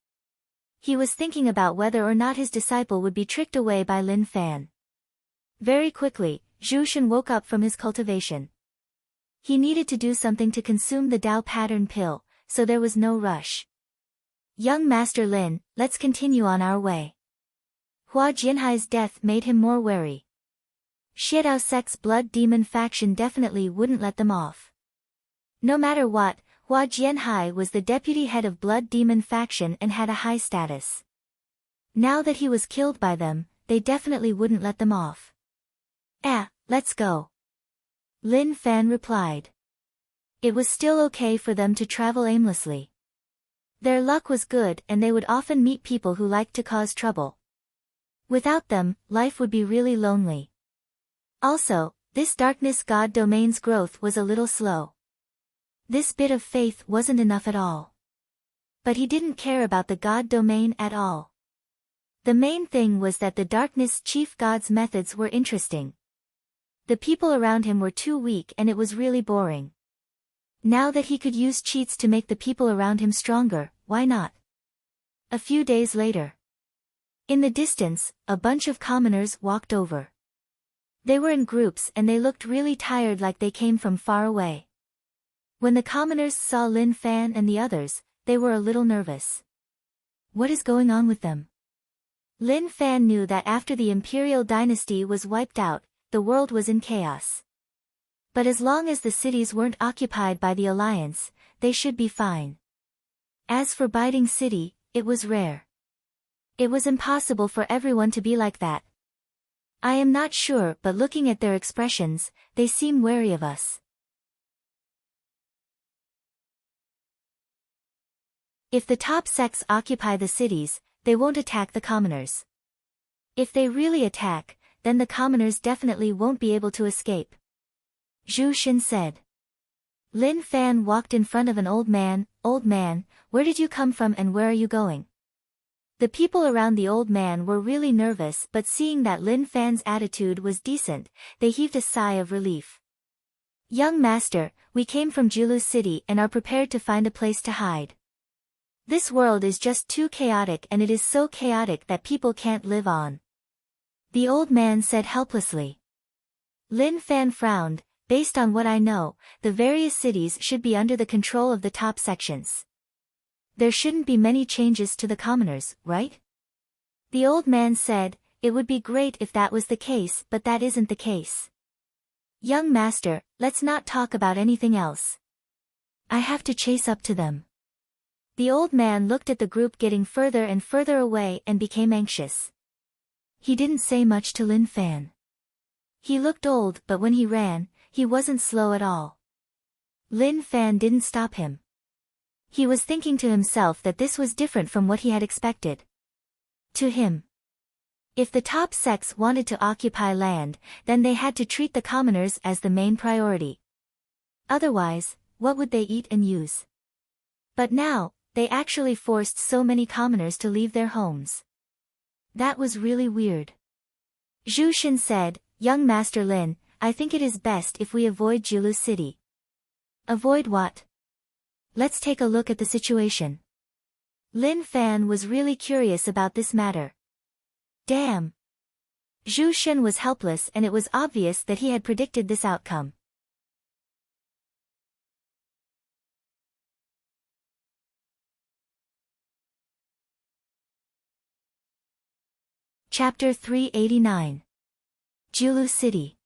He was thinking about whether or not his disciple would be tricked away by Lin Fan. Very quickly, Zhu Shen woke up from his cultivation. He needed to do something to consume the Dao pattern pill, so there was no rush. Young Master Lin, let's continue on our way. Hua Jianhai's death made him more wary. Xiedao Sect's blood demon faction definitely wouldn't let them off. No matter what, Hua Jianhai was the deputy head of blood demon faction and had a high status. Now that he was killed by them, they definitely wouldn't let them off. Let's go. Lin Fan replied. It was still okay for them to travel aimlessly. Their luck was good and they would often meet people who liked to cause trouble. Without them, life would be really lonely. Also, this darkness god domain's growth was a little slow. This bit of faith wasn't enough at all. But he didn't care about the god domain at all. The main thing was that the darkness chief god's methods were interesting. The people around him were too weak and it was really boring. Now that he could use cheats to make the people around him stronger, why not? A few days later. In the distance, a bunch of commoners walked over. They were in groups and they looked really tired, like they came from far away. When the commoners saw Lin Fan and the others, they were a little nervous. What is going on with them? Lin Fan knew that after the imperial dynasty was wiped out, the world was in chaos. But as long as the cities weren't occupied by the alliance, they should be fine. As for Biding City, it was rare. It was impossible for everyone to be like that. I am not sure, but looking at their expressions, they seem wary of us. If the top sects occupy the cities, they won't attack the commoners. If they really attack, then the commoners definitely won't be able to escape. Zhu Shen said. Lin Fan walked in front of an old man. Old man, where did you come from and where are you going? The people around the old man were really nervous, but seeing that Lin Fan's attitude was decent, they heaved a sigh of relief. Young master, we came from Julu City and are prepared to find a place to hide. This world is just too chaotic, and it is so chaotic that people can't live on. The old man said helplessly. Lin Fan frowned. Based on what I know, the various cities should be under the control of the top sections. There shouldn't be many changes to the commoners, right? The old man said, it would be great if that was the case, but that isn't the case. Young master, let's not talk about anything else. I have to chase up to them. The old man looked at the group getting further and further away and became anxious. He didn't say much to Lin Fan. He looked old, but when he ran, he wasn't slow at all. Lin Fan didn't stop him. He was thinking to himself that this was different from what he had expected. To him, if the top sects wanted to occupy land, then they had to treat the commoners as the main priority. Otherwise, what would they eat and use? But now, they actually forced so many commoners to leave their homes. That was really weird. Zhu Shen said, Young Master Lin, I think it is best if we avoid Julu City. Avoid what? Let's take a look at the situation. Lin Fan was really curious about this matter. Damn. Zhu Shen was helpless and it was obvious that he had predicted this outcome. Chapter 389. Julu City.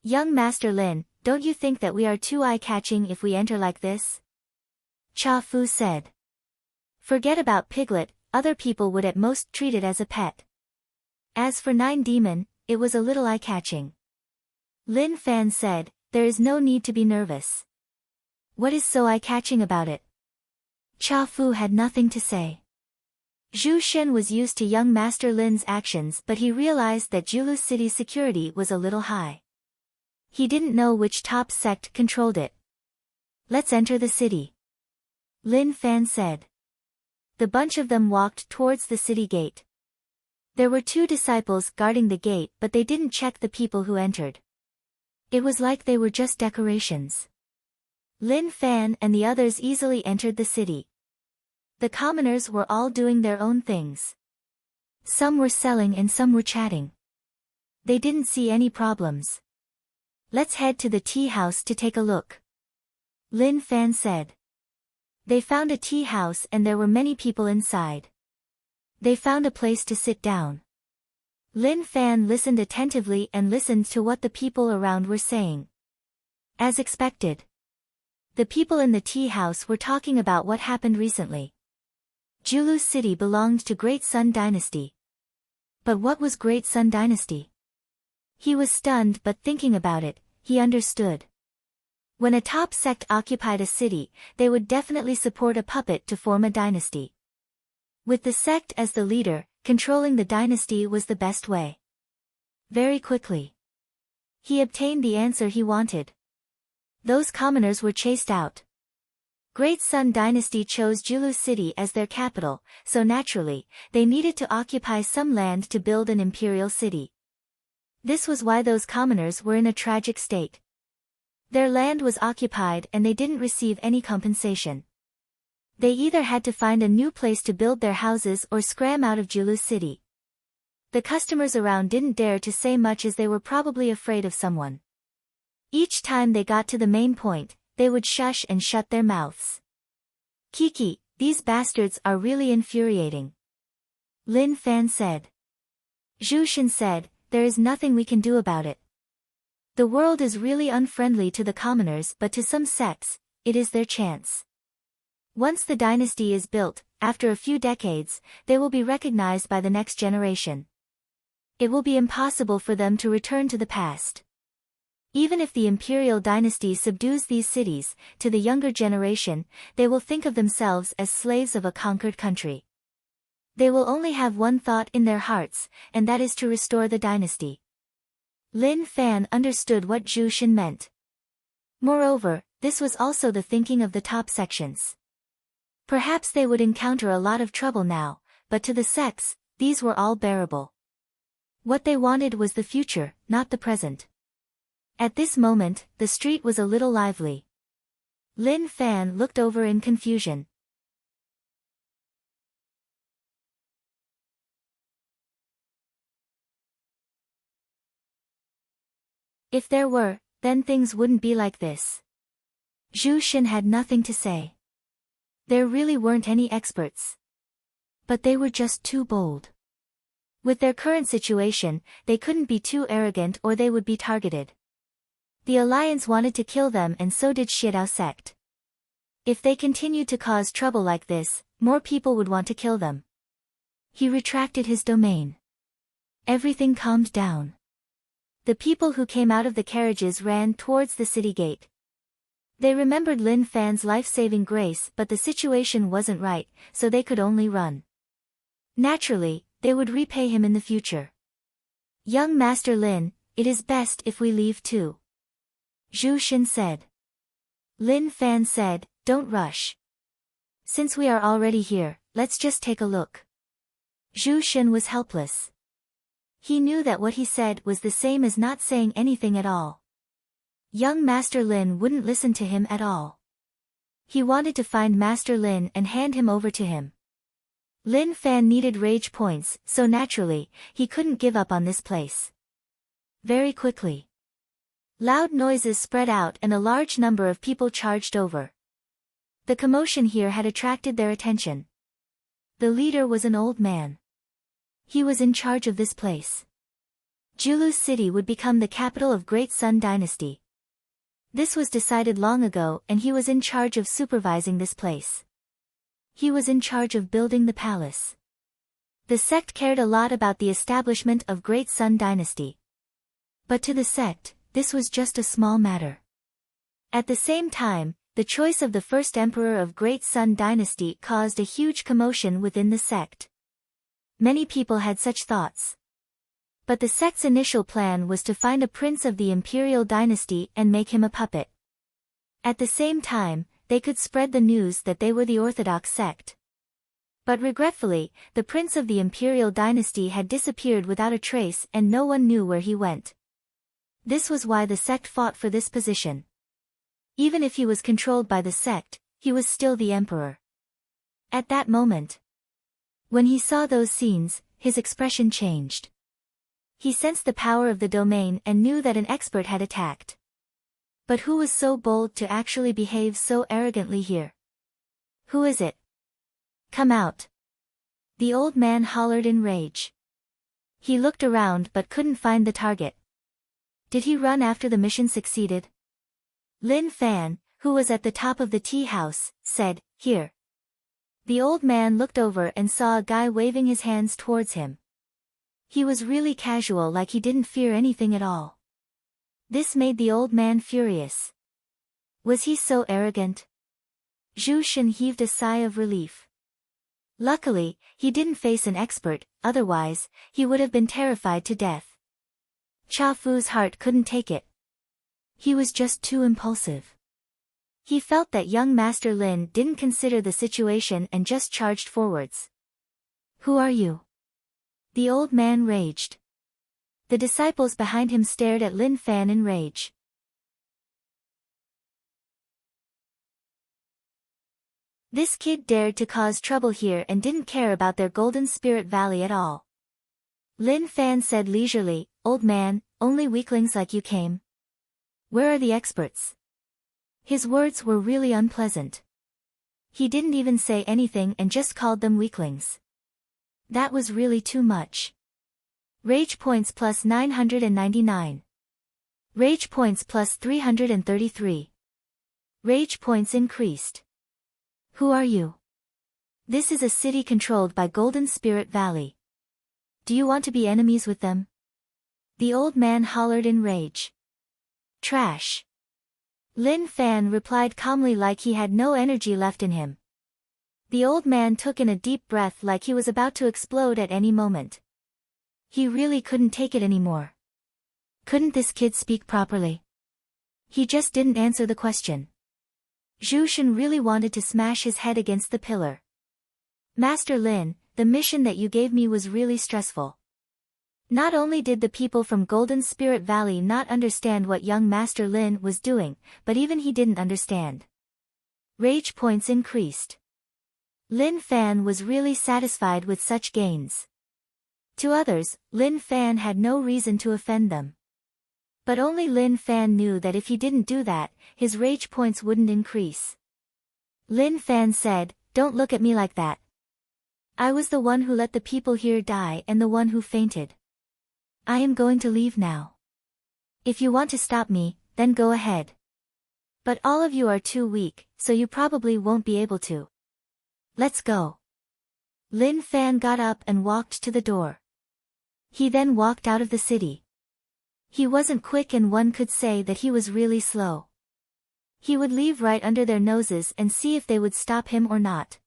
Young Master Lin, don't you think that we are too eye-catching if we enter like this? Cha Fu said. Forget about Piglet, other people would at most treat it as a pet. As for Nine Demon, it was a little eye-catching. Lin Fan said, there is no need to be nervous. What is so eye-catching about it? Cha Fu had nothing to say. Zhu Shen was used to young Master Lin's actions, but he realized that Julu City's security was a little high. He didn't know which top sect controlled it. "Let's enter the city," Lin Fan said. The bunch of them walked towards the city gate. There were 2 disciples guarding the gate, but they didn't check the people who entered. It was like they were just decorations. Lin Fan and the others easily entered the city. The commoners were all doing their own things. Some were selling and some were chatting. They didn't see any problems. "Let's head to the tea house to take a look," Lin Fan said. They found a tea house and there were many people inside. They found a place to sit down. Lin Fan listened attentively and listened to what the people around were saying. As expected, the people in the tea house were talking about what happened recently. Julu City belonged to Great Sun Dynasty. But what was Great Sun Dynasty? He was stunned, but thinking about it, he understood. When a top sect occupied a city, they would definitely support a puppet to form a dynasty. With the sect as the leader, controlling the dynasty was the best way. Very quickly, he obtained the answer he wanted. Those commoners were chased out. Great Sun Dynasty chose Julu City as their capital, so naturally, they needed to occupy some land to build an imperial city. This was why those commoners were in a tragic state. Their land was occupied and they didn't receive any compensation. They either had to find a new place to build their houses or scram out of Julu City. The customers around didn't dare to say much as they were probably afraid of someone. Each time they got to the main point, they would shush and shut their mouths. "Kiki, these bastards are really infuriating," Lin Fan said. Zhu Shen said, "There is nothing we can do about it. The world is really unfriendly to the commoners, but to some sects, it is their chance. Once the dynasty is built, after a few decades, they will be recognized by the next generation. It will be impossible for them to return to the past. Even if the imperial dynasty subdues these cities, to the younger generation, they will think of themselves as slaves of a conquered country. They will only have one thought in their hearts, and that is to restore the dynasty." Lin Fan understood what Zhu Shen meant. Moreover, this was also the thinking of the top sections. Perhaps they would encounter a lot of trouble now, but to the sects, these were all bearable. What they wanted was the future, not the present. At this moment, the street was a little lively. Lin Fan looked over in confusion. If there were, then things wouldn't be like this. Zhu Shen had nothing to say. There really weren't any experts. But they were just too bold. With their current situation, they couldn't be too arrogant or they would be targeted. The Alliance wanted to kill them and so did Shidao sect. If they continued to cause trouble like this, more people would want to kill them. He retracted his domain. Everything calmed down. The people who came out of the carriages ran towards the city gate. They remembered Lin Fan's life-saving grace, but the situation wasn't right, so they could only run. Naturally, they would repay him in the future. "Young Master Lin, it is best if we leave too," Zhu Shen said. Lin Fan said, "Don't rush. Since we are already here, let's just take a look." Zhu Shen was helpless. He knew that what he said was the same as not saying anything at all. Young Master Lin wouldn't listen to him at all. He wanted to find Master Lin and hand him over to him. Lin Fan needed rage points, so naturally, he couldn't give up on this place. Very quickly, loud noises spread out and a large number of people charged over. The commotion here had attracted their attention. The leader was an old man. He was in charge of this place. Julu City would become the capital of Great Sun Dynasty. This was decided long ago and he was in charge of supervising this place. He was in charge of building the palace. The sect cared a lot about the establishment of Great Sun Dynasty. But to the sect, this was just a small matter. At the same time, the choice of the first emperor of Great Sun Dynasty caused a huge commotion within the sect. Many people had such thoughts. But the sect's initial plan was to find a prince of the imperial dynasty and make him a puppet. At the same time, they could spread the news that they were the orthodox sect. But regretfully, the prince of the imperial dynasty had disappeared without a trace and no one knew where he went. This was why the sect fought for this position. Even if he was controlled by the sect, he was still the emperor. At that moment, when he saw those scenes, his expression changed. He sensed the power of the domain and knew that an expert had attacked. But who was so bold to actually behave so arrogantly here? Who is it? Come out. The old man hollered in rage. He looked around but couldn't find the target. Did he run after the mission succeeded? Lin Fan, who was at the top of the tea house, said, "Here." The old man looked over and saw a guy waving his hands towards him. He was really casual, like he didn't fear anything at all. This made the old man furious. Was he so arrogant? Zhu Shen heaved a sigh of relief. Luckily, he didn't face an expert, otherwise, he would have been terrified to death. Cha Fu's heart couldn't take it. He was just too impulsive. He felt that young Master Lin didn't consider the situation and just charged forwards. "Who are you?" The old man raged. The disciples behind him stared at Lin Fan in rage. This kid dared to cause trouble here and didn't care about their Golden Spirit Valley at all. Lin Fan said leisurely, "Old man, only weaklings like you came. Where are the experts?" His words were really unpleasant. He didn't even say anything and just called them weaklings. That was really too much. Rage points plus 999. Rage points plus 333. Rage points increased. Who are you? This is a city controlled by Golden Spirit Valley. Do you want to be enemies with them? The old man hollered in rage. Trash. Lin Fan replied calmly, like he had no energy left in him. The old man took in a deep breath, like he was about to explode at any moment. He really couldn't take it anymore. Couldn't this kid speak properly? He just didn't answer the question. Zhu Shen really wanted to smash his head against the pillar. "Master Lin, the mission that you gave me was really stressful." Not only did the people from Golden Spirit Valley not understand what young Master Lin was doing, but even he didn't understand. Rage points increased. Lin Fan was really satisfied with such gains. To others, Lin Fan had no reason to offend them. But only Lin Fan knew that if he didn't do that, his rage points wouldn't increase. Lin Fan said, "Don't look at me like that. I was the one who let the people here die and the one who fainted. I am going to leave now. If you want to stop me, then go ahead. But all of you are too weak, so you probably won't be able to. Let's go." Lin Fan got up and walked to the door. He then walked out of the city. He wasn't quick and one could say that he was really slow. He would leave right under their noses and see if they would stop him or not.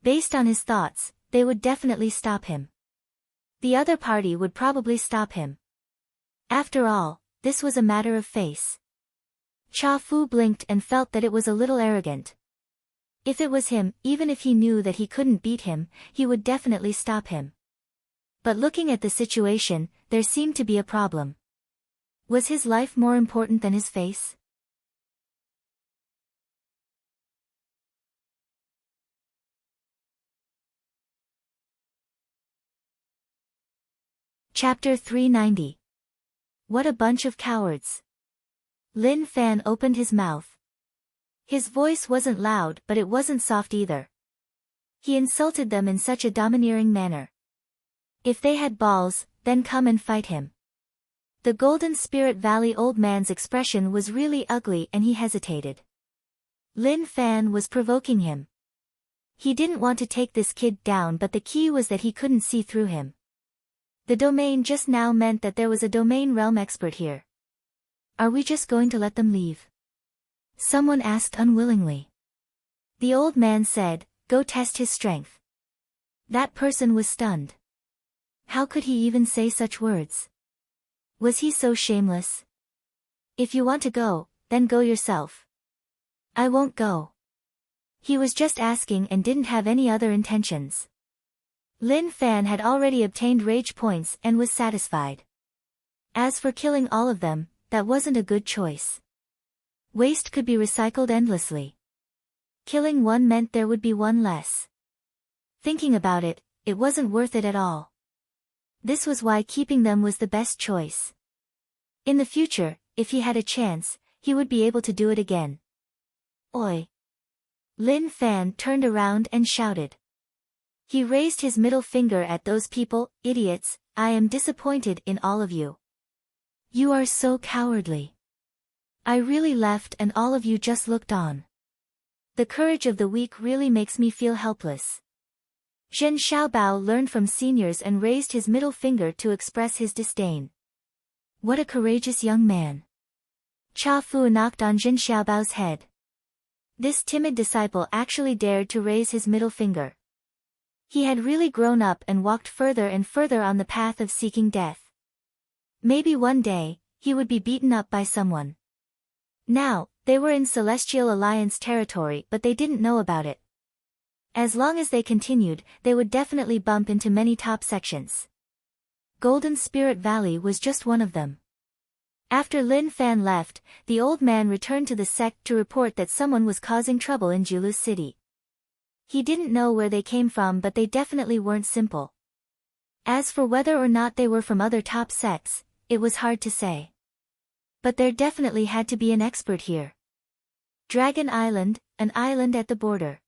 Based on his thoughts, they would definitely stop him. The other party would probably stop him. After all, this was a matter of face. Cha Fu blinked and felt that it was a little arrogant. If it was him, even if he knew that he couldn't beat him, he would definitely stop him. But looking at the situation, there seemed to be a problem. Was his life more important than his face? Chapter 390. What a bunch of cowards. Lin Fan opened his mouth. His voice wasn't loud, but it wasn't soft either. He insulted them in such a domineering manner. If they had balls, then come and fight him. The Golden Spirit Valley old man's expression was really ugly and he hesitated. Lin Fan was provoking him. He didn't want to take this kid down, but the key was that he couldn't see through him. The domain just now meant that there was a domain realm expert here. Are we just going to let them leave? Someone asked unwillingly. The old man said, "Go test his strength." That person was stunned. How could he even say such words? Was he so shameless? If you want to go, then go yourself. I won't go. He was just asking and didn't have any other intentions. Lin Fan had already obtained rage points and was satisfied. As for killing all of them, that wasn't a good choice. Waste could be recycled endlessly. Killing one meant there would be one less. Thinking about it, it wasn't worth it at all. This was why keeping them was the best choice. In the future, if he had a chance, he would be able to do it again. Oi! Lin Fan turned around and shouted. He raised his middle finger at those people. Idiots, I am disappointed in all of you. You are so cowardly. I really left and all of you just looked on. The courage of the weak really makes me feel helpless. Zhen Xiaobao learned from seniors and raised his middle finger to express his disdain. What a courageous young man. Cha Fu knocked on Zhen Xiaobao's head. This timid disciple actually dared to raise his middle finger. He had really grown up and walked further and further on the path of seeking death. Maybe one day, he would be beaten up by someone. Now, they were in Celestial Alliance territory but they didn't know about it. As long as they continued, they would definitely bump into many top sections. Golden Spirit Valley was just one of them. After Lin Fan left, the old man returned to the sect to report that someone was causing trouble in Julu City. He didn't know where they came from but they definitely weren't simple. As for whether or not they were from other top sects, it was hard to say. But there definitely had to be an expert here. Dragon Island, an island at the border.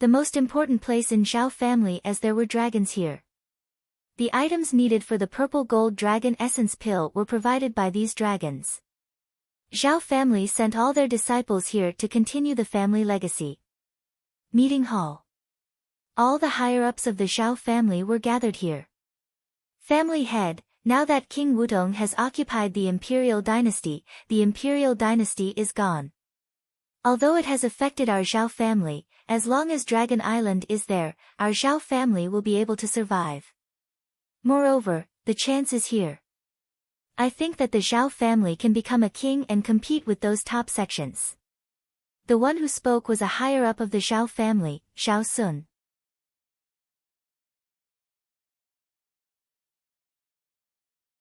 The most important place in Zhao family as there were dragons here. The items needed for the purple gold dragon essence pill were provided by these dragons. Zhao family sent all their disciples here to continue the family legacy. Meeting hall. All the higher-ups of the Zhao family were gathered here. Family head, now that King Wudong has occupied the Imperial Dynasty is gone. Although it has affected our Zhao family, as long as Dragon Island is there, our Zhao family will be able to survive. Moreover, the chance is here. I think that the Zhao family can become a king and compete with those top sections. The one who spoke was a higher-up of the Zhao family, Zhao Sun.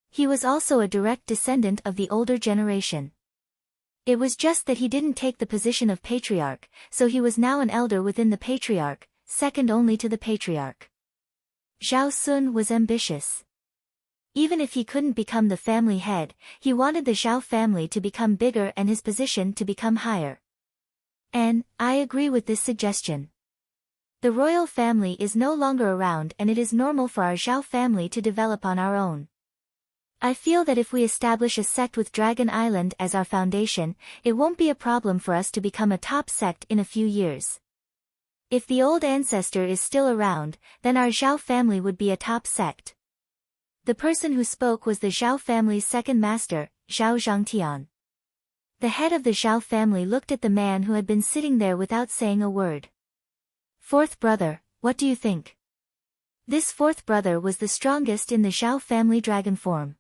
He was also a direct descendant of the older generation. It was just that he didn't take the position of patriarch, so he was now an elder within the patriarch, second only to the patriarch. Zhao Sun was ambitious. Even if he couldn't become the family head, he wanted the Zhao family to become bigger and his position to become higher. And, I agree with this suggestion. The royal family is no longer around and it is normal for our Zhao family to develop on our own. I feel that if we establish a sect with Dragon Island as our foundation, it won't be a problem for us to become a top sect in a few years. If the old ancestor is still around, then our Zhao family would be a top sect. The person who spoke was the Zhao family's second master, Zhao Zhangtian. The head of the Zhao family looked at the man who had been sitting there without saying a word. Fourth brother, what do you think? This fourth brother was the strongest in the Zhao family dragon form.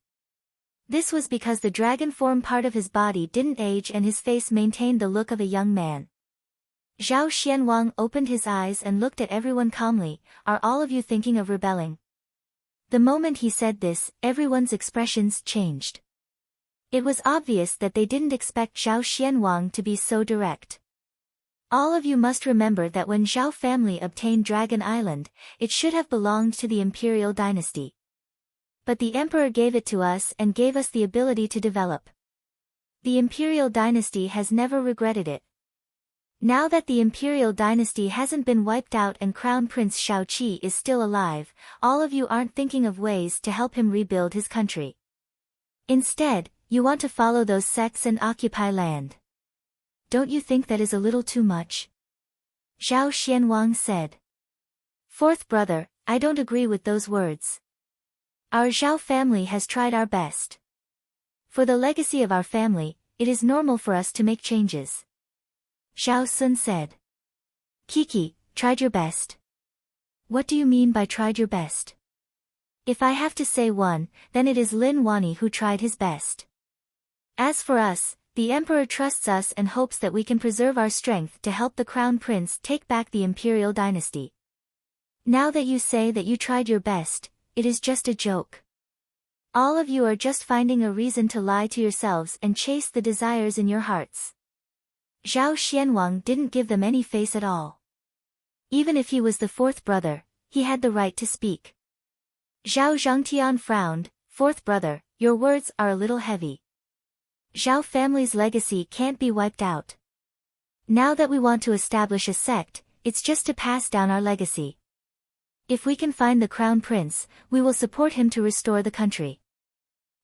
This was because the dragon form part of his body didn't age and his face maintained the look of a young man. Zhao Xianwang opened his eyes and looked at everyone calmly. Are all of you thinking of rebelling? The moment he said this, everyone's expressions changed. It was obvious that they didn't expect Zhao Xianwang to be so direct. All of you must remember that when Zhao family obtained Dragon Island, it should have belonged to the Imperial Dynasty. But the Emperor gave it to us and gave us the ability to develop. The Imperial Dynasty has never regretted it. Now that the Imperial Dynasty hasn't been wiped out and Crown Prince Shaoqi is still alive, all of you aren't thinking of ways to help him rebuild his country. Instead, you want to follow those sects and occupy land. Don't you think that is a little too much? Zhao Xianwang said. Fourth brother, I don't agree with those words. Our Zhao family has tried our best. For the legacy of our family, it is normal for us to make changes. Zhao Sun said. Kiki, tried your best? What do you mean by tried your best? If I have to say one, then it is Lin Wani who tried his best. As for us, the emperor trusts us and hopes that we can preserve our strength to help the crown prince take back the imperial dynasty. Now that you say that you tried your best, it is just a joke. All of you are just finding a reason to lie to yourselves and chase the desires in your hearts. Zhao Xianwang didn't give them any face at all. Even if he was the fourth brother, he had the right to speak. Zhao Zhangtian frowned. Fourth brother, your words are a little heavy. Zhao family's legacy can't be wiped out. Now that we want to establish a sect, it's just to pass down our legacy. If we can find the crown prince, we will support him to restore the country.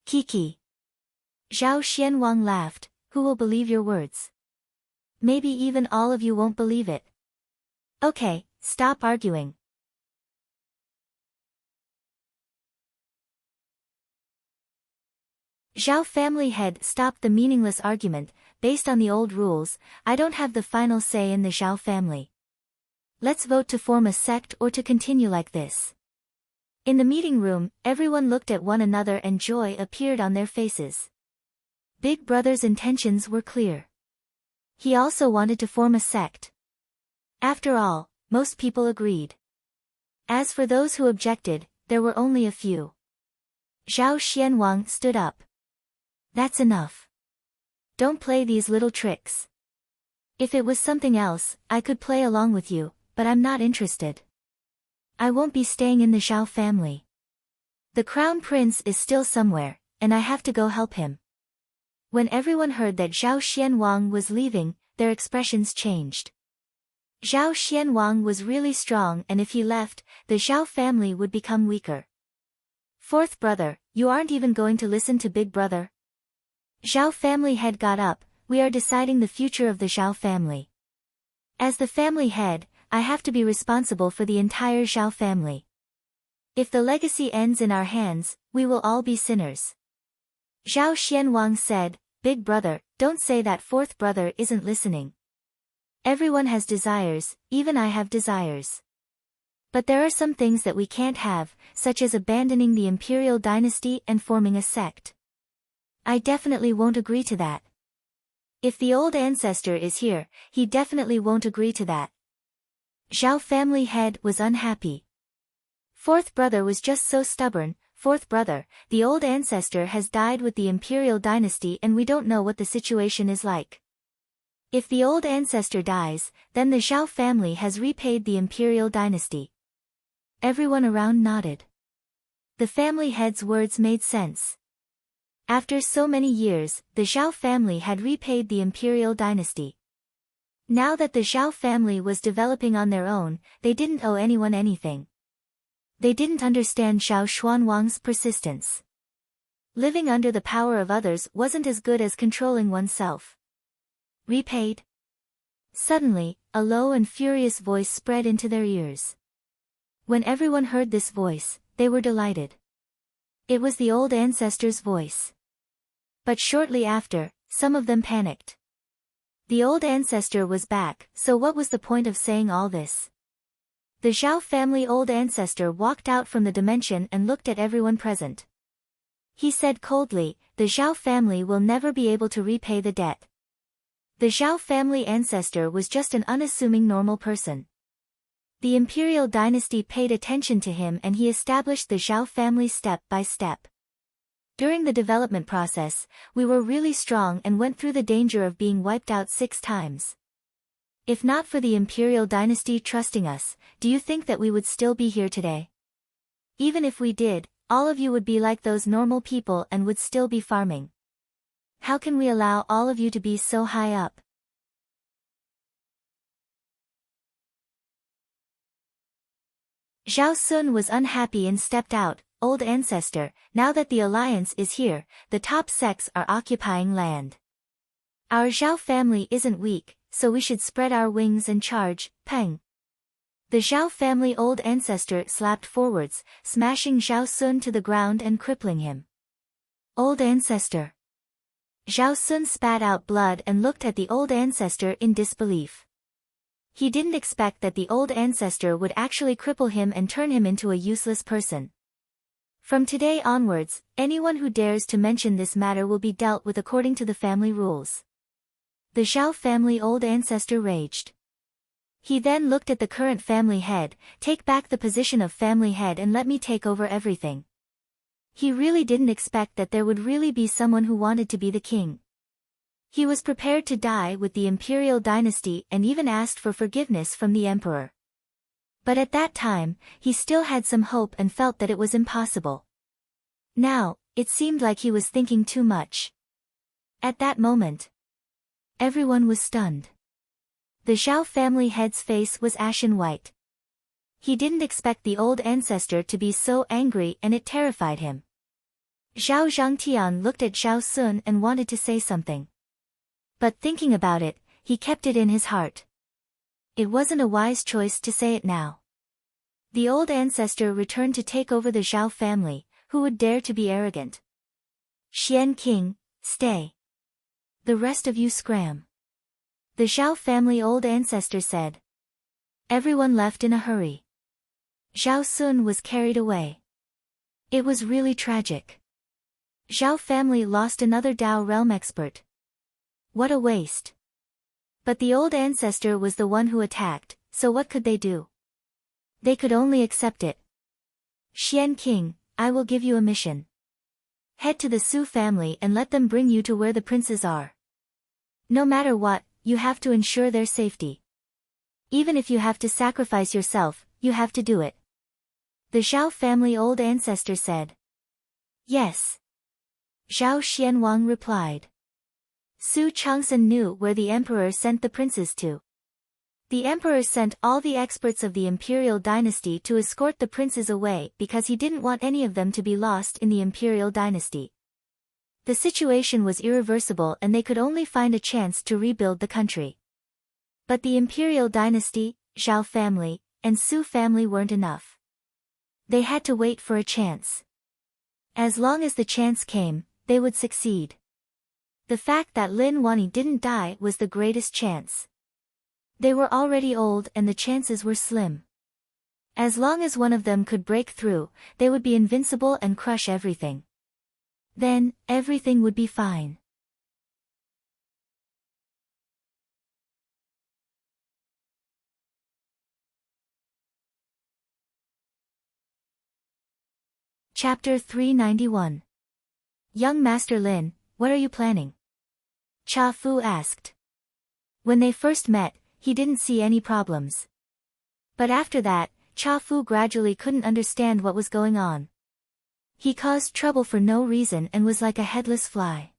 Kiki. Zhao Xianwang laughed. Who will believe your words? Maybe even all of you won't believe it. Okay, stop arguing. Zhao family head stopped the meaningless argument. Based on the old rules, I don't have the final say in the Zhao family. Let's vote to form a sect or to continue like this. In the meeting room, everyone looked at one another and joy appeared on their faces. Big Brother's intentions were clear. He also wanted to form a sect. After all, most people agreed. As for those who objected, there were only a few. Zhao Xianwang stood up. That's enough. Don't play these little tricks. If it was something else, I could play along with you, but I'm not interested. I won't be staying in the Zhao family. The crown prince is still somewhere, and I have to go help him. When everyone heard that Zhao Xianwang was leaving, their expressions changed. Zhao Xianwang was really strong, and if he left, the Zhao family would become weaker. Fourth brother, you aren't even going to listen to Big Brother? Zhao family head got up. We are deciding the future of the Zhao family. As the family head, I have to be responsible for the entire Zhao family. If the legacy ends in our hands, we will all be sinners. Zhao Xianwang said, Big Brother, don't say that. Fourth brother isn't listening. Everyone has desires, even I have desires. But there are some things that we can't have, such as abandoning the imperial dynasty and forming a sect. I definitely won't agree to that. If the old ancestor is here, he definitely won't agree to that. Zhao family head was unhappy. Fourth brother was just so stubborn. Fourth brother, the old ancestor has died with the imperial dynasty and we don't know what the situation is like. If the old ancestor dies, then the Zhao family has repaid the imperial dynasty. Everyone around nodded. The family head's words made sense. After so many years, the Zhao family had repaid the imperial dynasty. Now that the Zhao family was developing on their own, they didn't owe anyone anything. They didn't understand Zhao Xuanwang's persistence. Living under the power of others wasn't as good as controlling oneself. Repaid? Suddenly, a low and furious voice spread into their ears. When everyone heard this voice, they were delighted. It was the old ancestor's voice. But shortly after, some of them panicked. The old ancestor was back, so what was the point of saying all this? The Zhao family old ancestor walked out from the dimension and looked at everyone present. He said coldly, the Zhao family will never be able to repay the debt. The Zhao family ancestor was just an unassuming normal person. The imperial dynasty paid attention to him and he established the Zhao family step by step. During the development process, we were really strong and went through the danger of being wiped out 6 times. If not for the imperial dynasty trusting us, do you think that we would still be here today? Even if we did, all of you would be like those normal people and would still be farming. How can we allow all of you to be so high up? Zhao Sun was unhappy and stepped out. Old ancestor, now that the alliance is here, the top sects are occupying land. Our Zhao family isn't weak, so we should spread our wings and charge. Peng. The Zhao family old ancestor slapped forwards, smashing Zhao Sun to the ground and crippling him. Old ancestor. Zhao Sun spat out blood and looked at the old ancestor in disbelief. He didn't expect that the old ancestor would actually cripple him and turn him into a useless person. From today onwards, anyone who dares to mention this matter will be dealt with according to the family rules. The Zhao family old ancestor raged. He then looked at the current family head. Take back the position of family head and let me take over everything. He really didn't expect that there would really be someone who wanted to be the king. He was prepared to die with the imperial dynasty and even asked for forgiveness from the emperor. But at that time, he still had some hope and felt that it was impossible. Now, it seemed like he was thinking too much. At that moment, everyone was stunned. The Zhao family head's face was ashen white. He didn't expect the old ancestor to be so angry and it terrified him. Zhao Zhangtian looked at Zhao Sun and wanted to say something. But thinking about it, he kept it in his heart. It wasn't a wise choice to say it now. The old ancestor returned to take over the Zhao family. Who would dare to be arrogant? Xian King, stay. The rest of you scram. The Zhao family old ancestor said. Everyone left in a hurry. Zhao Sun was carried away. It was really tragic. Zhao family lost another Dao realm expert. What a waste. But the old ancestor was the one who attacked, so what could they do? They could only accept it. Xian King, I will give you a mission. Head to the Su family and let them bring you to where the princes are. No matter what, you have to ensure their safety. Even if you have to sacrifice yourself, you have to do it. The Zhao family old ancestor said. Yes. Zhao Xianwang replied. Su Changsun knew where the emperor sent the princes to. The emperor sent all the experts of the imperial dynasty to escort the princes away because he didn't want any of them to be lost in the imperial dynasty. The situation was irreversible and they could only find a chance to rebuild the country. But the imperial dynasty, Zhao family, and Su family weren't enough. They had to wait for a chance. As long as the chance came, they would succeed. The fact that Lin Wani didn't die was the greatest chance. They were already old and the chances were slim. As long as one of them could break through, they would be invincible and crush everything. Then, everything would be fine. Chapter 391. Young Master Lin, what are you planning? Cha Fu asked. When they first met, he didn't see any problems. But after that, Cha Fu gradually couldn't understand what was going on. He caused trouble for no reason and was like a headless fly.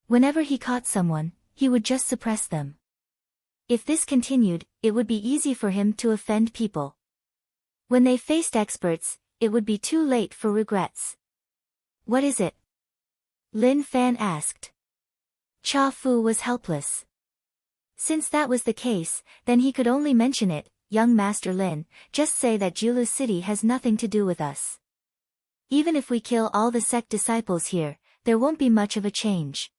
Whenever he caught someone, he would just suppress them. If this continued, it would be easy for him to offend people. When they faced experts, it would be too late for regrets. What is it? Lin Fan asked. Cha Fu was helpless. Since that was the case, then he could only mention it. Young Master Lin, just say that Julu City has nothing to do with us. Even if we kill all the sect disciples here, there won't be much of a change.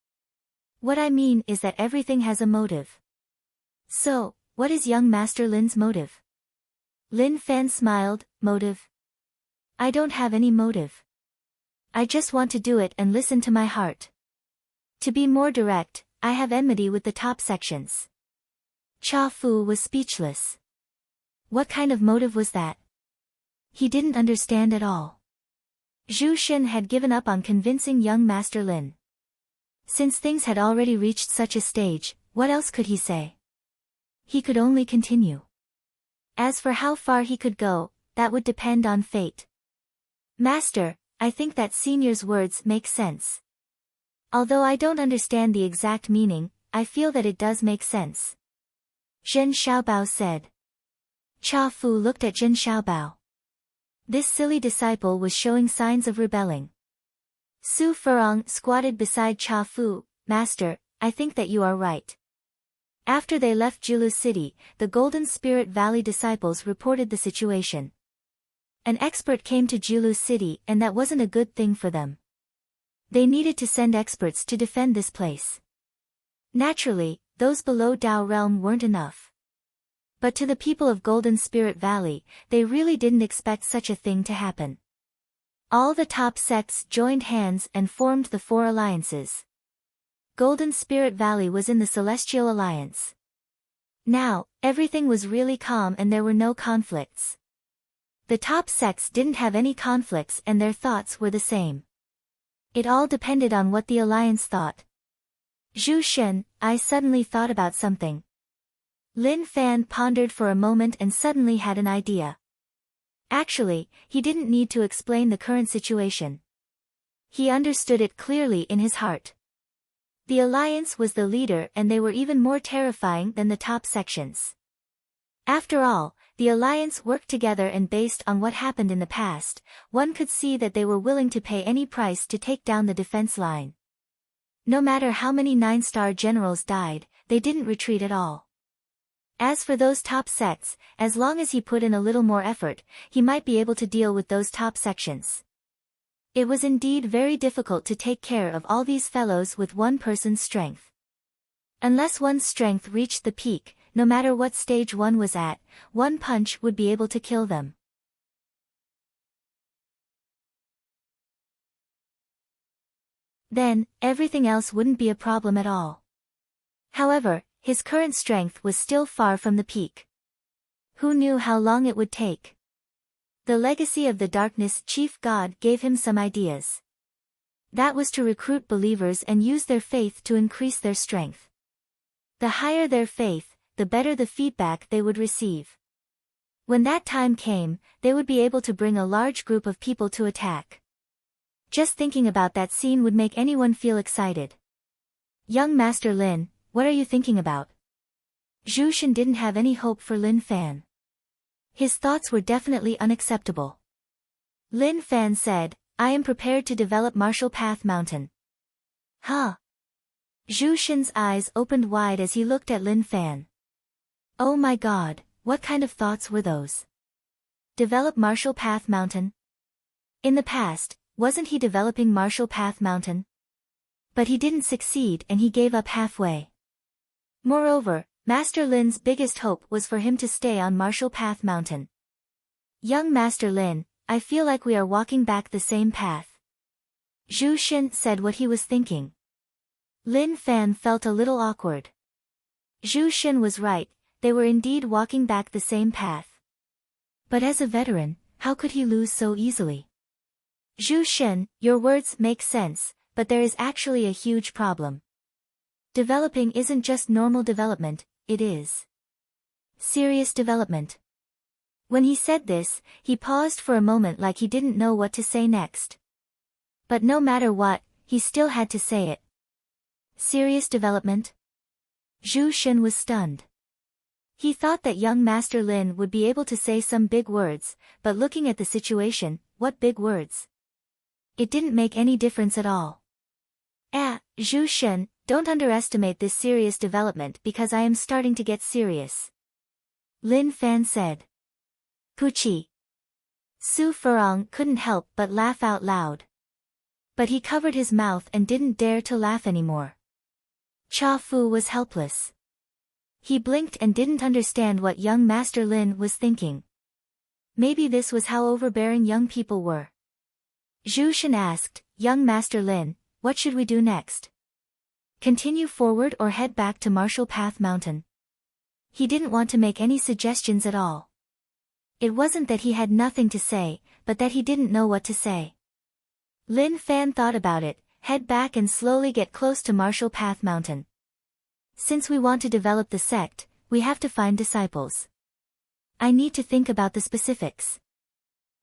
What I mean is that everything has a motive. So, what is young Master Lin's motive? Lin Fan smiled. Motive? I don't have any motive. I just want to do it and listen to my heart. To be more direct, I have enmity with the top sections. Cha Fu was speechless. What kind of motive was that? He didn't understand at all. Zhu Xin had given up on convincing young Master Lin. Since things had already reached such a stage, what else could he say? He could only continue. As for how far he could go, that would depend on fate. Master, I think that senior's words make sense. Although I don't understand the exact meaning, I feel that it does make sense. Zhen Xiaobao said. Cha Fu looked at Zhen Xiaobao. This silly disciple was showing signs of rebelling. Su Furong squatted beside Cha Fu. Master, I think that you are right. After they left Julu City, the Golden Spirit Valley disciples reported the situation. An expert came to Julu City and that wasn't a good thing for them. They needed to send experts to defend this place. Naturally, those below Dao Realm weren't enough. But to the people of Golden Spirit Valley, they really didn't expect such a thing to happen. All the top sects joined hands and formed the 4 alliances. Golden Spirit Valley was in the Celestial Alliance. Now, everything was really calm and there were no conflicts. The top sects didn't have any conflicts and their thoughts were the same. It all depended on what the alliance thought. Zhu Shen, I suddenly thought about something. Lin Fan pondered for a moment and suddenly had an idea. Actually, he didn't need to explain the current situation. He understood it clearly in his heart. The alliance was the leader and they were even more terrifying than the top sections. After all, the alliance worked together and based on what happened in the past, one could see that they were willing to pay any price to take down the defense line. No matter how many 9-star generals died, they didn't retreat at all. As for those top sects, as long as he put in a little more effort, he might be able to deal with those top sections. It was indeed very difficult to take care of all these fellows with one person's strength. Unless one's strength reached the peak, no matter what stage one was at, one punch would be able to kill them. Then, everything else wouldn't be a problem at all. However, his current strength was still far from the peak. Who knew how long it would take? The legacy of the Darkness Chief God gave him some ideas. That was to recruit believers and use their faith to increase their strength. The higher their faith, the better the feedback they would receive. When that time came, they would be able to bring a large group of people to attack. Just thinking about that scene would make anyone feel excited. Young Master Lin, what are you thinking about? Zhu Shen didn't have any hope for Lin Fan. His thoughts were definitely unacceptable. Lin Fan said, I am prepared to develop Martial Path Mountain. Huh? Zhu Shen's eyes opened wide as he looked at Lin Fan. Oh my god, what kind of thoughts were those? Develop Martial Path Mountain? In the past, wasn't he developing Martial Path Mountain? But he didn't succeed and he gave up halfway. Moreover, Master Lin's biggest hope was for him to stay on Martial Path Mountain. Young Master Lin, I feel like we are walking back the same path. Zhu Shen said what he was thinking. Lin Fan felt a little awkward. Zhu Shen was right, they were indeed walking back the same path. But as a veteran, how could he lose so easily? Zhu Shen, your words make sense, but there is actually a huge problem. Developing isn't just normal development, it is serious development. When he said this, he paused for a moment like he didn't know what to say next. But no matter what, he still had to say it. Serious development? Zhu Shen was stunned. He thought that young Master Lin would be able to say some big words, but looking at the situation, what big words? It didn't make any difference at all. Zhu Shen, don't underestimate this serious development because I am starting to get serious. Lin Fan said. Puchi. Su Furong couldn't help but laugh out loud. But he covered his mouth and didn't dare to laugh anymore. Cha Fu was helpless. He blinked and didn't understand what young Master Lin was thinking. Maybe this was how overbearing young people were. Zhu Shen asked, Young Master Lin, what should we do next? Continue forward or head back to Martial Path Mountain? He didn't want to make any suggestions at all. It wasn't that he had nothing to say, but that he didn't know what to say. Lin Fan thought about it, head back and slowly get close to Martial Path Mountain. Since we want to develop the sect, we have to find disciples. I need to think about the specifics.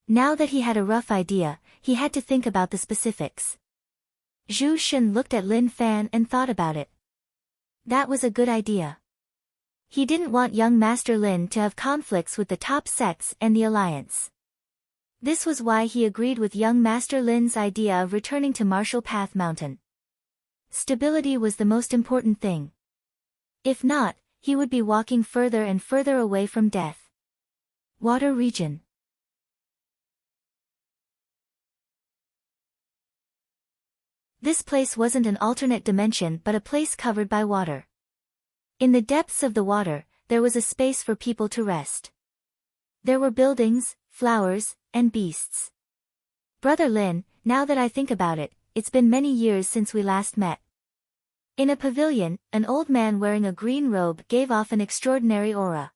Now that he had a rough idea, he had to think about the specifics. Zhu Shen looked at Lin Fan and thought about it. That was a good idea. He didn't want young Master Lin to have conflicts with the top sects and the alliance. This was why he agreed with young Master Lin's idea of returning to Martial Path Mountain. Stability was the most important thing. If not, he would be walking further and further away from death. Water region. This place wasn't an alternate dimension but a place covered by water. In the depths of the water, there was a space for people to rest. There were buildings, flowers, and beasts. Brother Lin, now that I think about it, it's been many years since we last met. In a pavilion, an old man wearing a green robe gave off an extraordinary aura.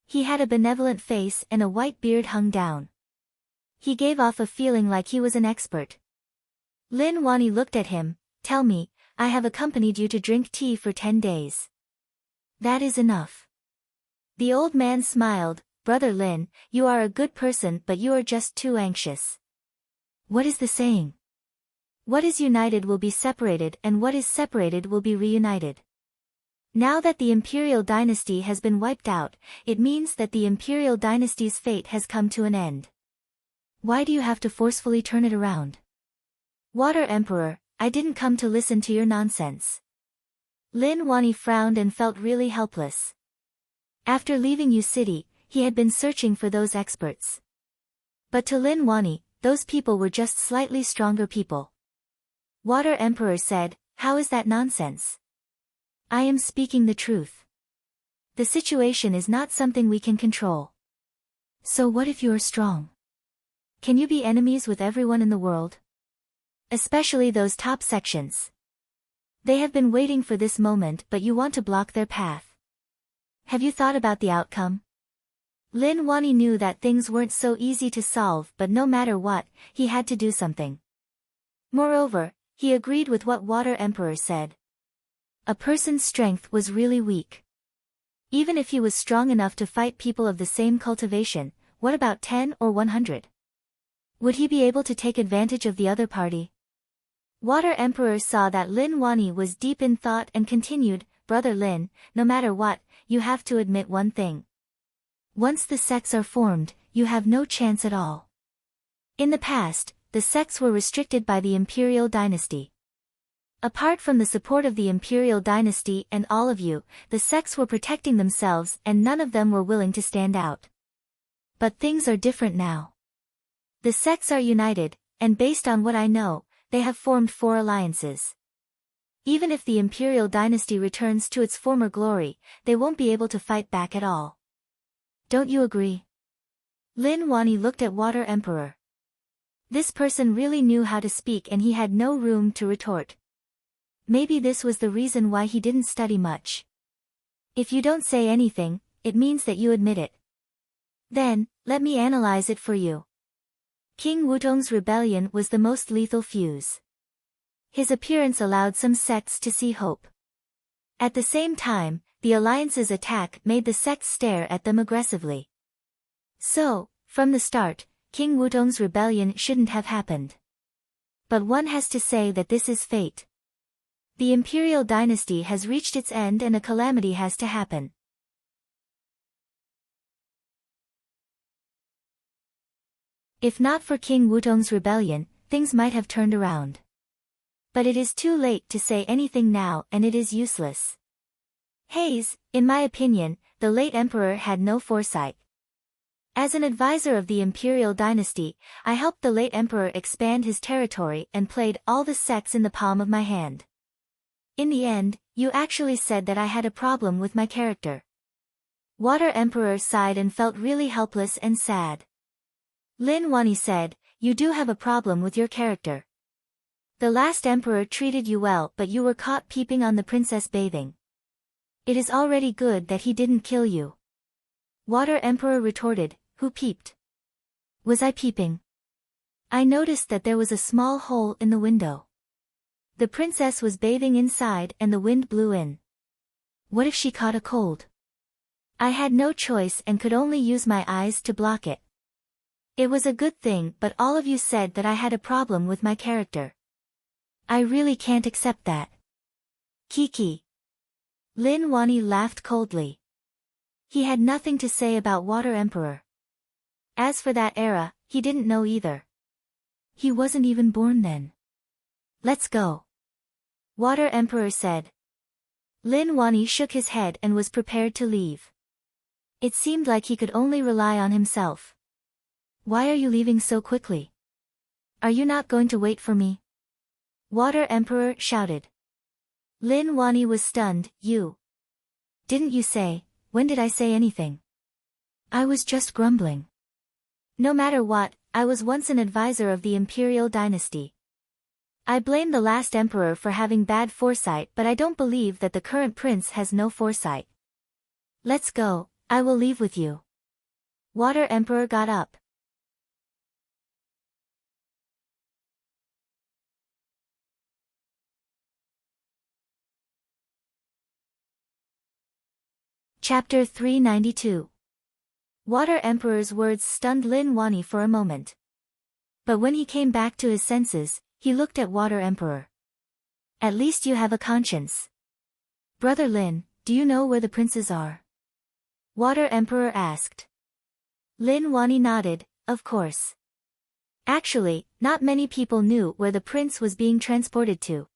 He had a benevolent face and a white beard hung down. He gave off a feeling like he was an expert. Lin Wani looked at him. Tell me, I have accompanied you to drink tea for 10 days. That is enough. The old man smiled. Brother Lin, you are a good person but you are just too anxious. What is the saying? What is united will be separated and what is separated will be reunited. Now that the imperial dynasty has been wiped out, it means that the imperial dynasty's fate has come to an end. Why do you have to forcefully turn it around? Water Emperor, I didn't come to listen to your nonsense. Lin Wani frowned and felt really helpless. After leaving Yu City, he had been searching for those experts. But to Lin Wani, those people were just slightly stronger people. Water Emperor said, how is that nonsense? I am speaking the truth. The situation is not something we can control. So what if you are strong? Can you be enemies with everyone in the world? Especially those top sections. They have been waiting for this moment but you want to block their path. Have you thought about the outcome? Lin Wani knew that things weren't so easy to solve but no matter what, he had to do something. Moreover, he agreed with what Water Emperor said. A person's strength was really weak. Even if he was strong enough to fight people of the same cultivation, what about 10 or 100? Would he be able to take advantage of the other party? Water Emperor saw that Lin Wani was deep in thought and continued, Brother Lin, no matter what, you have to admit one thing. Once the sects are formed, you have no chance at all. In the past, the sects were restricted by the imperial dynasty. Apart from the support of the imperial dynasty and all of you, the sects were protecting themselves and none of them were willing to stand out. But things are different now. The sects are united, and based on what I know, they have formed 4 alliances. Even if the imperial dynasty returns to its former glory, they won't be able to fight back at all. Don't you agree? Lin Wani looked at Water Emperor. This person really knew how to speak and he had no room to retort. Maybe this was the reason why he didn't study much. If you don't say anything, it means that you admit it. Then, let me analyze it for you. King Wutong's rebellion was the most lethal fuse. His appearance allowed some sects to see hope. At the same time, the alliance's attack made the sects stare at them aggressively. So, from the start, King Wutong's rebellion shouldn't have happened. But one has to say that this is fate. The imperial dynasty has reached its end and a calamity has to happen. If not for King Wutong's rebellion, things might have turned around. But it is too late to say anything now and it is useless. Hayes, in my opinion, the late emperor had no foresight. As an advisor of the imperial dynasty, I helped the late emperor expand his territory and played all the sects in the palm of my hand. In the end, you actually said that I had a problem with my character. Water Emperor sighed and felt really helpless and sad. Lin Wani said, you do have a problem with your character. The last emperor treated you well but you were caught peeping on the princess bathing. It is already good that he didn't kill you. Water Emperor retorted, who peeped? Was I peeping? I noticed that there was a small hole in the window. The princess was bathing inside and the wind blew in. What if she caught a cold? I had no choice and could only use my eyes to block it. It was a good thing but all of you said that I had a problem with my character. I really can't accept that. Kiki. Lin Wani laughed coldly. He had nothing to say about Water Emperor. As for that era, he didn't know either. He wasn't even born then. Let's go. Water Emperor said. Lin Wani shook his head and was prepared to leave. It seemed like he could only rely on himself. Why are you leaving so quickly? Are you not going to wait for me? Water Emperor shouted. Lin Wani was stunned, you. Didn't you say, when did I say anything? I was just grumbling. No matter what, I was once an advisor of the imperial dynasty. I blame the last emperor for having bad foresight, but I don't believe that the current prince has no foresight. Let's go, I will leave with you. Water Emperor got up. Chapter 392. Water Emperor's words stunned Lin Wani for a moment. But when he came back to his senses, he looked at Water Emperor. At least you have a conscience. Brother Lin, do you know where the princes are? Water Emperor asked. Lin Wani nodded, of course. Actually, not many people knew where the prince was being transported to.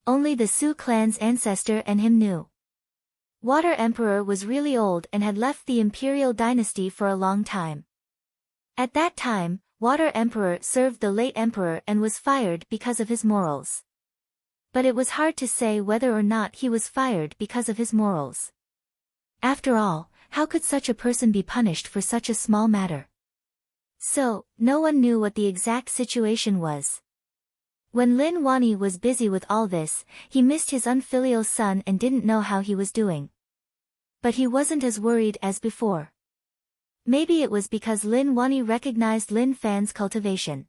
Only the Su clan's ancestor and him knew. Water Emperor was really old and had left the imperial dynasty for a long time. At that time, Water Emperor served the late emperor and was fired because of his morals. But it was hard to say whether or not he was fired because of his morals. After all, how could such a person be punished for such a small matter? So, no one knew what the exact situation was. When Lin Wani was busy with all this, he missed his unfilial son and didn't know how he was doing. But he wasn't as worried as before. Maybe it was because Lin Wani recognized Lin Fan's cultivation.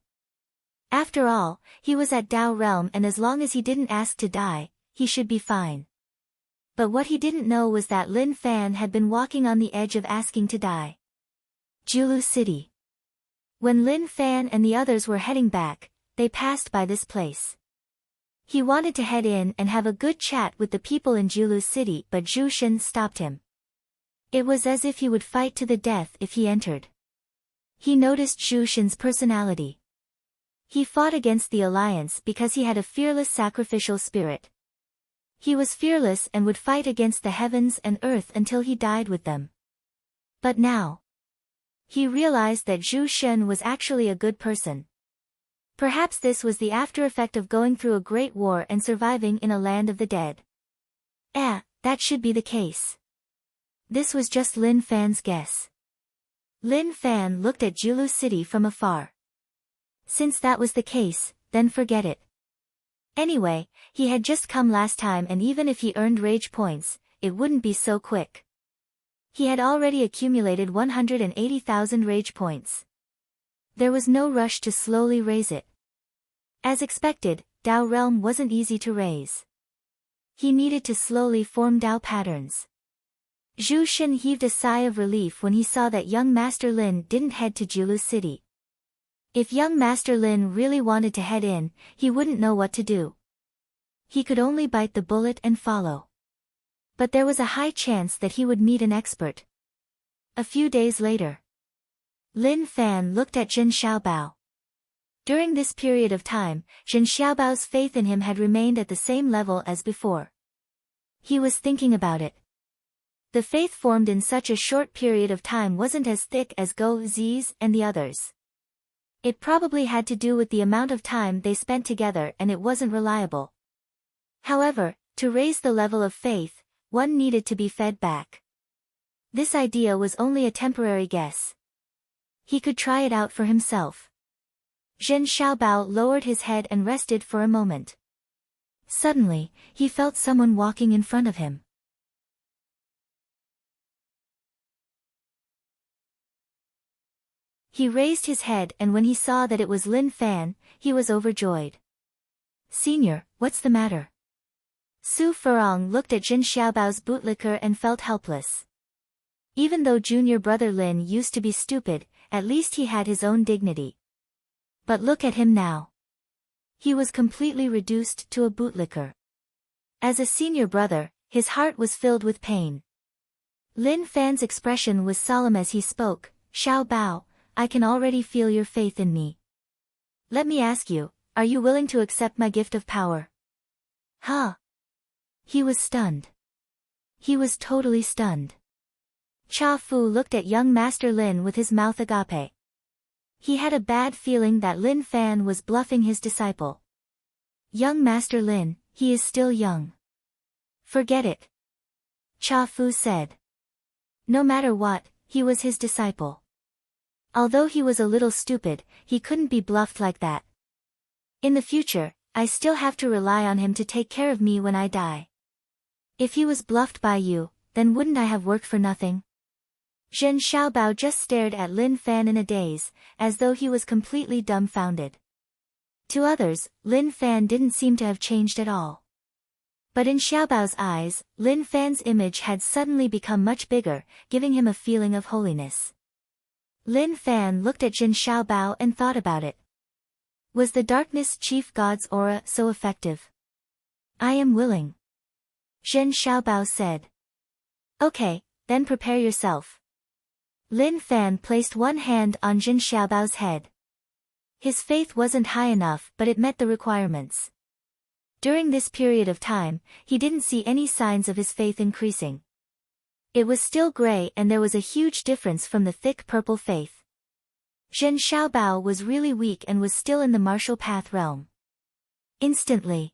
After all, he was at Dao Realm and as long as he didn't ask to die, he should be fine. But what he didn't know was that Lin Fan had been walking on the edge of asking to die. Julu City. When Lin Fan and the others were heading back, they passed by this place. He wanted to head in and have a good chat with the people in Julu City, but Zhu Shen stopped him. It was as if he would fight to the death if he entered. He noticed Zhu Shen's personality. He fought against the alliance because he had a fearless sacrificial spirit. He was fearless and would fight against the heavens and earth until he died with them. But now, he realized that Zhu Shen was actually a good person. Perhaps this was the after-effect of going through a great war and surviving in a land of the dead. That should be the case. This was just Lin Fan's guess. Lin Fan looked at Julu City from afar. Since that was the case, then forget it. Anyway, he had just come last time and even if he earned rage points, it wouldn't be so quick. He had already accumulated 180,000 rage points. There was no rush to slowly raise it. As expected, Dao Realm wasn't easy to raise. He needed to slowly form Dao patterns. Zhu Shen heaved a sigh of relief when he saw that young Master Lin didn't head to Julu City. If young Master Lin really wanted to head in, he wouldn't know what to do. He could only bite the bullet and follow. But there was a high chance that he would meet an expert. A few days later, Lin Fan looked at Zhen Xiaobao. During this period of time, Zhen Xiaobao's faith in him had remained at the same level as before. He was thinking about it. The faith formed in such a short period of time wasn't as thick as Go Zi's and the others. It probably had to do with the amount of time they spent together and it wasn't reliable. However, to raise the level of faith, one needed to be fed back. This idea was only a temporary guess. He could try it out for himself. Zhen Xiaobao lowered his head and rested for a moment. Suddenly, he felt someone walking in front of him. He raised his head and when he saw that it was Lin Fan, he was overjoyed. Senior, what's the matter? Su Furong looked at Zhen Xiaobao's bootlicker and felt helpless. Even though junior brother Lin used to be stupid, at least he had his own dignity. But look at him now. He was completely reduced to a bootlicker. As a senior brother, his heart was filled with pain. Lin Fan's expression was solemn as he spoke. Xiaobao, I can already feel your faith in me. Let me ask you, are you willing to accept my gift of power? Huh? He was stunned. He was totally stunned. Cha Fu looked at young Master Lin with his mouth agape. He had a bad feeling that Lin Fan was bluffing his disciple. Young Master Lin, he is still young. Forget it. Cha Fu said. No matter what, he was his disciple. Although he was a little stupid, he couldn't be bluffed like that. In the future, I still have to rely on him to take care of me when I die. If he was bluffed by you, then wouldn't I have worked for nothing? Zhen Xiaobao just stared at Lin Fan in a daze, as though he was completely dumbfounded. To others, Lin Fan didn't seem to have changed at all. But in Xiaobao's eyes, Lin Fan's image had suddenly become much bigger, giving him a feeling of holiness. Lin Fan looked at Zhen Xiaobao and thought about it. Was the darkness chief god's aura so effective? I am willing. Zhen Xiaobao said. Okay, then prepare yourself. Lin Fan placed one hand on Zhen Xiaobao's head. His faith wasn't high enough, but it met the requirements. During this period of time, he didn't see any signs of his faith increasing. It was still gray and there was a huge difference from the thick purple faith. Zhen Xiaobao was really weak and was still in the martial path realm. Instantly,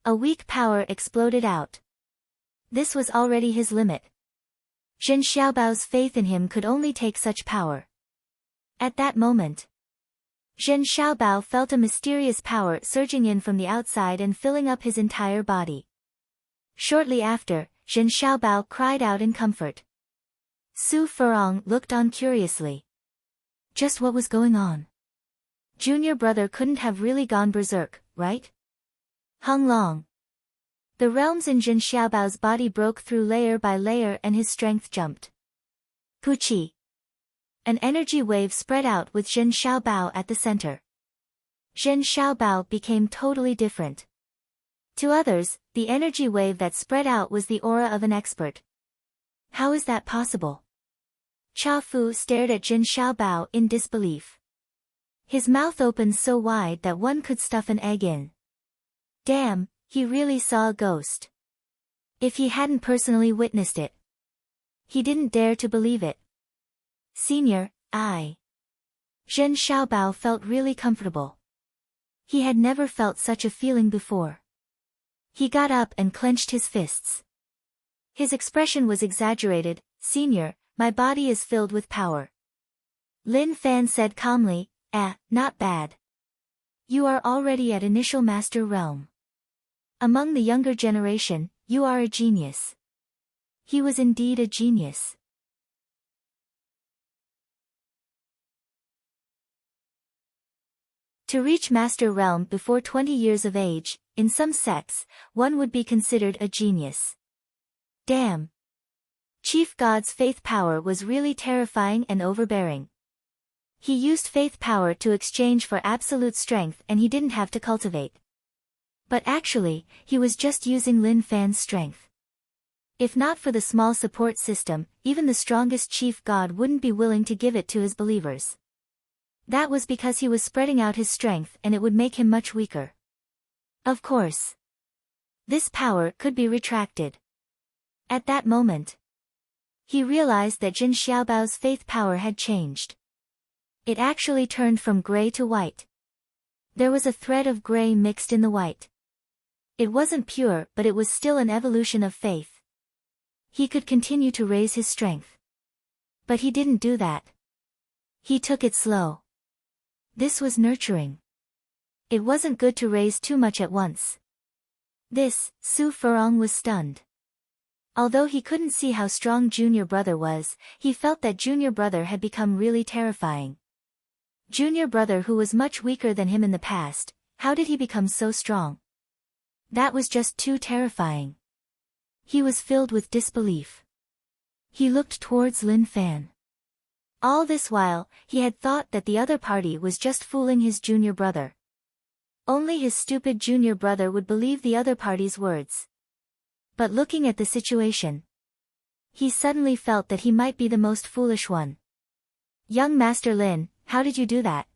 a weak power exploded out. This was already his limit. Zhen Xiaobao's faith in him could only take such power. At that moment, Zhen Xiaobao felt a mysterious power surging in from the outside and filling up his entire body. Shortly after, Zhen Xiaobao cried out in comfort. Su Furong looked on curiously. Just what was going on? Junior brother couldn't have really gone berserk, right? Hung Long. The realms in Zhen Xiaobao's body broke through layer by layer and his strength jumped. Puqi. An energy wave spread out with Zhen Xiaobao at the center. Zhen Xiaobao became totally different. To others, the energy wave that spread out was the aura of an expert. How is that possible? Cha Fu stared at Zhen Xiaobao in disbelief. His mouth opened so wide that one could stuff an egg in. Damn, he really saw a ghost. If he hadn't personally witnessed it. He didn't dare to believe it. Senior, Zhen Xiaobao felt really comfortable. He had never felt such a feeling before. He got up and clenched his fists. His expression was exaggerated. Senior, my body is filled with power. Lin Fan said calmly, not bad. You are already at initial master realm. Among the younger generation, you are a genius. He was indeed a genius. To reach master realm before 20 years of age, in some sects, one would be considered a genius. Damn. Chief God's faith power was really terrifying and overbearing. He used faith power to exchange for absolute strength and he didn't have to cultivate. But actually, he was just using Lin Fan's strength. If not for the small support system, even the strongest chief god wouldn't be willing to give it to his believers. That was because he was spreading out his strength and it would make him much weaker. Of course, this power could be retracted. At that moment, he realized that Zhen Xiaobao's faith power had changed. It actually turned from gray to white. There was a thread of gray mixed in the white. It wasn't pure, but it was still an evolution of faith. He could continue to raise his strength. But he didn't do that. He took it slow. This was nurturing. It wasn't good to raise too much at once. Su Furong was stunned. Although he couldn't see how strong Junior Brother was, he felt that Junior Brother had become really terrifying. Junior Brother who was much weaker than him in the past, how did he become so strong? That was just too terrifying. He was filled with disbelief. He looked towards Lin Fan. All this while, he had thought that the other party was just fooling his junior brother. Only his stupid junior brother would believe the other party's words. But looking at the situation, he suddenly felt that he might be the most foolish one. Young Master Lin, how did you do that?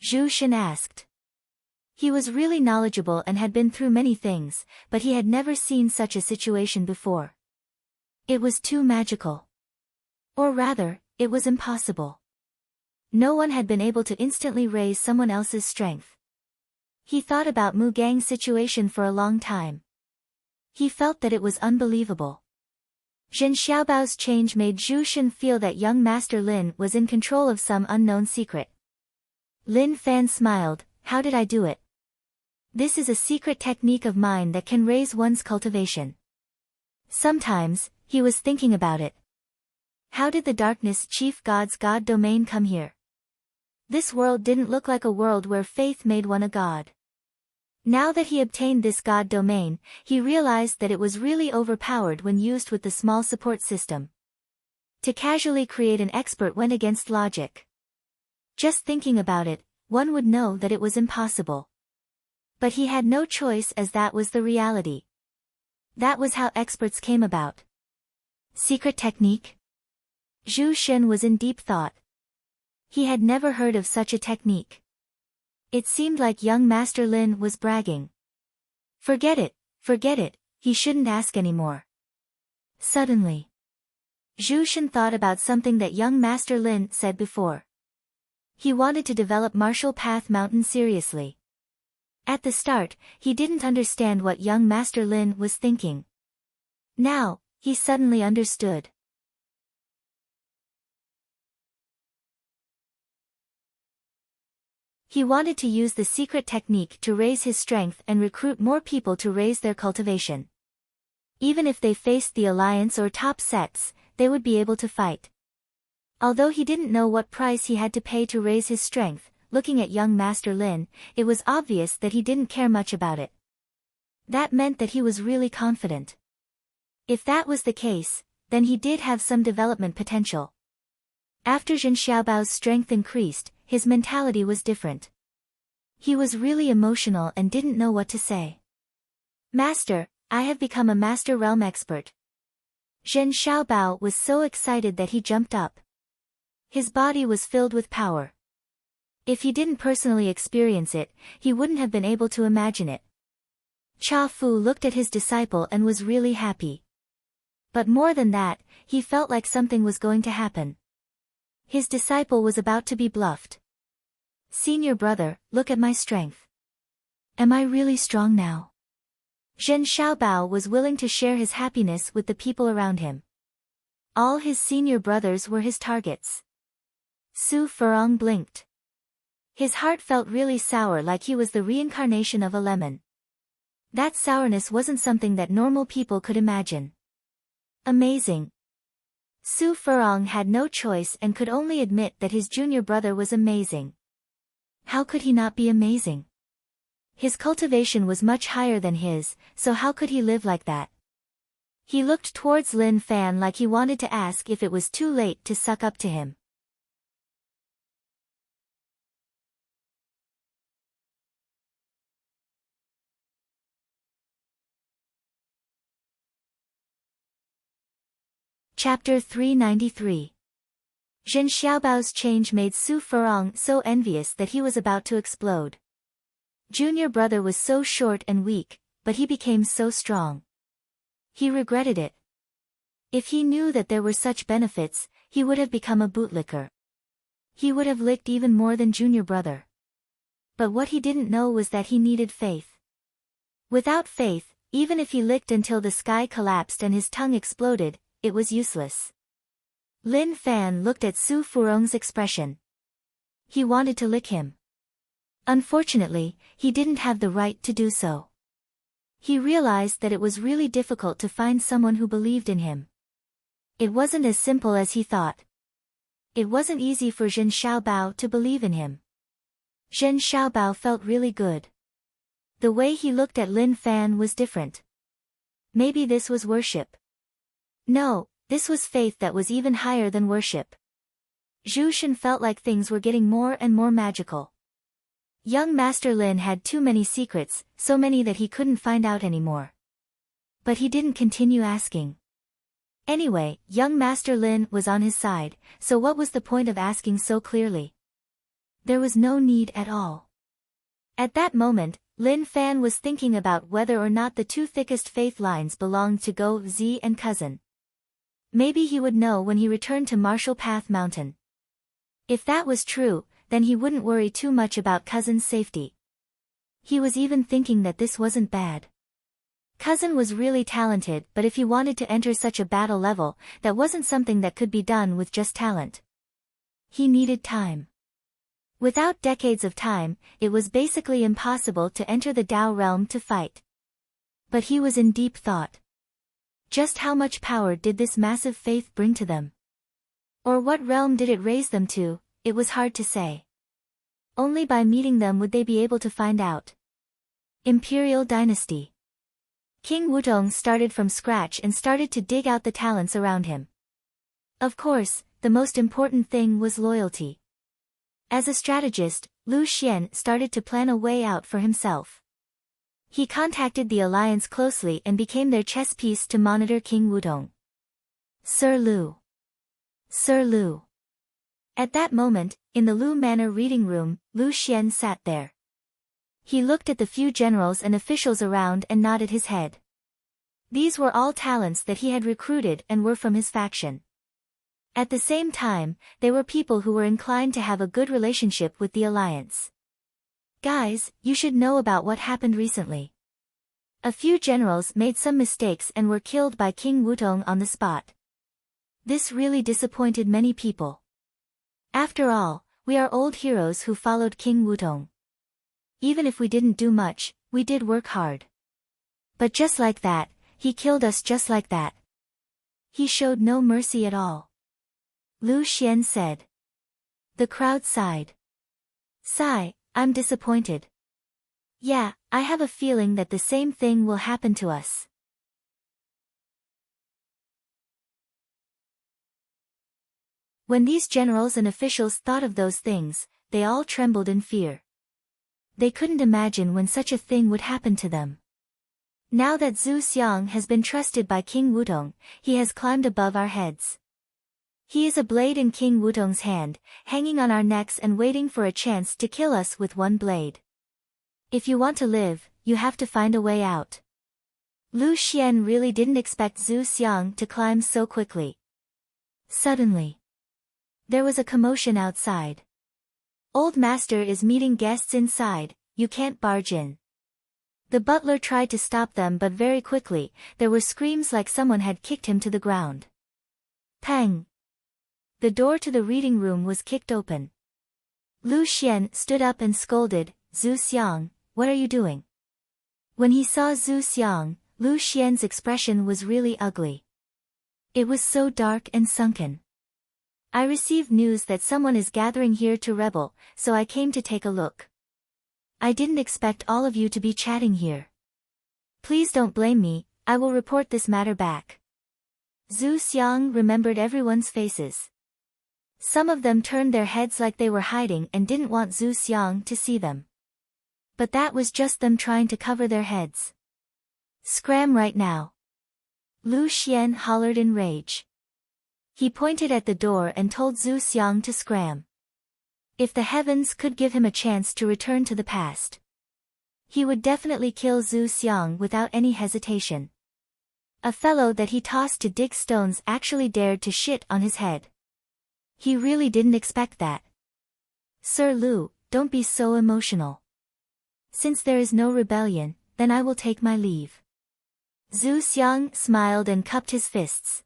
Zhu Shen asked. He was really knowledgeable and had been through many things, but he had never seen such a situation before. It was too magical. Or rather, it was impossible. No one had been able to instantly raise someone else's strength. He thought about Mu Gang's situation for a long time. He felt that it was unbelievable. Zhen Xiaobao's change made Zhu Shen feel that young Master Lin was in control of some unknown secret. Lin Fan smiled, "How did I do it? This is a secret technique of mine that can raise one's cultivation." Sometimes, he was thinking about it. How did the darkness chief god's god domain come here? This world didn't look like a world where faith made one a god. Now that he obtained this god domain, he realized that it was really overpowered when used with the small support system. To casually create an expert went against logic. Just thinking about it, one would know that it was impossible. But he had no choice as that was the reality. That was how experts came about. Secret technique? Zhu Shen was in deep thought. He had never heard of such a technique. It seemed like young Master Lin was bragging. Forget it, he shouldn't ask anymore. Suddenly, Zhu Shen thought about something that young Master Lin said before. He wanted to develop Martial Path Mountain seriously. At the start, he didn't understand what young Master Lin was thinking. Now, he suddenly understood. He wanted to use the secret technique to raise his strength and recruit more people to raise their cultivation. Even if they faced the alliance or top sects, they would be able to fight. Although he didn't know what price he had to pay to raise his strength, looking at young Master Lin, it was obvious that he didn't care much about it. That meant that he was really confident. If that was the case, then he did have some development potential. After Zhen Xiaobao's strength increased, his mentality was different. He was really emotional and didn't know what to say. "Master, I have become a Master Realm expert." Zhen Xiaobao was so excited that he jumped up. His body was filled with power. If he didn't personally experience it, he wouldn't have been able to imagine it. Cha Fu looked at his disciple and was really happy. But more than that, he felt like something was going to happen. His disciple was about to be bluffed. "Senior brother, look at my strength. Am I really strong now?" Zhen Xiaobao was willing to share his happiness with the people around him. All his senior brothers were his targets. Su Furong blinked. His heart felt really sour, like he was the reincarnation of a lemon. That sourness wasn't something that normal people could imagine. Amazing. Su Furong had no choice and could only admit that his junior brother was amazing. How could he not be amazing? His cultivation was much higher than his, so how could he live like that? He looked towards Lin Fan like he wanted to ask if it was too late to suck up to him. Chapter 393. Zhen Xiaobao's change made Su Furong so envious that he was about to explode. Junior brother was so short and weak, but he became so strong. He regretted it. If he knew that there were such benefits, he would have become a bootlicker. He would have licked even more than junior brother. But what he didn't know was that he needed faith. Without faith, even if he licked until the sky collapsed and his tongue exploded, it was useless. Lin Fan looked at Su Furong's expression. He wanted to lick him. Unfortunately, he didn't have the right to do so. He realized that it was really difficult to find someone who believed in him. It wasn't as simple as he thought. It wasn't easy for Zhen Xiaobao to believe in him. Zhen Xiaobao felt really good. The way he looked at Lin Fan was different. Maybe this was worship. No, this was faith that was even higher than worship. Zhu Shen felt like things were getting more and more magical. Young Master Lin had too many secrets, so many that he couldn't find out anymore. But he didn't continue asking. Anyway, young Master Lin was on his side, so what was the point of asking so clearly? There was no need at all. At that moment, Lin Fan was thinking about whether or not the two thickest faith lines belonged to Go Zi and Cousin. Maybe he would know when he returned to Martial Path Mountain. If that was true, then he wouldn't worry too much about Cousin's safety. He was even thinking that this wasn't bad. Cousin was really talented, but if he wanted to enter such a battle level, that wasn't something that could be done with just talent. He needed time. Without decades of time, it was basically impossible to enter the Dao realm to fight. But he was in deep thought. Just how much power did this massive faith bring to them? Or what realm did it raise them to? It was hard to say. Only by meeting them would they be able to find out. Imperial Dynasty. King Wudong started from scratch and started to dig out the talents around him. Of course, the most important thing was loyalty. As a strategist, Lu Xian started to plan a way out for himself. He contacted the alliance closely and became their chess piece to monitor King Wudong. Sir Lu. Sir Lu. At that moment, in the Lu Manor reading room, Lu Xian sat there. He looked at the few generals and officials around and nodded his head. These were all talents that he had recruited and were from his faction. At the same time, they were people who were inclined to have a good relationship with the alliance. Guys, you should know about what happened recently. A few generals made some mistakes and were killed by King Wudong on the spot. This really disappointed many people. After all, we are old heroes who followed King Wudong. Even if we didn't do much, we did work hard. But just like that, he killed us just like that. He showed no mercy at all. Lu Xian said. The crowd sighed. Sigh, I'm disappointed. Yeah, I have a feeling that the same thing will happen to us. When these generals and officials thought of those things, they all trembled in fear. They couldn't imagine when such a thing would happen to them. Now that Zhu Xiang has been trusted by King Wudong, he has climbed above our heads. He is a blade in King Wudong's hand, hanging on our necks and waiting for a chance to kill us with one blade. If you want to live, you have to find a way out. Lu Xian really didn't expect Zhu Xiang to climb so quickly. Suddenly, there was a commotion outside. Old Master is meeting guests inside, you can't barge in. The butler tried to stop them, but very quickly, there were screams like someone had kicked him to the ground. Pang! The door to the reading room was kicked open. Lu Xian stood up and scolded, Zhu Xiang, what are you doing? When he saw Zhu Xiang, Lu Xian's expression was really ugly. It was so dark and sunken. I received news that someone is gathering here to rebel, so I came to take a look. I didn't expect all of you to be chatting here. Please don't blame me, I will report this matter back. Zhu Xiang remembered everyone's faces. Some of them turned their heads like they were hiding and didn't want Zhu Xiang to see them. But that was just them trying to cover their heads. Scram right now! Lu Xian hollered in rage. He pointed at the door and told Zhu Xiang to scram. If the heavens could give him a chance to return to the past, he would definitely kill Zhu Xiang without any hesitation. A fellow that he tossed to dig stones actually dared to shit on his head. He really didn't expect that. Sir Lu, don't be so emotional. Since there is no rebellion, then I will take my leave. Zhu Xiang smiled and cupped his fists.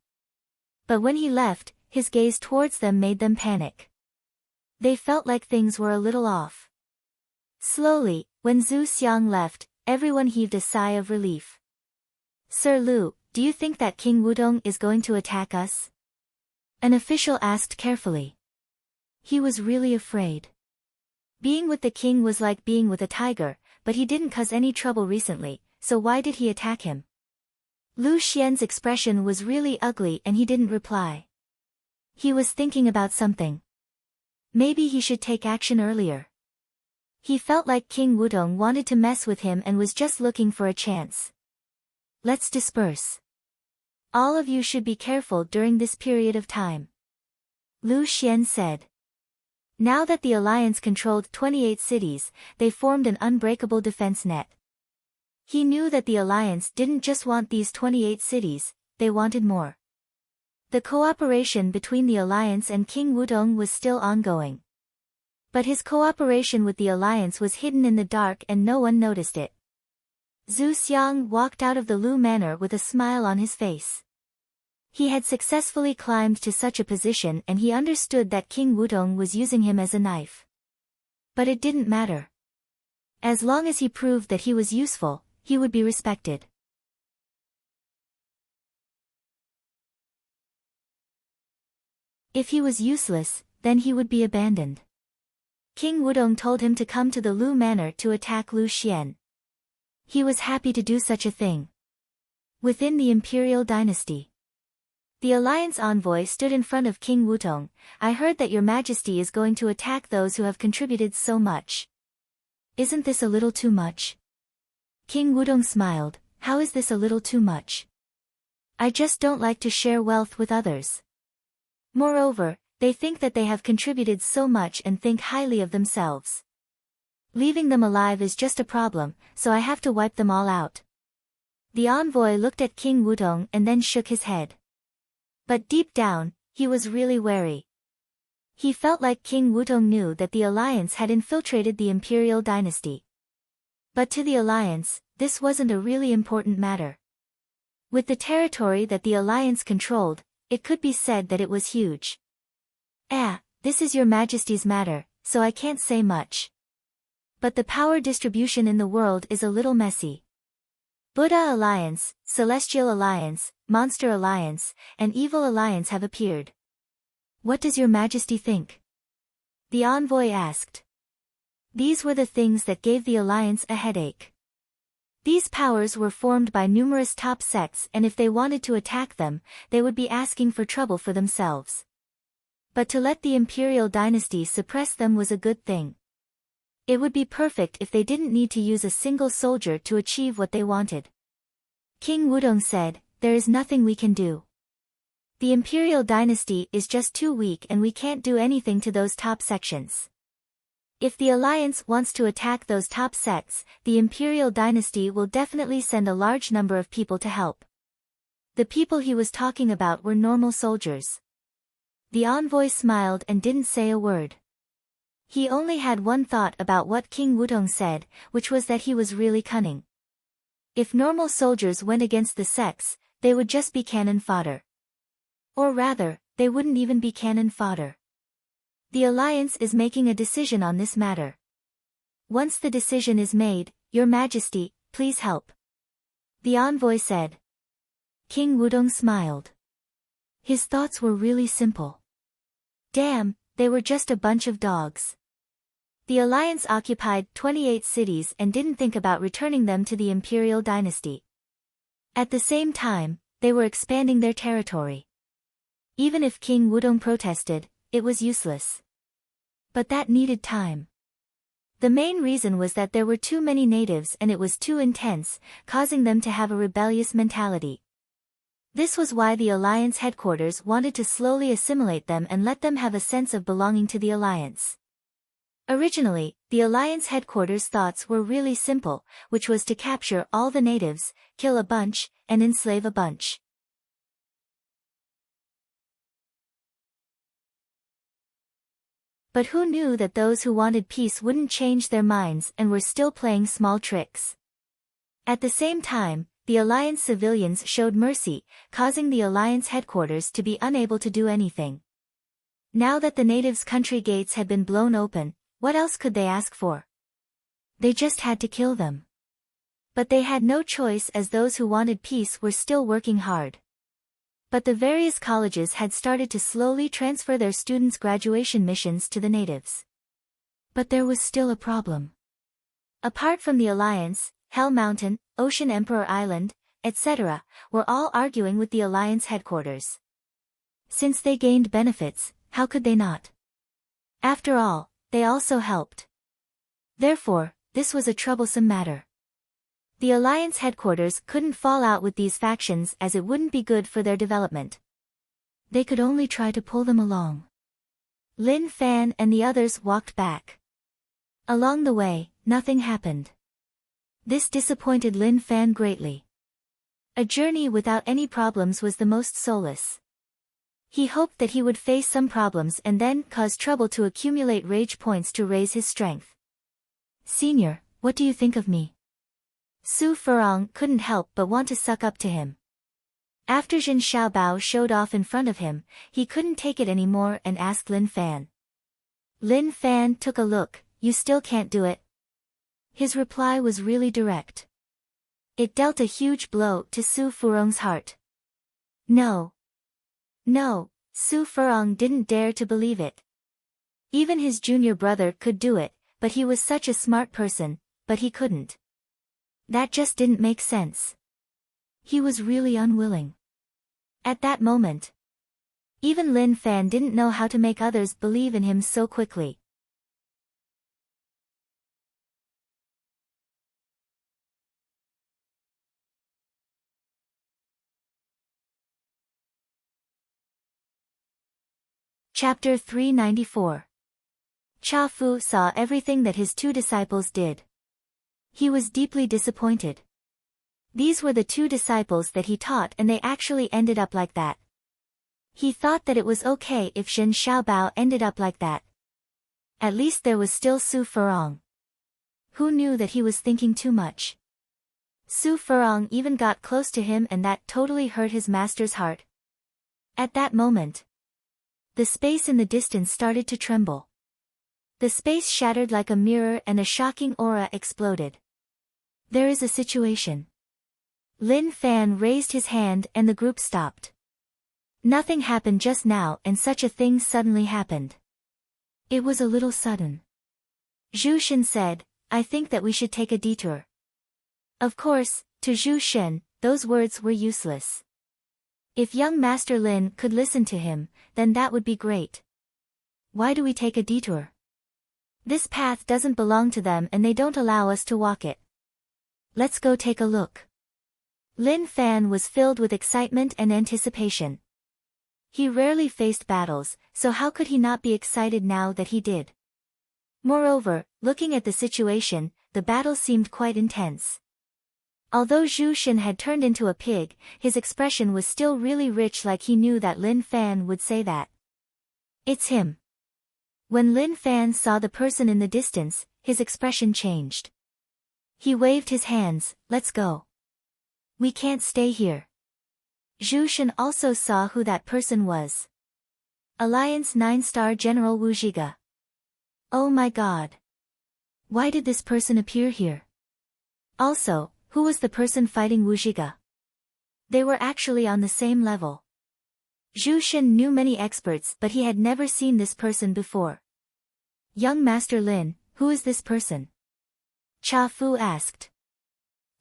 But when he left, his gaze towards them made them panic. They felt like things were a little off. Slowly, when Zhu Xiang left, everyone heaved a sigh of relief. Sir Lu, do you think that King Wudong is going to attack us? An official asked carefully. He was really afraid. Being with the king was like being with a tiger, but he didn't cause any trouble recently, so why did he attack him? Lu Xian's expression was really ugly and he didn't reply. He was thinking about something. Maybe he should take action earlier. He felt like King Wudong wanted to mess with him and was just looking for a chance. Let's disperse. All of you should be careful during this period of time. Lu Xian said. Now that the alliance controlled 28 cities, they formed an unbreakable defense net. He knew that the alliance didn't just want these 28 cities, they wanted more. The cooperation between the alliance and King Wudong was still ongoing. But his cooperation with the alliance was hidden in the dark and no one noticed it. Zhu Xiang walked out of the Lu Manor with a smile on his face. He had successfully climbed to such a position and he understood that King Wudong was using him as a knife. But it didn't matter. As long as he proved that he was useful, he would be respected. If he was useless, then he would be abandoned. King Wudong told him to come to the Lu Manor to attack Lu Xian. He was happy to do such a thing. Within the imperial dynasty, the alliance envoy stood in front of King Wudong. I heard that your majesty is going to attack those who have contributed so much. Isn't this a little too much? King Wudong smiled. How is this a little too much? I just don't like to share wealth with others. Moreover, they think that they have contributed so much and think highly of themselves. Leaving them alive is just a problem, so I have to wipe them all out. The envoy looked at King Wudong and then shook his head. But deep down, he was really wary. He felt like King Wudong knew that the alliance had infiltrated the imperial dynasty. But to the alliance, this wasn't a really important matter. With the territory that the alliance controlled, it could be said that it was huge. This is your majesty's matter, so I can't say much. But the power distribution in the world is a little messy. Buddha Alliance, Celestial Alliance, Monster Alliance, and Evil Alliance have appeared. What does your majesty think? The envoy asked. These were the things that gave the alliance a headache. These powers were formed by numerous top sects and if they wanted to attack them, they would be asking for trouble for themselves. But to let the imperial dynasty suppress them was a good thing. It would be perfect if they didn't need to use a single soldier to achieve what they wanted. King Wudong said, there is nothing we can do. The imperial dynasty is just too weak and we can't do anything to those top sections. If the alliance wants to attack those top sects, the imperial dynasty will definitely send a large number of people to help. The people he was talking about were normal soldiers. The envoy smiled and didn't say a word. He only had one thought about what King Wudong said, which was that he was really cunning. If normal soldiers went against the sects, they would just be cannon fodder. Or rather, they wouldn't even be cannon fodder. The alliance is making a decision on this matter. Once the decision is made, your majesty, please help. The envoy said. King Wudong smiled. His thoughts were really simple. Damn, they were just a bunch of dogs. The alliance occupied 28 cities and didn't think about returning them to the imperial dynasty. At the same time, they were expanding their territory. Even if King Wudong protested, it was useless. But that needed time. The main reason was that there were too many natives and it was too intense, causing them to have a rebellious mentality. This was why the alliance headquarters wanted to slowly assimilate them and let them have a sense of belonging to the alliance. Originally, the alliance headquarters' thoughts were really simple, which was to capture all the natives, kill a bunch, and enslave a bunch. But who knew that those who wanted peace wouldn't change their minds and were still playing small tricks? At the same time, the alliance civilians showed mercy, causing the alliance headquarters to be unable to do anything. Now that the natives' country gates had been blown open, what else could they ask for? They just had to kill them. But they had no choice as those who wanted peace were still working hard. But the various colleges had started to slowly transfer their students' graduation missions to the natives. But there was still a problem. Apart from the alliance, Hell Mountain, Ocean Emperor Island, etc., were all arguing with the alliance headquarters. Since they gained benefits, how could they not? After all, they also helped. Therefore, this was a troublesome matter. The alliance headquarters couldn't fall out with these factions as it wouldn't be good for their development. They could only try to pull them along. Lin Fan and the others walked back. Along the way, nothing happened. This disappointed Lin Fan greatly. A journey without any problems was the most soulless. He hoped that he would face some problems and then cause trouble to accumulate rage points to raise his strength. Senior, what do you think of me? Su Furong couldn't help but want to suck up to him. After Jin Xiaobao showed off in front of him, he couldn't take it anymore and asked Lin Fan. Lin Fan took a look, "You still can't do it?" His reply was really direct. It dealt a huge blow to Su Furong's heart. No. No, Su Furong didn't dare to believe it. Even his junior brother could do it, but he was such a smart person, but he couldn't. That just didn't make sense. He was really unwilling. At that moment, even Lin Fan didn't know how to make others believe in him so quickly. Chapter 394. Cha Fu saw everything that his two disciples did. He was deeply disappointed. These were the two disciples that he taught and they actually ended up like that. He thought that it was okay if Jin Xiaobao ended up like that. At least there was still Su Furong. Who knew that he was thinking too much? Su Furong even got close to him and that totally hurt his master's heart. At that moment, the space in the distance started to tremble. The space shattered like a mirror and a shocking aura exploded. There is a situation. Lin Fan raised his hand and the group stopped. Nothing happened just now and such a thing suddenly happened. It was a little sudden. Zhu Shen said, "I think that we should take a detour." Of course, to Zhu Shen, those words were useless. If young Master Lin could listen to him, then that would be great. Why do we take a detour? This path doesn't belong to them and they don't allow us to walk it. Let's go take a look. Lin Fan was filled with excitement and anticipation. He rarely faced battles, so how could he not be excited now that he did? Moreover, looking at the situation, the battle seemed quite intense. Although Zhu Shen had turned into a pig, his expression was still really rich, like he knew that Lin Fan would say that. It's him. When Lin Fan saw the person in the distance, his expression changed. He waved his hands, "Let's go. We can't stay here." Zhu Shen also saw who that person was. Alliance 9-star General Wu Zhige. Oh my god. Why did this person appear here? Also, who was the person fighting Wu Zhige? They were actually on the same level. Zhu Shen knew many experts but he had never seen this person before. Young Master Lin, who is this person? Cha Fu asked.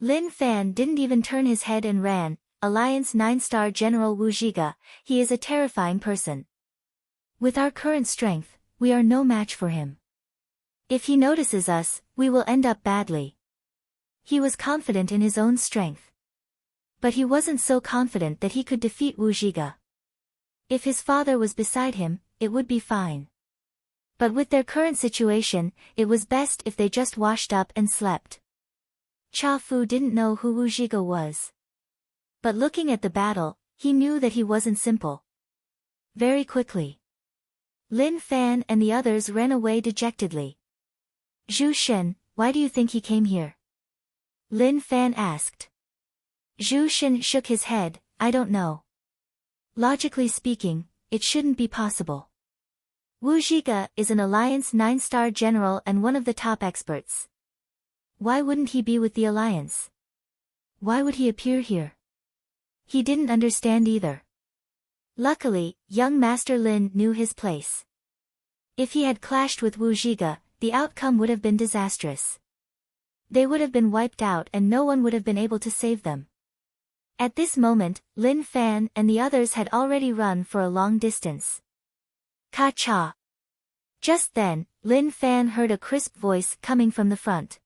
Lin Fan didn't even turn his head and ran, Alliance 9-star General Wu Zhige, he is a terrifying person. With our current strength, we are no match for him. If he notices us, we will end up badly. He was confident in his own strength. But he wasn't so confident that he could defeat Wu Zhige. If his father was beside him, it would be fine. But with their current situation, it was best if they just washed up and slept. Cha Fu didn't know who Wu Zhige was. But looking at the battle, he knew that he wasn't simple. Very quickly, Lin Fan and the others ran away dejectedly. Zhu Shen, why do you think he came here? Lin Fan asked. Zhu Shen shook his head, I don't know. Logically speaking, it shouldn't be possible. Wu Zhige is an Alliance 9-star general and one of the top experts. Why wouldn't he be with the Alliance? Why would he appear here? He didn't understand either. Luckily, young Master Lin knew his place. If he had clashed with Wu Zhige, the outcome would have been disastrous. They would have been wiped out and no one would have been able to save them. At this moment, Lin Fan and the others had already run for a long distance. Ka-cha! Just then, Lin Fan heard a crisp voice coming from the front.